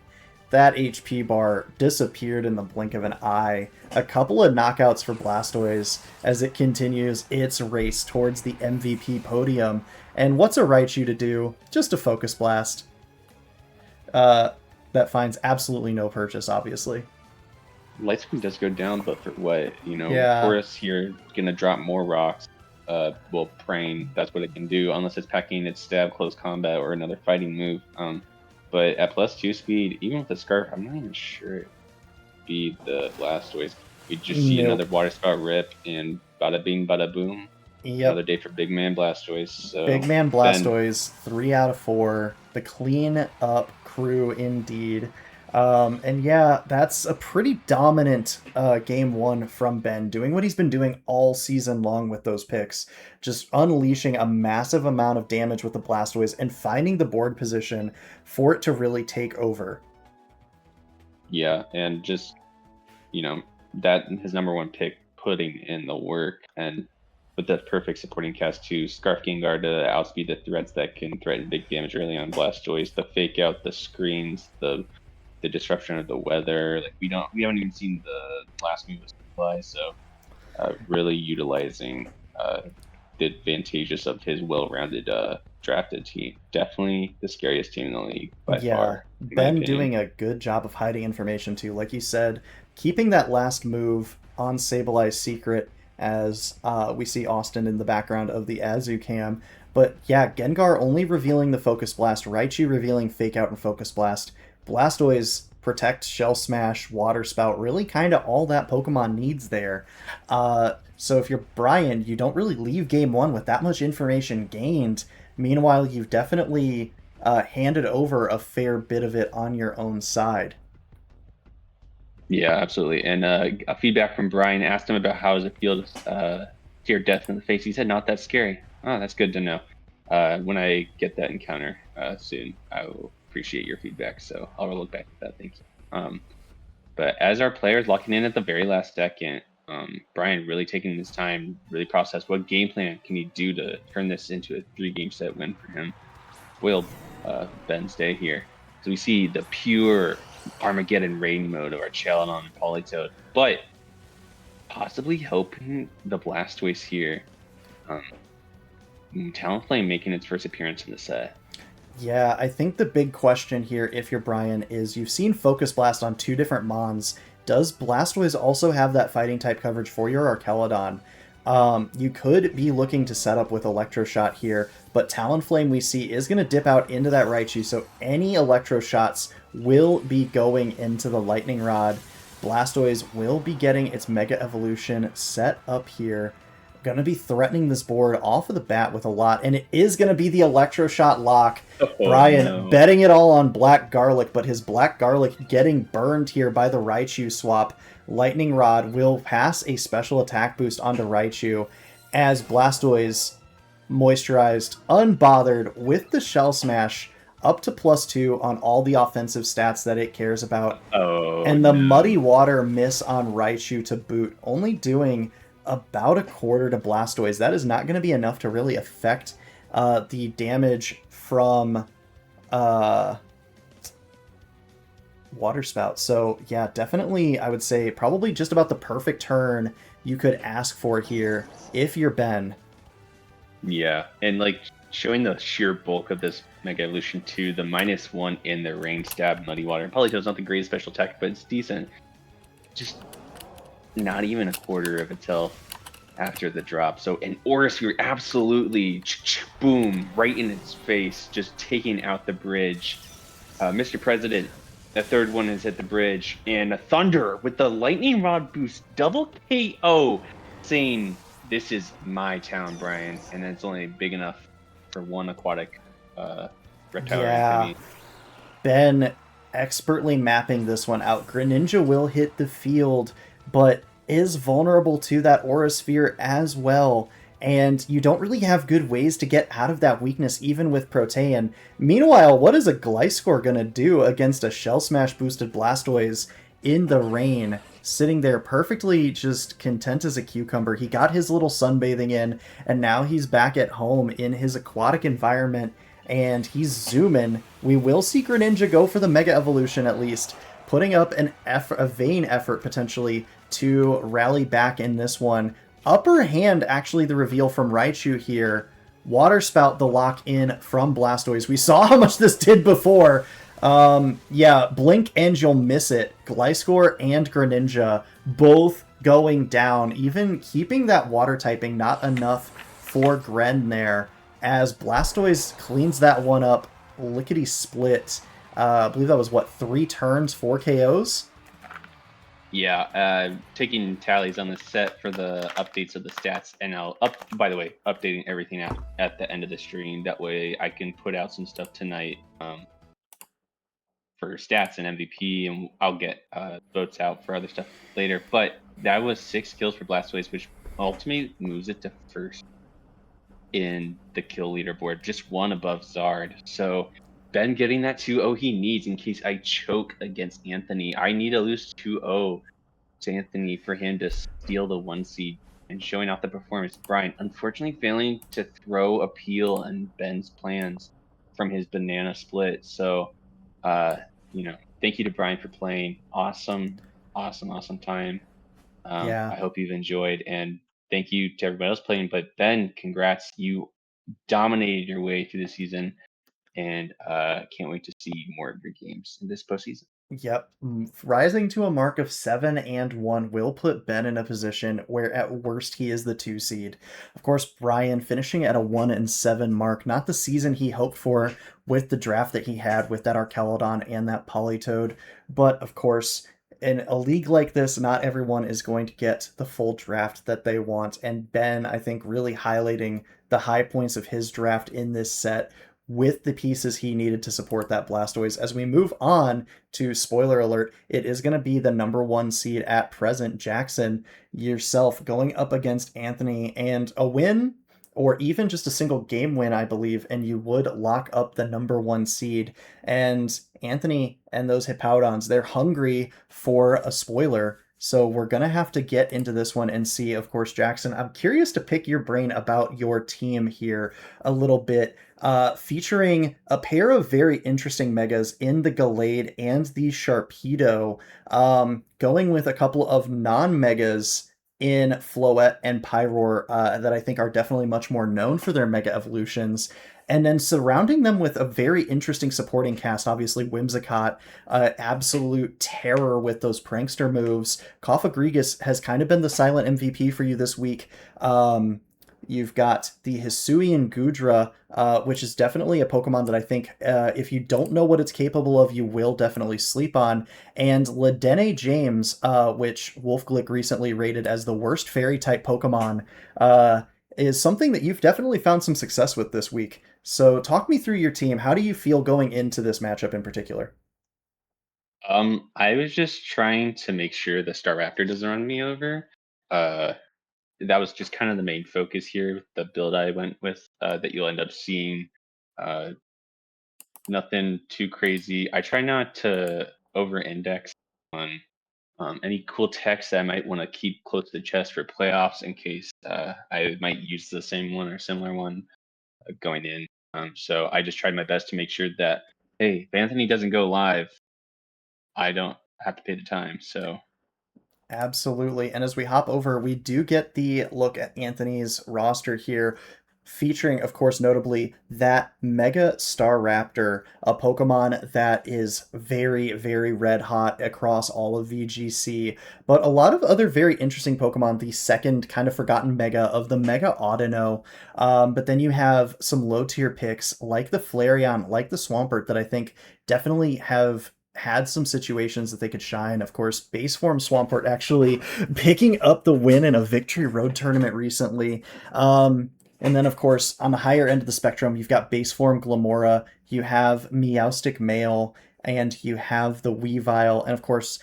That HP bar disappeared in the blink of an eye. A couple of knockouts for Blastoise as it continues its race towards the MVP podium. And what's a Raichu to do? Just a Focus Blast. That finds absolutely no purchase, obviously. Light Screen does go down, but for what? Yeah. Chorus here gonna drop more rocks. Well, praying, that's what it can do, unless it's packing its stab, close combat, or another fighting move. But at +2 speed, even with the Scarf, I'm not even sure it would be the Blastoise. We just see another Water Spout rip, and bada bing, bada boom. Yep. Another day for Big Man Blastoise. So Big Man Blastoise, 3 out of 4. The clean up crew indeed. And yeah, that's a pretty dominant game 1 from Ben, doing what he's been doing all season long with those picks. Just unleashing a massive amount of damage with the Blastoise and finding the board position for it to really take over. Yeah, and just, that his number 1 pick, putting in the work, and with that perfect supporting cast too, Scarf Gengar to outspeed the threats that can threaten big damage early on Blastoise, the Fake Out, the screens, the disruption of the weather. Like we haven't even seen the last move of Supply, so really utilizing the advantages of his well-rounded drafted team. Definitely the scariest team in the league by far. Ben doing a good job of hiding information too. Like you said, keeping that last move on Sableye's secret as we see Austin in the background of the Azu cam. But yeah, Gengar only revealing the Focus Blast, Raichu revealing Fake Out and Focus Blast, Blastoise Protect, Shell Smash, Water Spout, really kind of all that Pokemon needs there. So if you're Brian, you don't really leave game 1 with that much information gained. Meanwhile, you've definitely handed over a fair bit of it on your own side. Yeah, absolutely. And a feedback from Brian, asked him about how does it feel to stare death in the face. He said, not that scary. Oh, that's good to know. When I get that encounter soon, I will appreciate your feedback. So I'll look back at that. Thank you. But as our players locking in at the very last second, Brian really taking his time, really process what game plan can he do to turn this into a 3-game set win for him. Will Ben stay here? So we see the pure Armageddon rain mode of our Chaladon and Politoed, but possibly helping the Blastoise here. Talonflame making its first appearance in the set. Yeah, I think the big question here, if you're Brian, is you've seen Focus Blast on 2 different Mons. Does Blastoise also have that fighting type coverage for your Archelodon? You could be looking to set up with Electro Shot here, but Talonflame we see is going to dip out into that Raichu, so any Electro Shots will be going into the Lightning Rod. Blastoise will be getting its Mega Evolution set up here. Going to be threatening this board off of the bat with a lot, and it is going to be the Electro Shot lock. Brian betting it all on Black Garlic, but his Black Garlic getting burned here by the Raichu swap. Lightning Rod will pass a special attack boost onto Raichu as Blastoise moisturized, unbothered with the Shell Smash up to +2 on all the offensive stats that it cares about. Oh, And the no. Muddy Water miss on Raichu to boot, only doing about a quarter to Blastoise. That is not going to be enough to really affect the damage from Water Spout. So yeah, definitely I would say probably just about the perfect turn you could ask for here if you're Ben. Yeah, and like showing the sheer bulk of this Mega Evolution 2, the -1 in the Rain Stab Muddy Water. Politoed's not the greatest special attack, but it's decent. Just not even a quarter of its health after the drop. So an Aurisphere absolutely boom right in its face, just taking out the bridge. Mr. President, the third one has hit the bridge, and a Thunder with the Lightning Rod boost double KO, saying, "This is my town, Brian," and it's only big enough for one aquatic reptile. Yeah, Ben expertly mapping this one out. Greninja will hit the field, but is vulnerable to that Aura Sphere as well. And you don't really have good ways to get out of that weakness, even with Protean. Meanwhile, what is a Gliscor going to do against a Shell Smash boosted Blastoise in the rain? Sitting there perfectly just content as a cucumber. He got his little sunbathing in, and now he's back at home in his aquatic environment, and he's zooming. We will see Greninja go for the Mega Evolution at least, putting up a vain effort potentially to rally back in this one. Upper hand, actually, the reveal from Raichu here. Water Spout, the lock-in from Blastoise. We saw how much this did before. Yeah, blink and you'll miss it. Gliscor and Greninja both going down. Even keeping that water typing not enough for Gren there, as Blastoise cleans that one up lickety-split. I believe that was, what, 3 turns, 4 KOs? Yeah, taking tallies on the set for the updates of the stats, and by the way, updating everything at the end of the stream. That way I can put out some stuff tonight for stats and MVP, and I'll get votes out for other stuff later. But that was 6 kills for Blastoise, which ultimately moves it to first in the kill leaderboard, just one above Zard. So Ben getting that 2-0 he needs in case I choke against Anthony. I need to lose 2-0 to Anthony for him to steal the 1 seed and showing off the performance. Brian, unfortunately failing to throw a peel in Ben's plans from his banana split. So, thank you to Brian for playing. Awesome time. Yeah. I hope you've enjoyed, and thank you to everybody else playing. But Ben, congrats. You dominated your way through the season, and can't wait to see more of your games in this postseason. Yep. Rising to a mark of 7-1 will put Ben in a position where at worst he is the 2 seed. Of course, Brian finishing at a 1-7 mark, not the season he hoped for with the draft that he had with that Archelodon and that Politoed. But of course, in a league like this, not everyone is going to get the full draft that they want. And Ben, I think, really highlighting the high points of his draft in this set with the pieces he needed to support that Blastoise. As we move on to, spoiler alert, it is going to be the number 1 seed at present, Jackson, yourself going up against Anthony, and a win, or even just a single game win, I believe, and you would lock up the number 1 seed. And Anthony and those Hippowdons, they're hungry for a spoiler. So we're going to have to get into this one and see. Of course, Jackson, I'm curious to pick your brain about your team here a little bit. Featuring a pair of very interesting megas in the Gallade and the Sharpedo, going with a couple of non-megas in Floette and Pyroar that I think are definitely much more known for their mega evolutions, and then surrounding them with a very interesting supporting cast. Obviously, Whimsicott, absolute terror with those prankster moves. Koffagrigus has kind of been the silent MVP for you this week. You've got the Hisuian Gudra, which is definitely a Pokemon that I think if you don't know what it's capable of, you will definitely sleep on. And Ladene James, which Wolfglick recently rated as the worst fairy-type Pokemon, is something that you've definitely found some success with this week. So talk me through your team. How do you feel going into this matchup in particular? I was just trying to make sure the Staraptor doesn't run me over. That was just kind of the main focus here. The build I went with that you'll end up seeing nothing too crazy. I try not to over-index on any cool text that I might want to keep close to the chest for playoffs in case I might use the same one or similar one going in. So I just tried my best to make sure that, hey, if Anthony doesn't go live, I don't have to pay the time. So Absolutely. And as we hop over, we do get the look at Anthony's roster here, featuring, of course, notably that Mega Staraptor, a Pokemon that is very, very red hot across all of VGC. But a lot of other very interesting Pokemon, the second kind of forgotten Mega of the Mega Audino. But then you have some low tier picks like the Flareon, like the Swampert, that I think definitely have had some situations that they could shine. Of course, base form Swampert actually picking up the win in a Victory Road tournament recently. And then, of course, on the higher end of the spectrum, you've got base form Glamora, you have Meowstic Male, and you have the Weavile, and of course,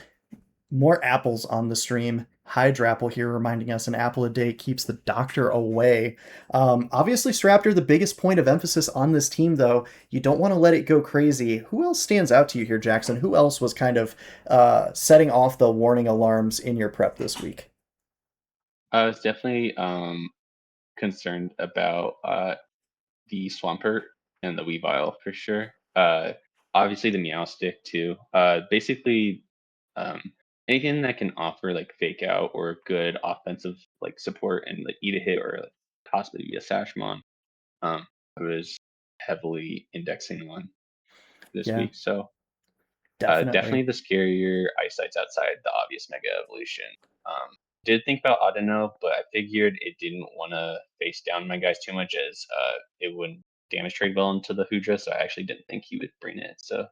more apples on the stream. Hydrapple here reminding us an apple a day keeps the doctor away. Obviously, Staraptor, the biggest point of emphasis on this team, though. You don't want to let it go crazy. Who else stands out to you here, Jackson? Who else was kind of setting off the warning alarms in your prep this week? I was definitely concerned about the Swampert and the Weavile for sure. Obviously the Meowstic too. Basically, anything that can offer like fake out or good offensive like support and like eat a hit or like, possibly be a Sashmon. I was heavily indexing on this Yeah, week. So definitely. definitely the scarier Eyesights outside the obvious Mega Evolution. Did think about Audino, but I figured it didn't want to face down my guys too much as it wouldn't damage trade well into the Hoodra, so I actually didn't think he would bring it. So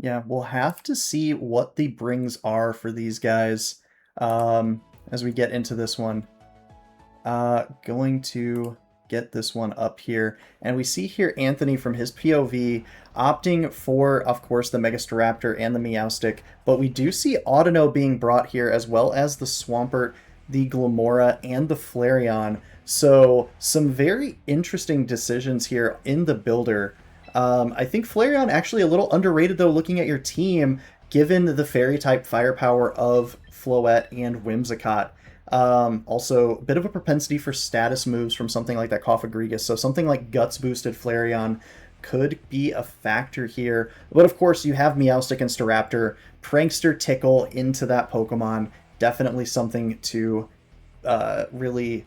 Yeah, we'll have to see what the brings are for these guys as we get into this one. Going to get this one up here. And we see here Anthony from his POV opting for, of course, the Megastaraptor and the Meowstic. But we do see Audino being brought here as well as the Swampert, the Glamora, and the Flareon. So some very interesting decisions here in the builder. I think Flareon actually a little underrated though looking at your team given the fairy-type firepower of Floette and Whimsicott. Also, a bit of a propensity for status moves from something like that Cofagrigus, so something like Guts boosted Flareon could be a factor here. But of course, you have Meowstic and Staraptor, Prankster Tickle into that Pokemon. Definitely something to really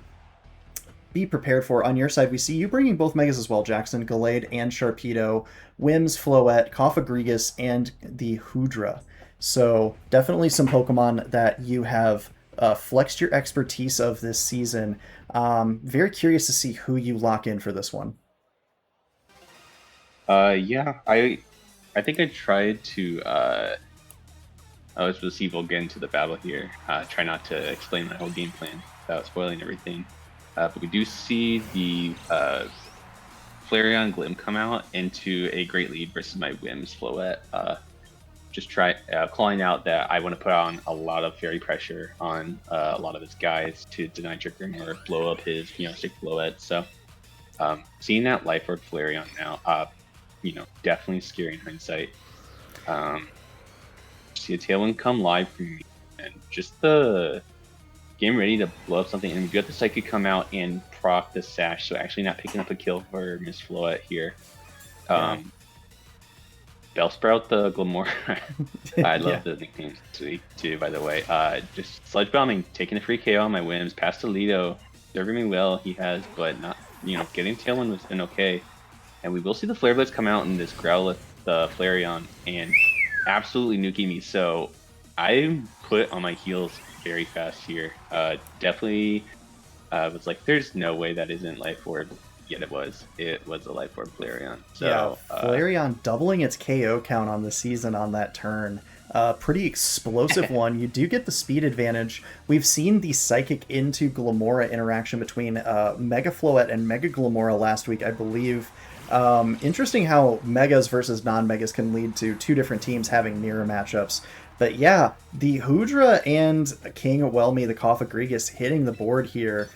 be prepared for. On your side, we see you bringing both Megas as well, Jackson, Gallade and Sharpedo, Wims, Floette, Cofagrigus, and the Hoodra. So definitely some Pokemon that you have flexed your expertise of this season. Very curious to see who you lock in for this one. yeah, I think I tried to let's see if we'll get into the battle here. Try not to explain my whole game plan without spoiling everything. But we do see the Flareon Glim come out into a great lead versus my Wims Floette. Just try calling out that I want to put on a lot of fairy pressure on a lot of his guys to deny triggering or blow up his stick Floette. So seeing that Life Orb Flareon now, definitely scary in hindsight. See a Tailwind come live for me, and just the game ready to blow up something, and we got the Psychic come out and proc the Sash, so actually not picking up a kill for Miss Floette here. Bellsprout the Glamora. I love the nicknames this week too, by the way. Just Sludge Bombing, taking a free KO on my Wims. Pastelito, serving me well, he has, but not, getting Tailwind was been okay. And we will see the Flare Blitz come out in this Growlithe, the Flareon, and absolutely nuking me. So I'm put on my heels very fast here. Definitely was like, there's no way that isn't Life Orb. Yet it was a Life Orb Flareon. So, yeah, Flareon doubling its KO count on the season on that turn. Pretty explosive one. You do get the speed advantage. We've seen the Psychic into Glamora interaction between Mega Floette and Mega Glamora last week, I believe. Interesting how Megas versus non-Megas can lead to two different teams having mirror matchups. But yeah, the Hoodra and King Whelmy, the Cofagrigus, hitting the board here.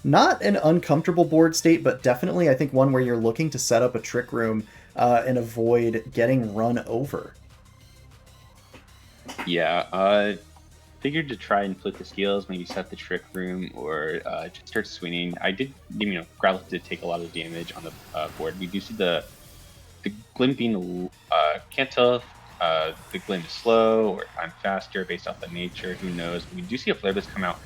Not an uncomfortable board state, but definitely I think one where you're looking to set up a Trick Room. and avoid getting run over. Yeah, figured to try and flip the scales, maybe set the Trick Room, or just start swinging. I did, Growlithe did take a lot of damage on the board. We do see the Glim being, can't tell if the Glim is slow or if I'm faster based off the nature, who knows. We do see a Flare Blitz come out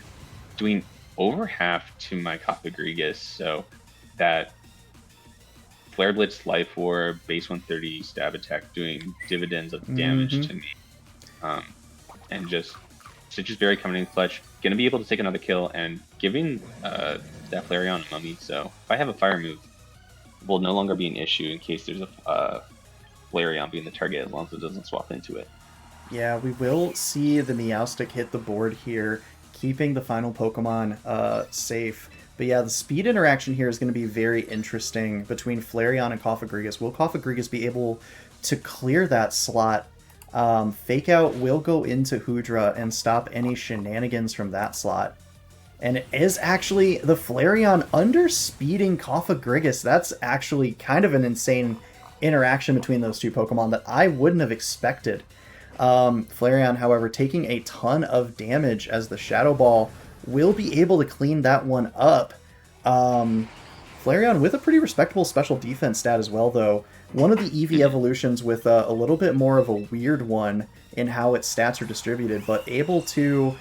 doing over half to my Cofagrigus, so that Flare Blitz, Life Orb, base 130 stab attack doing dividends of damage to me. And just Stitcher's Berry coming in clutch, gonna be able to take another kill and giving that Flareon a Mummy. So if I have a fire move, it will no longer be an issue in case there's a Flareon being the target, as long as it doesn't swap into it. Yeah, we will see the Meowstic hit the board here, keeping the final Pokemon safe. But yeah, the speed interaction here is going to be very interesting between Flareon and Cofagrigus. Will Cofagrigus be able to clear that slot? Fake Out will go into Hoodra and stop any shenanigans from that slot. And it is actually the Flareon underspeeding Cofagrigus. That's actually kind of an insane interaction between those two Pokemon that I wouldn't have expected. Flareon, however, taking a ton of damage as the Shadow Ball will be able to clean that one up. Flareon with a pretty respectable special defense stat as well, though. One of the EV evolutions with a little bit more of a weird one in how its stats are distributed, but able to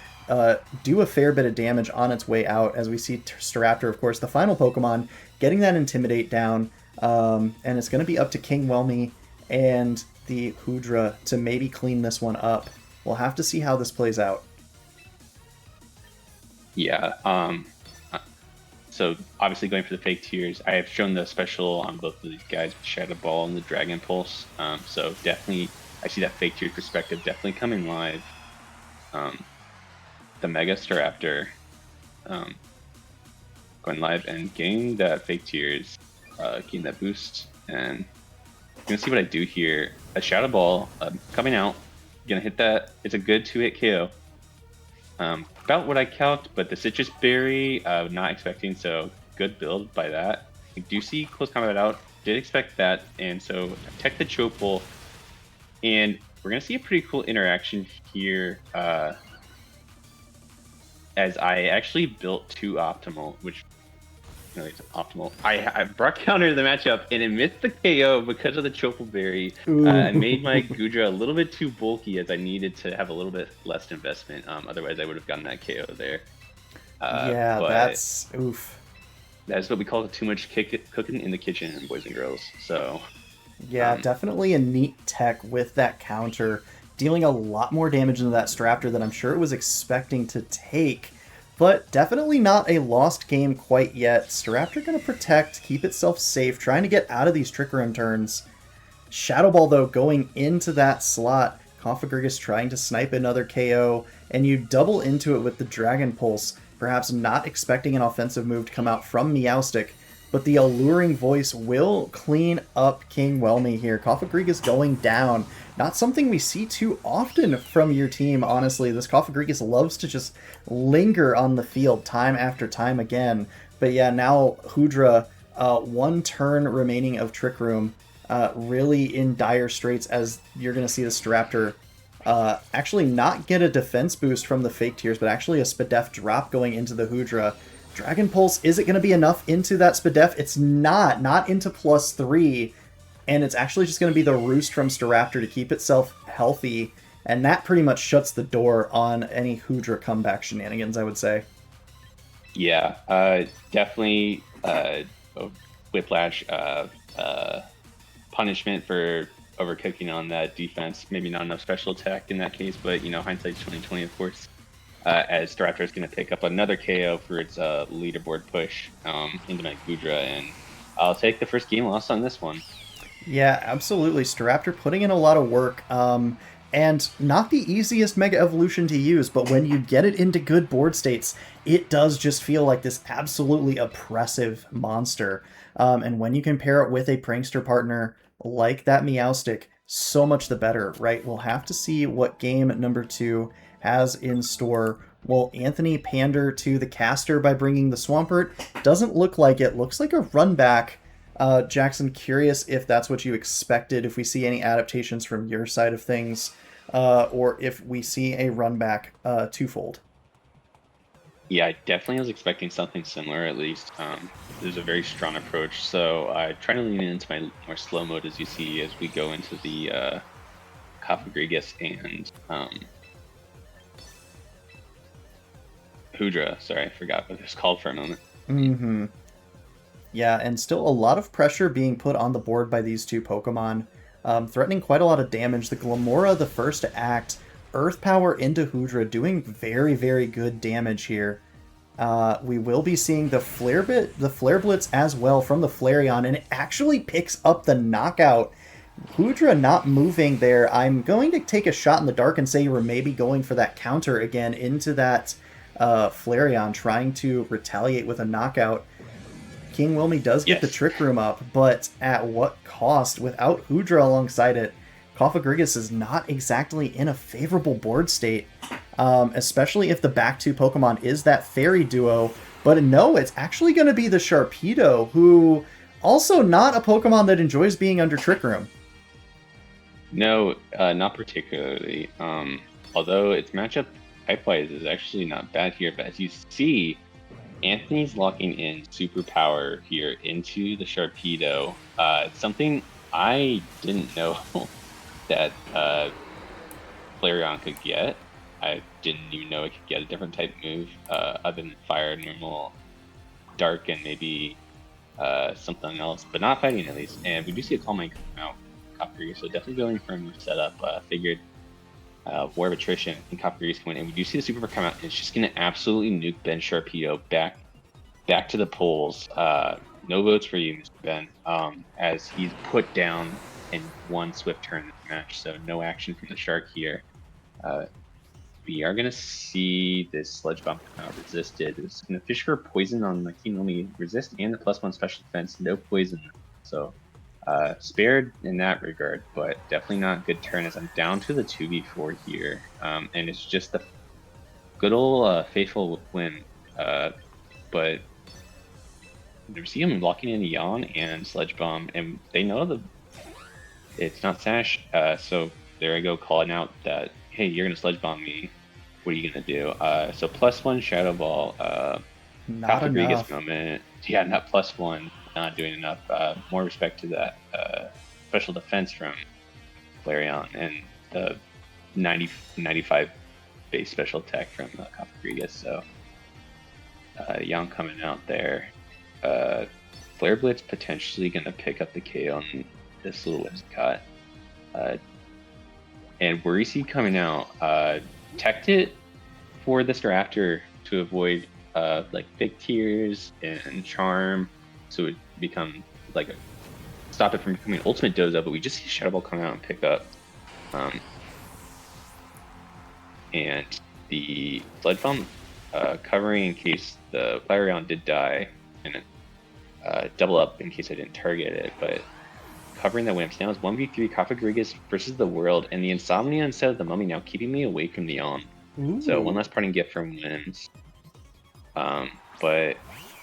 do a fair bit of damage on its way out, as we see Staraptor, of course, the final Pokemon, getting that Intimidate down, and it's going to be up to King Whelmy and the Hoodra to maybe clean this one up. We'll have to see how this plays out. Yeah, so obviously going for the fake tears, I have shown the special on both of these guys, the Shadow Ball and the Dragon Pulse. So definitely, I see that fake tears perspective definitely coming live. The Mega Staraptor going live and getting that fake tears, getting that boost, and you're gonna see what I do here. A Shadow Ball coming out, gonna hit that. It's a good 2-hit KO. About what I calced, but the Citrus Berry, not expecting, so good build by that. I do see Close Combat out, did expect that, and so Tech the Chopal, and we're going to see a pretty cool interaction here, as I actually built 2 Optimal, which, no, it's Optimal. I brought counter to the matchup, and it missed the KO because of the Chopal Berry. I made my Goodra a little bit too bulky, as I needed to have a little bit less investment. Otherwise, I would have gotten that KO there. Yeah, that's oof. That's what we call too much cooking in the kitchen, boys and girls. So yeah, definitely a neat tech with that counter, dealing a lot more damage into that Staraptor than I'm sure it was expecting to take. But definitely not a lost game quite yet. Staraptor going to protect, keep itself safe, trying to get out of these Trick Room turns. Shadow Ball, though, going into that slot. Cofagrigus trying to snipe another KO, and you double into it with the Dragon Pulse, perhaps not expecting an offensive move to come out from Meowstic, but the alluring voice will clean up King Whelmy here. Cofagrigus going down. Not something we see too often from your team, honestly. This Cofagrigus loves to just linger on the field time after time again. But yeah, now Hoodra, 1 turn remaining of Trick Room, really in dire straits, as you're going to see the Staraptor actually not get a defense boost from the fake tears, but actually a Spadef drop going into the Hoodra. Dragon Pulse, is it going to be enough into that Spadef? It's not into +3, and it's actually just going to be the Roost from Staraptor to keep itself healthy, and that pretty much shuts the door on any Hoodra comeback shenanigans, I would say. yeah, definitely Whiplash punishment for overcooking on that defense. Maybe not enough special attack in that case, but hindsight's 20/20, of course. As Staraptor is going to pick up another KO for its leaderboard push into my Goodra, and I'll take the first game loss on this one. Yeah, absolutely. Staraptor putting in a lot of work, and not the easiest Mega Evolution to use, but when you get it into good board states, it does just feel like this absolutely oppressive monster. And when you compare it with a prankster partner like that Meowstic, so much the better, right? We'll have to see what game number 2 has in store. Will Anthony pander to the caster by bringing the Swampert? Doesn't look like it. Looks like a run back Jackson, curious if that's what you expected, if we see any adaptations from your side of things, or if we see a run back twofold. Yeah, I definitely was expecting something similar at least. There's a very strong approach, so I try to lean into my more slow mode as you see as we go into the Cofagrigus and Hoodra. Sorry, I forgot what it was called for a moment. Mm-hmm. Yeah, and still a lot of pressure being put on the board by these two Pokemon, threatening quite a lot of damage. The Glamora, the first to act, Earth Power into Hoodra, doing very, very good damage here. We will be seeing the Flare Blitz as well from the Flareon, and it actually picks up the knockout. Hoodra not moving there. I'm going to take a shot in the dark and say you were maybe going for that counter again into that Flareon, trying to retaliate with a knockout. King Wilmy does get the Trick Room up, but at what cost? Without Hoodra alongside it, Cofagrigus is not exactly in a favorable board state, especially if the back two Pokemon is that Fairy duo. But no, it's actually going to be the Sharpedo, who also not a Pokemon that enjoys being under Trick Room. No, not particularly. Although its matchup type-wise is actually not bad here, but as you see, Anthony's locking in Superpower here into the Sharpedo. Something I didn't know that Flareon could get. I didn't even know it could get a different type move other than Fire, Normal, Dark, and maybe something else, but not fighting at least. And we do see a Calm Mind come out, Cofagrigus, so definitely going from setup. Figured War of Attrition and Cofagrigus come in, and we do see the Super come out. And it's just going to absolutely nuke Ben Sharpedo back to the polls. No votes for you, Mr. Ben, as he's put down in one swift turn in the match, so no action from the Shark here. We are going to see this Sludge Bomb come out resisted. It's going to fish for poison on the King Wilmy resist and the +1 special defense, no poison. So spared in that regard, but definitely not a good turn as I'm down to the 2v4 here. And it's just the good old faithful win. But we see him locking in Yawn and Sludge Bomb, and they know it's not Sash, so there I go calling out that, hey, you're going to Sludge Bomb me. What are you going to do? So +1 Shadow Ball. Not enough. Moment. Yeah, not +1. Not doing enough. More respect to that special defense from Flareon and the 95 base special attack from Cofagrigus. So Yang coming out there. Flare Blitz potentially going to pick up the KO on this little Whimsicott. And Worry Seed coming out. Teched it for this Raptor to avoid like Big Tears and Charm, so it become like stop it from becoming Ultimate Dozo, but we just see Shadow Ball come out and pick up. And the Sludge Bomb covering in case the Flareon did die, and double up in case I didn't target it, but covering the Wimps. Now it's 1v3 Cofagrigus versus the world, and the Insomnia instead of the Mummy now keeping me away from the Yawn. So one last parting gift from Wimps. But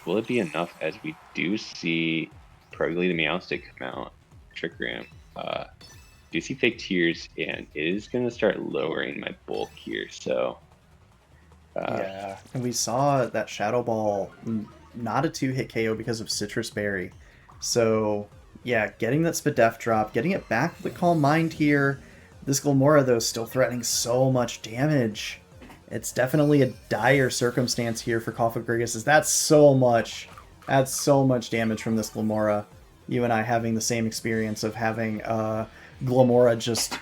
will it be enough as we do see probably the Meowstic come out, Trick Room. Do see Fake Tears, and it is going to start lowering my bulk here, so... yeah, and we saw that Shadow Ball not a 2-hit KO because of Citrus Berry. So, yeah, getting that Spadef drop, getting it back with the Calm Mind here. This Glamora, though, still threatening so much damage. It's definitely a dire circumstance here for Cofagrigus, as that's so much damage from this Glamora. You and I having the same experience of having Glamora just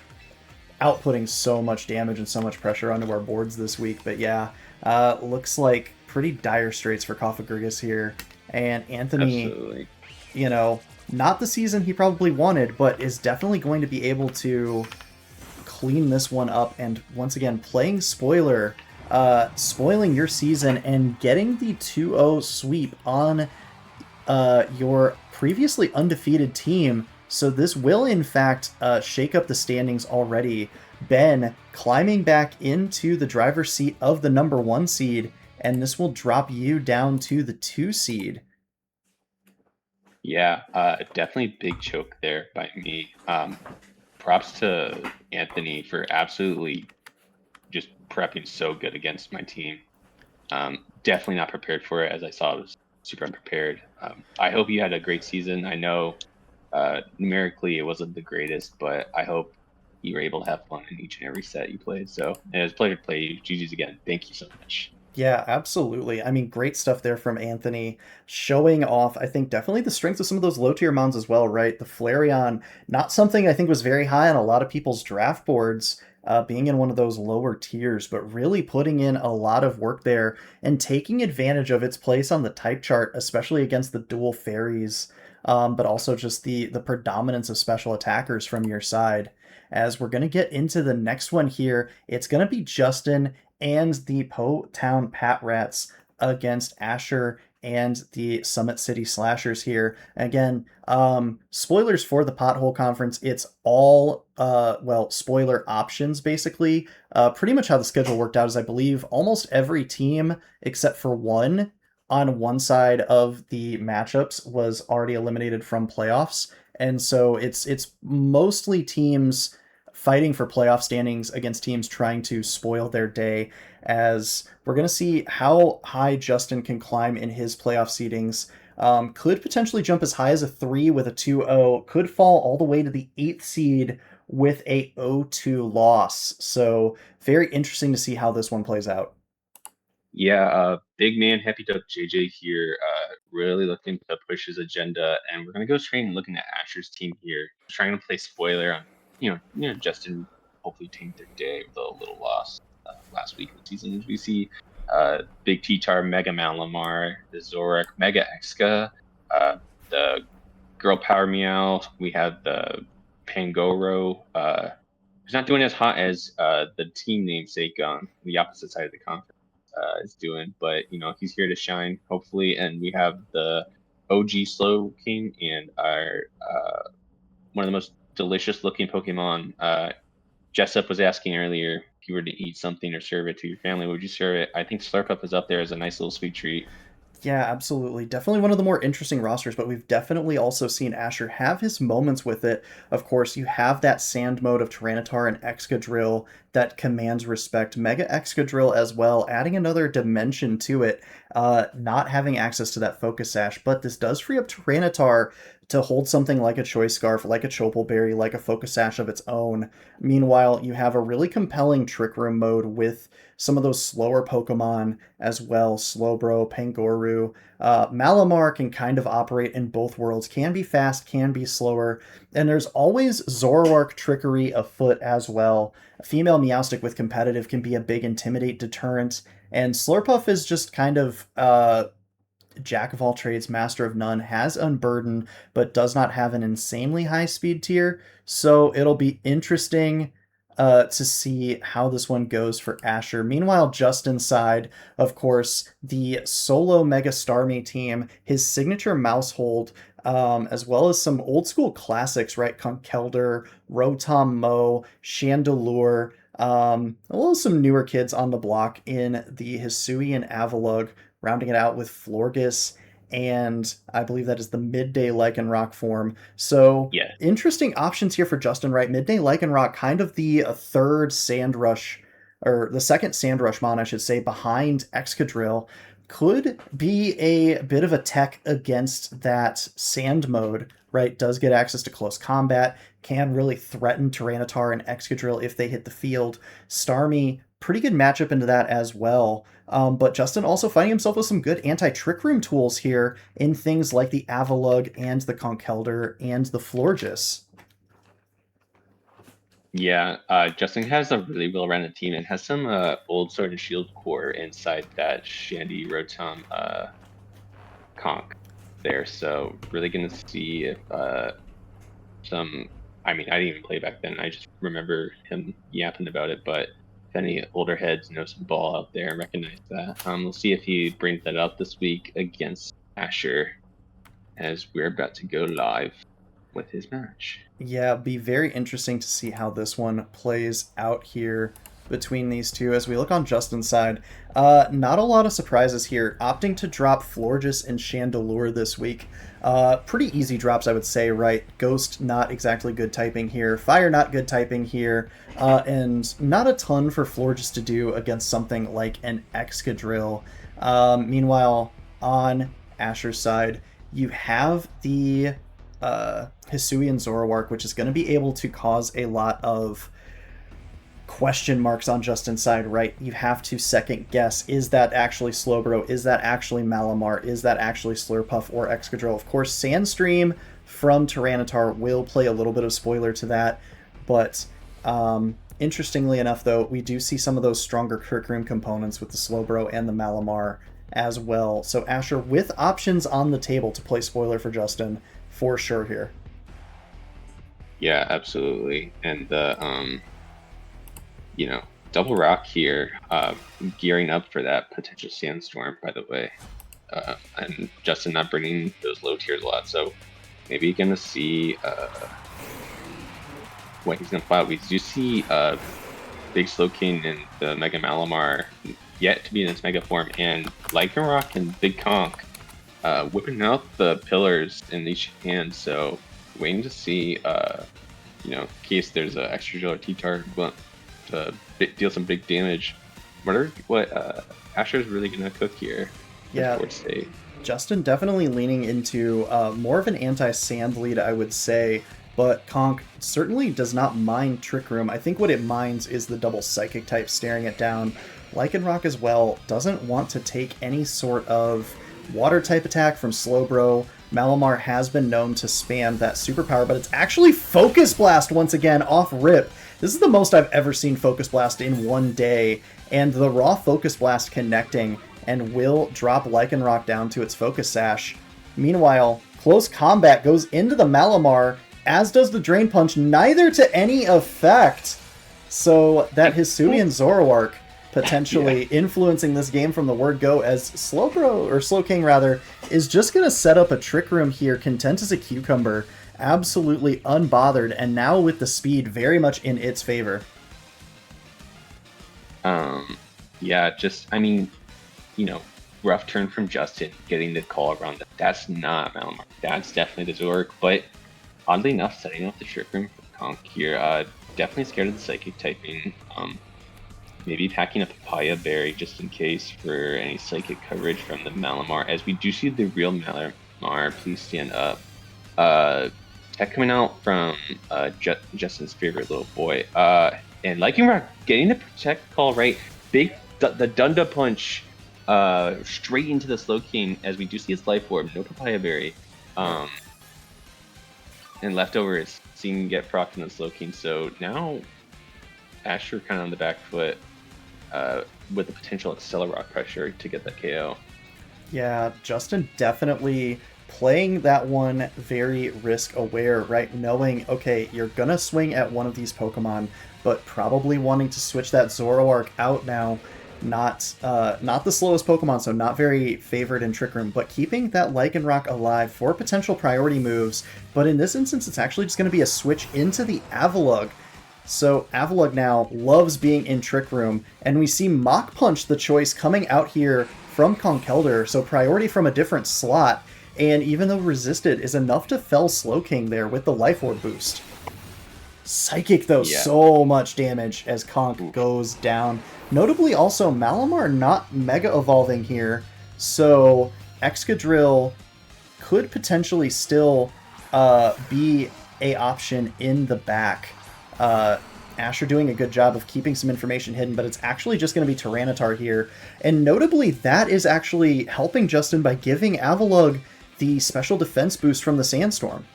outputting so much damage and so much pressure onto our boards this week. But yeah, looks like pretty dire straits for Cofagrigus here. And Anthony, Absolutely. you know, not the season he probably wanted, but is definitely going to be able to clean this one up. And once again, playing spoiler, spoiling your season and getting the 2-0 sweep on your previously undefeated team. So this will, in fact, shake up the standings already. Ben climbing back into the driver's seat of the number 1 seed, and this will drop you down to the 2 seed. Yeah, definitely big choke there by me. Props to Anthony for absolutely just prepping so good against my team. Definitely not prepared for it, as I saw it was super unprepared. I hope you had a great season. I know numerically it wasn't the greatest, but I hope you were able to have fun in each and every set you played. So it was a pleasure to play you. GG's again. Thank you so much. Yeah, absolutely. I mean, great stuff there from Anthony, showing off, I think, definitely the strength of some of those low tier mons as well, right? The Flareon, not something I think was very high on a lot of people's draft boards, being in one of those lower tiers, but really putting in a lot of work there and taking advantage of its place on the type chart, especially against the dual fairies, but also just the predominance of special attackers from your side. As we're going to get into the next one here, it's going to be Justin and the Po Town Pat Rats against Asher and the Summit City Slashers here. Again, spoilers for the Pothole Conference. It's all, well, spoiler options, basically. Pretty much how the schedule worked out is, I believe, almost every team, except for one, on one side of the matchups was already eliminated from playoffs. And so it's mostly teams fighting for playoff standings against teams trying to spoil their day, as we're going to see how high Justin can climb in his playoff seedings. Could potentially jump as high as a 3 with a 2-0, could fall all the way to the 8th seed with a 0-2 loss. So very interesting to see how this one plays out. Yeah, big man, happy to JJ here. Really looking to push his agenda, and we're gonna go straight and looking at Asher's team here, trying to play spoiler on, Justin hopefully tanked their day with a little loss last week of the season. As we see, Big T-Tar, Mega Malamar, the Zorak, Mega Exca, the Girl Power Meow. We have the Pangoro. He's not doing as hot as the team namesake on the opposite side of the conference is doing, but he's here to shine hopefully. And we have the OG Slow King and our one of the most delicious looking Pokemon. Jessup was asking earlier, if you were to eat something or serve it to your family, would you serve it? I think Slurp Up is up there as a nice little sweet treat. Yeah, absolutely. Definitely one of the more interesting rosters, but we've definitely also seen Asher have his moments with it. Of course, you have that sand mode of Tyranitar and Excadrill that commands respect. Mega Excadrill as well, adding another dimension to it, not having access to that Focus Sash, but this does free up Tyranitar to hold something like a Choice Scarf, like a Chopal Berry, like a Focus Sash of its own. Meanwhile, you have a really compelling Trick Room mode with some of those slower Pokemon as well. Slowbro, Pangoru. Malamar can kind of operate in both worlds, can be fast, can be slower, and there's always Zoroark trickery afoot as well. A female Meowstic with competitive can be a big Intimidate deterrent, and Slurpuff is just kind of jack of all trades, master of none, has Unburden, but does not have an insanely high speed tier. So it'll be interesting to see how this one goes for Asher. Meanwhile, Justin's side, of course, the solo Mega Starmie team, his signature mouse hold, as well as some old school classics, right? Conkeldurr, Rotom Mow, Chandelure, as well as some newer kids on the block in the Hisui and Avalugg, rounding it out with Florges, and I believe that is the Midday Lycanroc form. So Yeah. interesting options here for Justin, right? Midday Lycanroc, kind of the third Sand Rush, or the second Sand Rush mon, I should say, behind Excadrill, could be a bit of a tech against that Sand mode, right? Does get access to close combat, can really threaten Tyranitar and Excadrill if they hit the field. Starmie, pretty good matchup into that as well. But Justin also finding himself with some good anti-trick room tools here in things like the Avalugg and the Conkeldurr and the Florges. Yeah, Justin has a really well-rounded team and has some old Sword and Shield core inside that Shandy Rotom conch there. So really gonna see if some. I mean, I didn't even play back then. I just remember him yapping about it. But if any older heads know some ball out there and recognize that, we'll see if he brings that up this week against Asher, as we're about to go live with his match. Yeah, be very interesting to see how this one plays out here. between these two. As we look on Justin's side, not a lot of surprises here. Opting to drop Florges and Chandelure this week. Pretty easy drops, I would say, right? Ghost, not exactly good typing here. Fire, not good typing here. And not a ton for Florges to do against something like an Excadrill. Meanwhile, on Asher's side, you have the Hisuian Zoroark, which is going to be able to cause a lot of question marks on Justin's side, right? You have to second guess, is that actually Slowbro? Is that actually Malamar? Is that actually Slurpuff or Excadrill? Of course, Sandstream from Tyranitar will play a little bit of spoiler to that, but interestingly enough, though, we do see some of those stronger Trick Room components with the Slowbro and the Malamar as well. So Asher, with options on the table to play spoiler for Justin, for sure here. Yeah, absolutely. And the double rock here, gearing up for that potential sandstorm, by the way. And Justin not bringing those low tiers a lot, so maybe you're gonna see what he's gonna play out. We do see Big Slowking and the Mega Malamar yet to be in its Mega form, and Lycanroc and Big Conk whipping out the pillars in each hand, so waiting to see, in case there's an Excadrill or T-Tar to deal some big damage. What Asher's really gonna cook here. Yeah, Fort State. Justin definitely leaning into more of an anti-sand lead, I would say, but Conk certainly does not mind Trick Room. I think what it minds is the double Psychic type staring it down. Lycanroc as well doesn't want to take any sort of water type attack from Slowbro. Malamar has been known to spam that superpower, but it's actually Focus Blast once again off rip. This is the most I've ever seen Focus Blast in one day, and the raw Focus Blast connecting and will drop Lycanroc down to its Focus Sash. Meanwhile, Close Combat goes into the Malamar, as does the Drain Punch, neither to any effect. So that Hisuian Zoroark potentially influencing this game from the word go, as Slowking rather, is just going to set up a Trick Room here, content as a cucumber, absolutely unbothered, and now with the speed very much in its favor. Rough turn from Justin, getting the call around. That's not Malamar. That's definitely the Zoroark, but oddly enough, setting up the Trick Room for Conk here. Definitely scared of the Psychic typing. Maybe packing a Papaya Berry just in case for any Psychic coverage from the Malamar. As we do see the real Malamar, please stand up. Tech coming out from Justin's favorite little boy. And Lycanroc getting the Protect call right. The Dunda Punch straight into the Slowking, as we do see his Life Orb. No Papaya Berry. And Leftover is seen get procced in the Slowking. So now Asher kind of on the back foot with the potential Accelerock pressure to get that KO. Yeah, Justin definitely playing that one very risk aware, right? Knowing, okay, you're gonna swing at one of these Pokemon, but probably wanting to switch that Zoroark out now. Not the slowest Pokemon, so not very favored in Trick Room, but keeping that Lycanroc alive for potential priority moves. But in this instance, it's actually just going to be a switch into the Avalugg. So Avalugg now loves being in Trick Room, and we see Mach Punch, the choice, coming out here from Conkeldurr, so priority from a different slot, and even though resisted is enough to fell Slowking there with the Life Orb boost. Psychic, though, so much damage as Conk goes down. Notably also, Malamar not Mega Evolving here, so Excadrill could potentially still be a option in the back. Asher doing a good job of keeping some information hidden, but it's actually just going to be Tyranitar here. And notably, that is actually helping Justin by giving Avalugg the special defense boost from the Sandstorm.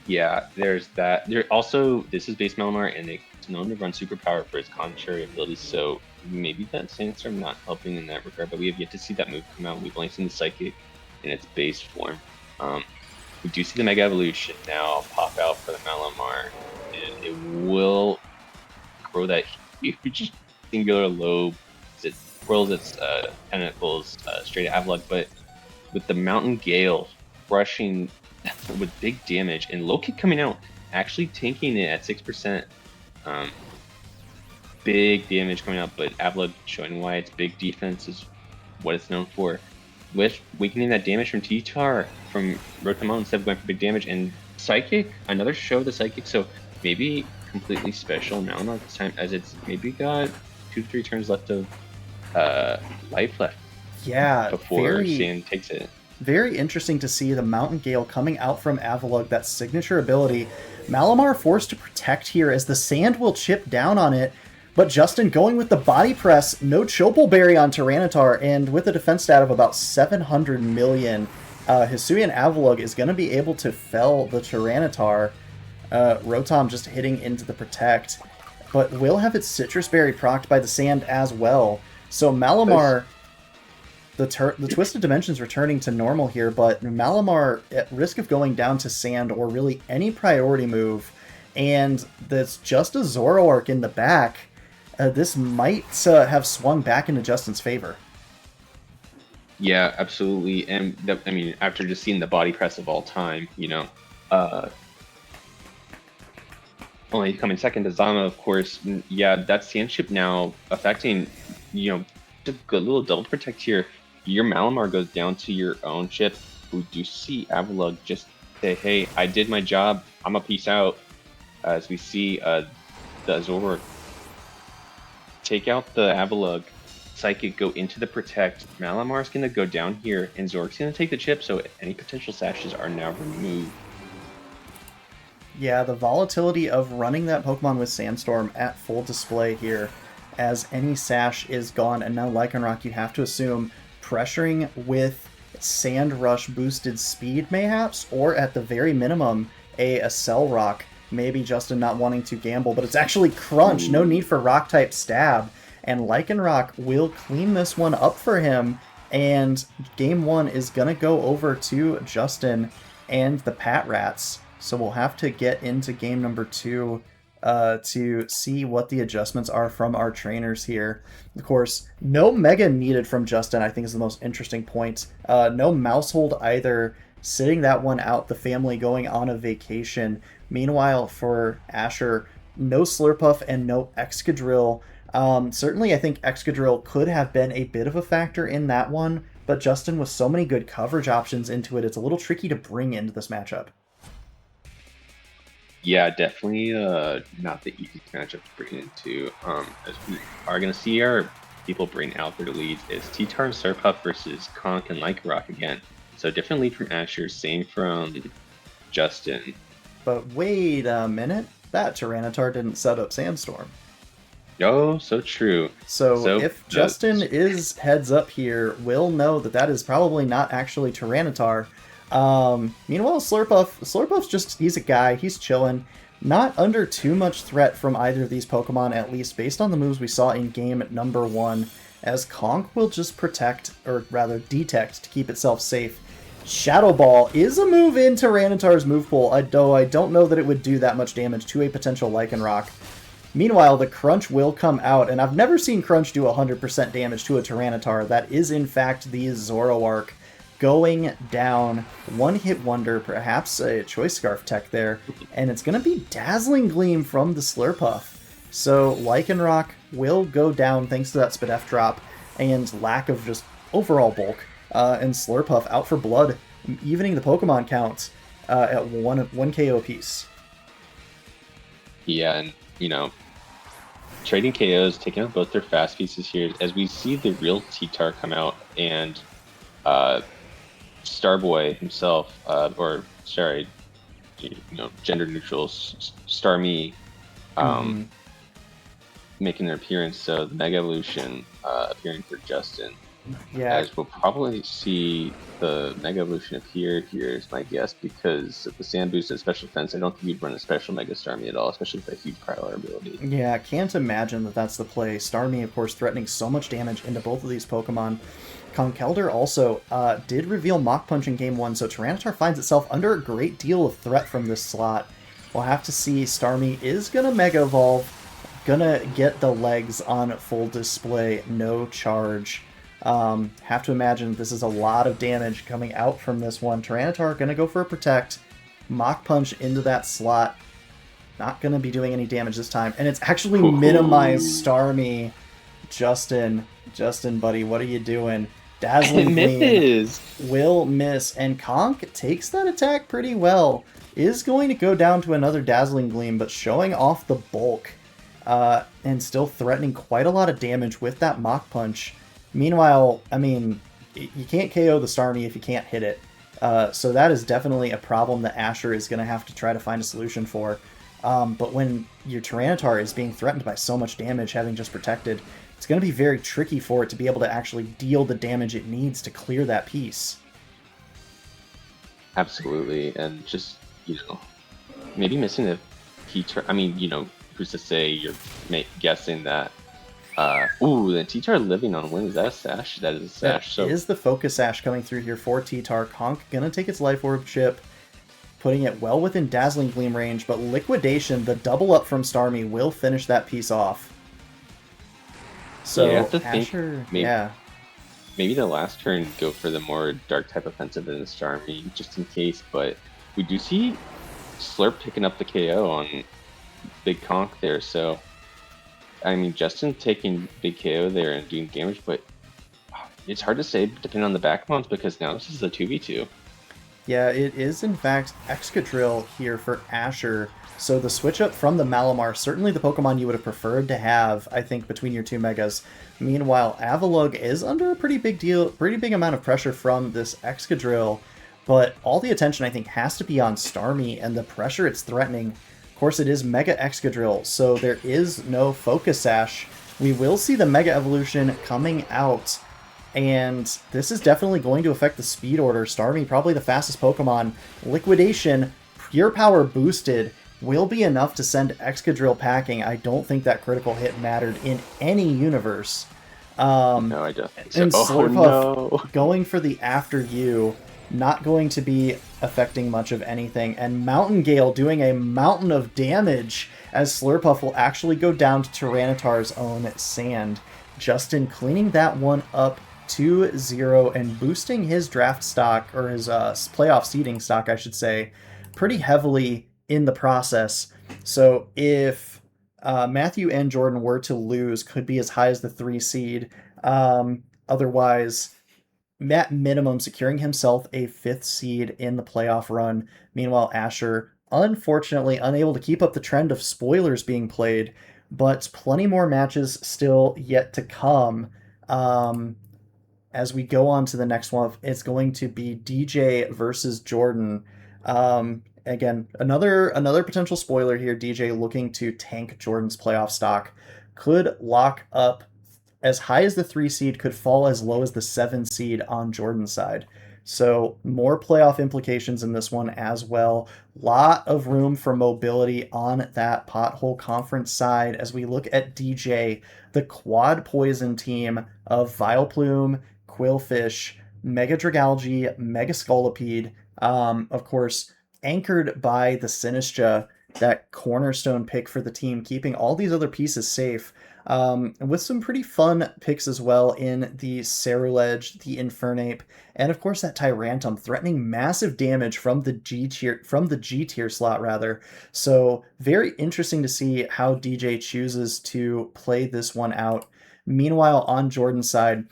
Yeah, there's that. There also, this is base Malamar, and it's known to run superpower for its contrary abilities, so maybe that Sandstorm not helping in that regard, but we have yet to see that move come out. We've only seen the Psychic in its base form. We do see the Mega Evolution now pop out for the Malamar, and it will grow that huge singular lobe as it whirls its tentacles straight at Avalugg, but with the Mountain Gale rushing with big damage, and low kick coming out, actually tanking it at 6%. big damage coming out, but Avalugg showing why its big defense is what it's known for. With weakening that damage from T-Tar from Rotom instead of going for big damage, and Psychic, another show of the Psychic, so maybe completely special Malamar this time, as it's maybe got 2-3 turns left of life left Yeah, before Sand takes it. Very interesting to see the Mountain Gale coming out from Avalugg, that signature ability. Malamar forced to protect here as the Sand will chip down on it, but Justin going with the Body Press, no Chopal Berry on Tyranitar, and with a defense stat of about 700 million, Hisuian Avalugg is going to be able to fell the Tyranitar. Rotom just hitting into the Protect, but will have its Citrus Berry procced by the Sand as well. So Malamar, the Twisted Dimensions returning to normal here, but Malamar at risk of going down to Sand or really any priority move, and that's just a Zoroark in the back. This might have swung back into Justin's favor. Yeah, absolutely. And I mean, after just seeing the Body Press of all time, you know, only coming second to Zama, of course. Yeah, that Sand Chip now affecting, you know, a good little double protect here. Your Malamar goes down to your own chip. We do see Avalugg just say, hey, I did my job. I'm a peace out. As we see the Zoroark take out the Avalugg, Psychic go into the Protect. Malamar's going to go down here, and Zoroark's going to take the chip, so any potential sashes are now removed. Yeah, the volatility of running that Pokemon with Sandstorm at full display here, as any sash is gone, and now Lycanroc, you have to assume, pressuring with Sand Rush boosted speed mayhaps, or at the very minimum, a Cell Rock. Maybe Justin not wanting to gamble, but it's actually Crunch. No need for Rock-type Stab. And Lycanroc will clean this one up for him. And game one is going to go over to Justin and the Pat Rats. So we'll have to get into game number 2 to see what the adjustments are from our trainers here. Of course, no Mega needed from Justin, I think is the most interesting point. No Mousehold either. Sitting that one out, the family going on a vacation. Meanwhile, for Asher, no Slurpuff and no Excadrill. Certainly, I think Excadrill could have been a bit of a factor in that one, but Justin, with so many good coverage options into it, it's a little tricky to bring into this matchup. Yeah, definitely not the easiest matchup to bring into. As we are going to see our people bring out their leads, is T-Tar and Slurpuff versus Conk and Lycanroc again. So different lead from Asher, same from Justin. But wait a minute, that Tyranitar didn't set up Sandstorm. Oh, so true. So if Justin is heads up here, we'll know that that is probably not actually Tyranitar. Meanwhile, Slurpuff's just, he's a guy, he's chilling. Not under too much threat from either of these Pokemon, at least based on the moves we saw in game number 1, as Conk will just protect, or rather detect, to keep itself safe. Shadow Ball is a move in Tyranitar's move pool, though I don't know that it would do that much damage to a potential Lycanroc. Meanwhile, the Crunch will come out, and I've never seen Crunch do 100% damage to a Tyranitar. That is, in fact, the Zoroark going down. One-hit wonder, perhaps a Choice Scarf tech there, and it's going to be Dazzling Gleam from the Slurpuff. So Lycanroc will go down thanks to that Spadef drop and lack of just overall bulk, and Slurpuff out for blood, evening the Pokemon count at one KO apiece. Yeah, and, you know, trading KOs, taking out both their fast pieces here, as we see the real T-Tar come out, and Starboy himself, or sorry, you know, gender neutral Starmie, making their appearance. So the Mega Evolution appearing for Justin. Yeah. As we'll probably see the Mega Evolution appear here is my guess, because of the Sand Boost and Special Defense. I don't think you'd run a Special Mega Starmie at all, especially with a huge Prowler ability. Yeah, I can't imagine that that's the play. Starmie, of course, threatening so much damage into both of these Pokemon. Conkeldurr also did reveal Mach Punch in Game 1, so Tyranitar finds itself under a great deal of threat from this slot. We'll have to see. Starmie is going to Mega Evolve, going to get the legs on full display, no charge. Have to imagine this is a lot of damage coming out from this one. Tyranitar going to go for a Protect, Mach Punch into that slot. not going to be doing any damage this time. And it's actually Ooh. minimized Starmie. Justin, buddy, what are you doing? Dazzling Gleam Misses. will miss, and Conk takes that attack pretty well. Is going to go down to another Dazzling Gleam, but showing off the bulk and still threatening quite a lot of damage with that Mach Punch. Meanwhile, I mean, you can't KO the Starmie if you can't hit it. So that is definitely a problem that Asher is going to have to try to find a solution for. But when your Tyranitar is being threatened by so much damage, having just protected, it's going to be very tricky for it to be able to actually deal the damage it needs to clear that piece. Absolutely, and just, maybe missing a T-Tar. I mean, who's to say you're guessing that. The T-Tar living on wing. Is that a sash? That is a sash. That is the Focus Sash coming through here for T-Tar. Conk gonna take its Life Orb chip, putting it well within Dazzling Gleam range, but Liquidation, the double up from Starmie, will finish that piece off. So, you have to Asher, think maybe the last turn go for the more dark type offensive than the Starmie, just in case, but we do see Slurp picking up the KO on Big Conk there, so I mean, Justin taking big KO there and doing damage, but it's hard to say depending on the backbones because now this is a 2v2. Yeah, it is in fact Excadrill here for Asher. So the switch up from the Malamar, certainly the Pokemon you would have preferred to have, I think, between your two Megas. Meanwhile, Avalugg is under a pretty big amount of pressure from this Excadrill, but all the attention I think has to be on Starmie and the pressure it's threatening. Of course, it is Mega Excadrill, so there is no Focus Sash. We will see the Mega Evolution coming out, and this is definitely going to affect the speed order. Starmie, probably the fastest Pokemon. Liquidation, Pure Power boosted, will be enough to send Excadrill packing. I don't think that critical hit mattered in any universe. No, I don't think so. And Slurpuff no. going for the After You, not going to be affecting much of anything. And Mountain Gale doing a mountain of damage as Slurpuff will actually go down to Tyranitar's own sand. Justin cleaning that one up 2-0 and boosting his draft stock, or his playoff seeding stock, I should say, pretty heavily in the process. So if Matthew and Jordan were to lose, could be as high as the 3 seed. Otherwise, at minimum, securing himself a 5th seed in the playoff run. Meanwhile, Asher, unfortunately, unable to keep up the trend of spoilers being played, but plenty more matches still yet to come. As we go on to the next one, it's going to be DJ versus Jordan. Again, another potential spoiler here. DJ looking to tank Jordan's playoff stock. Could lock up as high as the 3 seed, could fall as low as the 7 seed on Jordan's side. So more playoff implications in this one as well. Lot of room for mobility on that Pothole Conference side as we look at DJ, the quad poison team of Vileplume, Quillfish, Mega Dragalge, Mega Scolipede, of course, anchored by the Sinistcha, that cornerstone pick for the team, keeping all these other pieces safe, with some pretty fun picks as well in the Ceruledge, the Infernape, and of course that Tyrantum, threatening massive damage from the G tier slot rather. So very interesting to see how DJ chooses to play this one out. Meanwhile, on Jordan's side,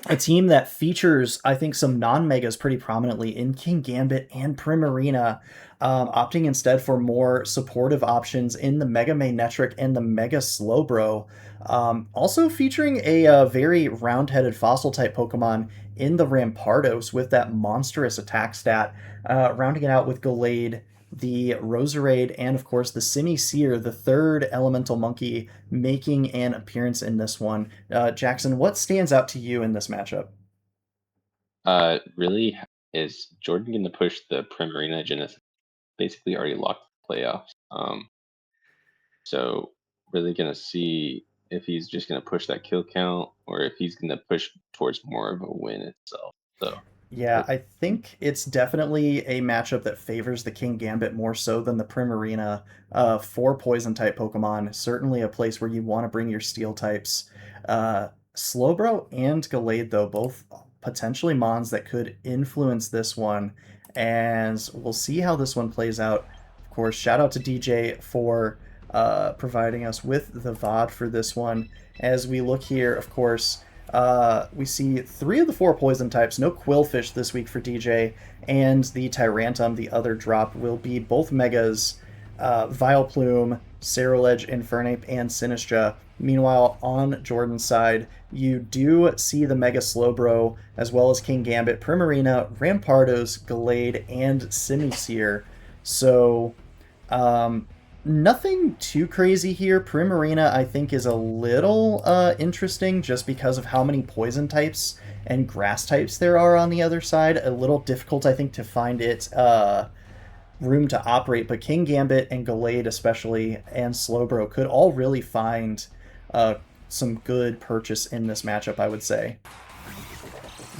a team that features, I think, some non-megas pretty prominently in King Gambit and Primarina, opting instead for more supportive options in the Mega Manectric and the Mega Slowbro. Also featuring a very round-headed fossil-type Pokemon in the Rampardos with that monstrous attack stat, rounding it out with Gallade, the Roserade, and of course the Simisear, the 3rd elemental monkey, making an appearance in this one. Jackson, what stands out to you in this matchup? Really, is Jordan going to push the Primarina Genesis? Basically already locked the playoffs. So really going to see if he's just going to push that kill count or if he's going to push towards more of a win itself. So yeah, I think it's definitely a matchup that favors the King Gambit more so than the Primarina for Poison-type Pokemon. Certainly a place where you want to bring your Steel types. Slowbro and Gallade, though, both potentially Mons that could influence this one, and we'll see how this one plays out. Of course. Shout out to DJ for providing us with the VOD for this one. As we look here, of course, we see 3 of the 4 poison types. No Quillfish this week for DJ, and the Tyrantum, the other drop, will be both Megas, Vileplume, Ceruledge, Infernape, and Sinistra. Meanwhile, on Jordan's side, you do see the Mega Slowbro, as well as King Gambit, Primarina, Rampardos, Gallade, and Simisear. So, nothing too crazy here. Primarina, I think, is a little interesting just because of how many poison types and grass types there are on the other side. A little difficult, I think, to find it room to operate, but King Gambit and Gallade especially, and Slowbro could all really find some good purchase in this matchup, I would say.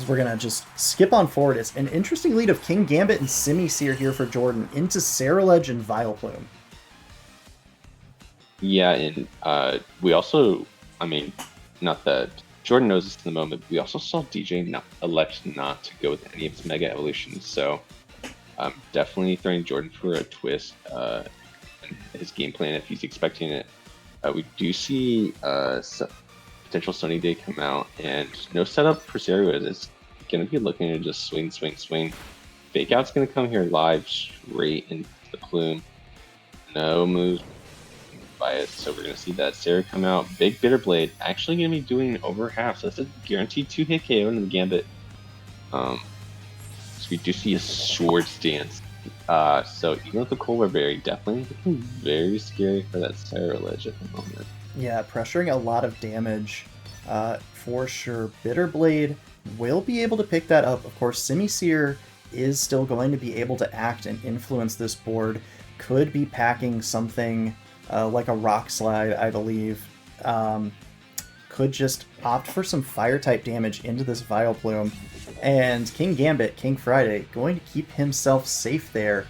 We're going to just skip on forward. It's an interesting lead of King Gambit and Simisear here for Jordan into Ceruledge and Vileplume. Yeah, and we also, I mean, not that Jordan knows this in the moment, but we also saw DJ elect not to go with any of his Mega Evolutions, so I'm definitely throwing Jordan for a twist in his game plan if he's expecting it. We do see potential Sunny Day come out, and no setup for Ceruledge. It's going to be looking to just swing. Fake Out's going to come here live straight into the Plume. No moves by it, so we're going to see that Sarah come out. Big Bitter Blade, actually going to be doing over half, so that's a guaranteed 2-hit KO into the Gambit. So we do see a Sword Stance. So even with the Colbert Berry, definitely looking very scary for that Ceruledge at the moment. Yeah, pressuring a lot of damage for sure. Bitter Blade will be able to pick that up. Of course, Simisear is still going to be able to act and influence this board. Could be packing something like a Rock Slide, I believe. Could just opt for some Fire-type damage into this Vileplume. And King Gambit, King Friday, going to keep himself safe there.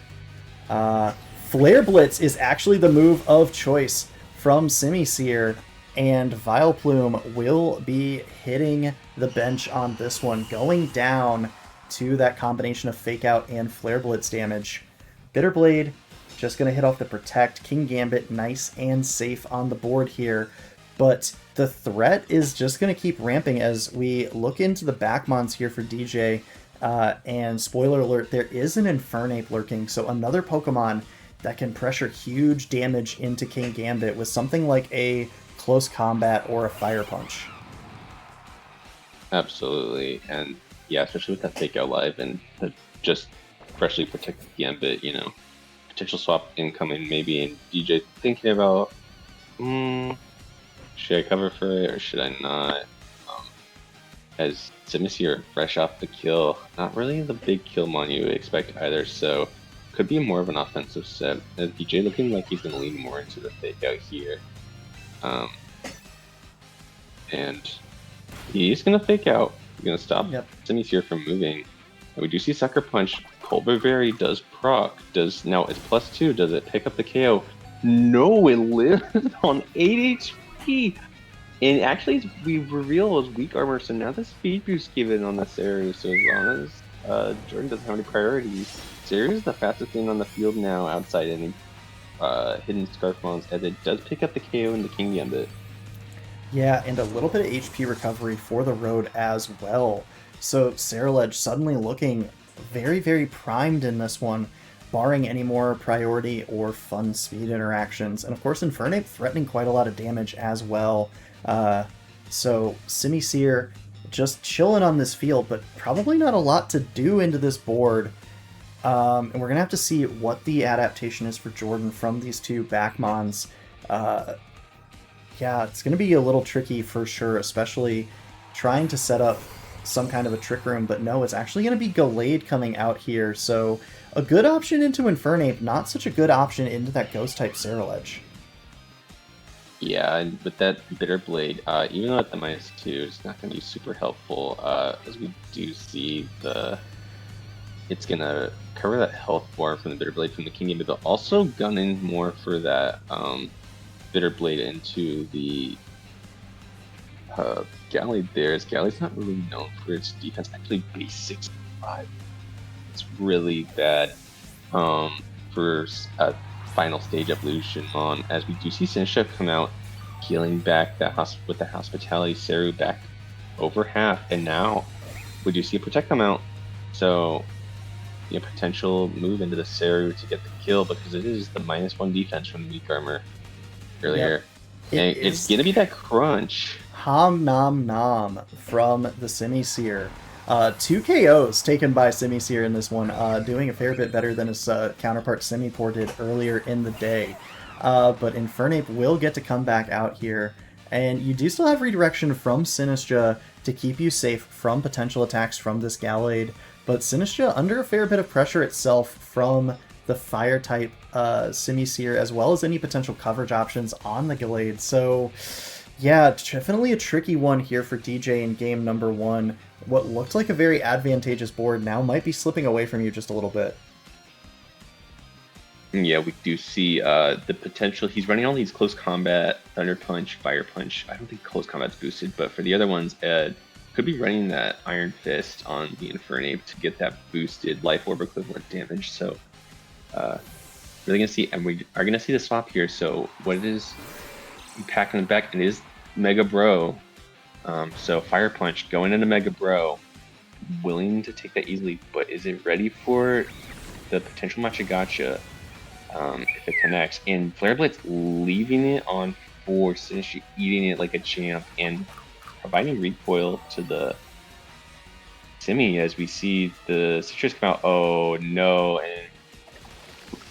Flare Blitz is actually the move of choice from Simisear, and Vileplume will be hitting the bench on this one, going down to that combination of Fake Out and Flare Blitz damage. Bitter Blade just going to hit off the Protect. King Gambit nice and safe on the board here, but the threat is just going to keep ramping as we look into the backmons here for DJ. And spoiler alert, there is an Infernape lurking, so another Pokemon that can pressure huge damage into King Gambit with something like a Close Combat or a Fire Punch. Absolutely, and yeah, especially with that Fake Out live and just freshly protect the Gambit, you know, potential swap incoming maybe, and DJ thinking about, should I cover for it or should I not? As Simisear fresh off the kill, not really the big kill mon you would expect either, so could be more of an offensive set. DJ looking like he's going to lean more into the Fake Out here. And he's going to Fake Out. He's going to stop Simisear from moving. And we do see Sucker Punch. Colbert Berry does proc. Now it's +2. Does it pick up the KO? No, it lives on 8 HP. And actually, we reveal as weak armor, so now the speed boost given on this area. So as long as Jordan doesn't have any priorities, Sarah is the fastest thing on the field now outside any hidden Scarf Mons, as it does pick up the KO in the King Gambit. Yeah, and a little bit of HP recovery for the road as well. So Ceruledge suddenly looking very, very primed in this one, barring any more priority or fun speed interactions. And of course, Infernape threatening quite a lot of damage as well. So Simisear just chilling on this field, but probably not a lot to do into this board. And we're going to have to see what the adaptation is for Jordan from these two backmons. Yeah, it's going to be a little tricky for sure, especially trying to set up some kind of a Trick Room, but no, it's actually going to be Gallade coming out here, so a good option into Infernape, not such a good option into that Ghost-type Ceruledge. Yeah, and with that Bitter Blade, even though at the -2, it's not going to be super helpful, as we do see it's going to cover that health bar from the Bitter Blade from the King Gambit, but also gunning more for that Bitter Blade into the Gallade there, as Gallade's not really known for its defense, actually base 65. It's really bad for final stage evolution on, as we do see Sinistcha come out, healing back that with the Hospitality Seru back over half, and now we do see a Protect come out, so potential move into the Seru to get the kill, because it is the -1 defense from the weak armor earlier. Yep. It's gonna be that crunch. Hom Nom Nom from the Simisear. 2 KOs taken by Simisear in this one, doing a fair bit better than his counterpart Simipour did earlier in the day. But Infernape will get to come back out here, and you do still have redirection from Sinistcha to keep you safe from potential attacks from this Gallade, but Sinistcha under a fair bit of pressure itself from the Fire-type Simisear, as well as any potential coverage options on the Gallade. So yeah, definitely a tricky one here for DJ in game number 1. What looked like a very advantageous board now might be slipping away from you just a little bit. Yeah, we do see the potential. He's running all these close combat, Thunder Punch, Fire Punch. I don't think close combat's boosted, but for the other ones, could be running that Iron Fist on the Infernape to get that boosted Life Orb equivalent damage. So, really gonna see, and we are gonna see the swap here. So, what it is, packing the back, and it is Mega Bro. So Fire Punch going into Mega Bro, willing to take that easily, but is it ready for the potential Machagacha? If it connects, and Flare Blitz leaving it on for Sinistcha, eating it like a champ, and providing recoil to the Simi as we see the Citrus come out. Oh no, and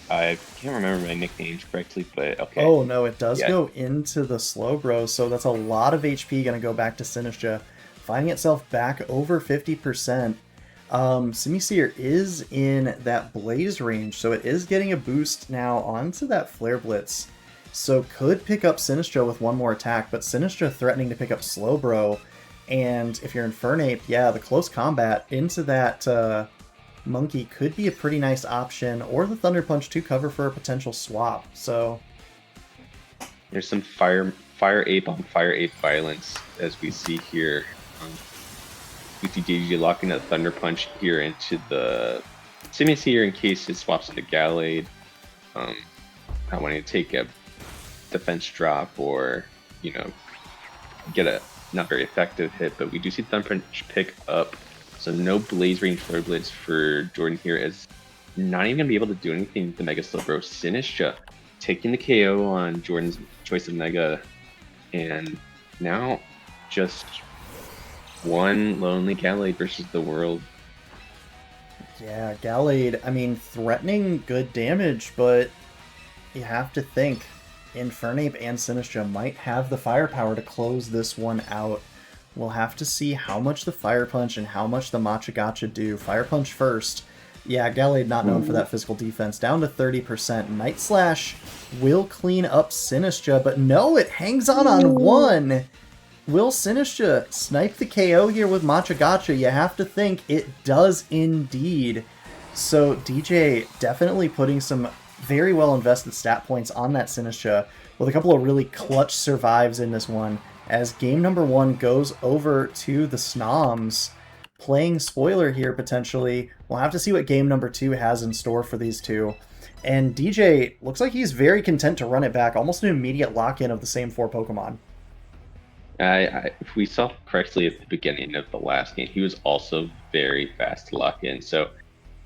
I can't remember my nicknames correctly, but okay. Oh no, it does go into the Slowbro, so that's a lot of HP going to go back to Sinistcha, finding itself back over 50%. Simisear is in that Blaze range, so it is getting a boost now onto that Flare Blitz. So could pick up Sinistcha with one more attack, but Sinistcha threatening to pick up Slowbro. And if you're Infernape, yeah, the close combat into that Monkey could be a pretty nice option, or the Thunder Punch to cover for a potential swap. So there's some Fire Ape on Fire Ape violence as we see here. We see DJ locking that Thunder Punch here into the Simisear in case it swaps into Gallade. Not wanting to take a defense drop or, get a not very effective hit, but we do see Thunder Punch pick up. So no Blaze Range Flare Blitz for Jordan here, as not even going to be able to do anything with the Mega Slowbro. Sinistcha taking the KO on Jordan's choice of Mega, and now just one lonely Gallade versus the world. Yeah, Gallade, I mean, threatening good damage, but you have to think Infernape and Sinistcha might have the firepower to close this one out. We'll have to see how much the Fire Punch and how much the Machagacha do. Fire Punch first. Yeah, Gallade not known for that physical defense. Down to 30%. Night Slash will clean up Sinistcha, but no, it hangs on one. Will Sinistcha snipe the KO here with Machagacha? You have to think it does indeed. So DJ definitely putting some very well invested stat points on that Sinistcha with a couple of really clutch survives in this one, as game number 1 goes over to the Snoms. Playing spoiler here potentially. We'll have to see what game number 2 has in store for these two. And DJ looks like he's very content to run it back, almost an immediate lock-in of the same 4 Pokemon. If we saw correctly at the beginning of the last game, he was also very fast to lock in. So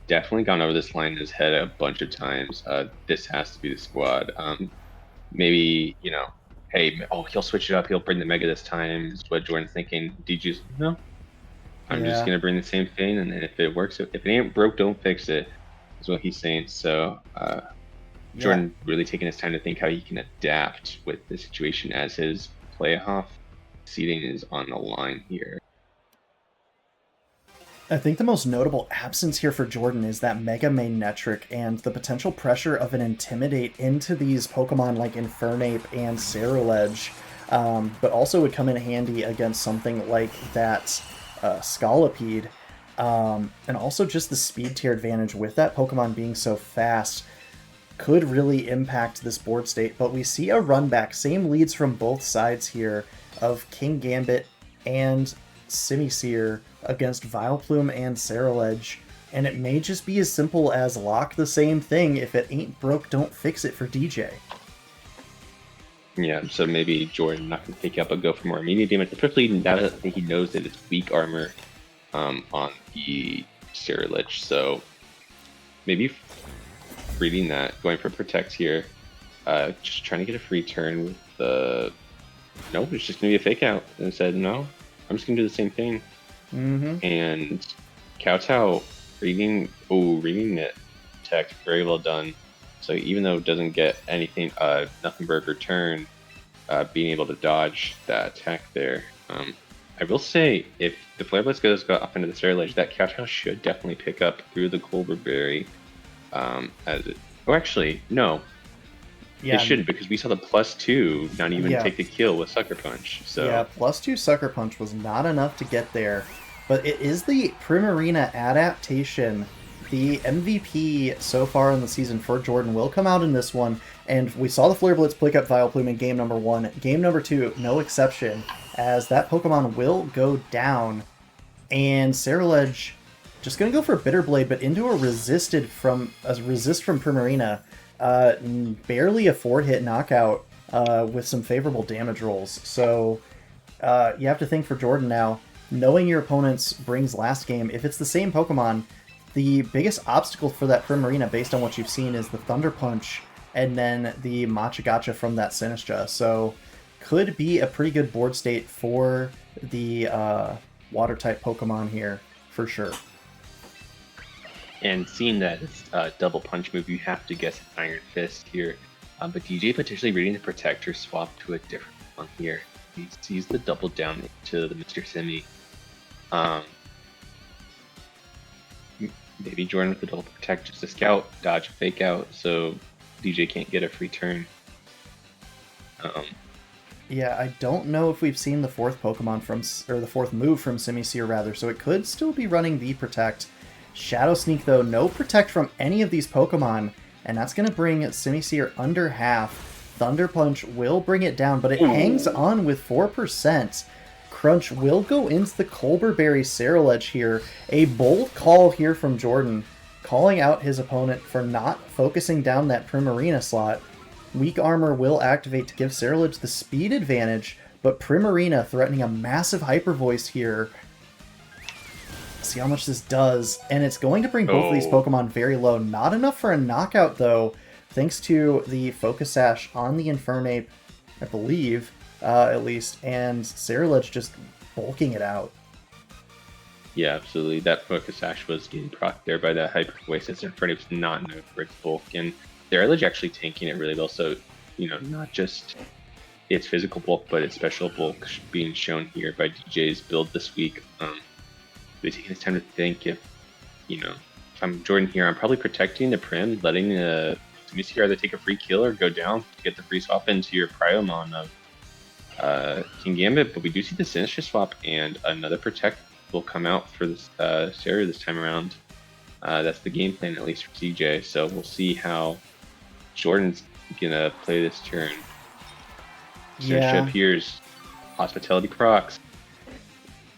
definitely gone over this line in his head a bunch of times. This has to be the squad. Maybe, hey, he'll switch it up. He'll bring the Mega this time, is what Jordan's thinking. DJ's, no. I'm just going to bring the same thing, and if it works, if it ain't broke, don't fix it, is what he's saying. So Jordan really taking his time to think how he can adapt with the situation as his playoff seeding is on the line here. I think the most notable absence here for Jordan is that Mega Magnetric and the potential pressure of an Intimidate into these Pokemon like Infernape and Cerulege, but also would come in handy against something like that Scolipede, and also just the speed tier advantage with that Pokemon being so fast could really impact this board state. But we see a run back, same leads from both sides here, of King Gambit and Simisear against Vileplume and Cerulege. And it may just be as simple as lock the same thing. If it ain't broke, don't fix it for DJ. Yeah, so maybe Jordan not going to pick up a go for more immediate damage, especially now that he knows that it's weak armor on the Lich. So maybe reading that, going for Protect here, just trying to get a free turn with the... No, it's just going to be a fake out. And said, no, I'm just going to do the same thing. And Kowtow reading it, Protect, very well done. So even though it doesn't get anything, nothing but a return, being able to dodge that attack there. I will say, if the Flare Blitz goes up into the Ledge, that Kowtow should definitely pick up through the Colbur Berry. As it, oh, actually, no. Yeah, it shouldn't, because we saw the +2 not even take the kill with Sucker Punch. So yeah, +2 Sucker Punch was not enough to get there. But it is the Primarina adaptation. The MVP so far in the season for Jordan will come out in this one, and we saw the Flare Blitz pick up Vileplume in game number 1. Game number 2, no exception, as that Pokemon will go down, and Ceruledge just gonna go for Bitter Blade, but into a resist from Primarina. Barely a 4-hit knockout with some favorable damage rolls. So you have to think for Jordan now, knowing your opponent's brings last game, if it's the same Pokemon, the biggest obstacle for that Primarina, based on what you've seen, is the Thunder Punch and then the Machagacha from that Sinistra. So could be a pretty good board state for the Water-type Pokemon here, for sure. And seeing that it's a double punch move, you have to guess an Iron Fist here. But DJ potentially reading the Protector swap to a different one here. He sees the double down into the Mr. Simi. Maybe Jordan with the double Protect just a scout, dodge a fake out, so DJ can't get a free turn. Yeah, I don't know if we've seen the fourth Pokemon from, or the fourth move from Simisear rather, so it could still be running the Protect. Shadow Sneak though, no Protect from any of these Pokemon, and that's going to bring Simisear under half. Thunder Punch will bring it down, but it hangs on with 4%. Crunch will go into the Colbur Berry Ceruledge here. A bold call here from Jordan, calling out his opponent for not focusing down that Primarina slot. Weak Armor will activate to give Ceruledge the speed advantage, but Primarina threatening a massive Hyper Voice here. See how much this does, and it's going to bring both of these Pokemon very low. Not enough for a knockout, though, thanks to the Focus Sash on the Infernape, I believe, at least, and Ceruledge just bulking it out. Yeah, absolutely. That Focus Sash was getting procced there by that Hyper Voice. Infernape's not known for its bulk, and Ceruledge actually tanking it really well. So, you know, not just its physical bulk, but its special bulk being shown here by DJ's build this week. But taking his time to think, if, you know, if I'm Jordan here, I'm probably protecting the Prim, letting the Simisear either take a free kill or go down to get the free swap into your Priomon of King Gambit. But we do see the Sinistra swap, and another Protect will come out for this Sarah this time around. That's the game plan, at least for CJ. So we'll see how Jordan's gonna play this turn. Sinistra appears, Hospitality procs.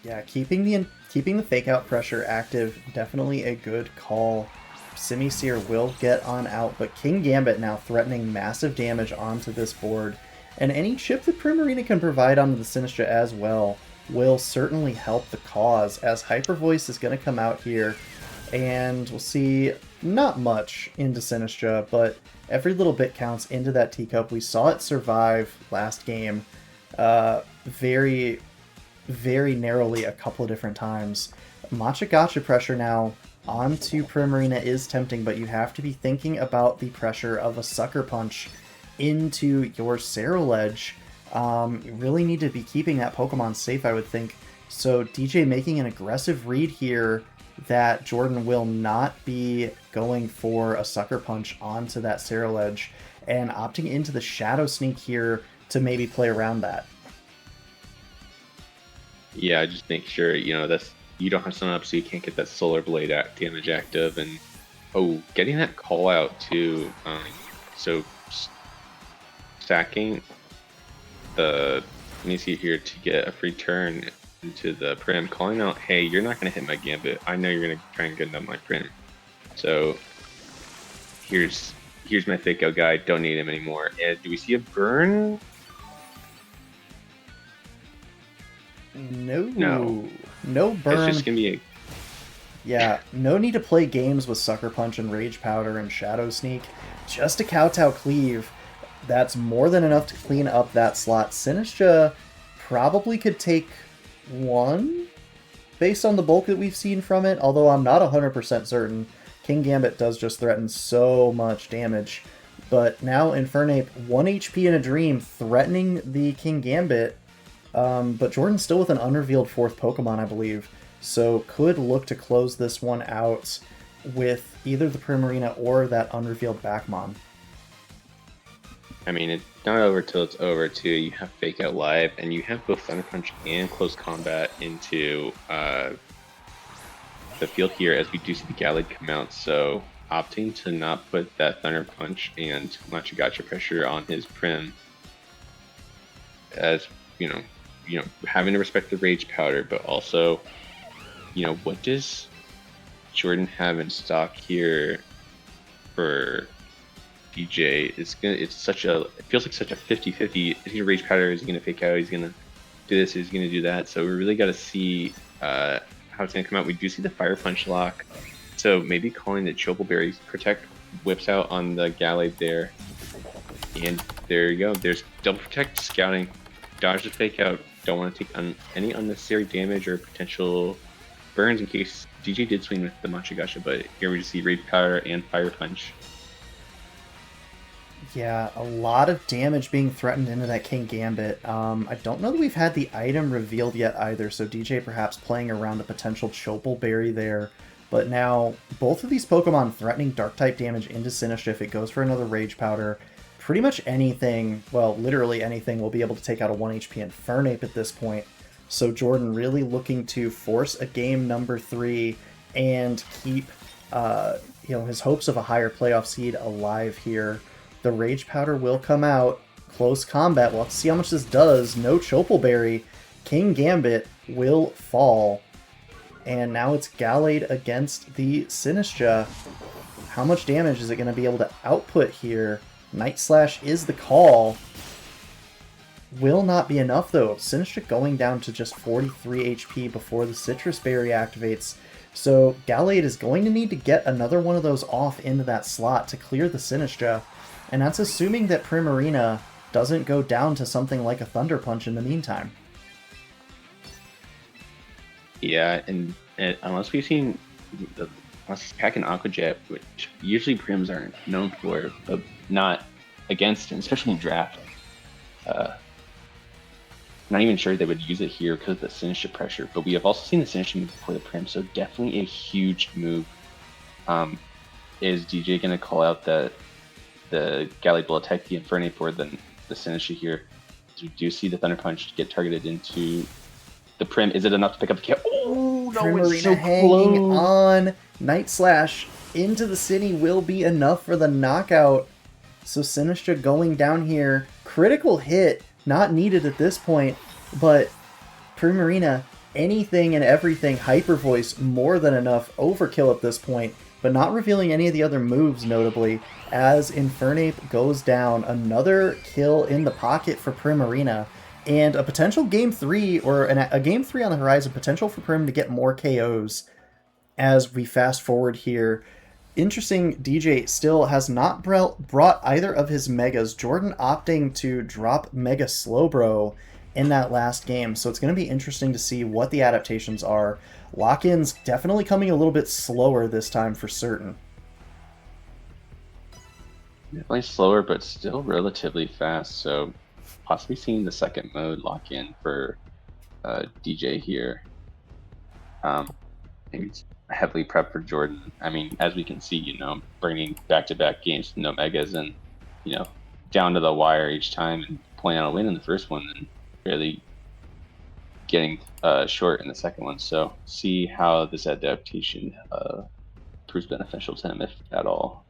Yeah, keeping the fake out pressure active, definitely a good call. Simisear will get on out, but King Gambit now threatening massive damage onto this board. And any chip that Primarina can provide onto the Sinistra as well will certainly help the cause, as Hyper Voice is going to come out here, and we'll see not much into Sinistra, but every little bit counts into that teacup. We saw it survive last game very, very narrowly a couple of different times. Machagacha pressure now onto Primarina is tempting, but you have to be thinking about the pressure of a Sucker Punch into your Ceruledge. You really need to be keeping that Pokemon safe, I would think. So DJ making an aggressive read here that Jordan will not be going for a Sucker Punch onto that Ceruledge, and opting into the Shadow Sneak here to maybe play around that. Yeah, just make sure, you know, that's, you don't have someone up so you can't get that Solar Blade damage active, and getting that call out too. So stacking the, let me see here, to get a free turn into the Prim, calling out, hey, you're not going to hit my Gambit. I know you're going to try and get up my Prim. So here's my fake out guy. Don't need him anymore. And do we see a burn? No It's burn. just going to be a... Yeah, no need to play games with Sucker Punch and Rage Powder and Shadow Sneak. Just a Kowtow Cleave. That's more than enough to clean up that slot. Sinistcha probably could take one, based on the bulk that we've seen from it, although I'm not 100% certain. King Gambit does just threaten so much damage. But now Infernape, 1 HP in a Dream, threatening the King Gambit. But Jordan's still with an unrevealed 4th Pokemon, I believe. So could look to close this one out with either the Primarina or that unrevealed Backmon. I mean, it's not over till it's over, too. You have Fake Out Live, and you have both Thunder Punch and Close Combat into the field here, as we do see the Gallade come out. So opting to not put that Thunder Punch and Machagacha pressure on his Prim, as you know, having to respect the Rage Powder, but also, what does Jordan have in stock here for DJ? It feels like such a 50-50. Is he gonna Rage Powder? Is he gonna Fake Out? He's gonna do this? Is he gonna do that? So we really got to see how it's gonna come out. We do see the Fire Punch lock, so maybe calling the Chople Berry Protect whips out on the Gallade there, and there you go. There's Double Protect Scouting, dodge the Fake Out. Don't want to take any unnecessary damage or potential burns in case DJ did swing with the Machagacha, but here we just see Rage Powder and Fire Punch. Yeah, a lot of damage being threatened into that King Gambit. I don't know that we've had the item revealed yet either, so DJ perhaps playing around a potential Chople Berry there. But now, both of these Pokemon threatening Dark-type damage into Sinistcha if it goes for another Rage Powder. Pretty much anything, well, literally anything, will be able to take out a 1 HP Infernape at this point. So Jordan really looking to force a game number 3 and keep his hopes of a higher playoff seed alive here. The Rage Powder will come out. Close combat. We'll have to see how much this does. No Chople Berry. King Gambit will fall. And now it's Gallade against the Sinistcha. How much damage is it going to be able to output here? Night Slash is the call. Will not be enough though. Sinistcha going down to just 43 HP before the Citrus Berry activates. So Gallade is going to need to get another one of those off into that slot to clear the Sinistcha. And that's assuming that Primarina doesn't go down to something like a Thunder Punch in the meantime. Yeah, and unless we've seen Pack and Aqua Jet, which usually Prims aren't known for, but not against, and especially in draft. Not even sure they would use it here because of the Sinistcha pressure, but we have also seen the Sinistcha move before the Prim, so definitely a huge move. Is DJ going to call out the Gallade will attack the Infernape or the Sinistcha here? We do see the Thunder Punch get targeted into the Prim. Is it enough to pick up the kill? Oh, no, Primarina it's so hanging close. on. Night Slash into the city will be enough for the knockout. So Sinistcha going down here. Critical hit, not needed at this point, but Primarina, anything and everything, Hyper Voice, more than enough. Overkill at this point, but not revealing any of the other moves, notably, as Infernape goes down. Another kill in the pocket for Primarina, and a potential Game 3, or a Game 3 on the horizon, potential for Prim to get more KOs as we fast forward here. Interesting, DJ still has not brought either of his Megas. Jordan opting to drop Mega Slowbro in that last game, so it's going to be interesting to see what the adaptations are. Lock-in's definitely coming a little bit slower this time for certain. Definitely slower, but still relatively fast, so possibly seeing the second mode lock-in for DJ here. Maybe it's heavily prepped for Jordan. I mean, as we can see, bringing back-to-back games to no Megas and, down to the wire each time and pulling out a win in the first one and really getting short in the second one. So see how this adaptation proves beneficial to him, if at all.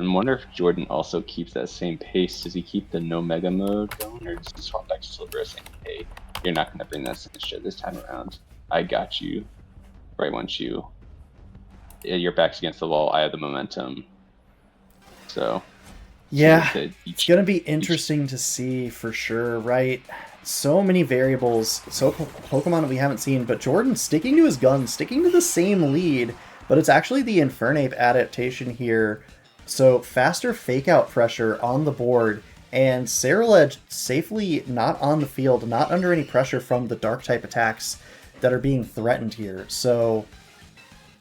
I wonder if Jordan also keeps that same pace. Does he keep the no mega mode going, or does he swap back to Silver saying, hey, you're not going to bring that Sinistcha this time around. I got you. Right once your back's against the wall, I have the momentum. So Yeah, so it's going to be interesting to see for sure, right? So many variables, so Pokemon that we haven't seen, but Jordan sticking to his guns, sticking to the same lead, but it's actually the Infernape adaptation here. So faster fake out pressure on the board, and Ceruledge safely not on the field, not under any pressure from the dark type attacks that are being threatened here. So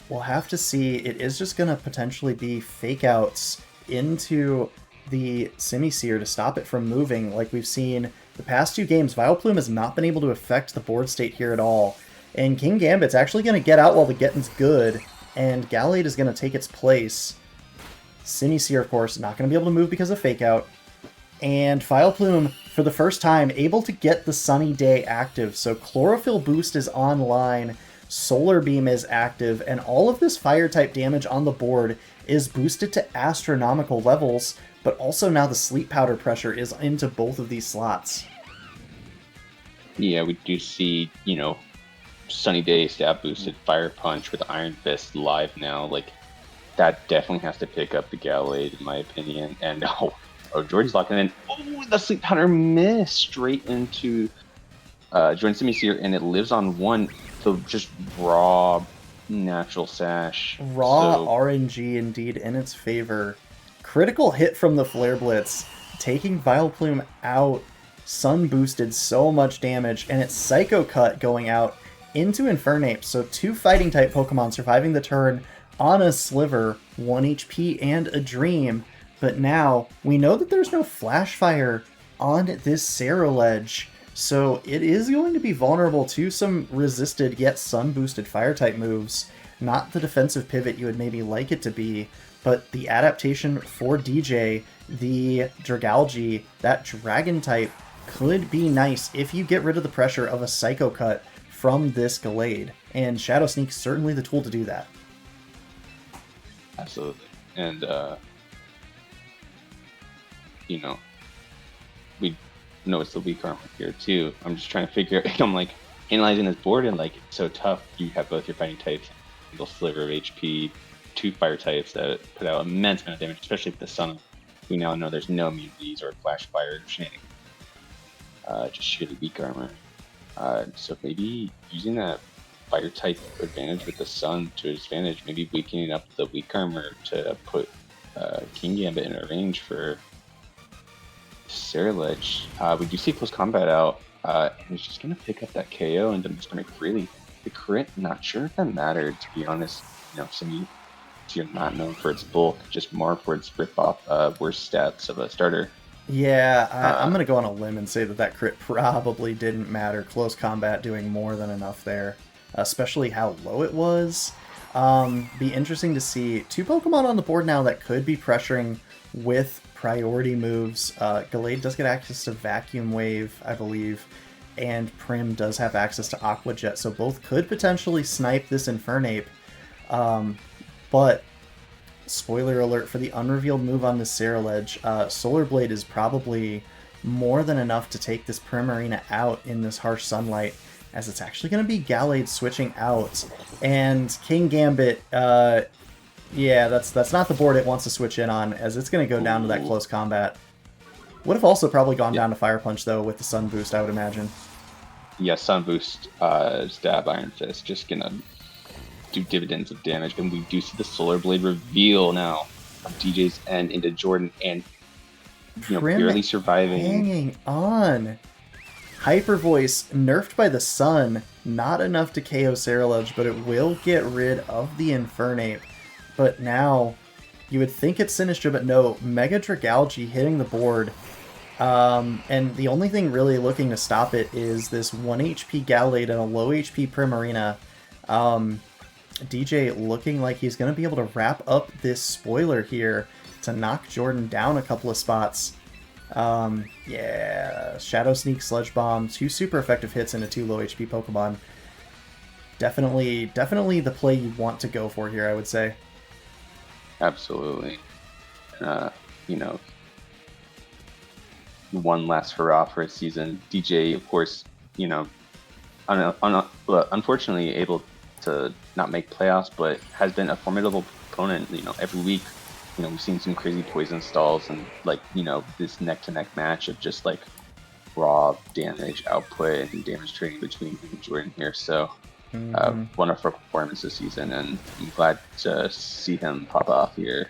we'll have to see. It is just going to potentially be fake outs into the Simisear to stop it from moving. Like we've seen the past 2 games, Vileplume has not been able to affect the board state here at all. And King Gambit's actually going to get out while the getting's good, and Gallade is going to take its place. Simisear, of course, not going to be able to move because of fake out. And Vileplume, for the first time, able to get the Sunny Day active. So Chlorophyll Boost is online, Solar Beam is active, and all of this fire-type damage on the board is boosted to astronomical levels, but also now the Sleep Powder pressure is into both of these slots. Yeah, we do see, Sunny Day stab boosted Fire Punch with Iron Fist live now. Like, that definitely has to pick up the Gallade, in my opinion. And, Jordan's locking in. Oh, the Sleep Powder missed straight into Jordan Simisear, and it lives on 1. So just raw natural sash. Raw RNG indeed in its favor. Critical hit from the Flare Blitz, taking Vileplume out. Sun boosted so much damage, and it's Psycho Cut going out into Infernape. So 2 fighting type Pokemon surviving the turn on a Sliver, 1 HP and a Dream. But now we know that there's no Flash Fire on this Ceruledge. So it is going to be vulnerable to some resisted yet sun boosted fire type moves. Not the defensive pivot you would maybe like it to be, but the adaptation for DJ, the Dragalge, that dragon type, could be nice if you get rid of the pressure of a Psycho Cut from this Gallade. And Shadow Sneak's certainly the tool to do that. Absolutely. And, we know it's the weak armor here too. I'm just trying to figure out, I'm like analyzing this board, and like it's so tough. You have both your fighting types, single sliver of HP, 2 fire types that put out immense amount of damage, especially with the sun. We now know there's no immunities or flash fire or shenanigans. Just shitty weak armor. So maybe using that fire type advantage with the sun to his advantage, maybe weakening up the weak armor to put King Gambit in a range for Ceruledge. We do see close combat out, and he's just gonna pick up that KO and just gonna really the crit. Not sure if that mattered, to be honest. You're not known for its bulk, just more for its rip off worst stats of a starter. Yeah, I'm going to go on a limb and say that crit probably didn't matter. Close combat doing more than enough there, especially how low it was. Be interesting to see 2 Pokemon on the board now that could be pressuring with priority moves. Gallade does get access to Vacuum Wave, I believe, and Prim does have access to Aqua Jet, so both could potentially snipe this Infernape. But spoiler alert for the unrevealed move on this Ceruledge, Solar Blade is probably more than enough to take this Primarina out in this harsh sunlight, as it's actually going to be Gallade switching out. And King Gambit, yeah, that's not the board it wants to switch in on, as it's going to go down to that close combat. Would have also probably gone down to Fire Punch, though, with the Sun Boost, I would imagine. Yeah, Sun Boost, Stab, Iron Fist, just gonna do dividends of damage. And we do see the Solar Blade reveal now from DJ's end into Jordan, and barely surviving. Hanging on. Hyper Voice nerfed by the sun, not enough to KO Ceruledge, but it will get rid of the Infernape. But now, you would think it's Sinistcha, but no, Mega Dragalge hitting the board. And the only thing really looking to stop it is this 1 HP Gallade and a low HP Primarina. DJ looking like he's going to be able to wrap up this spoiler here to knock Jordan down a couple of spots. Yeah, Shadow Sneak, Sludge Bomb, 2 super effective hits into 2 low HP Pokemon. Definitely the play you want to go for here, I would say. Absolutely. you know, one last hurrah for a season. DJ, of course, you know, unfortunately able to not make playoffs, but has been a formidable opponent. You know, every week, you know, we've seen some crazy poison stalls and like, you know, this neck-to-neck match of just like raw damage output and damage trading between him and Jordan here. So wonderful performance this season, and I'm glad to see him pop off here.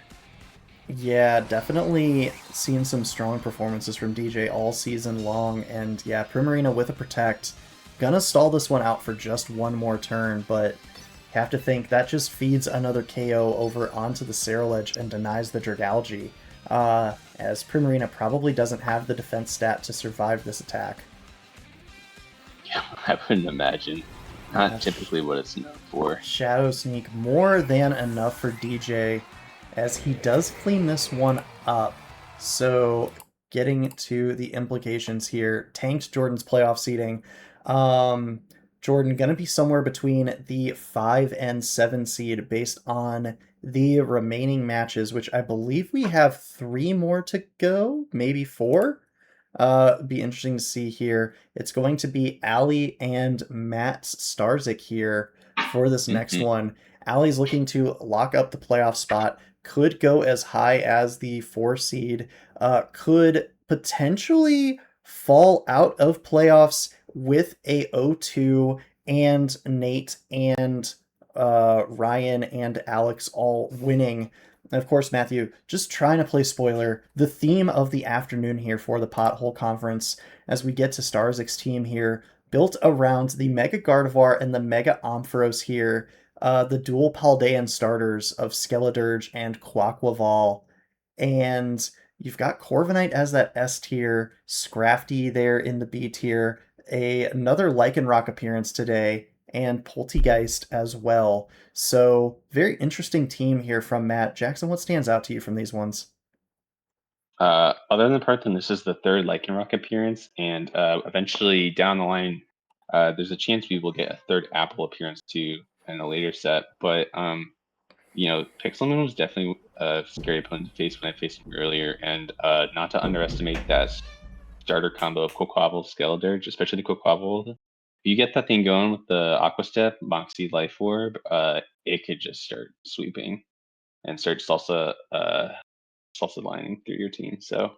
Yeah, definitely seen some strong performances from DJ all season long, and yeah, Primarina with a Protect. Gonna stall this one out for just one more turn, but have to think that just feeds another KO over onto the Ceruledge and denies the Dragalge, as Primarina probably doesn't have the defense stat to survive this attack. Yeah, I wouldn't imagine. Not typically what it's known for. Shadow Sneak more than enough for DJ, as he does clean this one up. So getting to the implications here, tanked Jordan's playoff seeding. Jordan going to be somewhere between the 5 and 7 seed based on the remaining matches, which I believe we have 3 more to go, maybe 4. Be interesting to see here. It's going to be Ali and Matt Starzik here for this next one. Ali's looking to lock up the playoff spot, could go as high as the 4 seed, could potentially fall out of playoffs with a 0-2 and Nate and Ryan and Alex all winning. And of course, Matthew, just trying to play spoiler, the theme of the afternoon here for the Pothole Conference, as we get to Starzik's team here, built around the Mega Gardevoir and the Mega Ampharos here, the dual Paldean starters of Skeledirge and Quaquaval. And you've got Corviknight as that S tier, Scrafty there in the B tier, another Lycanroc appearance today, and Poltegeist as well. So very interesting team here from Matt. Jackson, what stands out to you from these ones? Other than Parthen, this is the 3rd Lycanroc appearance, and eventually down the line, there's a chance we will get a 3rd Apple appearance too in a later set. But you know, Pixelman was definitely a scary opponent to face when I faced him earlier, and not to underestimate that starter combo of Quaquaval, Skeledirge, especially the Quaquaval. If you get that thing going with the Aqua Step, Moxie, Life Orb, it could just start sweeping and start salsa lining through your team. So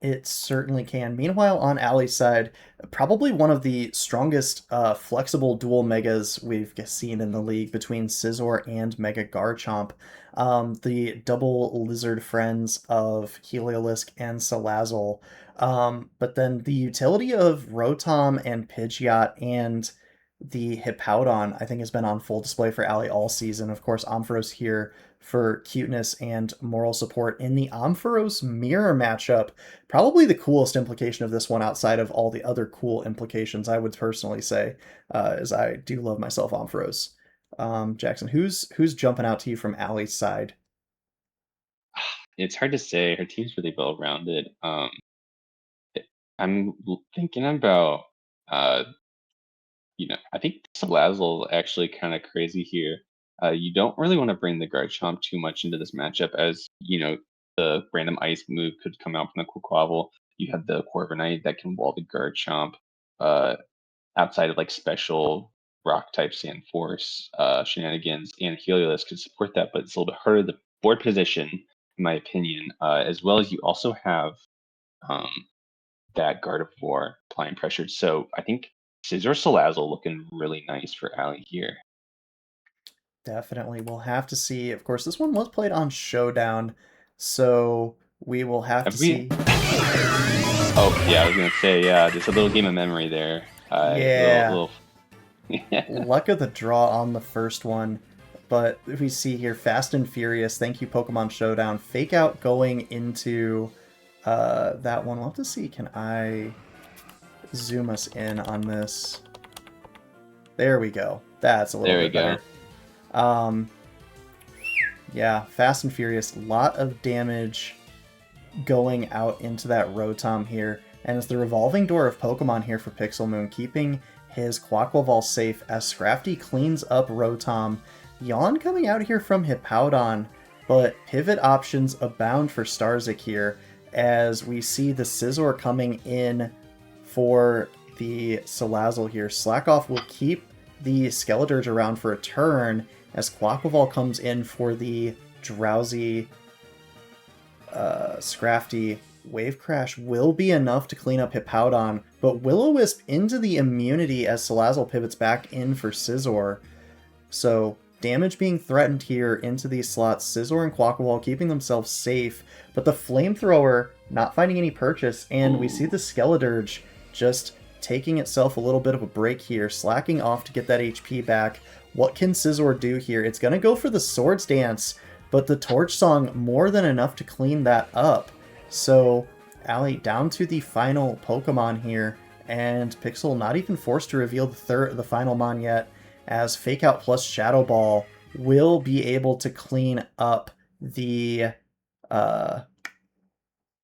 it certainly can. Meanwhile, on Ali's side, probably one of the strongest flexible dual megas we've seen in the league between Scizor and Mega Garchomp. The double lizard friends of Heliolisk and Salazzle. But then the utility of Rotom and Pidgeot and the Hippowdon, I think, has been on full display for Ali all season. Of course, Ampharos here for cuteness and moral support in the Ampharos Mirror matchup. Probably the coolest implication of this one outside of all the other cool implications, I would personally say, as I do love myself Ampharos. Jackson, who's jumping out to you from Ali's side? it's hard to say. Her team's really well rounded. I'm thinking about I think Salazzle actually kind of crazy here. You don't really want to bring the Garchomp too much into this matchup, as the random ice move could come out from the Quaquaval. You have the Corviknight that can wall the Garchomp. Outside of like special rock type Sand Force shenanigans, and Helios could support that, but it's a little bit harder. The board position, in my opinion, as well as you also have that Gardevoir applying pressure. So I think Scizor Salazzle looking really nice for Ali here. Definitely. We'll have to see. Of course, this one was played on Showdown, so we will have to see. Oh, yeah, I was going to say, yeah, just a little game of memory there. Yeah. Luck of the draw on the first one. But we see here, Fast and Furious, thank you, Pokemon Showdown. Fake out going into that one. We'll have to see. Can I zoom us in on this? There we go. That's a little bit better. Yeah, Fast and Furious, lot of damage going out into that Rotom here, and it's the revolving door of Pokemon here for Pixelmoon, keeping his Quaquaval safe as Scrafty cleans up Rotom. Yawn coming out here from Hippowdon, but pivot options abound for Starzik here, as we see the Scizor coming in for the Salazzle here. Slackoff will keep the Skeledirge around for a turn, as Quaquaval comes in for the Drowsy Scrafty. Wave Crash will be enough to clean up Hippowdon, but Will-O-Wisp into the immunity as Salazzle pivots back in for Scizor. So damage being threatened here into these slots. Scizor and Quaquaval keeping themselves safe, but the Flamethrower not finding any purchase, and we see the Skeledirge just taking itself a little bit of a break here, slacking off to get that HP back. What can Scizor do here? It's going to go for the Swords Dance, but the Torch Song more than enough to clean that up. So Allie down to the final Pokemon here, and Pixel not even forced to reveal the final Mon yet, as Fake Out plus Shadow Ball will be able to clean up the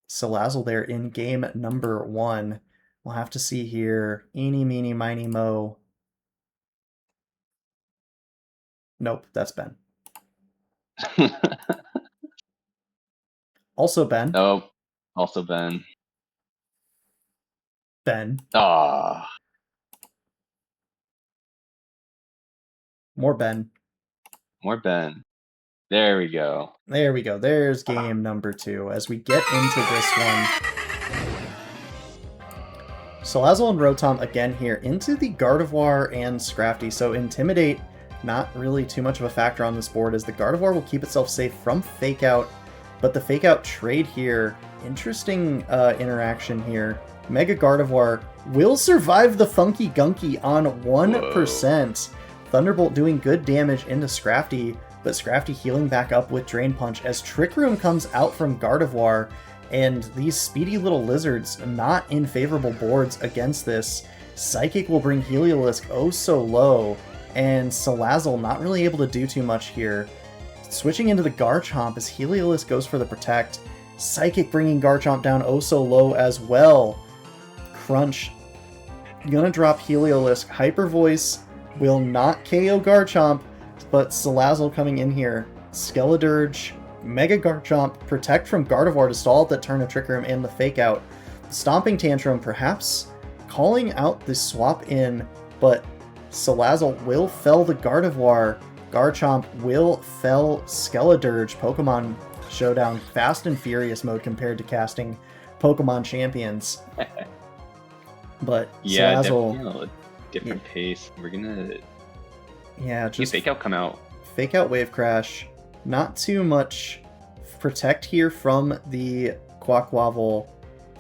Salazzle there in game number 1. We'll have to see here. Eeny, meeny, miny, mo. Nope, that's Ben. Also Ben. Oh, also Ben. Ben. Ah, More Ben. more Ben. There we go. There we go. There's game number 2 as we get into this one. Salazzle and Rotom again here into the Gardevoir and Scrafty. So Intimidate, not really too much of a factor on this board, as the Gardevoir will keep itself safe from Fake Out, but the Fake Out trade here, interesting interaction here. Mega Gardevoir will survive the Funky Gunky on 1%. Thunderbolt doing good damage into Scrafty, but Scrafty healing back up with Drain Punch as Trick Room comes out from Gardevoir, and these speedy little lizards not in favorable boards against this. Psychic will bring Heliolisk oh so low, and Salazzle not really able to do too much here. Switching into the Garchomp as Heliolisk goes for the Protect. Psychic bringing Garchomp down oh so low as well. Crunch gonna drop Heliolisk. Hyper Voice will not KO Garchomp, but Salazzle coming in here. Skeledirge, Mega Garchomp, Protect from Gardevoir to stall that turn of Trick Room and the Fake Out. Stomping Tantrum perhaps calling out the swap in, but Salazzle will fell the Gardevoir. Garchomp will fell Skeledirge. Pokemon Showdown fast and furious mode compared to casting Pokemon Champions. But Yeah, Salazzle, definitely a different pace. We're gonna just Fake Out come out. Fake Out Wave Crash. Not too much Protect here from the Quaquaval.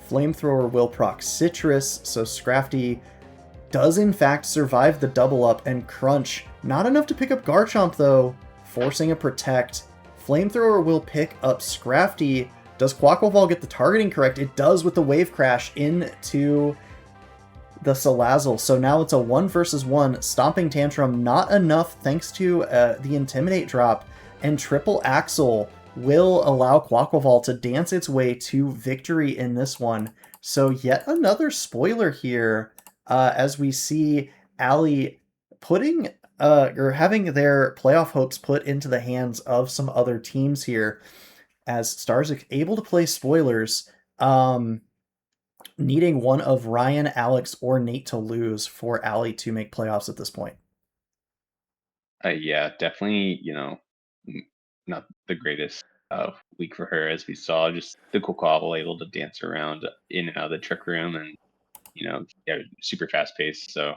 Flamethrower will proc Citrus, so Scrafty does in fact survive the double up, and Crunch not enough to pick up Garchomp though, forcing a Protect. Flamethrower will pick up Scrafty. Does Quaquaval get the targeting correct? It does with the Wave Crash into the Salazzle. So now it's a 1 versus 1. Stomping Tantrum not enough thanks to the Intimidate drop, and Triple Axle will allow Quaquaval to dance its way to victory in this one. So yet another spoiler here, as we see Allie putting or having their playoff hopes put into the hands of some other teams here, as Starzik able to play spoilers, needing one of Ryan, Alex, or Nate to lose for Allie to make playoffs at this point. Yeah, definitely, not the greatest week for her, as we saw just the Quaquaval able to dance around in and out of the Trick Room, and super fast paced. So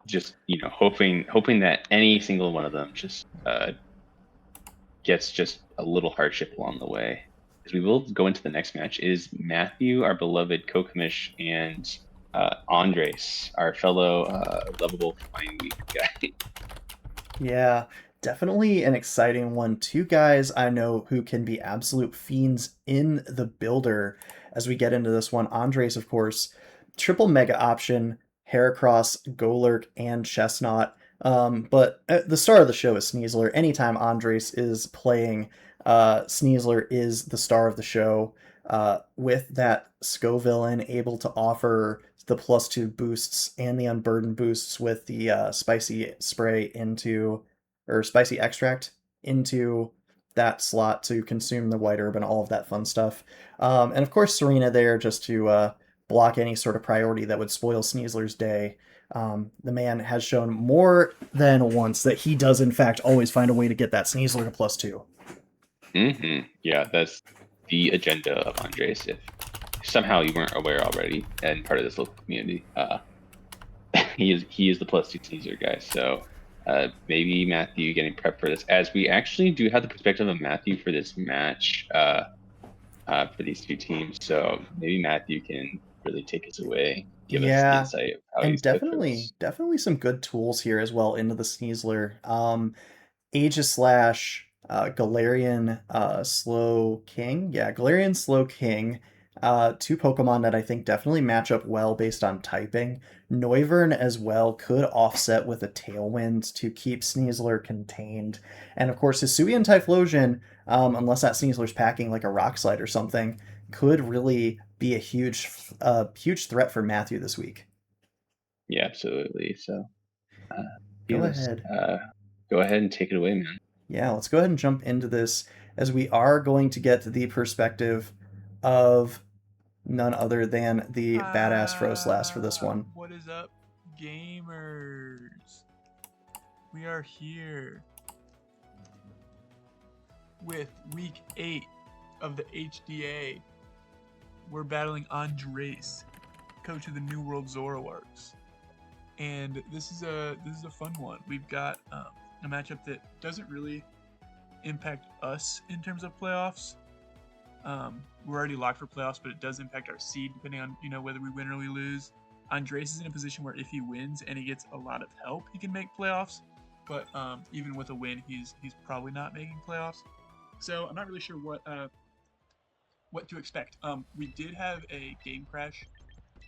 just hoping that any single one of them just gets just a little hardship along the way. As we will go into the next match is Matthew, our beloved Kokamish, and Andres, our fellow lovable flying week guy. Yeah, definitely an exciting one. Two guys I know who can be absolute fiends in the builder as we get into this one. Andres, of course, triple mega option, Heracross, Golurk, and Chestnut. But at the star of the show is Sneasler. Anytime Andres is playing, Sneasler is the star of the show. With that Scovillain able to offer the +2 boosts and the unburdened boosts with the spicy spray or spicy extract into that slot to consume the white herb and all of that fun stuff. And of course, Serena there just to block any sort of priority that would spoil Sneasler's day. The man has shown more than once that he does, in fact, always find a way to get that Sneasler to +2. Yeah, that's the agenda of Andres. If somehow you weren't aware already and part of this local community, he is the +2 Sneasler guy. So maybe Matthew getting prepped for this, as we actually do have the perspective of Matthew for this match for these two teams. So maybe Matthew can really take us away, give us the insight of how and he's cooked for this. definitely some good tools here as well into the Sneasler. Aegislash, Galarian Slow King. Yeah, Galarian Slow King. Two Pokemon that I think definitely match up well based on typing. Noivern as well could offset with a Tailwind to keep Sneasler contained. And of course, Hisuian Typhlosion, unless that Sneasler's packing like a Rock Slide or something, could really be a huge threat for Matthew this week. Yeah, absolutely. So Go ahead. Go ahead and take it away, man. Yeah, let's go ahead and jump into this, as we are going to get the perspective of none other than the badass Froslass for this one. What is up, gamers? We are here with week 8 of the HDA. We're battling Andres, coach of the New World Zoroarks. And this is a fun one. We've got a matchup that doesn't really impact us in terms of playoffs. We're already locked for playoffs, but it does impact our seed depending on whether we win or we lose. Andres is in a position where if he wins and he gets a lot of help, he can make playoffs. But even with a win, he's probably not making playoffs. So I'm not really sure what to expect. We did have a game crash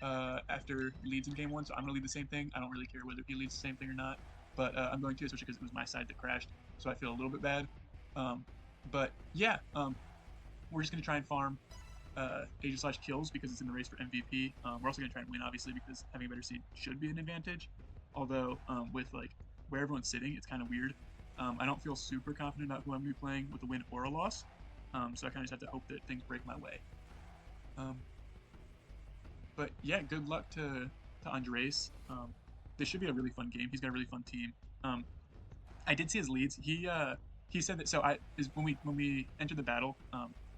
after leads in game 1, so I'm gonna lead the same thing. I don't really care whether he leads the same thing or not, but I'm going to, especially because it was my side that crashed, so I feel a little bit bad. But yeah, we're just gonna try and farm Aegislash kills because it's in the race for MVP. We're also gonna try and win, obviously, because having a better seed should be an advantage. Although with like where everyone's sitting, it's kind of weird. I don't feel super confident about who I'm gonna be playing with a win or a loss. So I kind of just have to hope that things break my way. But yeah, good luck to Andres. This should be a really fun game. He's got a really fun team. I did see his leads. He said that when we entered the battle,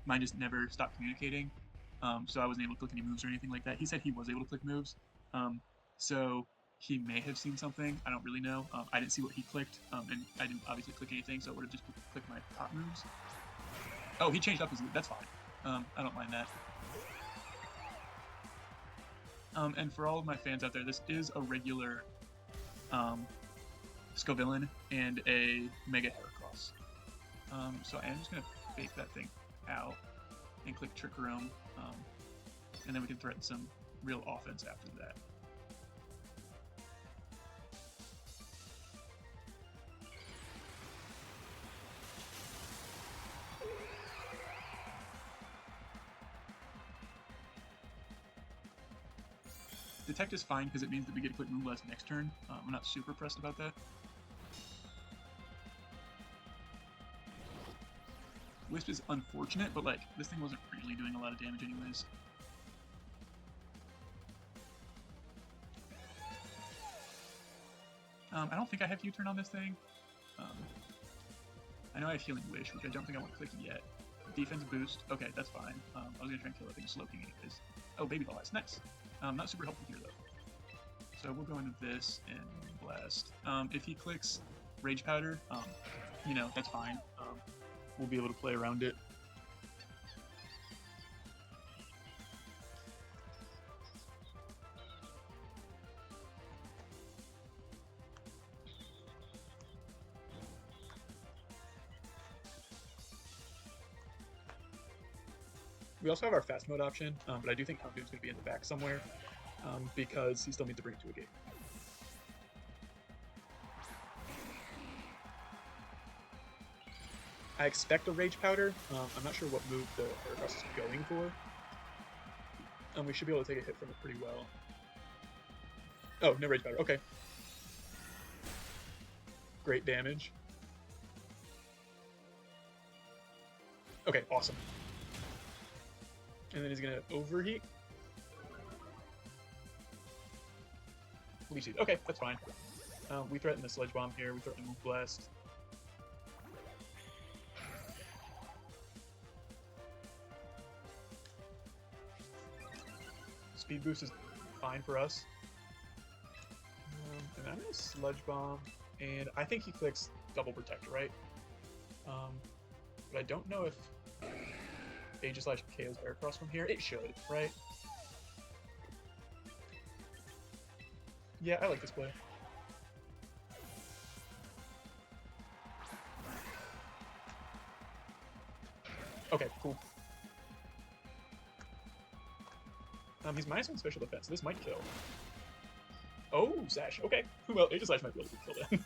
mine just never stopped communicating. So I wasn't able to click any moves or anything like that. He said he was able to click moves. So he may have seen something. I don't really know. I didn't see what he clicked, and I didn't obviously click anything, so I would have just clicked my top moves. Oh, he changed up his lead. That's fine. I don't mind that. And for all of my fans out there, this is a regular Scovillain and a Mega Heracross. So I am just going to fake that thing out and click Trick Room, and then we can threaten some real offense after that. Detect is fine because it means that we get to click move less next turn. I'm not super pressed about that. Wisp is unfortunate, but like this thing wasn't really doing a lot of damage anyways. I don't think I have U-turn on this thing. I know I have Healing Wish, which I don't think I want to click yet. Defense boost, okay, that's fine. I was gonna try and kill that thing Slow King anyways. Oh, Baby Ball, that's nice. Not super helpful here though. So we'll go into this and blast. If he clicks Rage Powder, that's fine. We'll be able to play around it. We also have our fast mode option, but I do think Houndoom's going to be in the back somewhere because he still needs to bring it to a gate. I expect a Rage Powder. I'm not sure what move the Heracross is going for. We should be able to take a hit from it pretty well. Oh, no Rage Powder. Okay. Great damage. Okay, awesome. And then he's gonna overheat. Leech Seed. Okay, that's fine. We threaten the Sledge Bomb here. We threaten Move Blast. Speed Boost is fine for us. And I'm gonna Sludge Bomb, and I think he clicks Double Protect, right? But I don't know if Aegislash KOs Heracross from here. It should, right? Yeah, I like this play. Okay, cool. He's -1 special defense. This might kill. Oh, Sash. Okay. Well, Aegislash might be able to kill that.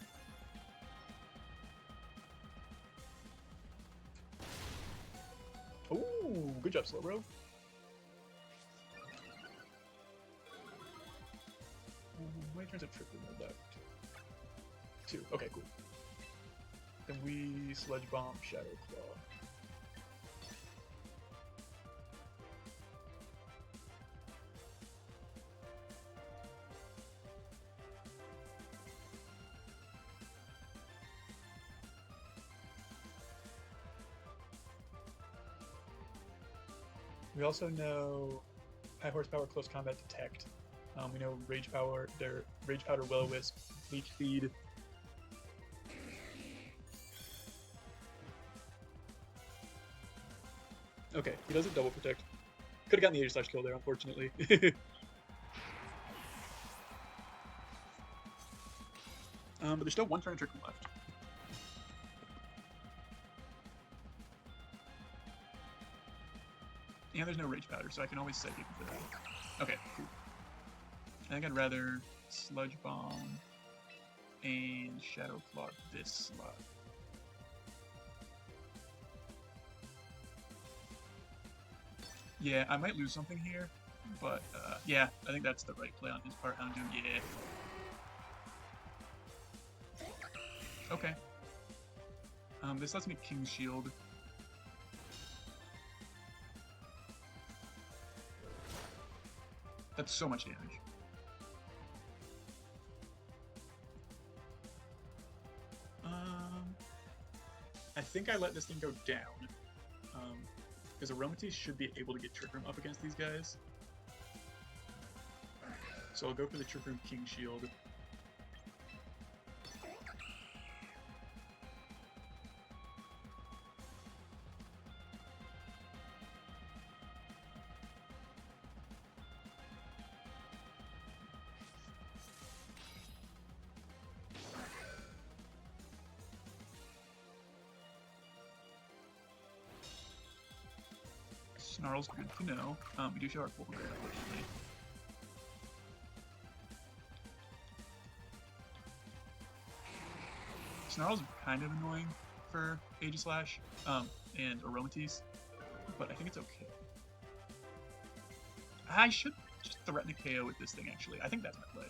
Ooh, good job, Slowbro. How many turns of triple mode left? 2. Okay, cool. Then we Sludge Bomb, Shadow Claw. We also know High Horsepower Close Combat Detect. We know Rage Power, their Rage Powder, Will-O-Wisp, Leech Seed. Okay, he doesn't Double Protect. Could have gotten the Aegislash kill there, unfortunately. But there's still 1 turn of Trick Room left. And there's no Rage Powder, so I can always set people for that. Okay, cool. I think I'd rather Sludge Bomb and Shadow Claw this slot. Yeah, I might lose something here, but yeah, I think that's the right play on his part. Houndoom, yeah. Okay. This lets me King's Shield. That's so much damage. I think I let this thing go down. Because Aromatisse should be able to get Trick Room up against these guys. So I'll go for the Trick Room King Shield. Snarl's good to know. We do show our full grade, unfortunately. Snarl's kind of annoying for Aegislash and Aromatisse, but I think it's okay. I should just threaten a KO with this thing, actually. I think that's my play.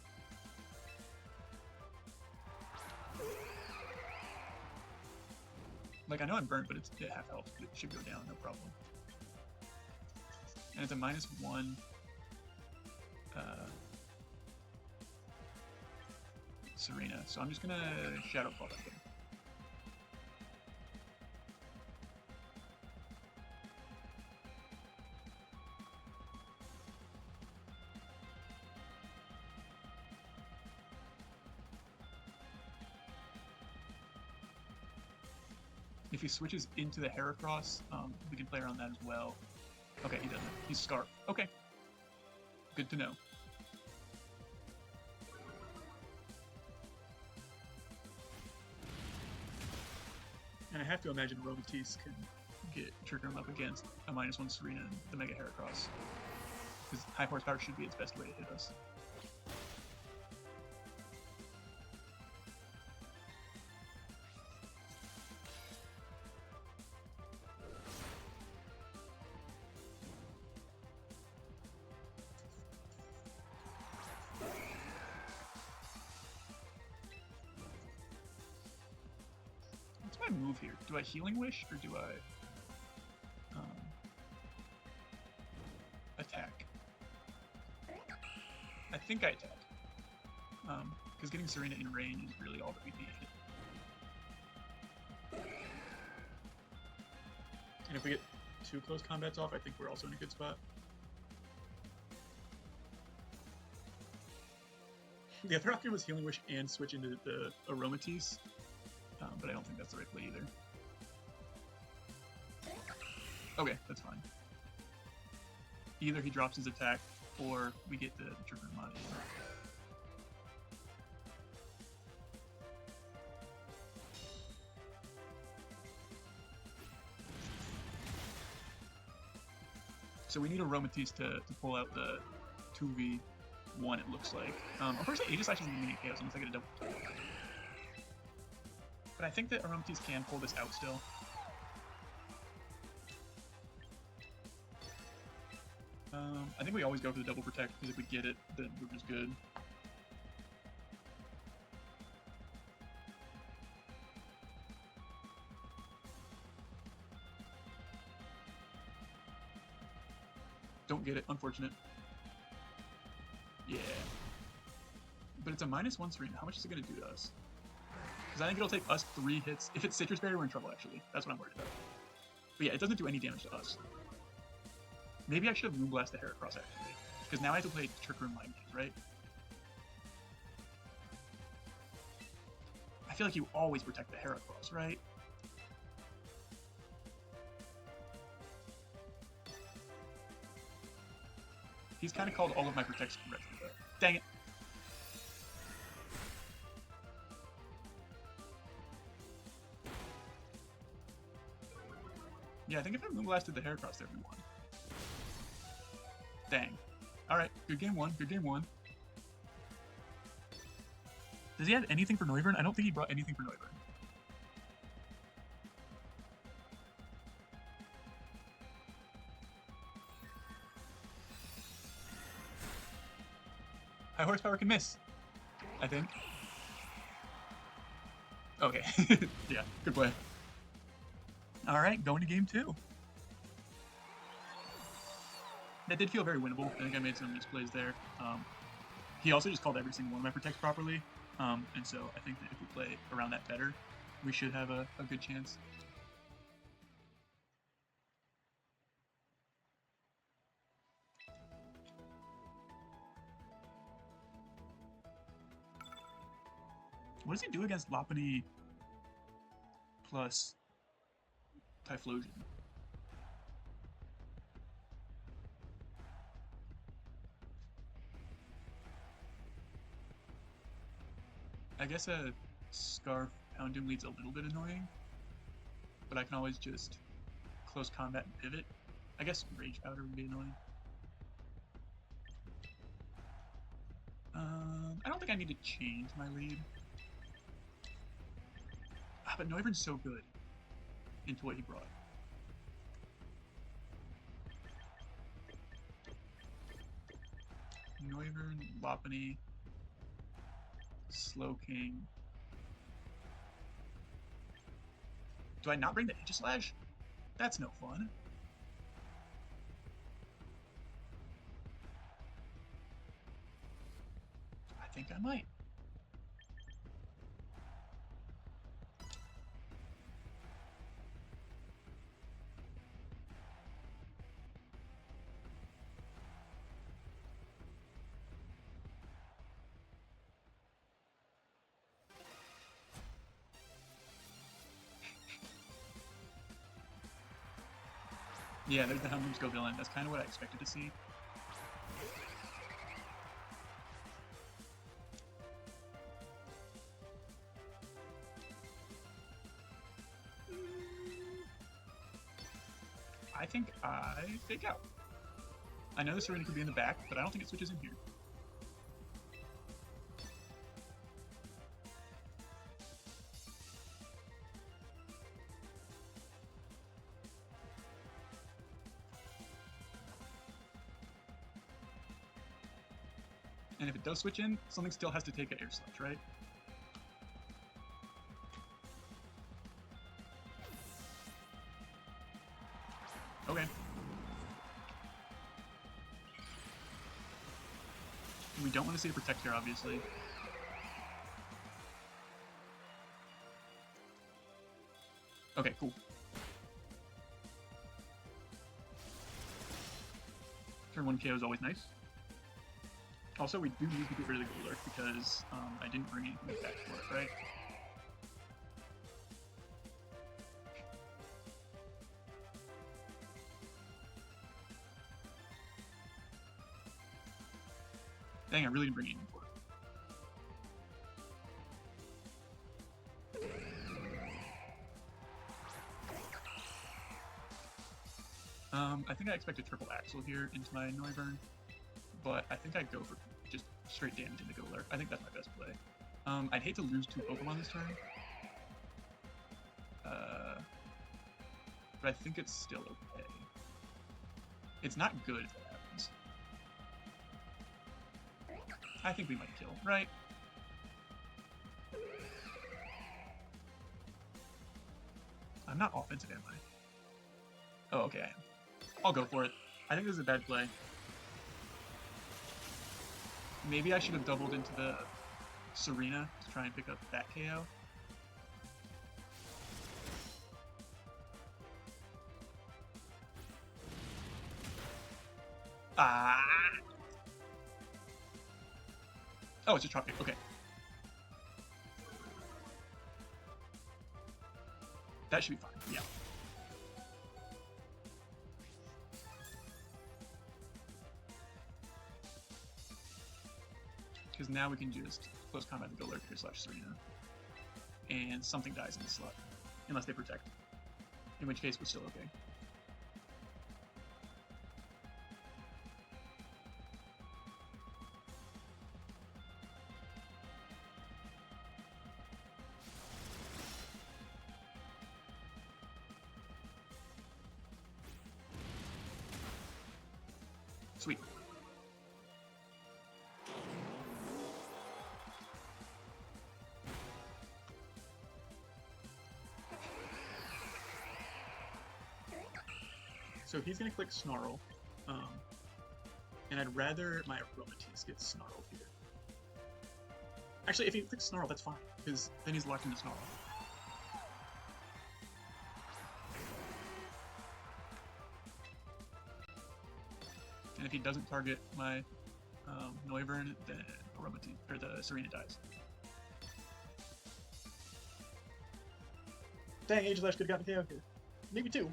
Like, I know I'm burnt, but it's at half health. It should go down, no problem. And it's a -1 Serena, so I'm just gonna Shadow Claw that thing. If he switches into the Heracross, we can play around that as well. Okay, he doesn't. He's Scarf. Okay. Good to know. And I have to imagine Aromatisse could get Trick Room up against a -1 Serena and the Mega Heracross. Because High Horsepower should be its best way to hit us. Move here. Do I Healing Wish or do I? attack. I think I attack. Because getting Serena in range is really all that we need. And if we get 2 close combats off, I think we're also in a good spot. The other option was Healing Wish and switch into the Aromatisse, but I don't think that's the right play either. Okay, that's fine. Either he drops his attack, or we get the Trick Room mod. So we need Aromatisse to pull out the 2v1, it looks like. Unfortunately, Aegis Slash isn't going to get chaos unless I get a double. But I think that Aromatisse can pull this out still. I think we always go for the double protect, because if we get it, then we're just good. Don't get it, unfortunate. Yeah. But it's a -1 Serena. How much is it going to do to us? Because I think it'll take us 3 hits. If it's Citrus Berry, we're in trouble, actually. That's what I'm worried about. But yeah, it doesn't do any damage to us. Maybe I should have Moonblast the Heracross, actually. Because now I have to play Trick Room Mind Games, right? I feel like you always protect the Heracross, right? He's kind of called all of my protection correctly, though. Dang it. Yeah, I think if I Moonblasted the Heracross there, we won. Dang. Alright, good game 1, good game 1. Does he have anything for Noivern? I don't think he brought anything for Noivern. High horsepower can miss, I think. Okay, yeah, good play. Alright, going to game 2. That did feel very winnable. I think I made some misplays there. He also just called every single one of my protects properly, and so I think that if we play around that better, we should have a good chance. What does he do against Lopunny plus Typhlosion? I guess a Scarf Houndoom lead's a little bit annoying, but I can always just close combat and pivot. I guess Rage Powder would be annoying. I don't think I need to change my lead. But Noivern's so good into what he brought. Noivern, Lopunny, Slowking. Do I not bring the Aegislash? That's no fun. I think I might. Yeah, there's the Houndoom's Go Villain. That's kind of what I expected to see. I think I fake out. I know the Serena could be in the back, but I don't think it switches in here. And if it does switch in, something still has to take an Air Sludge, right? Okay. We don't want to see a protect here, obviously. Okay, cool. Turn 1 KO is always nice. Also, we do need to get rid of the Golurk because I didn't bring anything back for it, right? Dang, I really didn't bring anything for it. I think I expect a triple axle here into my Noivern, but I think I'd go for just straight damage into Golurk. I think that's my best play. I'd hate to lose 2 Pokemon this turn, but I think it's still okay. It's not good if that happens. I think we might kill, right? I'm not offensive, am I? Oh, okay, I am. I'll go for it. I think this is a bad play. Maybe I should have doubled into the Serena to try and pick up that KO. Ah! Oh, it's a Tropic. Okay. That should be fine. Yeah. Because now we can just close combat the Golurk here / Serena. And something dies in the slot. Unless they protect. In which case, we're still okay. Sweet. So he's gonna click Snarl, and I'd rather my Aromatisse get Snarled here. Actually, if he clicks Snarl, that's fine, because then he's locked into Snarl. And if he doesn't target my Noivern, then Aromatisse, or the Serena dies. Dang, Ageless could have gotten KO here. Maybe 2.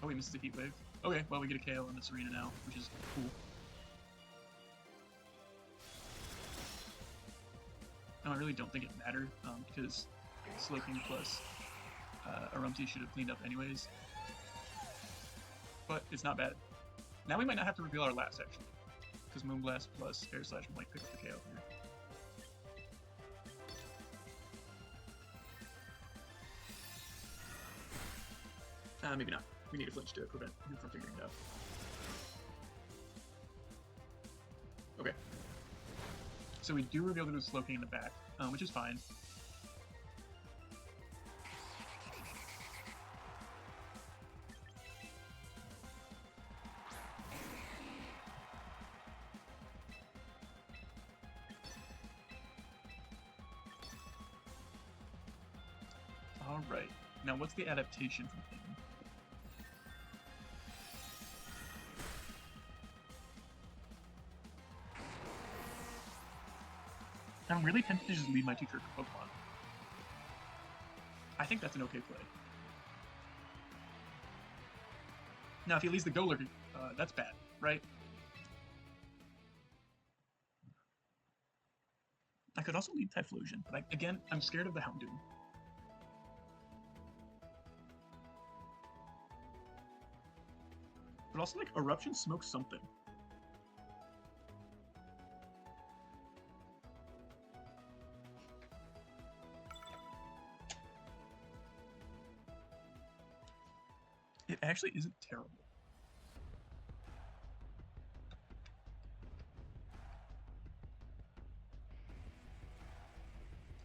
Oh, he misses the Heat Wave. Okay, well, we get a KO on the Serena now, which is cool. No, I really don't think it mattered, because Slowking plus Aromatisse should have cleaned up anyways. But it's not bad. Now we might not have to reveal our last, actually. Because Moonblast plus Air Slash might pick up the KO here. Maybe not. We need a flinch to prevent him from figuring it out. Okay. So we do reveal that it was Slowking in the back, which is fine. Alright. Now what's the adaptation from him? I'm really tempted to just leave my teacher for Pokemon. I think that's an okay play. Now, if he leaves the Golurk, that's bad, right? I could also leave Typhlosion, but again, I'm scared of the Houndoom. But also, like, Eruption smokes something. It actually isn't terrible.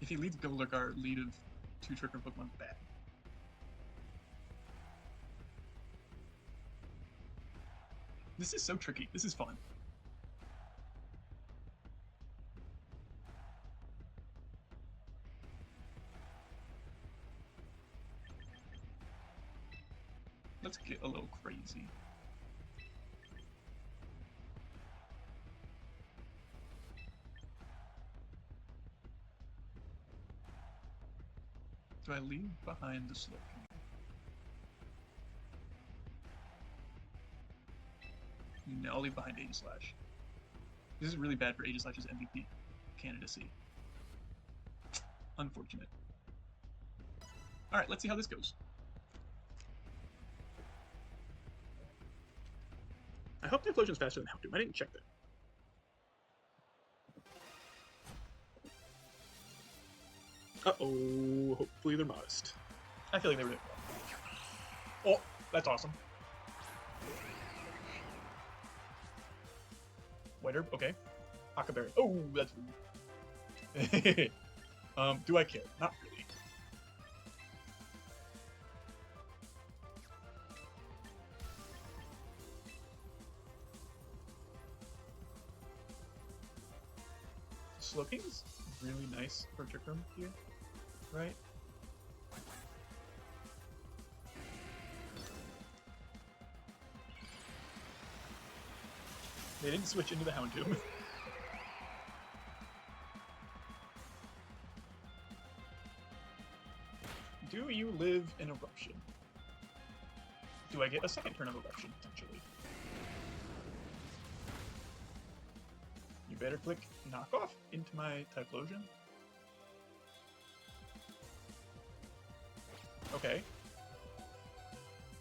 If he leads Golurk, our lead of 2 Trick Room Pokemon's bad. This is so tricky. This is fun. Let's get a little crazy. Do I leave behind the Slowking? No, I'll leave behind Aegislash. This is really bad for Aegislash's MVP candidacy. Unfortunate. Alright, let's see how this goes. I hope the Typhlosion is faster than Houndoom. I didn't check that. Uh-oh, hopefully they're modest. I feel like they were. Oh, that's awesome. White herb, okay. Akaberry. Oh, that's rude. Do I care? Not really. Slowking's really nice for Trick Room here, right? They didn't switch into the Houndoom. Do you live in Eruption? Do I get a second turn of Eruption, potentially? You better click Knockoff into my Typhlosion. Okay.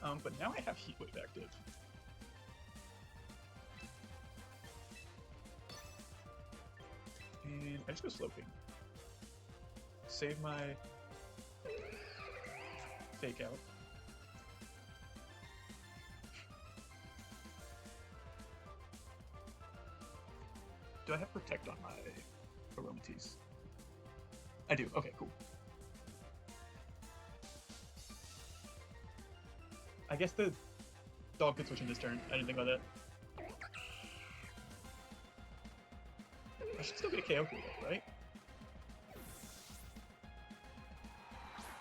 But now I have Heat Wave active. And I just go Slowking. Save my Fake Out. Do I have Protect on my Aromatisse? I do. Okay, cool. I guess the dog could switch in this turn. I didn't think about that. I should still get a KO here, though, right?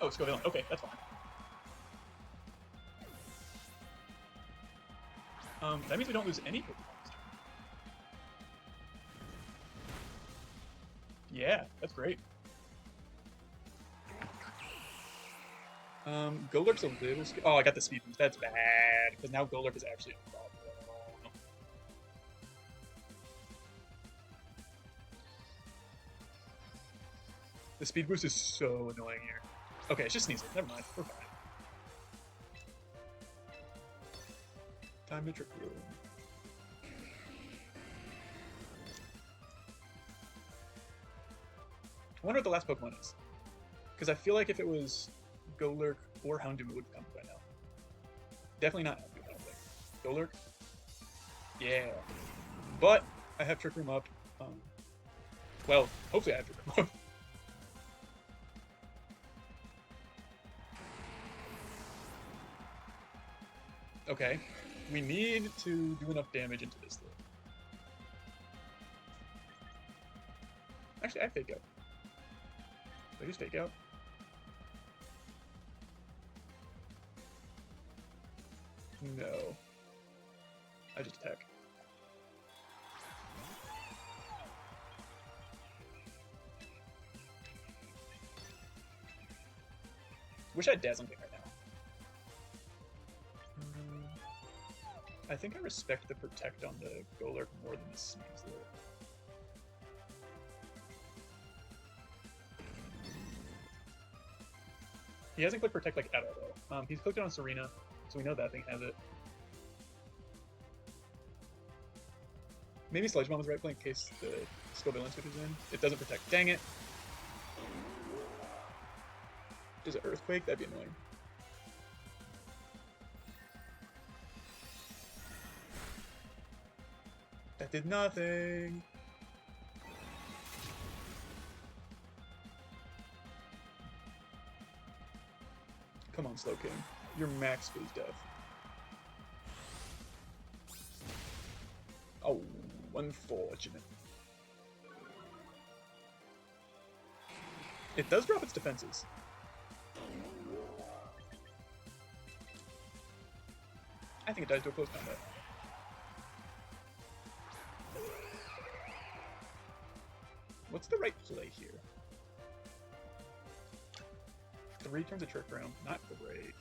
Oh, Scovillain. Okay, that's fine. That means we don't lose any Pokemon this turn. Yeah, that's great. Golurk's a little oh, I got the speed boost. That's bad, because now Golurk is actually a problem. The speed boost is so annoying here. Okay, it's just sneezing. Never mind. We're fine. Time to Trick Room. I wonder what the last Pokemon is. Because I feel like if it was Golurk or Houndoom, it would have come by now. Definitely not Houndoom, I don't think. Golurk? Yeah. But I have Trick Room up. Well, hopefully I have Trick Room up. Okay. We need to do enough damage into this, though. Actually, I have Fake Out. Did I just Fake Out? No. I just attack. Wish I had Dazzling Gleam right now. I think I respect the Protect on the Golurk more than the Sneeze, though. He hasn't clicked Protect like at all, though. He's clicked it on Serena, so we know that thing has it. Maybe Sludge Bomb was right play in case the Scovillain switches in. It doesn't Protect. Dang it! Does it Earthquake? That'd be annoying. That did nothing. Come on, Slow King. You're max phase death. Oh, unfortunate. It does drop its defenses. I think it dies to a close combat. What's the right play here? 3 turns of Trick Room, not great.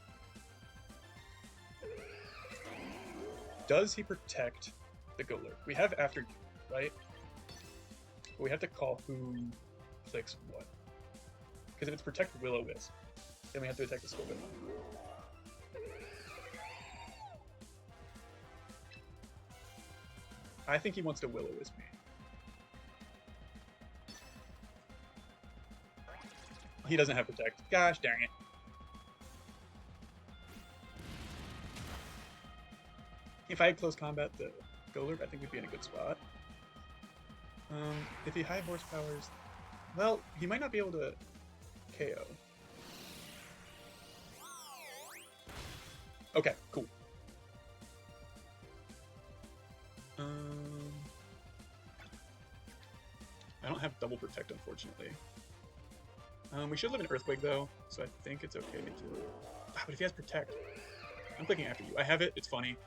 Does he protect the Golurk? We have After You, right? But we have to call who clicks what. Because if it's Protect Will-O-Wisp, then we have to attack the Scorpion. I think he wants to Will-O-Wisp me. He doesn't have Protect. Gosh dang it. If I had close combat the Golurk, I think we'd be in a good spot. If he high horsepowers, well, he might not be able to KO. Okay, cool. I don't have double protect, unfortunately. We should live in Earthquake, though, so I think it's okay to... but if he has Protect... I'm clicking After You. I have it, it's funny.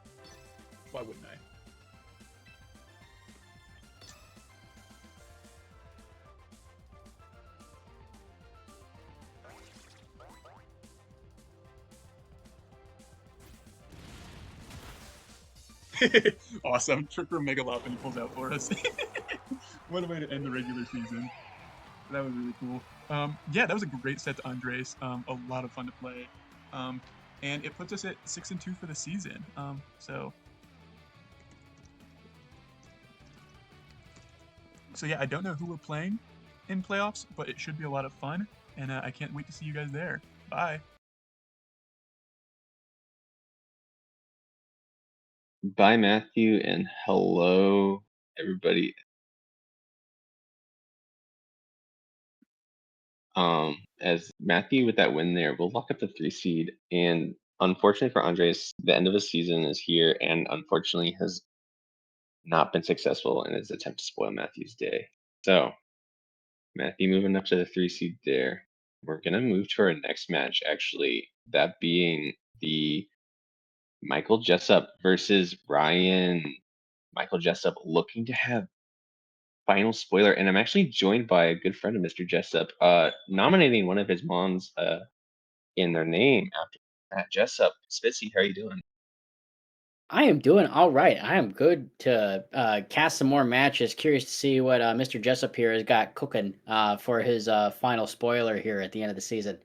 Why wouldn't I? Awesome. Trick Room Megalop, he pulls out for us. What a way to end the regular season. That was really cool. Yeah, that was a great set to Andres. A lot of fun to play. And it puts us at 6-2 for the season. So yeah, I don't know who we're playing in playoffs, but it should be a lot of fun. And I can't wait to see you guys there. Bye. Bye, Matthew, and hello, everybody. As Matthew with that win there, we'll lock up the 3 seed. And unfortunately for Andres, the end of his season is here, and unfortunately has not been successful in his attempt to spoil Matthew's day. So, Matthew moving up to the 3 seed there. We're gonna move to our next match, actually. That being the Michael Jessup versus Ryan. Michael Jessup looking to have final spoiler, and I'm actually joined by a good friend of Mr. Jessup, nominating one of his moms in their name after Matt Jessup. Spitzy, how are you doing? I am doing all right. I am good to cast some more matches. Curious to see what Mr. Jessup here has got cooking for his final spoiler here at the end of the season.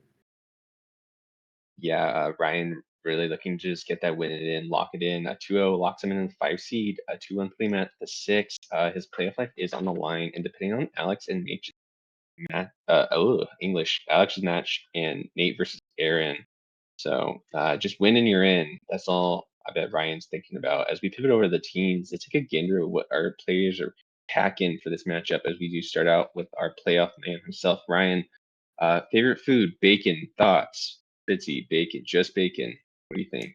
Yeah, Ryan really looking to just get that win in, lock it in. A 2-0 locks him in the 5 seed. A 2-1 claim at the 6. His playoff life is on the line, and depending on Alex and Nate's Alex's match and Nate versus Aaron. So just winning you're in. That's all I bet Ryan's thinking about. As we pivot over to the teams, let's take a gander of what our players are packing for this matchup as we do start out with our playoff man himself, Ryan. Favorite food, bacon, thoughts, Bitsy, bacon, just bacon. What do you think?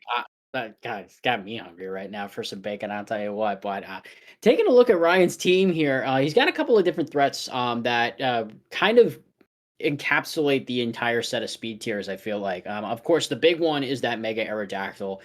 God, it's got me hungry right now for some bacon. I'll tell you what. But taking a look at Ryan's team here, he's got a couple of different threats that kind of encapsulate the entire set of speed tiers. I feel like, of course, the big one is that Mega Aerodactyl,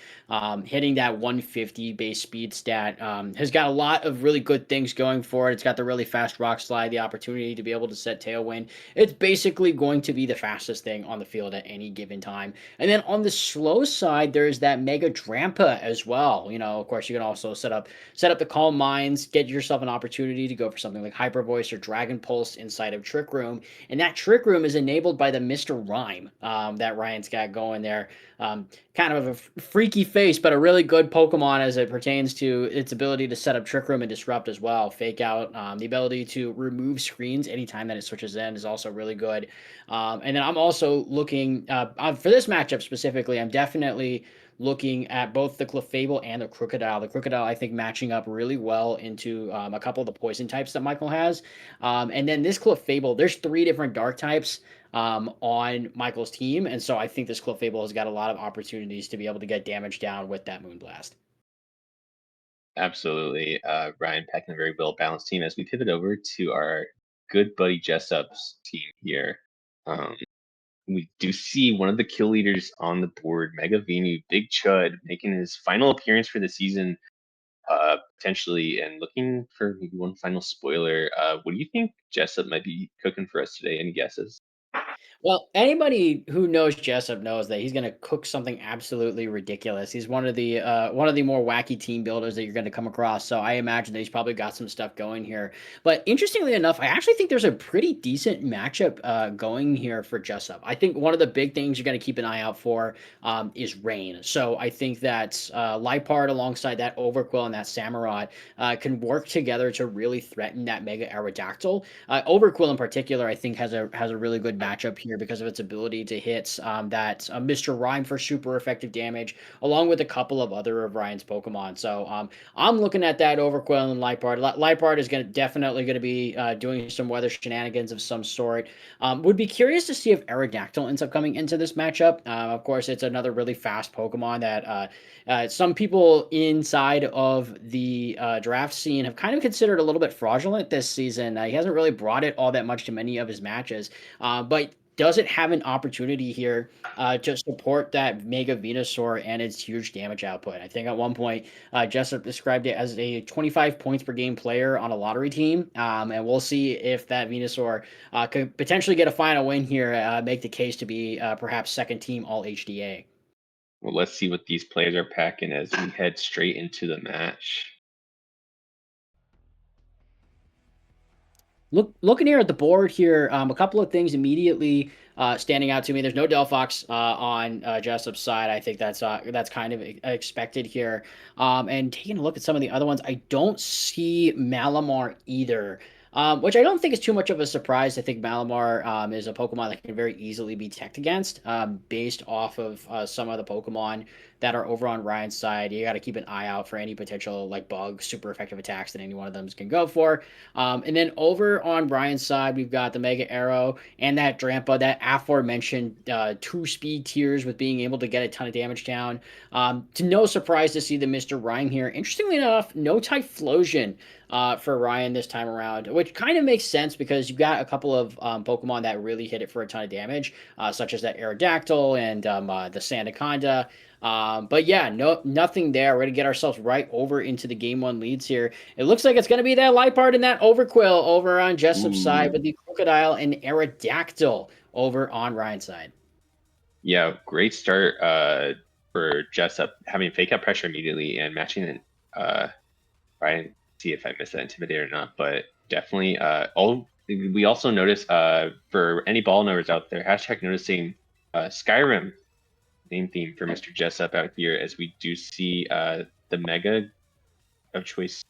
hitting that 150 base speed stat. Has got a lot of really good things going for it. It's got the really fast rock slide, the opportunity to be able to set Tailwind. It's basically going to be the fastest thing on the field at any given time. And then on the slow side, there's that Mega Drampa as well. You know, of course, you can also set up the Calm Minds, get yourself an opportunity to go for something like Hyper Voice or Dragon Pulse inside of Trick Room. And that Trick Room is enabled by the Mr. Rhyme that Ryan's got going there. Kind of a freaky face, but a really good Pokemon as it pertains to its ability to set up Trick Room and Disrupt as well. Fake Out, the ability to remove screens anytime that it switches in is also really good. And then I'm also looking, for this matchup specifically, I'm definitely looking at both the Clefable and the Crocodile. The Crocodile, I think, matching up really well into a couple of the poison types that Michael has. And then this Clefable, there's 3 different dark types on Michael's team. And so I think this Clefable has got a lot of opportunities to be able to get damage down with that Moonblast. Absolutely. Ryan packing a very well balanced team. As we pivot over to our good buddy Jessup's team here, we do see one of the kill leaders on the board, Mega Venu, Big Chud, making his final appearance for the season, potentially, and looking for maybe one final spoiler. What do you think Jessup might be cooking for us today? Any guesses? Well, anybody who knows Jessup knows that he's going to cook something absolutely ridiculous. He's one of the more wacky team builders that you're going to come across. So I imagine that he's probably got some stuff going here. But interestingly enough, I actually think there's a pretty decent matchup going here for Jessup. I think one of the big things you're going to keep an eye out for is Rain. So I think that Lipard alongside that Overquill and that Samurott can work together to really threaten that Mega Aerodactyl. Overquill in particular, I think has a really good matchup here because of its ability to hit that Mr. Rhyme for super effective damage, along with a couple of other of Ryan's Pokemon. So I'm looking at that Overquill and Lipard. Lipard is definitely going to be doing some weather shenanigans of some sort. Would be curious to see if Aerodactyl ends up coming into this matchup. Of course, it's another really fast Pokemon that some people inside of the draft scene have kind of considered a little bit fraudulent this season. He hasn't really brought it all that much to many of his matches, but does it have an opportunity here to support that Mega Venusaur and its huge damage output? I think at one point, Jessup described it as a 25 points per game player on a lottery team, and we'll see if that Venusaur could potentially get a final win here, make the case to be perhaps second team all HDA. Well, let's see what these players are packing as we head straight into the match. Looking here at the board here, a couple of things immediately standing out to me. There's no Delphox on Jessup's side. I think that's kind of expected here. And taking a look at some of the other ones, I don't see Malamar either. Which I don't think is too much of a surprise. I think Malamar is a Pokemon that can very easily be teched against based off of some of the Pokemon that are over on Ryan's side. You got to keep an eye out for any potential like bug, super effective attacks that any one of them can go for. And then over on Ryan's side, we've got the Mega Arrow and that Drampa, that aforementioned 2 speed tiers with being able to get a ton of damage down. To no surprise to see the Mr. Rhyme here. Interestingly enough, no Typhlosion for Ryan this time around, which kind of makes sense because you've got a couple of Pokemon that really hit it for a ton of damage, such as that Aerodactyl and the Sandaconda. But yeah, nothing there. We're going to get ourselves right over into the game 1 leads here. It looks like it's going to be that Lipard and that Overquill over on Jessup's side with the Crocodile and Aerodactyl over on Ryan's side. Yeah, great start for Jessup, having fake out pressure immediately and matching it. Ryan, see if I missed that Intimidator or not, but definitely we also notice for any ball knowers out there, hashtag noticing Skyrim name theme for Mr. Jessup out here, as we do see the Mega of choice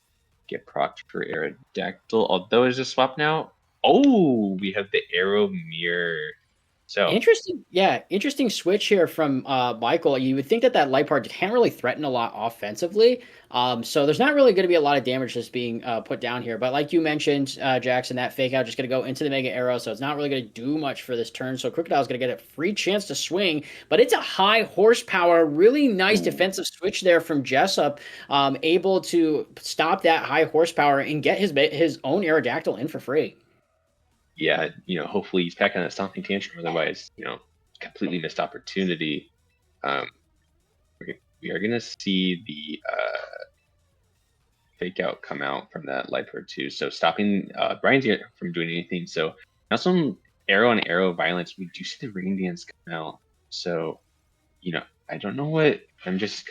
get procced for Aerodactyl, although it's a swap now. Oh, we have the Arrow Mirror. So interesting switch here from Michael. You would think that Lipard can't really threaten a lot offensively, so there's not really going to be a lot of damage just being put down here. But like you mentioned, Jackson, that fake out just going to go into the Mega Arrow, so it's not really going to do much for this turn. So Crocodile's going to get a free chance to swing, but it's a high horsepower, really nice defensive switch there from Jessup, able to stop that high horsepower and get his own Aerodactyl in for free. Yeah, hopefully he's packing a stomping tantrum. Otherwise, completely missed opportunity. We are going to see the fake out come out from that Lipard too. So stopping Brian's from doing anything. So now some arrow on arrow violence. We do see the Rain Dance come out. So, I don't know what I'm just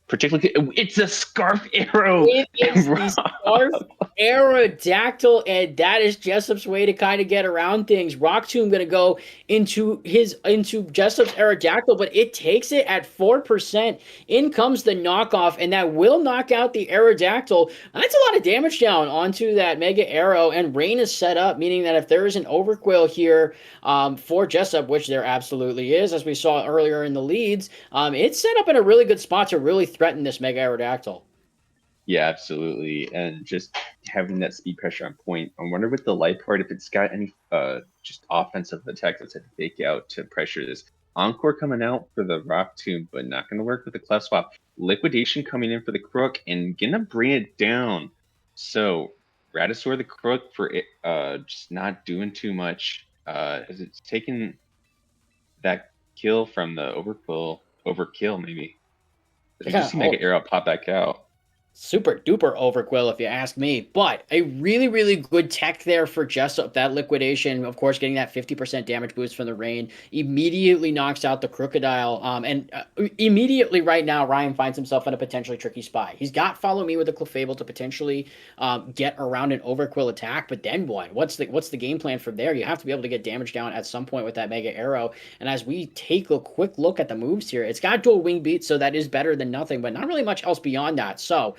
particularly. It's a Scarf Arrow. It is the Scarf Aerodactyl, and that is Jessup's way to kind of get around things. Rock Tomb going to go into Jessup's Aerodactyl, but it takes it at 4%. In comes the knockoff, and that will knock out the Aerodactyl. That's a lot of damage down onto that Mega Arrow, and Rain is set up, meaning that if there is an Overquill here for Jessup, which there absolutely is, as we saw earlier in the leads, it's set up in a really good spot to really threaten this Mega Aerodactyl. Yeah, absolutely. And just having that speed pressure on point. I wonder with the light part if it's got any just offensive attack that's a fake out to pressure this. Encore coming out for the Rock Tomb, but not going to work with the Clef Swap. Liquidation coming in for the Crook and going to bring it down. So Radisaur the Crook for it, just not doing too much as it's taken that kill from the overkill maybe. I just see Mega Arrow pop back out. Super duper overquill, if you ask me. But a really, really good tech there for Jessup. That liquidation, of course, getting that 50% damage boost from the rain immediately knocks out the Crocodile. And immediately right now, Ryan finds himself in a potentially tricky spot. He's got Follow Me with the Clefable to potentially get around an overquill attack. But then what? What's the game plan from there? You have to be able to get damage down at some point with that Mega Arrow. And as we take a quick look at the moves here, it's got dual wing beat, so that is better than nothing, but not really much else beyond that. So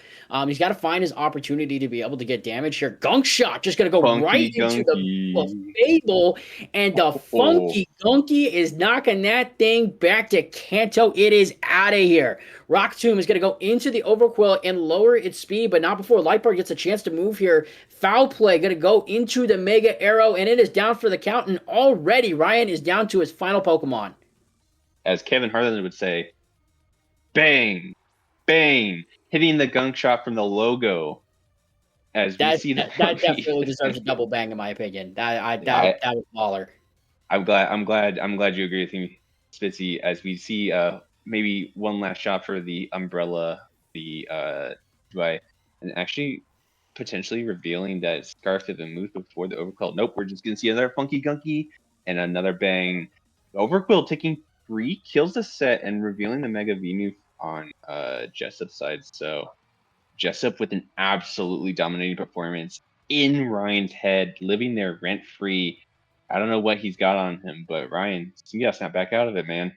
he's got to find his opportunity to be able to get damage here. Gunk Shot just going to go right into the Fable, and the Funky Gunky is knocking that thing back to Kanto. It is out of here. Rock Tomb is going to go into the Overquill and lower its speed, but not before Lightbar gets a chance to move here. Foul Play going to go into the Mega Arrow, and it is down for the count, and already Ryan is down to his final Pokemon. As Kevin Harlan would say, bang, bang. Hitting the gunk shot from the logo, as we see that definitely deserves a double bang in my opinion. That was baller. I'm glad you agree with me, Spitzy. As we see, maybe one last shot for the umbrella, and actually potentially revealing that Scarf had been moved before the Overquill. Nope, we're just gonna see another Funky Gunky and another bang. Overquill taking 3 kills a set and revealing the Mega V-move on Jessup's side. So Jessup with an absolutely dominating performance in Ryan's head, living there rent free. I don't know what he's got on him, but Ryan, you gotta snap back out of it, man.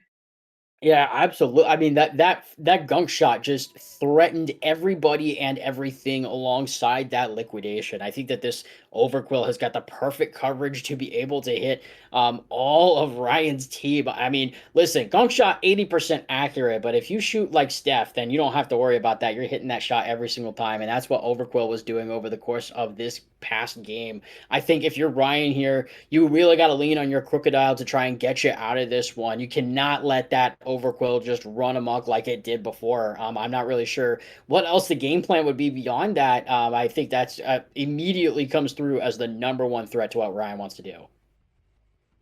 Yeah, absolutely. I mean, that gunk shot just threatened everybody and everything alongside that liquidation. I think that this Overquill has got the perfect coverage to be able to hit all of Ryan's team. I mean, listen, gunk shot 80% accurate, but if you shoot like Steph, then you don't have to worry about that. You're hitting that shot every single time, and that's what Overquill was doing over the course of this past game. I think if you're Ryan here, you really got to lean on your Crocodile to try and get you out of this one. You cannot let that Overquill just run amok like it did before. I'm not really sure what else the game plan would be beyond that. I think that's immediately comes through as the #1 threat to what Ryan wants to do.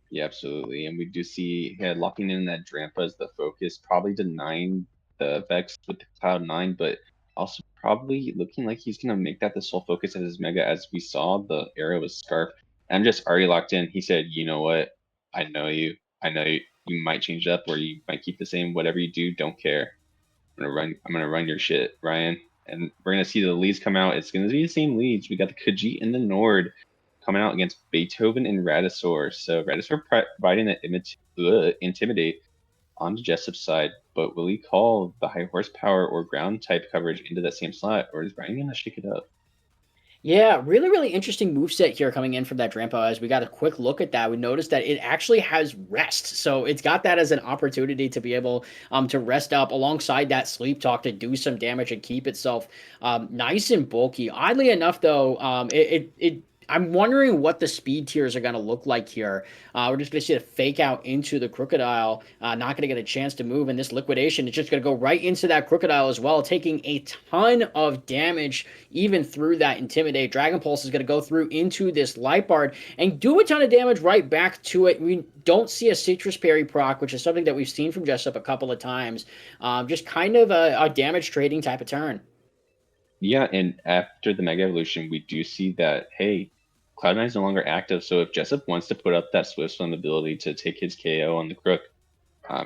Yeah, absolutely. And we do see locking in that Drampa as the focus, probably denying the Vex with the Cloud9, but also probably looking like he's going to make that the sole focus of his Mega. As we saw, the arrow was Scarf. I'm just already locked in. He said, you know what? I know you. You might change it up or you might keep the same. Whatever you do, don't care. I'm gonna run your shit, Ryan. And we're gonna see the leads come out. It's gonna be the same leads. We got the Khajiit and the Nord coming out against Beethoven and Radisaur. So Radisaur providing that intimidate on the Jessup's side, but will he call the high horsepower or ground type coverage into that same slot, or is Ryan gonna shake it up? Yeah, really, really interesting moveset here coming in from that Drampa. As we got a quick look at that, we noticed that it actually has rest. So it's got that as an opportunity to be able to rest up alongside that Sleep Talk to do some damage and keep itself nice and bulky. Oddly enough, though, I'm wondering what the speed tiers are going to look like here. We're just going to see it fake out into the Crocodile, not going to get a chance to move. And this liquidation is just going to go right into that Crocodile as well, taking a ton of damage even through that Intimidate. Dragon Pulse is going to go through into this Lightbard and do a ton of damage right back to it. We don't see a Citrus Parry proc, which is something that we've seen from Jessup a couple of times. Just kind of a damage trading type of turn. Yeah, and after the Mega Evolution, we do see that, hey, Cloud9 is no longer active, so if Jessup wants to put up that Swift Swim ability to take his KO on the Crook,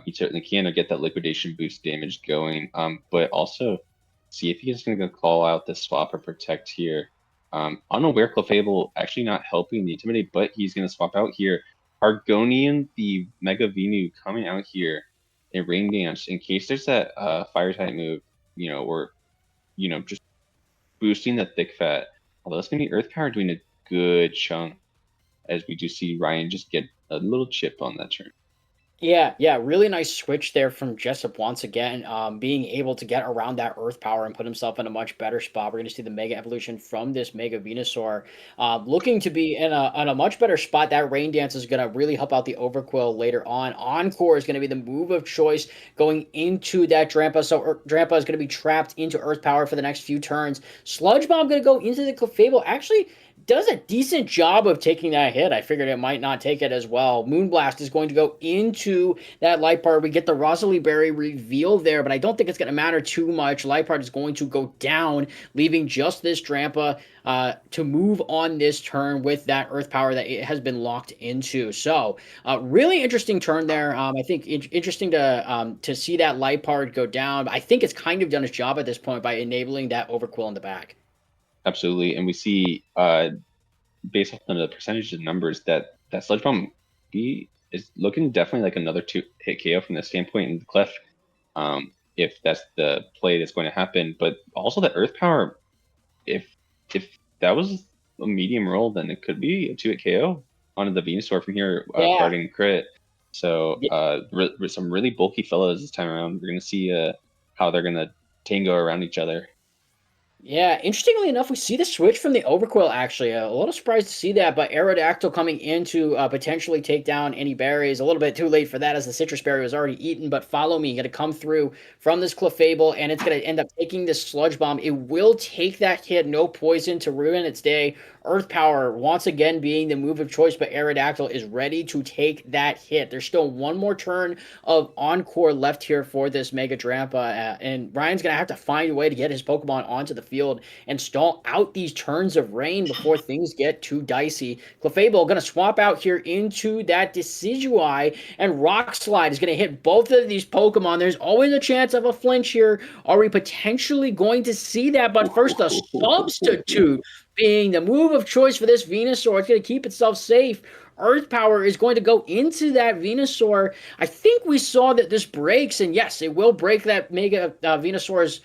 he certainly can, or get that liquidation boost damage going. But also see if he's going to call out the Swap or Protect here. Unaware Clefable actually not helping the Intimidate, but he's going to swap out here. Argonian, the Mega Venu coming out here in Rain Dance in case there's that Fire type move, or, just boosting the Thick Fat. Although it's going to be Earth Power doing a good chunk as we do see Ryan just get a little chip on that turn. Yeah, really nice switch there from Jessup once again, being able to get around that Earth Power and put himself in a much better spot. We're going to see the Mega Evolution from this Mega Venusaur, looking to be in a much better spot. That Rain Dance is going to really help out the Overquill later on. Encore is going to be the move of choice going into that Drampa, so Drampa is going to be trapped into Earth Power for the next few turns. Sludge Bomb going to go into the Clefable. Actually, does a decent job of taking that hit. I figured it might not take it as well. Moonblast is going to go into that Liepard. We get the Rosalie Berry reveal there, but I don't think it's going to matter too much. Liepard is going to go down, leaving just this Drampa to move on this turn with that Earth Power that it has been locked into. So, really interesting turn there. I think interesting to see that Liepard go down. I think it's kind of done its job at this point by enabling that Overquill in the back. Absolutely, and we see based on the percentage of numbers that Sludge Bomb B is looking definitely like another 2-hit KO from the standpoint in the Clef, if that's the play that's going to happen. But also the Earth Power, if that was a medium roll, then it could be a 2-hit KO onto the Venusaur from here, guarding crit. So with some really bulky fellows this time around. We're going to see how they're going to tango around each other. Yeah, interestingly enough, we see the switch from the Overquill, actually. A little surprised to see that, but Aerodactyl coming in to potentially take down any berries. A little bit too late for that as the Citrus Berry was already eaten, but Follow Me going to come through from this Clefable, and it's going to end up taking this Sludge Bomb. It will take that hit, no poison to ruin its day. Earth Power, once again, being the move of choice, but Aerodactyl is ready to take that hit. There's still one more turn of Encore left here for this Mega Drampa, and Ryan's going to have to find a way to get his Pokemon onto the field and stall out these turns of rain before things get too dicey. Clefable going to swap out here into that Decidueye, and Rock Slide is going to hit both of these Pokemon. There's always a chance of a flinch here. Are we potentially going to see that? But first, the Substitute being the move of choice for this Venusaur. It's going to keep itself safe. Earth Power is going to go into that Venusaur. I think we saw that this breaks, and yes, it will break that Mega Venusaur's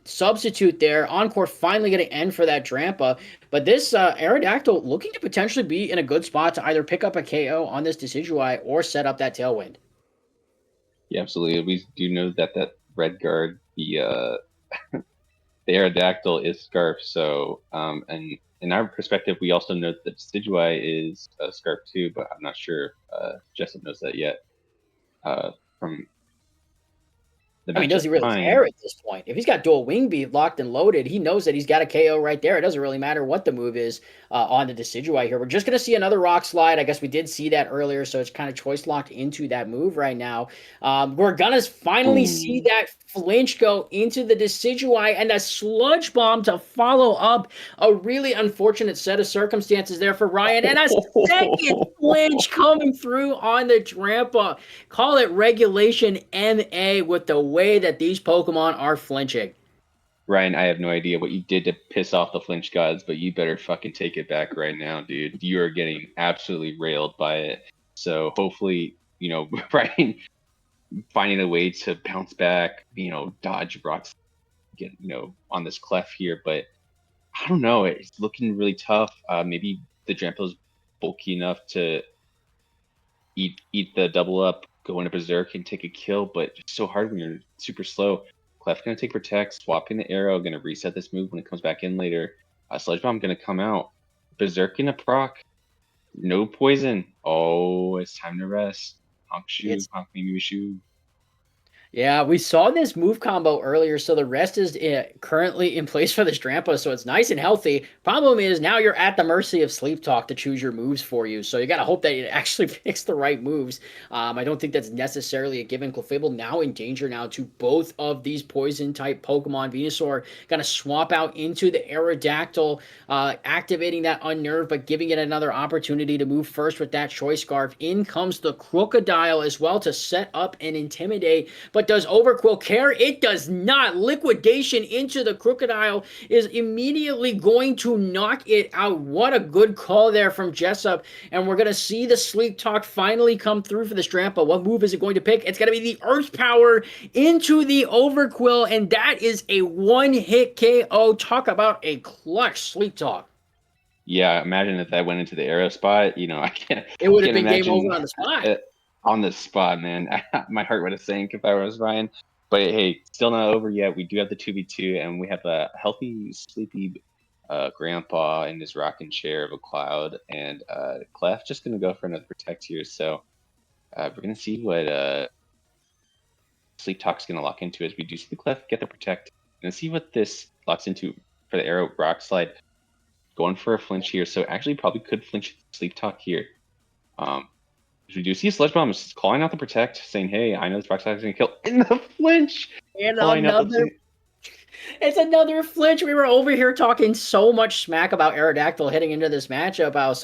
substitute there. Encore finally going to end for that Drampa. But this Aerodactyl looking to potentially be in a good spot to either pick up a KO on this Decidueye or set up that Tailwind. Yeah, absolutely. We do know that red guard, the Aerodactyl is Scarf. So, and in our perspective, we also know that Decidueye is Scarf too, but I'm not sure Jessup knows that yet. From does he really care at this point? If he's got dual wing beat locked and loaded, he knows that he's got a KO right there. It doesn't really matter what the move is on the Decidueye here. We're just going to see another Rock Slide. I guess we did see that earlier, so it's kind of choice locked into that move right now. We're going to finally see that flinch go into the Decidueye and a Sludge Bomb to follow up. A really unfortunate set of circumstances there for Ryan, and a second flinch coming through on the Drampa. Call it Regulation M-A with the way that these Pokemon are flinching. Ryan, I have no idea what you did to piss off the flinch gods, but you better fucking take it back right now, dude. You are getting absolutely railed by it. So hopefully, Ryan finding a way to bounce back, dodge rocks, get, on this Clef here. But I don't know. It's looking really tough. Maybe the Drampa's bulky enough to eat the double up, go into Berserk and take a kill, but it's so hard when you're super slow. Clef going to take Protect, swapping the arrow, going to reset this move when it comes back in later. Sludge Bomb going to come out. Berserk in a proc. No poison. Oh, it's time to rest. Honk Shoe, Honk Mimi Shoe. Yeah, we saw this move combo earlier, so the rest is currently in place for this Drampa, so it's nice and healthy. Problem is, now you're at the mercy of Sleep Talk to choose your moves for you, so you got to hope that it actually picks the right moves. I don't think that's necessarily a given. Clefable now in danger now to both of these Poison-type Pokemon. Venusaur going to swap out into the Aerodactyl, activating that Unnerve, but giving it another opportunity to move first with that Choice Scarf. In comes the Crocodile as well to set up and intimidate, but but does Overquill care? It does not. Liquidation into the Crocodile is immediately going to knock it out. What a good call there from Jessup. And we're going to see the Sleep Talk finally come through for this Drampa. What move is it going to pick? It's going to be the Earth Power into the Overquill, and that is a one-hit KO. Talk about a clutch Sleep Talk. Yeah, imagine if that went into the arrow spot. I can't. It would have can't been game imagine over on the spot. On the spot, man. My heart would have sank if I was Ryan. But hey, still not over yet. We do have the 2v2, and we have a healthy, sleepy grandpa in his rocking chair of a cloud, and Clef just gonna go for another protect here. So we're gonna see what Sleep Talk's gonna lock into as we do see the Clef get the protect, and see what this locks into for the arrow rock slide. Going for a flinch here, so actually probably could flinch Sleep Talk here. We do see a Sludge Bomb is calling out the protect, saying, "Hey, I know this rock slide is gonna kill." In the flinch, and it's another flinch. We were over here talking so much smack about Aerodactyl heading into this matchup. How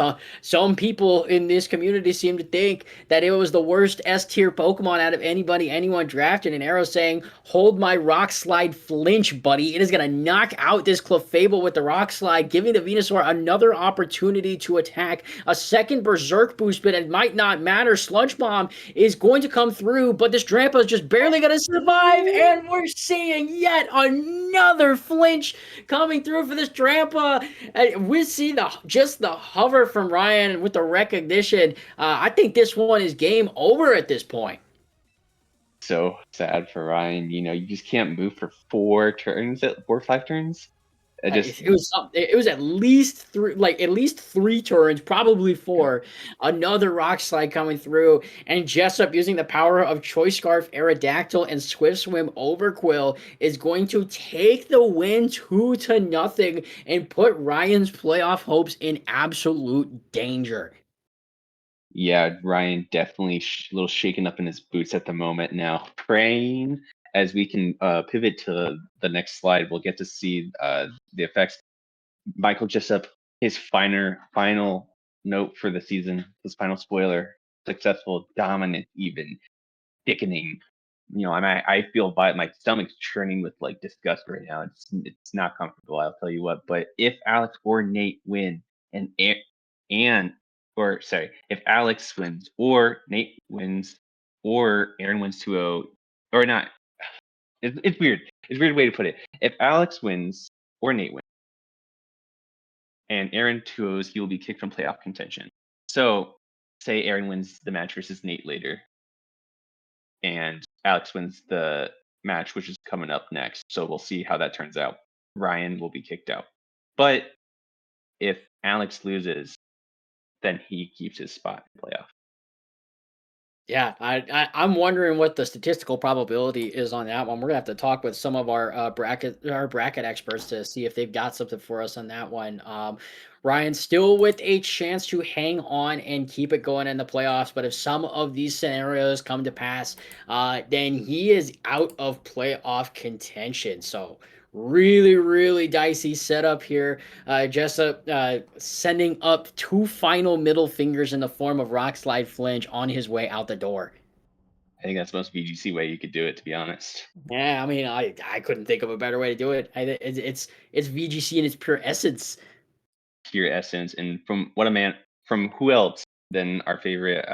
some people in this community seem to think that it was the worst S-tier Pokemon out of anyone drafted. And Arrow saying, hold my Rock Slide flinch, buddy. It is going to knock out this Clefable with the Rock Slide, giving the Venusaur another opportunity to attack. A second Berserk boost, but it might not matter. Sludge Bomb is going to come through, but this Drampa is just barely going to survive. And we're seeing yet another flinch coming through for this Drampa. We see the hover from Ryan with the recognition. I think this one is game over at this point. So sad for Ryan. You just can't move for 4 turns, 4 or 5 turns. It was at least 3 turns, probably 4. Another Rock Slide coming through, and Jessup using the power of Choice Scarf, Aerodactyl, and Swift Swim Overquill is going to take the win 2-0 and put Ryan's playoff hopes in absolute danger. Yeah, Ryan definitely a little shaken up in his boots at the moment now. Praying as we can pivot to the next slide, we'll get to see the effects. Michael Jessup, his final note for the season, his final spoiler: successful, dominant, even thickening. I feel my stomach's churning with disgust right now. It's not comfortable, I'll tell you what. But if Alex or Nate win, if Alex wins or Nate wins or Aaron wins 2-0, or not. It's weird. It's a weird way to put it. If Alex wins or Nate wins and Aaron 2-0s, he will be kicked from playoff contention. So say Aaron wins the match versus Nate later, and Alex wins the match, which is coming up next. So we'll see how that turns out. Ryan will be kicked out. But if Alex loses, then he keeps his spot in playoff. Yeah, I'm wondering what the statistical probability is on that one. We're gonna have to talk with some of our bracket experts to see if they've got something for us on that one. Ryan still with a chance to hang on and keep it going in the playoffs, but if some of these scenarios come to pass, then he is out of playoff contention. So really, really dicey setup here. Jessup sending up 2 final middle fingers in the form of Rock Slide flinch on his way out the door. I think that's the most VGC way you could do it, to be honest. Yeah, I mean, I couldn't think of a better way to do it. It's VGC in its pure essence. Pure essence, and from who else than our favorite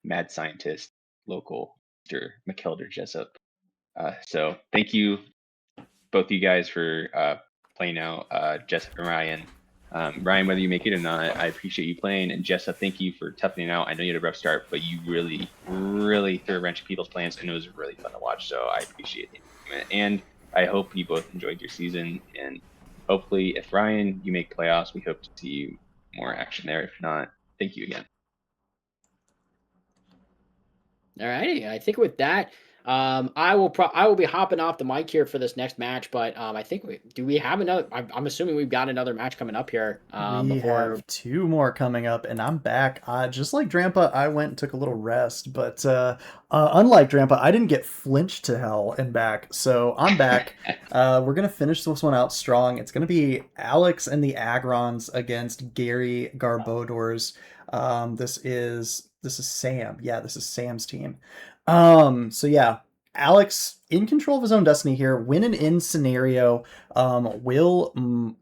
mad scientist, local Mr. McKelder Jessup. So thank you, both you guys, for playing out, Jessup and Ryan. Ryan, whether you make it or not, I appreciate you playing, and Jessup, thank you for toughening out. I know you had a rough start, but you really, really threw a wrench in people's plans, and it was really fun to watch. So I appreciate it, and I hope you both enjoyed your season. And hopefully, if Ryan, you make playoffs, we hope to see you more action there. If not, thank you again. All righty, I think with that, I will be hopping off the mic here for this next match, but I think we have another. I'm assuming we've got another match coming up here. We have 2 more coming up, and I'm back. Just like Drampa, I went and took a little rest, but unlike Drampa, I didn't get flinched to hell and back, so I'm back. We're gonna finish this one out strong. It's gonna be Alex and the Agrons against Gary Garbodors. This is Sam. Yeah, this is Sam's team. So yeah, Alex in control of his own destiny here. Win and in scenario will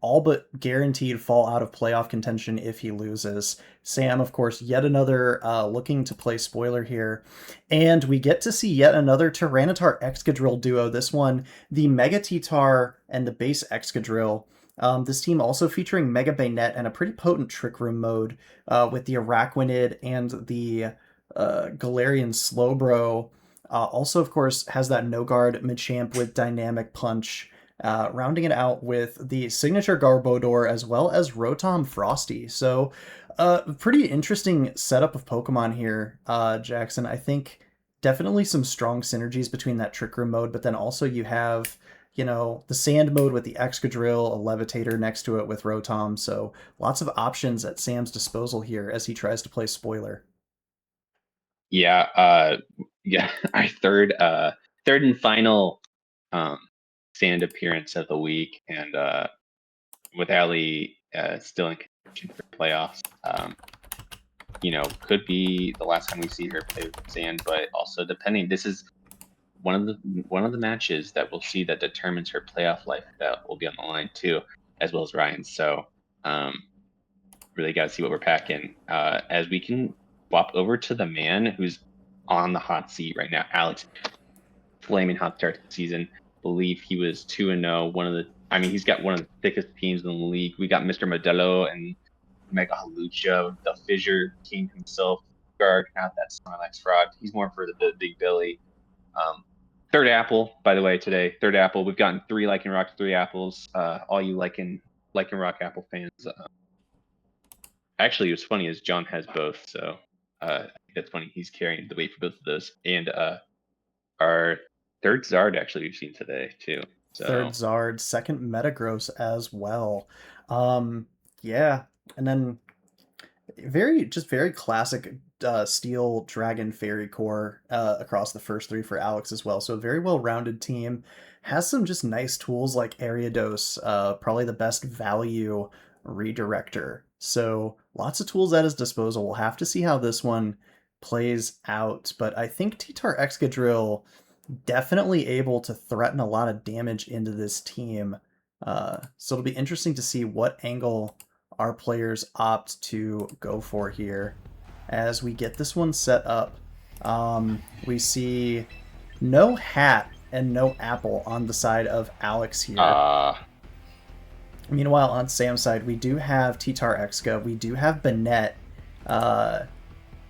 all but guaranteed fall out of playoff contention if he loses. Sam, of course, yet another looking to play spoiler here. And we get to see yet another Tyranitar Excadrill duo. This one, the Mega T-Tar and the base Excadrill. This team also featuring Mega Bayonet and a pretty potent Trick Room mode with the Araquanid and the Galarian Slowbro. Also, of course, has that No Guard Machamp with Dynamic Punch, rounding it out with the signature Garbodor as well as Rotom Frosty. So, pretty interesting setup of Pokemon here, Jackson. I think definitely some strong synergies between that Trick Room mode, but then also you have, you know, the Sand mode with the Excadrill, a Levitator next to it with Rotom. So, lots of options at Sam's disposal here as he tries to play spoiler. Yeah, our third and final Sand appearance of the week, and with Allie still in contention for playoffs, you know, could be the last time we see her play with Sand, but also depending, this is one of the matches that we'll see that determines her playoff life that will be on the line too, as well as Ryan's. So really got to see what we're packing as we can swap over to the man who's on the hot seat right now, Alex. Flaming hot start to the season. Believe he was 2-0. He's got one of the thickest teams in the league. We got Mr. Modelo and Mega Halucha, the Fissure King himself. Guard, not that Snorlax fraud. He's more for the Big Billy. Third apple, by the way, today. Third apple. We've gotten 3 Lycanroc, 3 apples. All you Lycanroc apple fans. Actually, what's funny is John has both, so I think that's funny. He's carrying the weight for both of those. And our third Zard actually we've seen today too. So. Third Zard, second Metagross as well. Yeah, and then very classic Steel Dragon Fairy core across the first 3 for Alex as well. So a very well-rounded team. Has some just nice tools like Ariados, probably the best value redirector. So lots of tools at his disposal. We'll have to see how this one plays out. But I think T-Tar Excadrill definitely able to threaten a lot of damage into this team. So it'll be interesting to see what angle our players opt to go for here. As we get this one set up, we see no hat and no apple on the side of Alex here. Meanwhile, on Sam's side, we do have T-Tar Exca, we do have Banette.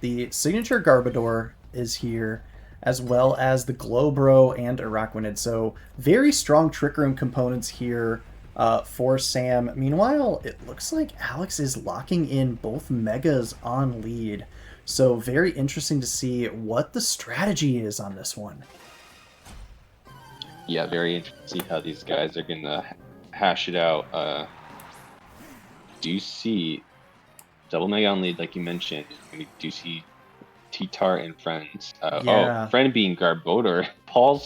The signature Garbodor is here, as well as the Glowbro and Araquanid. So very strong Trick Room components here for Sam. Meanwhile, it looks like Alex is locking in both Megas on lead. So very interesting to see what the strategy is on this one. Yeah, very interesting to see how these guys are going to hash it out. Do you see double Mega on lead, like you mentioned? We do see T-Tar and friends. Yeah. Oh, friend being Garbodor. Paul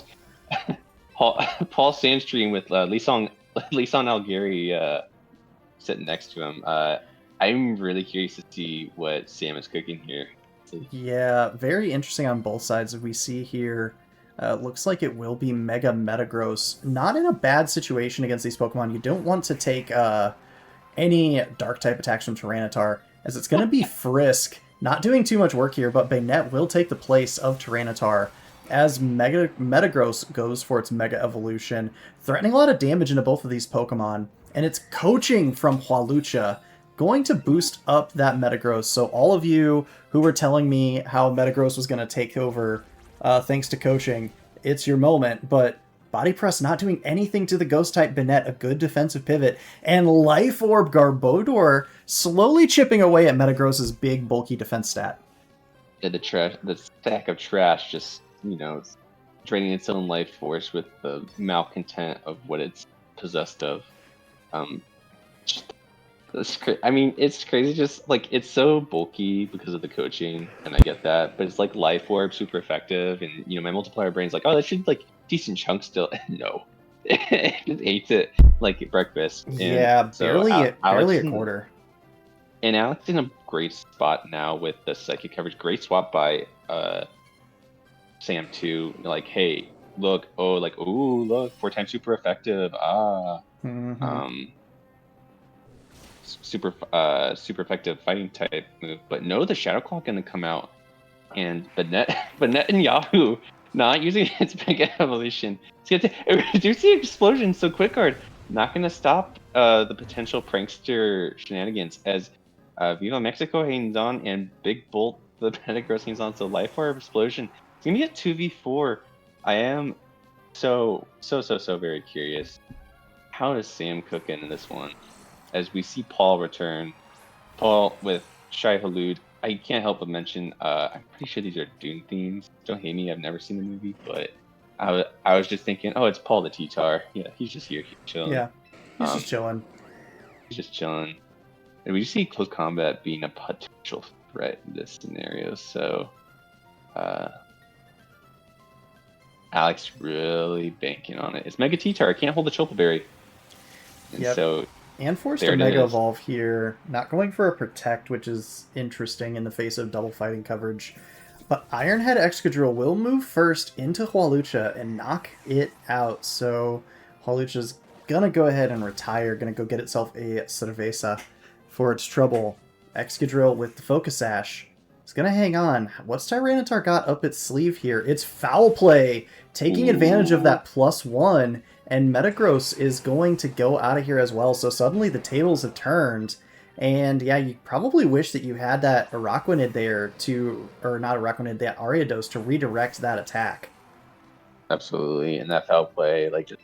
Sandstream with Lisan Algeri sitting next to him. I'm really curious to see what Sam is cooking here. Yeah, very interesting on both sides. We see here, looks like it will be Mega Metagross. Not in a bad situation against these Pokemon. You don't want to take any Dark-type attacks from Tyranitar, as it's going to be Frisk. Not doing too much work here, but Bayonet will take the place of Tyranitar as Metagross goes for its Mega Evolution, threatening a lot of damage into both of these Pokemon. And it's coaching from Hwalucha, going to boost up that Metagross. So all of you who were telling me how Metagross was going to take over thanks to coaching, it's your moment. But Body Press not doing anything to the Ghost-type Banette, a good defensive pivot. And Life Orb Garbodor slowly chipping away at Metagross's big, bulky defense stat. Yeah, the stack of trash just, draining its own life force with the malcontent of what it's possessed of. It's crazy. Just like, it's so bulky because of the coaching, and I get that. But it's like Life Orb, super effective, and my multiplier brain's like, oh, that should decent chunk still. No, it just ate it like breakfast. And yeah, barely a quarter. And Alex in a great spot now with the psychic coverage. Great swap by Sam too. Like, hey, look, oh, like, ooh, look, 4 times super effective. Mhm. Super effective fighting type move. But no, the Shadow Claw gonna come out, and Banette and Yahoo not using its Mega Evolution. It's gonna reduce the explosion. So Quick Guard not gonna stop the potential prankster shenanigans as Viva Mexico hangs on and Big Bolt the Metagross hangs on. So Life Orb Explosion. It's gonna be a 2v4. I am so very curious. How does Sam cook in this one? As we see Paul return. Paul with Shai Hulud. I can't help but mention, I'm pretty sure these are Dune themes. Don't hate me, I've never seen the movie, but I was just thinking, oh, it's Paul the T-Tar. Yeah, he's just here chilling. Yeah, he's just chilling. He's just chilling. And we see close combat being a potential threat in this scenario, so Alex really banking on it. It's Mega T-Tar, can't hold the Chopa Berry. And so and forced there a it Mega is. Evolve here. Not going for a Protect, which is interesting in the face of double fighting coverage. But Ironhead Excadrill will move first into Hwalucha and knock it out. So Hwalucha's gonna go ahead and retire. Gonna go get itself a Cerveza for its trouble. Excadrill with the Focus Sash. It's gonna hang on. What's Tyranitar got up its sleeve here? It's Foul Play, taking advantage of that +1. And Metagross is going to go out of here as well. So suddenly the tables have turned. And yeah, you probably wish that you had that Araquanid there to, or not Araquanid, that Ariados to redirect that attack. Absolutely, and that Foul Play, like just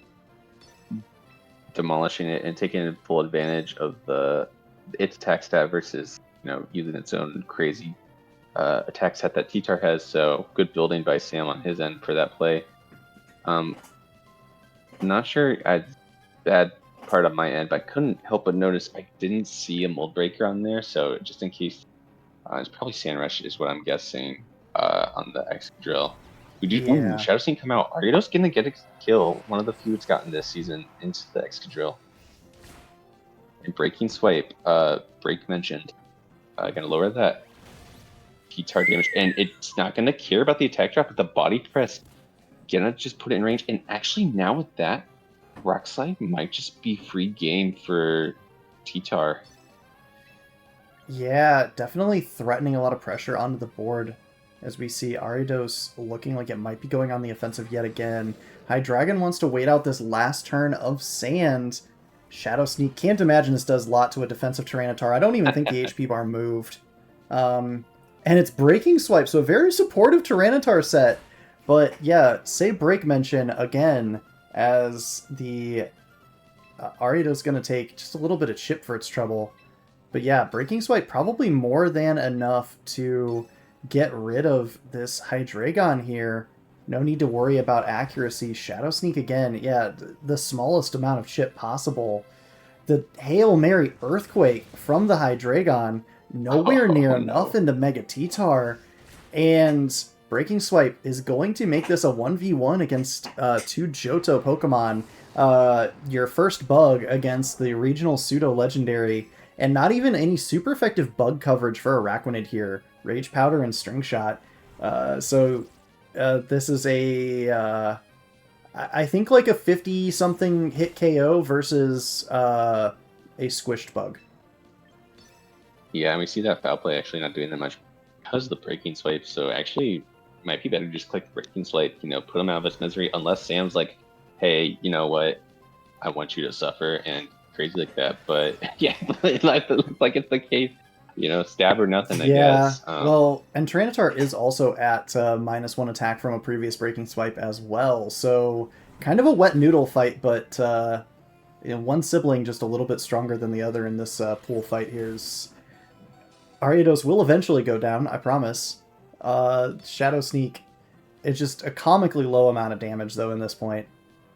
demolishing it and taking full advantage of its attack stat versus using its own crazy attack set that T-Tar has. So good building by Sam on his end for that play. Not sure bad part on my end, but I couldn't help but notice I didn't see a Mold Breaker on there, so just in case, it's probably Sand Rush is what I'm guessing on the Excadrill. We do Shadow Sneak come out. Ariados gonna get a kill, one of the few it's gotten this season into the Excadrill. And Breaking Swipe, Break mentioned, gonna lower that T-Tar damage, and it's not gonna care about the attack drop, but the body press gonna just put it in range. And actually now with that, Rock Slide might just be free game for T-Tar. Yeah, definitely threatening a lot of pressure onto the board as we see Ariados looking like it might be going on the offensive yet again. Hydreigon wants to wait out this last turn of Sand. Shadow Sneak, can't imagine this does a lot to a defensive Tyranitar. I don't even think the HP bar moved. And it's Breaking Swipe, so a very supportive Tyranitar set. But yeah, say Break mention again as the Ariados going to take just a little bit of chip for its trouble. But yeah, Breaking Swipe probably more than enough to get rid of this Hydreigon here. No need to worry about accuracy. Shadow Sneak again, yeah, the smallest amount of chip possible. The Hail Mary Earthquake from the Hydreigon, nowhere near enough into Mega T-Tar. And Breaking Swipe is going to make this a 1v1 against 2 Johto Pokemon. Your first bug against the regional pseudo-legendary, and not even any super effective bug coverage for Araquanid here. Rage Powder and String Shot. So this is a, I think like a 50-something hit KO versus a squished bug. Yeah, and we see that Foul Play actually not doing that much because of the Breaking Swipe, so actually might be better to just click Breaking Swipe, put him out of his misery, unless Sam's like, hey, you know what, I want you to suffer, and crazy like that. But yeah, it looks like it's the case. Stab or nothing, I guess. Well, and Tyranitar is also at -1 attack from a previous Breaking Swipe as well, so kind of a wet noodle fight, but one sibling just a little bit stronger than the other in this pool fight here. Ariados will eventually go down, I promise. Shadow Sneak is just a comically low amount of damage, though, in this point.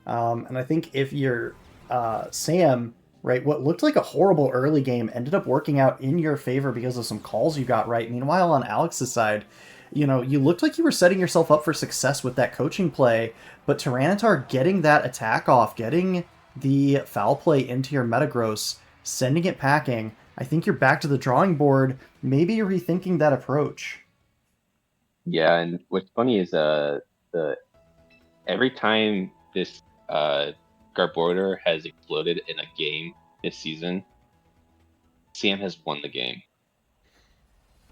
And I think if you're Sam, right, what looked like a horrible early game ended up working out in your favor because of some calls you got right. Meanwhile, on Alex's side, you looked like you were setting yourself up for success with that coaching play, but Tyranitar getting that attack off, getting the Foul Play into your Metagross, sending it packing, I think you're back to the drawing board, maybe rethinking that approach. Yeah, and what's funny is the every time this Garbodor has exploded in a game this season, Sam has won the game.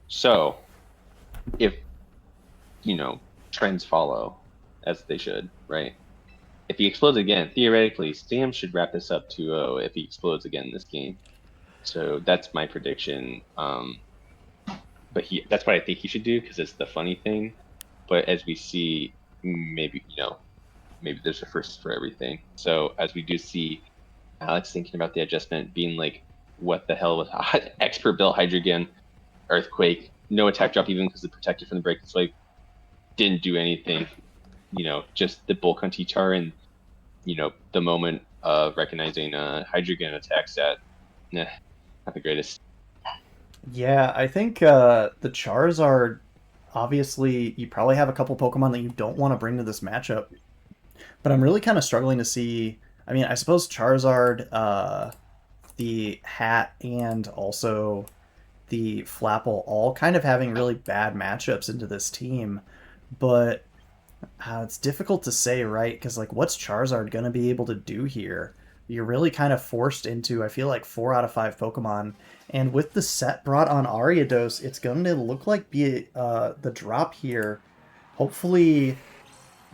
So, if, trends follow, as they should, right? If he explodes again, theoretically, Sam should wrap this up 2-0 if he explodes again this game. So that's my prediction. But that's what I think he should do because it's the funny thing. But as we see, maybe there's a first for everything. So as we do see Alex thinking about the adjustment being like, what the hell was expert built Hydreigon, Earthquake, no attack drop even because the protected from the break swipe didn't do anything. Just the bulk on T-Char and, the moment of recognizing Hydreigon attack stat. Nah, not the greatest. Yeah, I think the Charizard, obviously, you probably have a couple Pokemon that you don't want to bring to this matchup. But I'm really kind of struggling to see... I mean, I suppose Charizard, the Hat, and also the Flapple all kind of having really bad matchups into this team. But it's difficult to say, right? Because, like, what's Charizard going to be able to do here? You're really kind of forced into, I feel like, 4 out of 5 Pokemon. And with the set brought on Ariados, it's going to look like the drop here. Hopefully,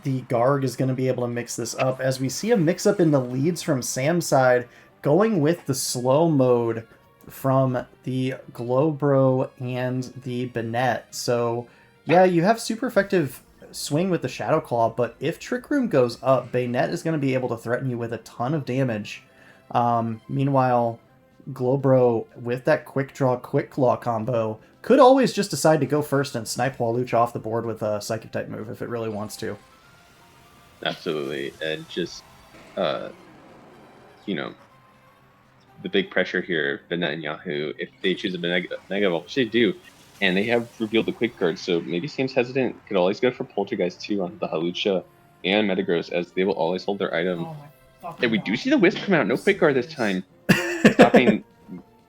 the Garg is going to be able to mix this up. As we see a mix-up in the leads from Sam's side, going with the slow mode from the Glowbro and the Banette. So, yeah, you have super effective swing with the Shadow Claw, but if Trick Room goes up, Banette is going to be able to threaten you with a ton of damage. Meanwhile, Glowbro, with that Quick Draw, Quick Claw combo, could always just decide to go first and snipe Walucha off the board with a Psychic-type move if it really wants to. Absolutely, and just, the big pressure here, Banette and Yahoo, if they choose a Mega Ball, which they do, and they have revealed the quick guard, so maybe Sam's hesitant could always go for Poltergeist too on the Hawlucha and Metagross, as they will always hold their item. And we do see the Wisp come out, no quick guard this time, stopping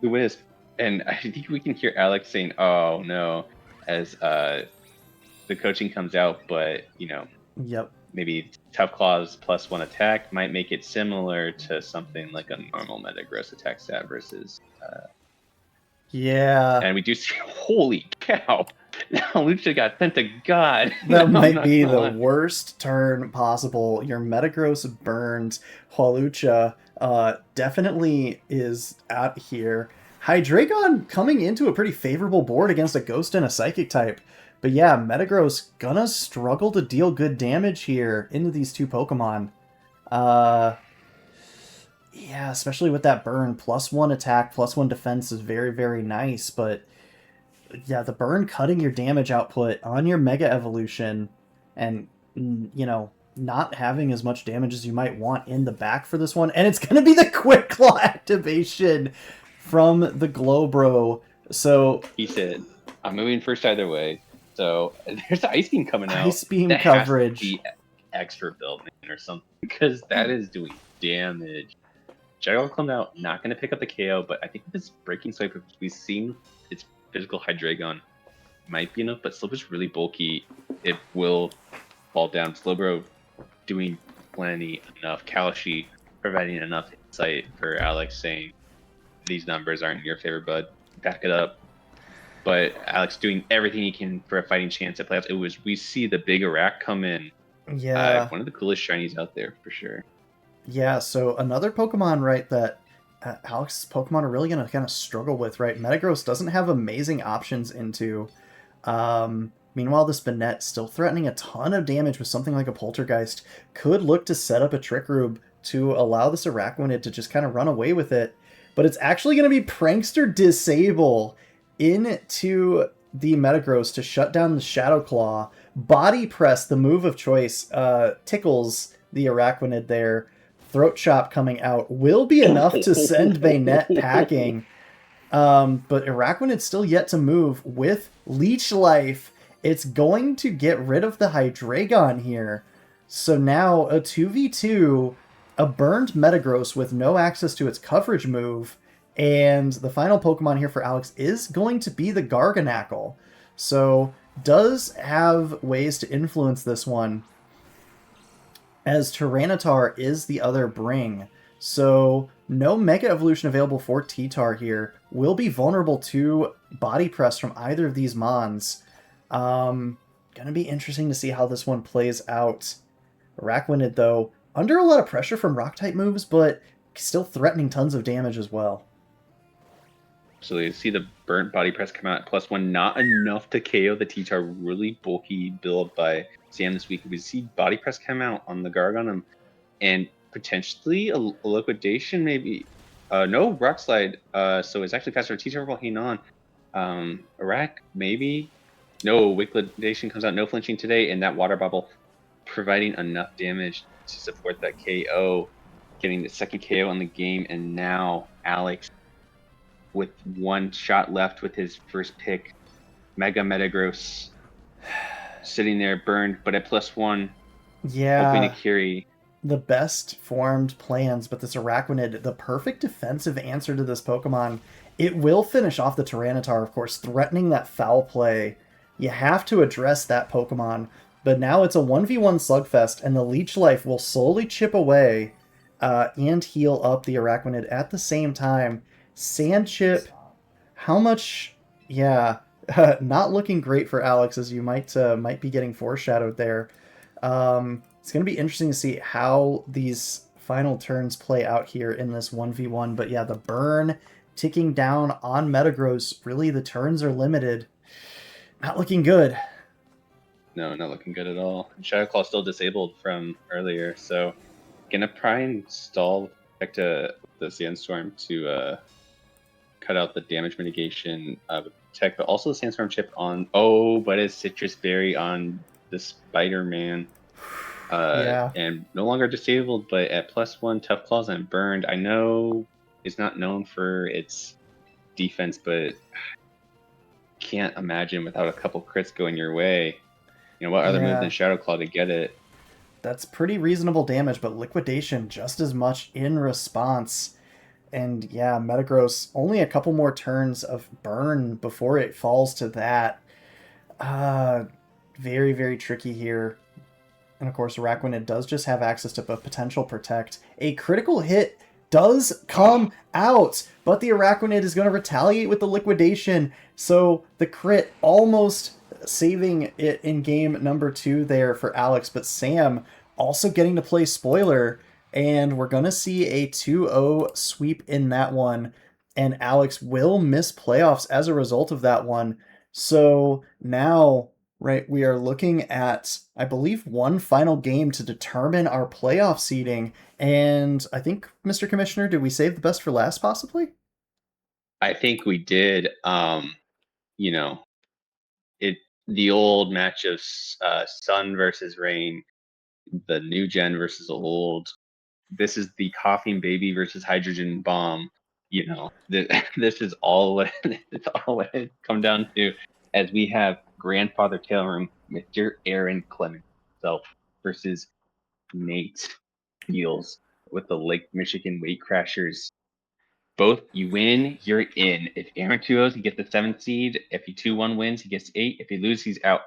the Wisp. And I think we can hear Alex saying, "Oh no," as the coaching comes out, but Yep. Maybe Tough Claws +1 attack might make it similar to something like a normal Metagross attack stat versus. Yeah. And we do see, holy cow! Now Lucha got sent to God. That might be the worst turn possible. Your Metagross burned. Hawlucha definitely is out here. Hydreigon coming into a pretty favorable board against a Ghost and a Psychic type. But yeah, Metagross gonna struggle to deal good damage here into these two Pokemon. Yeah, especially with that burn. +1 attack, +1 defense is very, very nice. But yeah, the burn cutting your damage output on your Mega Evolution and, not having as much damage as you might want in the back for this one. And it's going to be the Quick Claw activation from the Glowbro. So he said, "I'm moving first either way." So there's the Ice Beam coming out. Ice Beam that coverage. Has to be extra building or something, because that is doing damage. Shadow Claw out, not going to pick up the KO, but I think this Breaking Swipe, we've seen its physical Hydreigon might be enough, but Slowbro is really bulky. It will fall down. Slowbro doing plenty enough. Kalashi providing enough insight for Alex, saying these numbers aren't in your favor, bud. Back it up. But Alex doing everything he can for a fighting chance at playoffs. We see the big Iraq come in. Yeah. One of the coolest shinies out there for sure. Yeah, so another Pokemon, right, that Alex's Pokemon are really going to kind of struggle with, right? Metagross doesn't have amazing options into. Meanwhile, this Banette, still threatening a ton of damage with something like a Poltergeist, could look to set up a Trick Room to allow this Araquanid to just kind of run away with it. But it's actually going to be Prankster Disable into the Metagross to shut down the Shadow Claw. Body Press, the move of choice, tickles the Araquanid there. Throat Chop coming out will be enough to send Banette packing. But Araquanid's still yet to move with Leech Life. It's going to get rid of the Hydreigon here. So now a 2v2, a burned Metagross with no access to its coverage move. And the final Pokemon here for Alex is going to be the Garganacl. So does have ways to influence this one. as Tyranitar is the other bring. So no Mega Evolution available for T-Tar here. Will be vulnerable to Body Press from either of these Mons. Gonna be interesting to see how this one plays out. Araquanid, though, under a lot of pressure from Rock-type moves, but still threatening tons of damage as well. So you see the burnt body press come out at +1, not enough to KO the T-Tar really bulky build by Sam this week. We see body press come out on the Garganum, and potentially a liquidation, maybe. No rock slide. So it's actually faster. T-Tar will hang on. Iraq, maybe. No liquidation comes out. No flinching today, and that water bubble providing enough damage to support that KO, getting the second KO on the game, and now Alex, with one shot left with his first pick, Mega Metagross, sitting there burned, but at +1, hoping to carry. The best formed plans, but this Araquanid, the perfect defensive answer to this Pokemon. It will finish off the Tyranitar, of course, threatening that foul play. You have to address that Pokemon, but now it's a 1v1 slugfest, and the Leech Life will slowly chip away and heal up the Araquanid at the same time. Sand Chip, how much? Yeah, not looking great for Alex, as you might be getting foreshadowed there. It's going to be interesting to see how these final turns play out here in this 1v1. But yeah, the burn ticking down on Metagross. Really, the turns are limited. Not looking good. No, not looking good at all. Shadow Claw still disabled from earlier, so gonna try and stall back to the Sandstorm to cut out the damage mitigation with tech, but also the Sandstorm chip on. Oh, but it's Citrus Berry on the Spider-Man. And no longer disabled, but at +1, Tough Claws and burned. I know it's not known for its defense, but can't imagine without a couple crits going your way. You know, what other move than Shadow Claw to get it? That's pretty reasonable damage, but Liquidation just as much in response. And yeah, Metagross, only a couple more turns of burn before it falls to that. Very, very tricky here. And of course, Araquanid does just have access to a potential Protect. A critical hit does come out, but the Araquanid is going to retaliate with the Liquidation. So the crit almost saving it in game number 2 there for Alex, but Sam also getting to play spoiler, and we're going to see a 2-0 sweep in that one, and Alex will miss playoffs as a result of that one. So now, right, we are looking at, I believe, one final game to determine our playoff seeding, and I think, Mr. Commissioner, did we save the best for last, possibly? I think we did. You know, the old match of sun versus rain, the new gen versus old. This is the coughing baby versus hydrogen bomb. You know, this is all what it's all what it come down to, as we have Grandfather Tailroom, Mr. Aaron Clemens himself versus Nate Fields with the Lake Michigan Weight Crashers. Both, you win, you're in. If Aaron 2-0s, he gets the 7th seed. If he 2-1 wins, he gets 8. If he loses, he's out.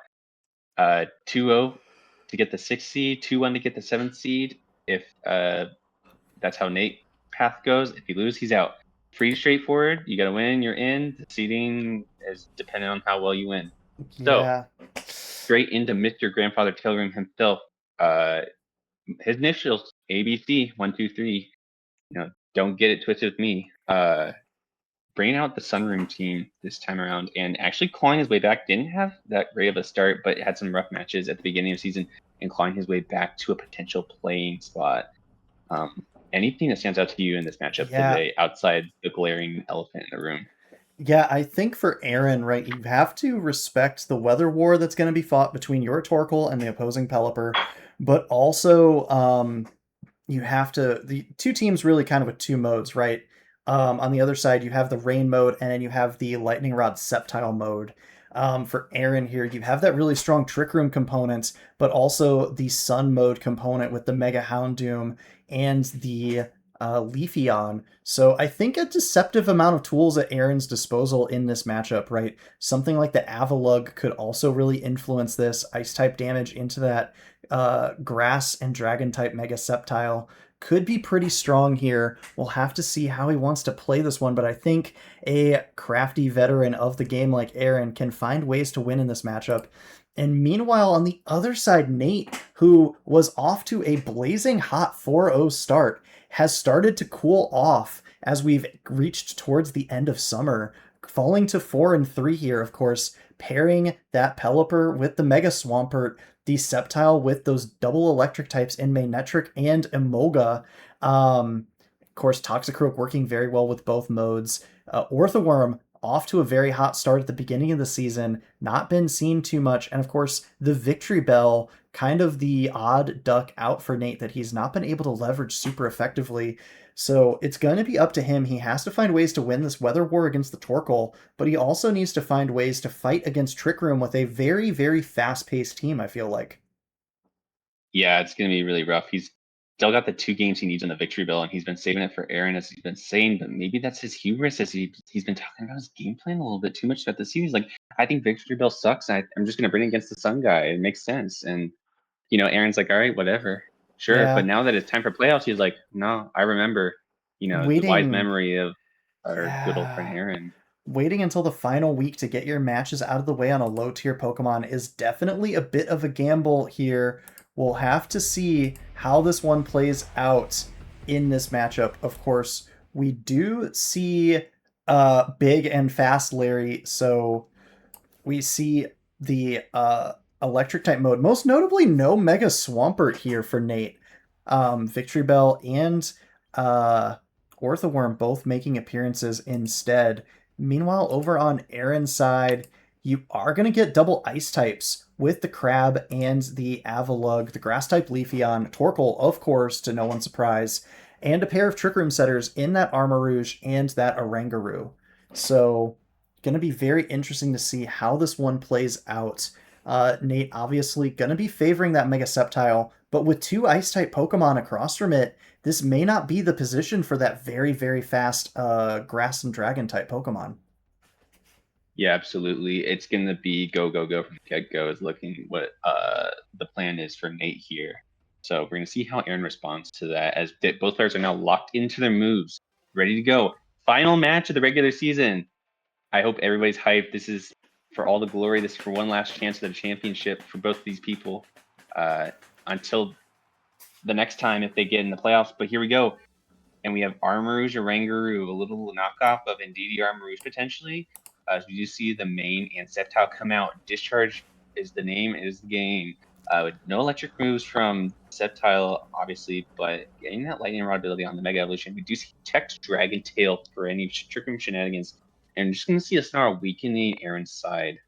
2-0 to get the 6th seed, 2-1 to get the 7th seed. If that's how Nate path goes. If you lose, he's out. Pretty straightforward. You got to win, you're in. The seeding is dependent on how well you win. So, straight into Mr. Grandfather Tailroom himself. His initials, ABC, 1, 2, 3. You know, don't get it twisted with me. Bringing out the Sunroom team this time around and actually clawing his way back. Didn't have that great of a start, but had some rough matches at the beginning of the season and clawing his way back to a potential playing spot. Anything that stands out to you in this matchup today outside the glaring elephant in the room? Yeah, I think for Aaron, right, you have to respect the weather war that's going to be fought between your Torkoal and the opposing Pelipper, but also you have to, the two teams really kind of with two modes, right? On the other side, you have the rain mode, and then you have the lightning rod Sceptile mode. For Aaron here, you have that really strong Trick Room component, but also the sun mode component with the Mega Houndoom and the Leafeon. So I think a deceptive amount of tools at Aaron's disposal in this matchup, right? Something like the Avalugg could also really influence this. Ice-type damage into that grass and dragon type Mega Sceptile could be pretty strong here. We'll have to see how he wants to play this one, but I think a crafty veteran of the game like Aaron can find ways to win in this matchup. And meanwhile, on the other side, Nate, who was off to a blazing hot 4-0 start, has started to cool off as we've reached towards the end of summer, falling to 4-3 here, of course, pairing that Pelipper with the Mega Swampert, the Sceptile with those double electric types in Manectric and Emolga. Of course, Toxicroak working very well with both modes. Orthworm off to a very hot start at the beginning of the season, not been seen too much. And of course, the Victory Bell, kind of the odd duck out for Nate that he's not been able to leverage super effectively. So it's going to be up to him. He has to find ways to win this weather war against the Torkoal, but he also needs to find ways to fight against Trick Room with a very, very fast-paced team, I feel like. Yeah, it's going to be really rough. He's still got the 2 games he needs on the Victory Bell, and he's been saving it for Aaron, as he's been saying, but maybe that's his hubris, as he's been talking about his game plan a little bit too much throughout the season. He's like, I think Victory Bell sucks. I'm just going to bring it against the Sun guy. It makes sense. And, Aaron's like, all right, whatever. Sure. Yeah. But now that it's time for playoffs, he's like, no, I remember, the wise memory of our good old friend Aaron. Waiting until the final week to get your matches out of the way on a low-tier Pokemon is definitely a bit of a gamble here. We'll have to see how this one plays out in this matchup. Of course, we do see big and fast Larry, so we see the electric type mode. Most notably, no Mega Swampert here for Nate. Victory Bell and Orthworm both making appearances instead. Meanwhile, over on Aaron's side, you are going to get double ice types with the Crab and the Avalugg, the grass type Leafeon, Torkoal, of course, to no one's surprise, and a pair of Trick Room setters in that Armarouge and that Oranguru. So, going to be very interesting to see how this one plays out. Nate obviously going to be favoring that Mega Sceptile, but with 2 ice type Pokemon across from it, this may not be the position for that very, very fast grass and dragon type Pokemon. Yeah, absolutely. It's going to be go, go, go from the get-go is looking what the plan is for Nate here. So we're going to see how Aaron responds to that, as both players are now locked into their moves, ready to go. Final match of the regular season. I hope everybody's hyped. This is for all the glory. This is for one last chance at a championship for both these people until the next time if they get in the playoffs. But here we go. And we have Armarouge, Oranguru, a little knockoff of Indeedee Armarouge potentially. As we do see the main and Sceptile come out. Discharge is the name, is the game. With no electric moves from Sceptile, obviously, but getting that Lightning Rod ability on the Mega Evolution. We do see Text Dragon Tail for any Trick Room shenanigans. And just going to see a Snarl weakening Aaron's side.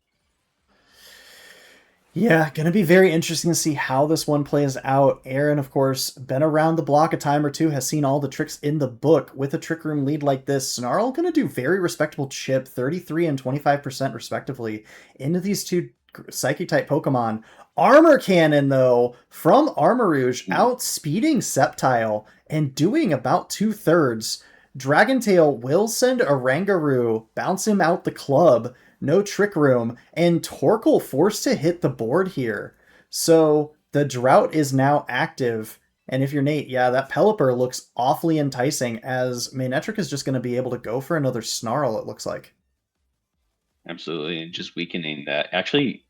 Yeah, going to be very interesting to see how this one plays out. Aaron, of course, been around the block a time or two, has seen all the tricks in the book. With a Trick Room lead like this, Snarl going to do very respectable chip, 33 and 25% respectively, into these 2 Psychic-type Pokemon. Armor Cannon, though, from Armarouge, outspeeding Sceptile and doing about 2/3. Dragon Tail will send Oranguru, bounce him out the club, no Trick Room, and Torkoal forced to hit the board here. So the drought is now active, and if you're Nate, yeah, that Pelipper looks awfully enticing, as Manectric is just going to be able to go for another Snarl, it looks like. Absolutely, and just weakening that. Actually,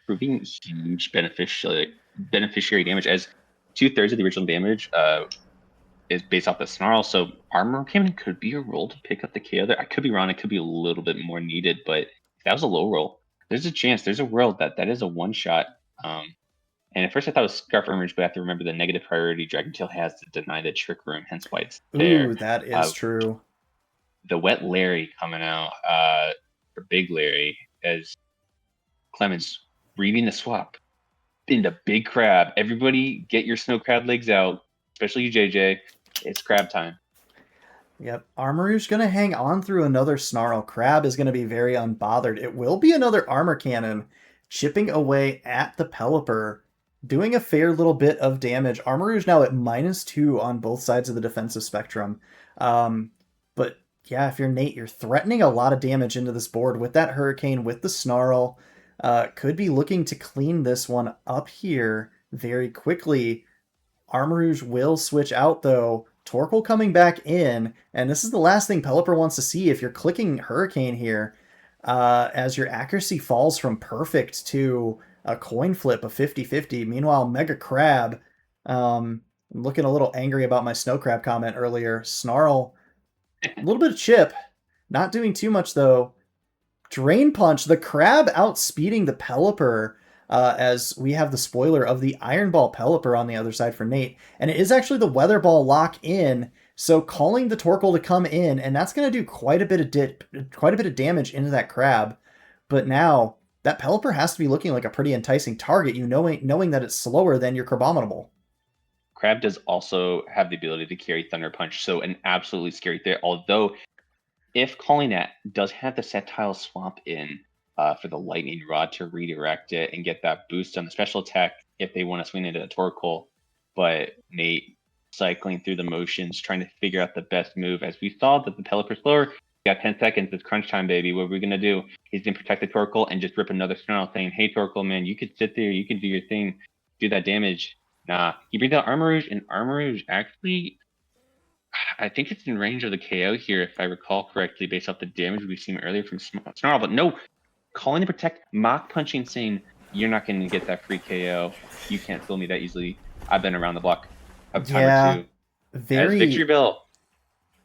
proving huge beneficiary damage, as 2/3 of the original damage is based off the Snarl. So Armor Cannon could be a roll to pick up the KO there. I could be wrong. It could be a little bit more needed, but if that was a low roll, there's a chance. There's a world that is a one-shot. And at first I thought it was Scarf Armorage, but I have to remember the negative priority Dragon Tail has to deny the Trick Room, hence why it's there. Ooh, that is true. The Wet Larry coming out for Big Larry, as Clemens reading the swap into Big Crab. Everybody get your Snow Crab legs out, especially you, JJ. It's crab time. Yep, Armarouge going to hang on through another Snarl. Crab is going to be very unbothered. It will be another Armor Cannon, chipping away at the Pelipper, doing a fair little bit of damage. Armarouge now at -2 on both sides of the defensive spectrum. But yeah, if you're Nate, you're threatening a lot of damage into this board with that Hurricane, with the Snarl. Could be looking to clean this one up here. very quickly. Armarouge will switch out, though. Torkoal coming back in, and this is the last thing Pelipper wants to see if you're clicking Hurricane here, as your accuracy falls from perfect to a coin flip of 50-50. Meanwhile, Mega Crab, I'm looking a little angry about my Snow Crab comment earlier. Snarl, a little bit of chip, not doing too much, though. Drain Punch, the Crab outspeeding the Pelipper, as we have the spoiler of the Iron Ball Pelipper on the other side for Nate. And it is actually the Weather Ball lock in, so calling the Torkoal to come in, and that's going to do quite a bit of damage into that Crab. But now, that Pelipper has to be looking like a pretty enticing target, knowing that it's slower than your Crabominable. Crab does also have the ability to carry Thunder Punch, so an absolutely scary threat. Although, if calling that does have the Sceptile Swamp in, for the Lightning Rod to redirect it and get that boost on the special attack if they want to swing into a Torkoal. But Nate cycling through the motions, trying to figure out the best move. As we saw that the Pelipper's slower, you got 10 seconds, it's crunch time, baby. What are we going to do? He's going to protect the Torkoal and just rip another Snarl saying, hey, Torkoal, man, you could sit there, you could do your thing, do that damage. Nah, he brings out Armarouge, and Armarouge actually, I think it's in range of the KO here, if I recall correctly, based off the damage we've seen earlier from Snarl. But no, calling to protect, Mach Punching, saying, you're not going to get that free KO. You can't fool me that easily. I've been around the block a time or two. Very Victory Bell.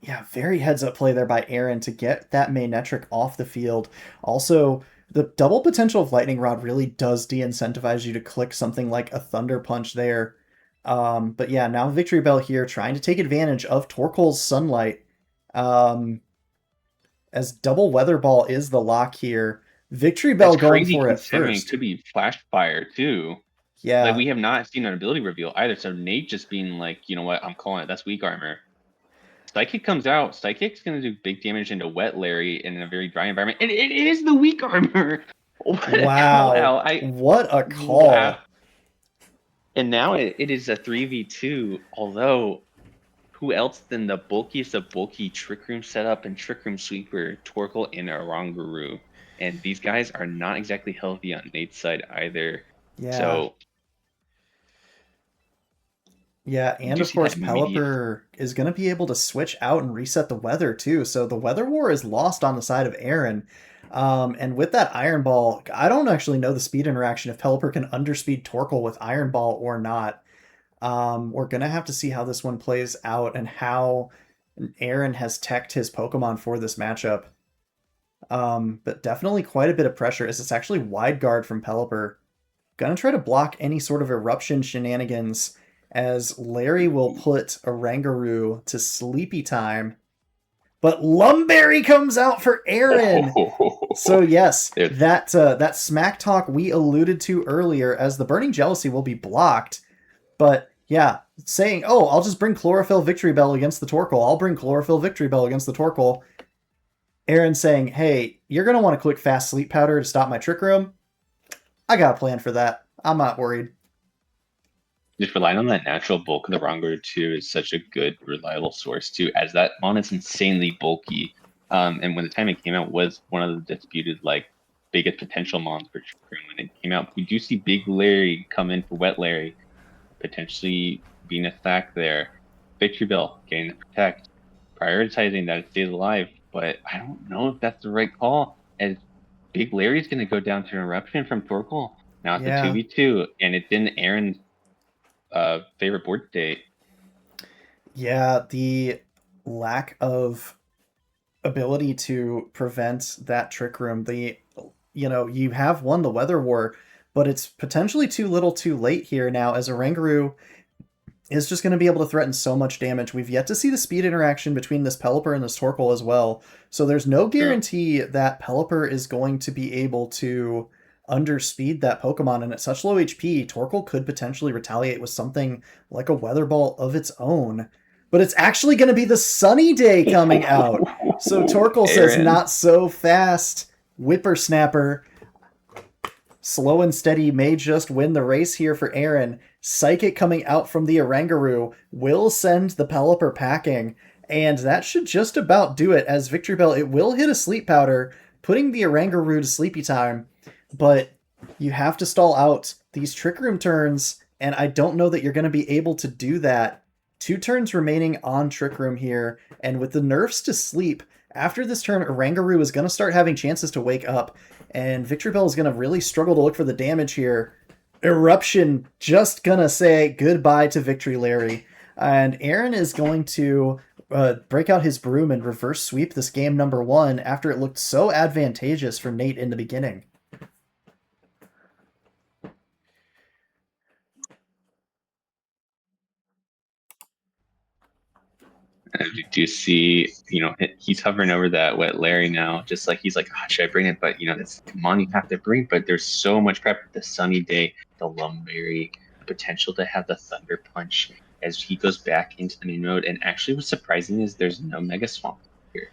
Yeah, very heads-up play there by Aaron to get that Manetric off the field. Also, the double potential of Lightning Rod really does de-incentivize you to click something like a Thunder Punch there. But yeah, now Victory Bell here trying to take advantage of Torkoal's Sunlight. As double Weather Ball is the lock here. Victory Bell going for it first. Could be Flash Fire too. Yeah. Like, we have not seen an ability reveal either, so Nate just being like, you know what, I'm calling it. That's weak armor. Psychic comes out. Psychic's going to do big damage into Wet Larry in a very dry environment. And it is the weak armor. Wow. What a call. Wow. And now it is a 3v2, although who else than the bulkiest of bulky Trick Room setup and Trick Room Sweeper, Torkoal and Oranguru. And these guys are not exactly healthy on Nate's side either. Yeah. So, yeah, and of course Pelipper is going to be able to switch out and reset the weather too. So the weather war is lost on the side of Aaron. And with that Iron Ball, I don't actually know the speed interaction if Pelipper can underspeed Torkoal with Iron Ball or not. We're going to have to see how this one plays out and how Aaron has teched his Pokemon for this matchup. But definitely quite a bit of pressure as it's actually Wide Guard from Pelipper. Gonna try to block any sort of eruption shenanigans as Larry will put Oranguru to sleepy time. But Lumberry comes out for Aaron! So yes, that smack talk we alluded to earlier as the Burning Jealousy will be blocked. But yeah, saying, oh, I'll just bring Chlorophyll Victory Bell against the Torkoal. I'll bring Chlorophyll Victory Bell against the Torkoal. Aaron saying, hey, you're going to want to click Fast Sleep Powder to stop my Trick Room. I got a plan for that. I'm not worried. Just relying on that natural bulk of the Oranguru too is such a good, reliable source too, as that mon is insanely bulky. And when the time it came out was one of the disputed, like, biggest potential mons for Trick Room. When it came out, we do see Big Larry come in for Wet Larry, potentially being a stack there. Victory Bell getting the protect, prioritizing that it stays alive. But I don't know if that's the right call, as Big Larry's going to go down to an eruption from Torkoal. Now it's a 2v2, and it's in Aaron's favorite board state. Yeah, the lack of ability to prevent that Trick Room. You have won the Weather War, but it's potentially too little too late here now, as Oranguru is just going to be able to threaten so much damage. We've yet to see the speed interaction between this Pelipper and this Torkoal as well, so there's no guarantee that Pelipper is going to be able to underspeed that Pokemon, and at such low HP, Torkoal could potentially retaliate with something like a Weather Ball of its own. But it's actually going to be the Sunny Day coming out. So Torkoal says, not so fast, Whippersnapper. Slow and steady may just win the race here for Aaron. Psychic coming out from the Oranguru will send the Pelipper packing, and that should just about do it, as Victory Bell, it will hit a Sleep Powder, putting the Oranguru to sleepy time, but you have to stall out these Trick Room turns, and I don't know that you're going to be able to do that. 2 turns remaining on Trick Room here, and with the nerfs to sleep, after this turn, Oranguru is going to start having chances to wake up, and Victory Bell is going to really struggle to look for the damage here. Eruption just going to say goodbye to Victory Larry, and Aaron is going to break out his broom and reverse sweep this game number 1 after it looked so advantageous for Nate in the beginning. Do you see, he's hovering over that wet Larry now, just like he's like, oh, should I bring it? But, that's come on, you have to bring it. But there's so much prep. The Sunny Day, the Lumberry, the potential to have the Thunder Punch as he goes back into the main mode. And actually what's surprising is there's no Mega Swamp here.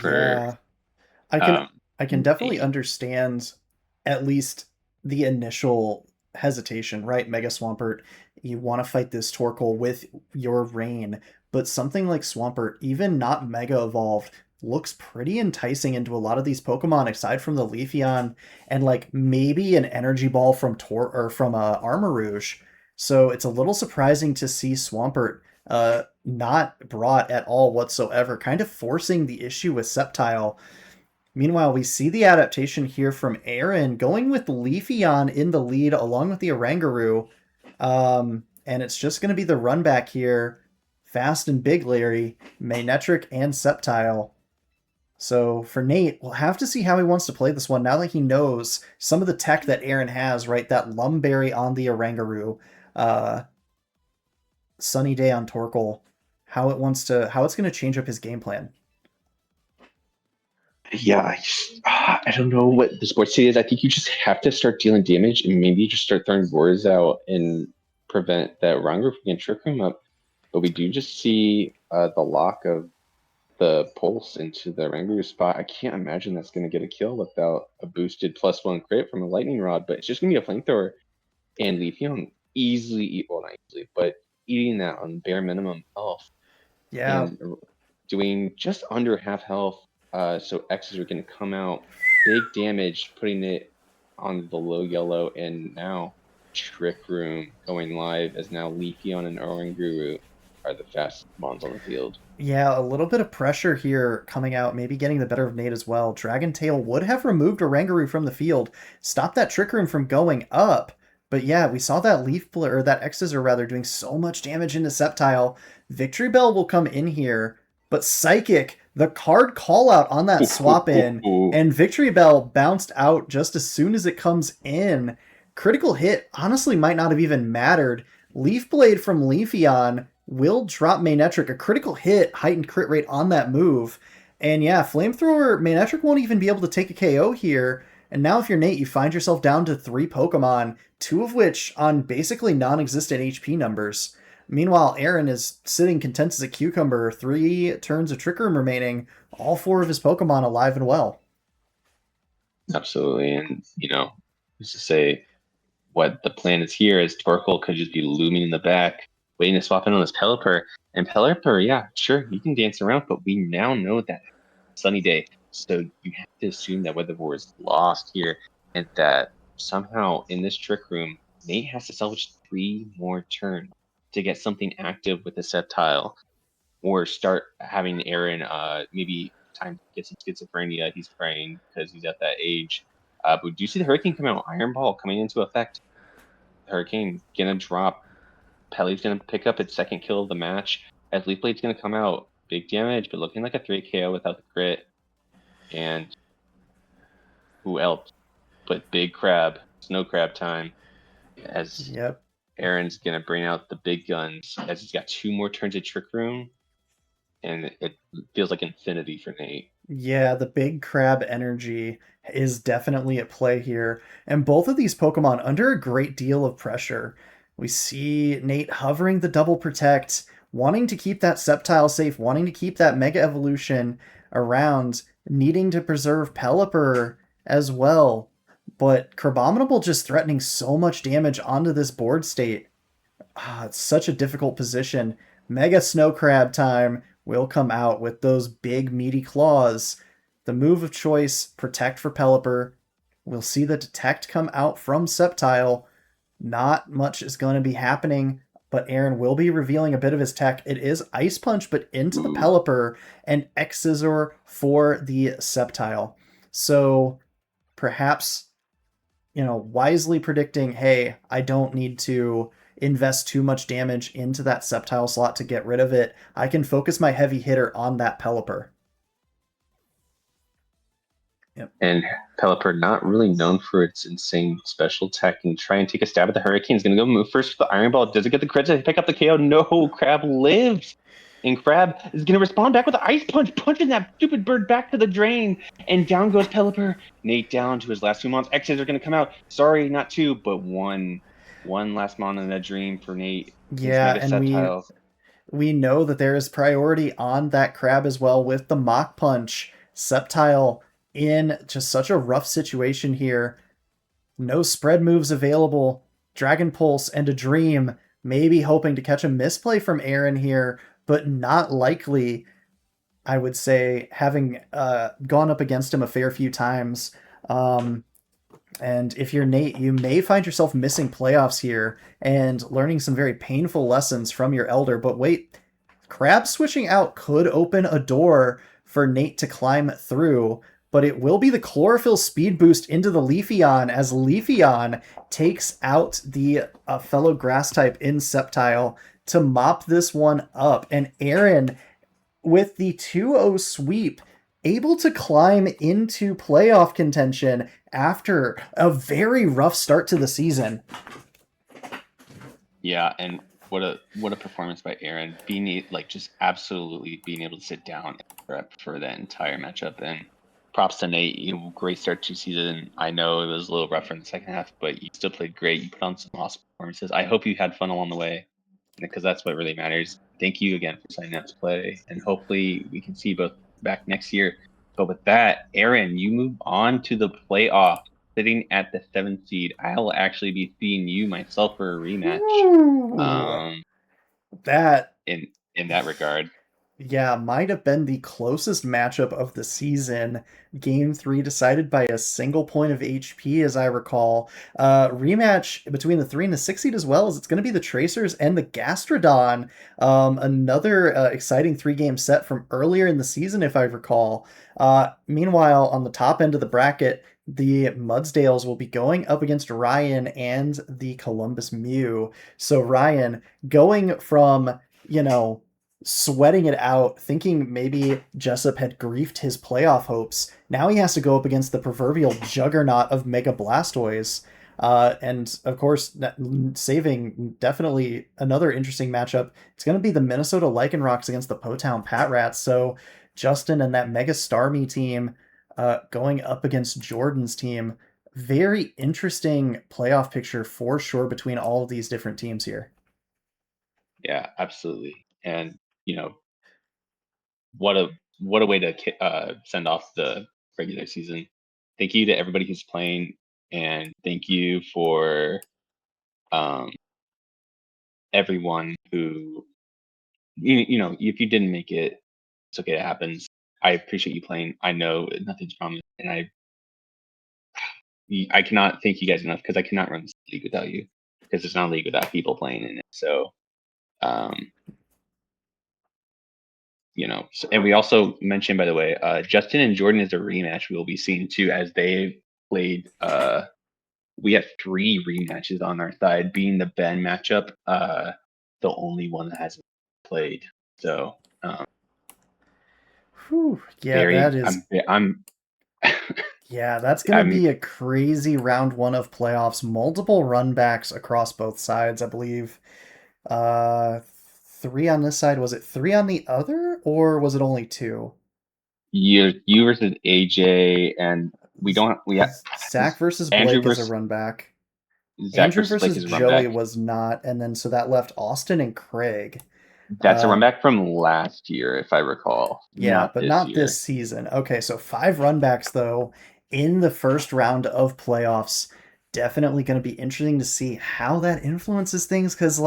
Yeah. I can definitely understand at least the initial hesitation, right? Mega Swampert, you want to fight this Torkoal with your Rain, but something like Swampert, even not Mega Evolved, looks pretty enticing into a lot of these Pokemon, aside from the Leafeon and like maybe an Energy Ball from Armor Rouge. So it's a little surprising to see Swampert not brought at all whatsoever, kind of forcing the issue with Sceptile. Meanwhile, we see the adaptation here from Aaron, going with Leafeon in the lead along with the Oranguru. And it's just going to be the run back here. Fast and Big Larry, Manectric, and Sceptile. So for Nate, we'll have to see how he wants to play this one now that he knows some of the tech that Aaron has, right? That Lumberry on the Oranguru, Sunny Day on Torkoal, how it's going to change up his game plan. Yeah, I don't know what the sports say is. I think you just have to start dealing damage and maybe just start throwing boards out and prevent that Oranguru from getting Trick Room up. But we do just see the lock of the Pulse into the Oranguru spot. I can't imagine that's going to get a kill without a boosted +1 crit from a Lightning Rod, but it's just going to be a Flamethrower. And Leafeon easily, well, not easily, but eating that on bare minimum health. Yeah. And doing just under half health. So X's are going to come out, big damage, putting it on the low yellow, and now Trick Room going live as now Leafeon and Oranguru are the fastest mons on the field. Yeah, a little bit of pressure here coming out, maybe getting the better of Nate as well. Dragon Tail would have removed Oranguru from the field, stopped that Trick Room from going up. But yeah, we saw that that X's doing so much damage into Sceptile. Victory Bell will come in here, but Psychic, the card call out on that swap in, and Victory Bell bounced out just as soon as it comes in. Critical hit honestly might not have even mattered. Leaf Blade from Leafeon will drop Manectric. A critical hit, heightened crit rate on that move. And yeah, Flamethrower, Manectric won't even be able to take a KO here. And now if you're Nate, you find yourself down to 3 Pokemon, 2 of which on basically non-existent HP numbers. Meanwhile, Aaron is sitting content as a cucumber, 3 turns of Trick Room remaining, all 4 of his Pokemon alive and well. Absolutely, and just to say what the plan is here is Torkoal could just be looming in the back, waiting to swap in on this Pelipper. And Pelipper, yeah, sure, you can dance around, but we now know that Sunny Day. So you have to assume that Weather War is lost here, and that somehow in this Trick Room, Nate has to salvage 3 more turns to get something active with the Sceptile, or start having Aaron maybe time to get some schizophrenia. He's praying because he's at that age. But do you see the Hurricane come out? Iron Ball coming into effect. Hurricane gonna drop. Pelly's gonna pick up its 2nd kill of the match. As Leaf Blade's gonna come out. Big damage, but looking like a 3 KO without the crit. And who else but Big Crab, Snow Crab time, as Aaron's gonna bring out the big guns as he's got 2 more turns of Trick Room, and it feels like infinity for Nate. Yeah, the Big Crab energy is definitely at play here, and both of these Pokemon under a great deal of pressure. We see Nate hovering the double protect, wanting to keep that Sceptile safe, wanting to keep that Mega Evolution around, needing to preserve Pelipper as well. But Crabominable just threatening so much damage onto this board state. It's such a difficult position. Mega Snow Crab time will come out with those big meaty claws. The move of choice, Protect for Pelipper. We'll see the Detect come out from Sceptile. not much is going to be happening, but Aaron will be revealing a bit of his tech. It is Ice Punch, but into the Pelipper, and X-Scissor for the Sceptile. So perhaps, wisely predicting, hey, I don't need to invest too much damage into that Sceptile slot to get rid of it. I can focus my heavy hitter on that Pelipper. Yep. And Pelipper, not really known for its insane special tech, and try and take a stab at the Hurricane. He's going to go move first for the Iron Ball. Does it get the crits to pick up the KO? No, Crab lives. And Crab is going to respond back with the Ice Punch, punching that stupid bird back to the drain. And down goes Pelipper. Nate down to his last 2 mons. X's are going to come out. Sorry, not 2, but 1. 1 last mon in that dream for Nate. Yeah, and we know that there is priority on that Crab as well with the Mach Punch. Sceptile in just such a rough situation here. No spread moves available. Dragon Pulse and a Dream, maybe hoping to catch a misplay from Aaron here, but not likely, I would say, having gone up against him a fair few times. And if you're Nate, you may find yourself missing playoffs here and learning some very painful lessons from your elder. But wait, Crab switching out could open a door for Nate to climb through, but it will be the Chlorophyll speed boost into the Leafeon as Leafeon takes out the fellow grass type in Sceptile to mop this one up. And Aaron, with the 2-0 sweep, able to climb into playoff contention after a very rough start to the season. Yeah, and what a performance by Aaron, being just absolutely being able to sit down and prep for that entire matchup. And props to Nate, great start to season. I know it was a little rougher in the second half, but you still played great. You put on some awesome performances. I hope you had fun along the way, because that's what really matters. Thank you again for signing up to play, and hopefully we can see you both back next year. But with that, Aaron, you move on to the playoff, sitting at the 7th seed. I'll actually be seeing you myself for a rematch. That in that regard. Yeah, might have been the closest matchup of the season. Game 3 decided by a single point of HP, as I recall. Rematch between the 3 and the 6 seed as well, as it's going to be the Tracers and the Gastrodon. Another exciting 3-game set from earlier in the season, if I recall. Meanwhile, on the top end of the bracket, the Mudsdales will be going up against Ryan and the Columbus Mew. So Ryan, going from, sweating it out, thinking maybe Jessup had griefed his playoff hopes. Now he has to go up against the proverbial juggernaut of Mega Blastoise. And of course, saving definitely another interesting matchup. It's going to be the Minnesota Lycanrocs against the Potown Patrats. So Justin and that Mega Starmie team going up against Jordan's team. Very interesting playoff picture for sure between all of these different teams here. Yeah, absolutely. And what a way to send off the regular season. Thank you to everybody who's playing, and thank you for everyone who if you didn't make it, it's okay, it happens. I appreciate you playing. I know nothing's promised, and I cannot thank you guys enough, because I cannot run this league without you, because it's not a league without people playing in it. So and we also mentioned, by the way, Justin and Jordan is a rematch we will be seeing too, as they played. We have 3 rematches on our side, being the Ben matchup, the only one that hasn't played. So, that is. Yeah, that's going to be a crazy round 1 of playoffs. Multiple runbacks across both sides, I believe. 3 on this side. Was it 3 on the other, or was it only 2? You versus AJ, and we have Zach versus Blake is a run back. Andrew versus Joey was not, and then so that left Austin and Craig. That's a run back from last year, if I recall. Yeah, but not this season. Okay, so 5 run backs though in the first round of playoffs. Definitely going to be interesting to see how that influences things, because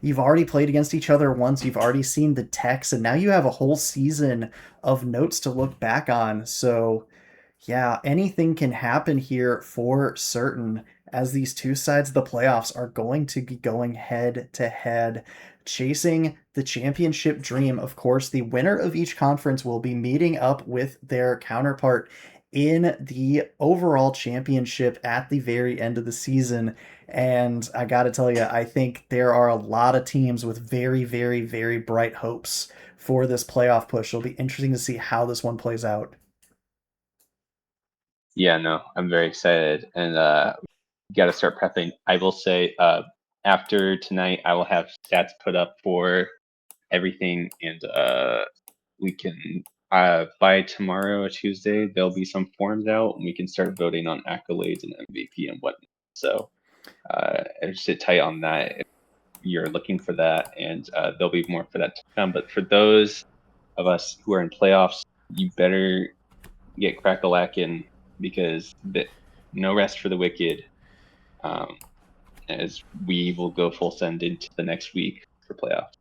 you've already played against each other once, you've already seen the techs, and now you have a whole season of notes to look back on. So Yeah, anything can happen here for certain, as these two sides of the playoffs are going to be going head to head, chasing the championship dream. Of course, the winner of each conference will be meeting up with their counterpart in the overall championship at the very end of the season. And I got to tell you, I think there are a lot of teams with very, very, very bright hopes for this playoff push. It'll be interesting to see how this one plays out. Yeah, no, I'm very excited, and got to start prepping. I will say, after tonight, I will have stats put up for everything, and we can by tomorrow or Tuesday there'll be some forms out, and we can start voting on accolades and MVP and whatnot. So sit tight on that if you're looking for that, and there'll be more for that to come. But for those of us who are in playoffs, you better get crack-a-lackin', because no rest for the wicked, as we will go full send into the next week for playoffs.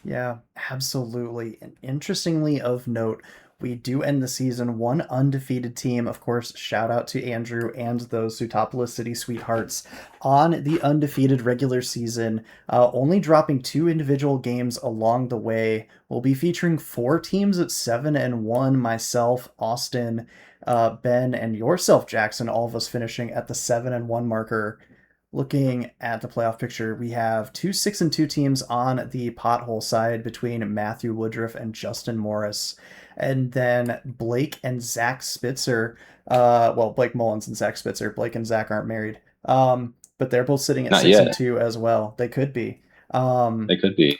Yeah, absolutely. And interestingly of note, we do end the season one undefeated team. Of course, shout out to Andrew and those Hoothopolis City Sweethearts on the undefeated regular season, only dropping 2 individual games along the way. We'll be featuring 4 teams at 7-1, myself, Austin, Ben, and yourself, Jackson, all of us finishing at the 7-1 marker. Looking at the playoff picture, we have 2 6-2 teams on the pothole side between Matthew Woodruff and Justin Morris. And then Blake and Zach Spitzer, Blake Mullins and Zach Spitzer. Blake and Zach aren't married. But they're both sitting at Not 6-2 as well. They could be. They could be.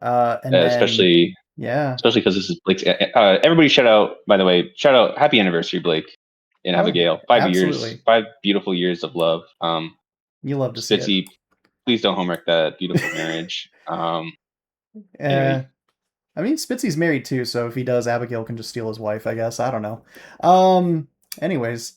And especially because this is Blake's. Everybody shout out, by the way, happy anniversary, Blake and Abigail. 5 absolutely. years, 5 beautiful years of love. You love to see Spitzy, it. please don't homework that beautiful marriage. Anyway. I mean, Spitzy's married too, so if he does, Abigail can just steal his wife, I guess. I don't know. Anyways,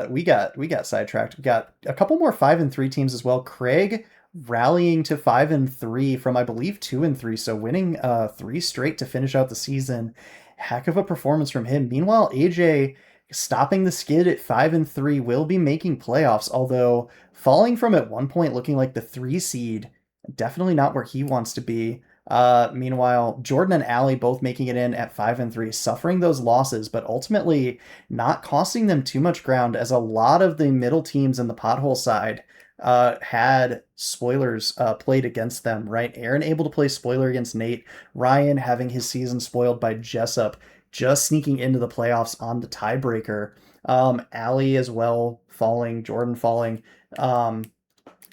we got sidetracked. We got a couple more 5-3 teams as well. Craig rallying to 5-3 from, I believe, 2-3, so winning 3 straight to finish out the season. Heck of a performance from him. Meanwhile, AJ stopping the skid at 5-3 will be making playoffs, although falling from at one point looking like the 3 seed, definitely not where he wants to be. Meanwhile, Jordan and Allie both making it in at 5-3, suffering those losses, but ultimately not costing them too much ground, as a lot of the middle teams in the pothole side had spoilers played against them, right? Aaron able to play spoiler against Nate, Ryan having his season spoiled by Jessup, just sneaking into the playoffs on the tiebreaker. Allie as well falling, Jordan falling.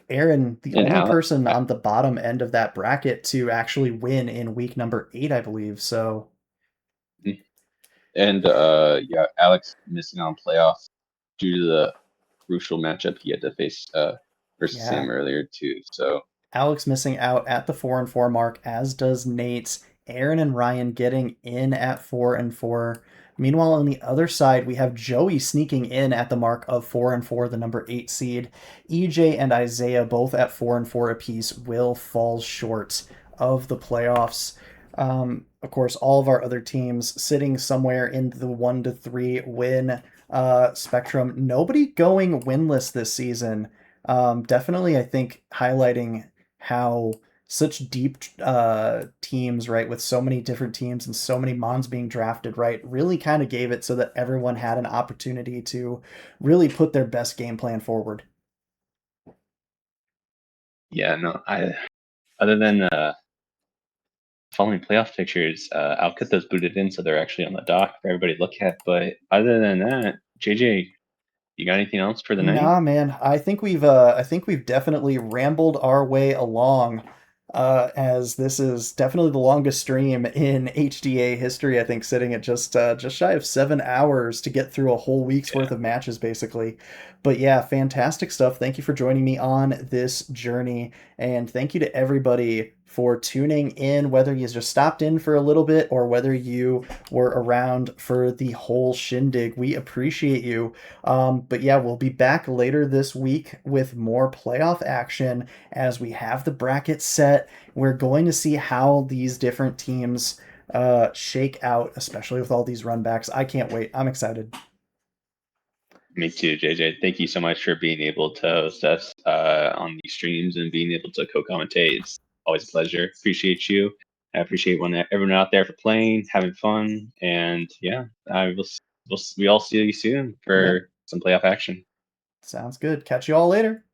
Aaron, the only person on the bottom end of that bracket to actually win in week number 8, I believe. So, and Alex missing on playoffs due to the crucial matchup he had to face versus Sam earlier too. So Alex missing out at the 4-4 mark, as does Nate. Aaron and Ryan getting in at 4-4. Meanwhile, on the other side, we have Joey sneaking in at the mark of 4-4, the number 8 seed. EJ and Isaiah, both at 4-4 apiece, will fall short of the playoffs. Of course, all of our other teams sitting somewhere in the 1-3 win spectrum. Nobody going winless this season. Definitely, I think, highlighting how such deep teams, right, with so many different teams and so many Mons being drafted, right, really kind of gave it so that everyone had an opportunity to really put their best game plan forward. Yeah, no, other than following playoff pictures, I'll get those booted in so they're actually on the dock for everybody to look at. But other than that, JJ, you got anything else for the night? Nah, man. I think we've definitely rambled our way along, as this is definitely the longest stream in HDA history. I think sitting at just shy of 7 hours to get through a whole week's worth of matches, basically. But yeah, fantastic stuff. Thank you for joining me on this journey, and thank you to everybody for tuning in, whether you just stopped in for a little bit or whether you were around for the whole shindig. We appreciate you. But yeah, we'll be back later this week with more playoff action as we have the bracket set. We're going to see how these different teams shake out, especially with all these runbacks. I can't wait. I'm excited. Me too, JJ. Thank you so much for being able to host us on these streams and being able to co-commentate. It's always a pleasure. Appreciate you. I appreciate everyone out there for playing, having fun, and yeah, we all see you soon for some playoff action. Sounds good. Catch you all later.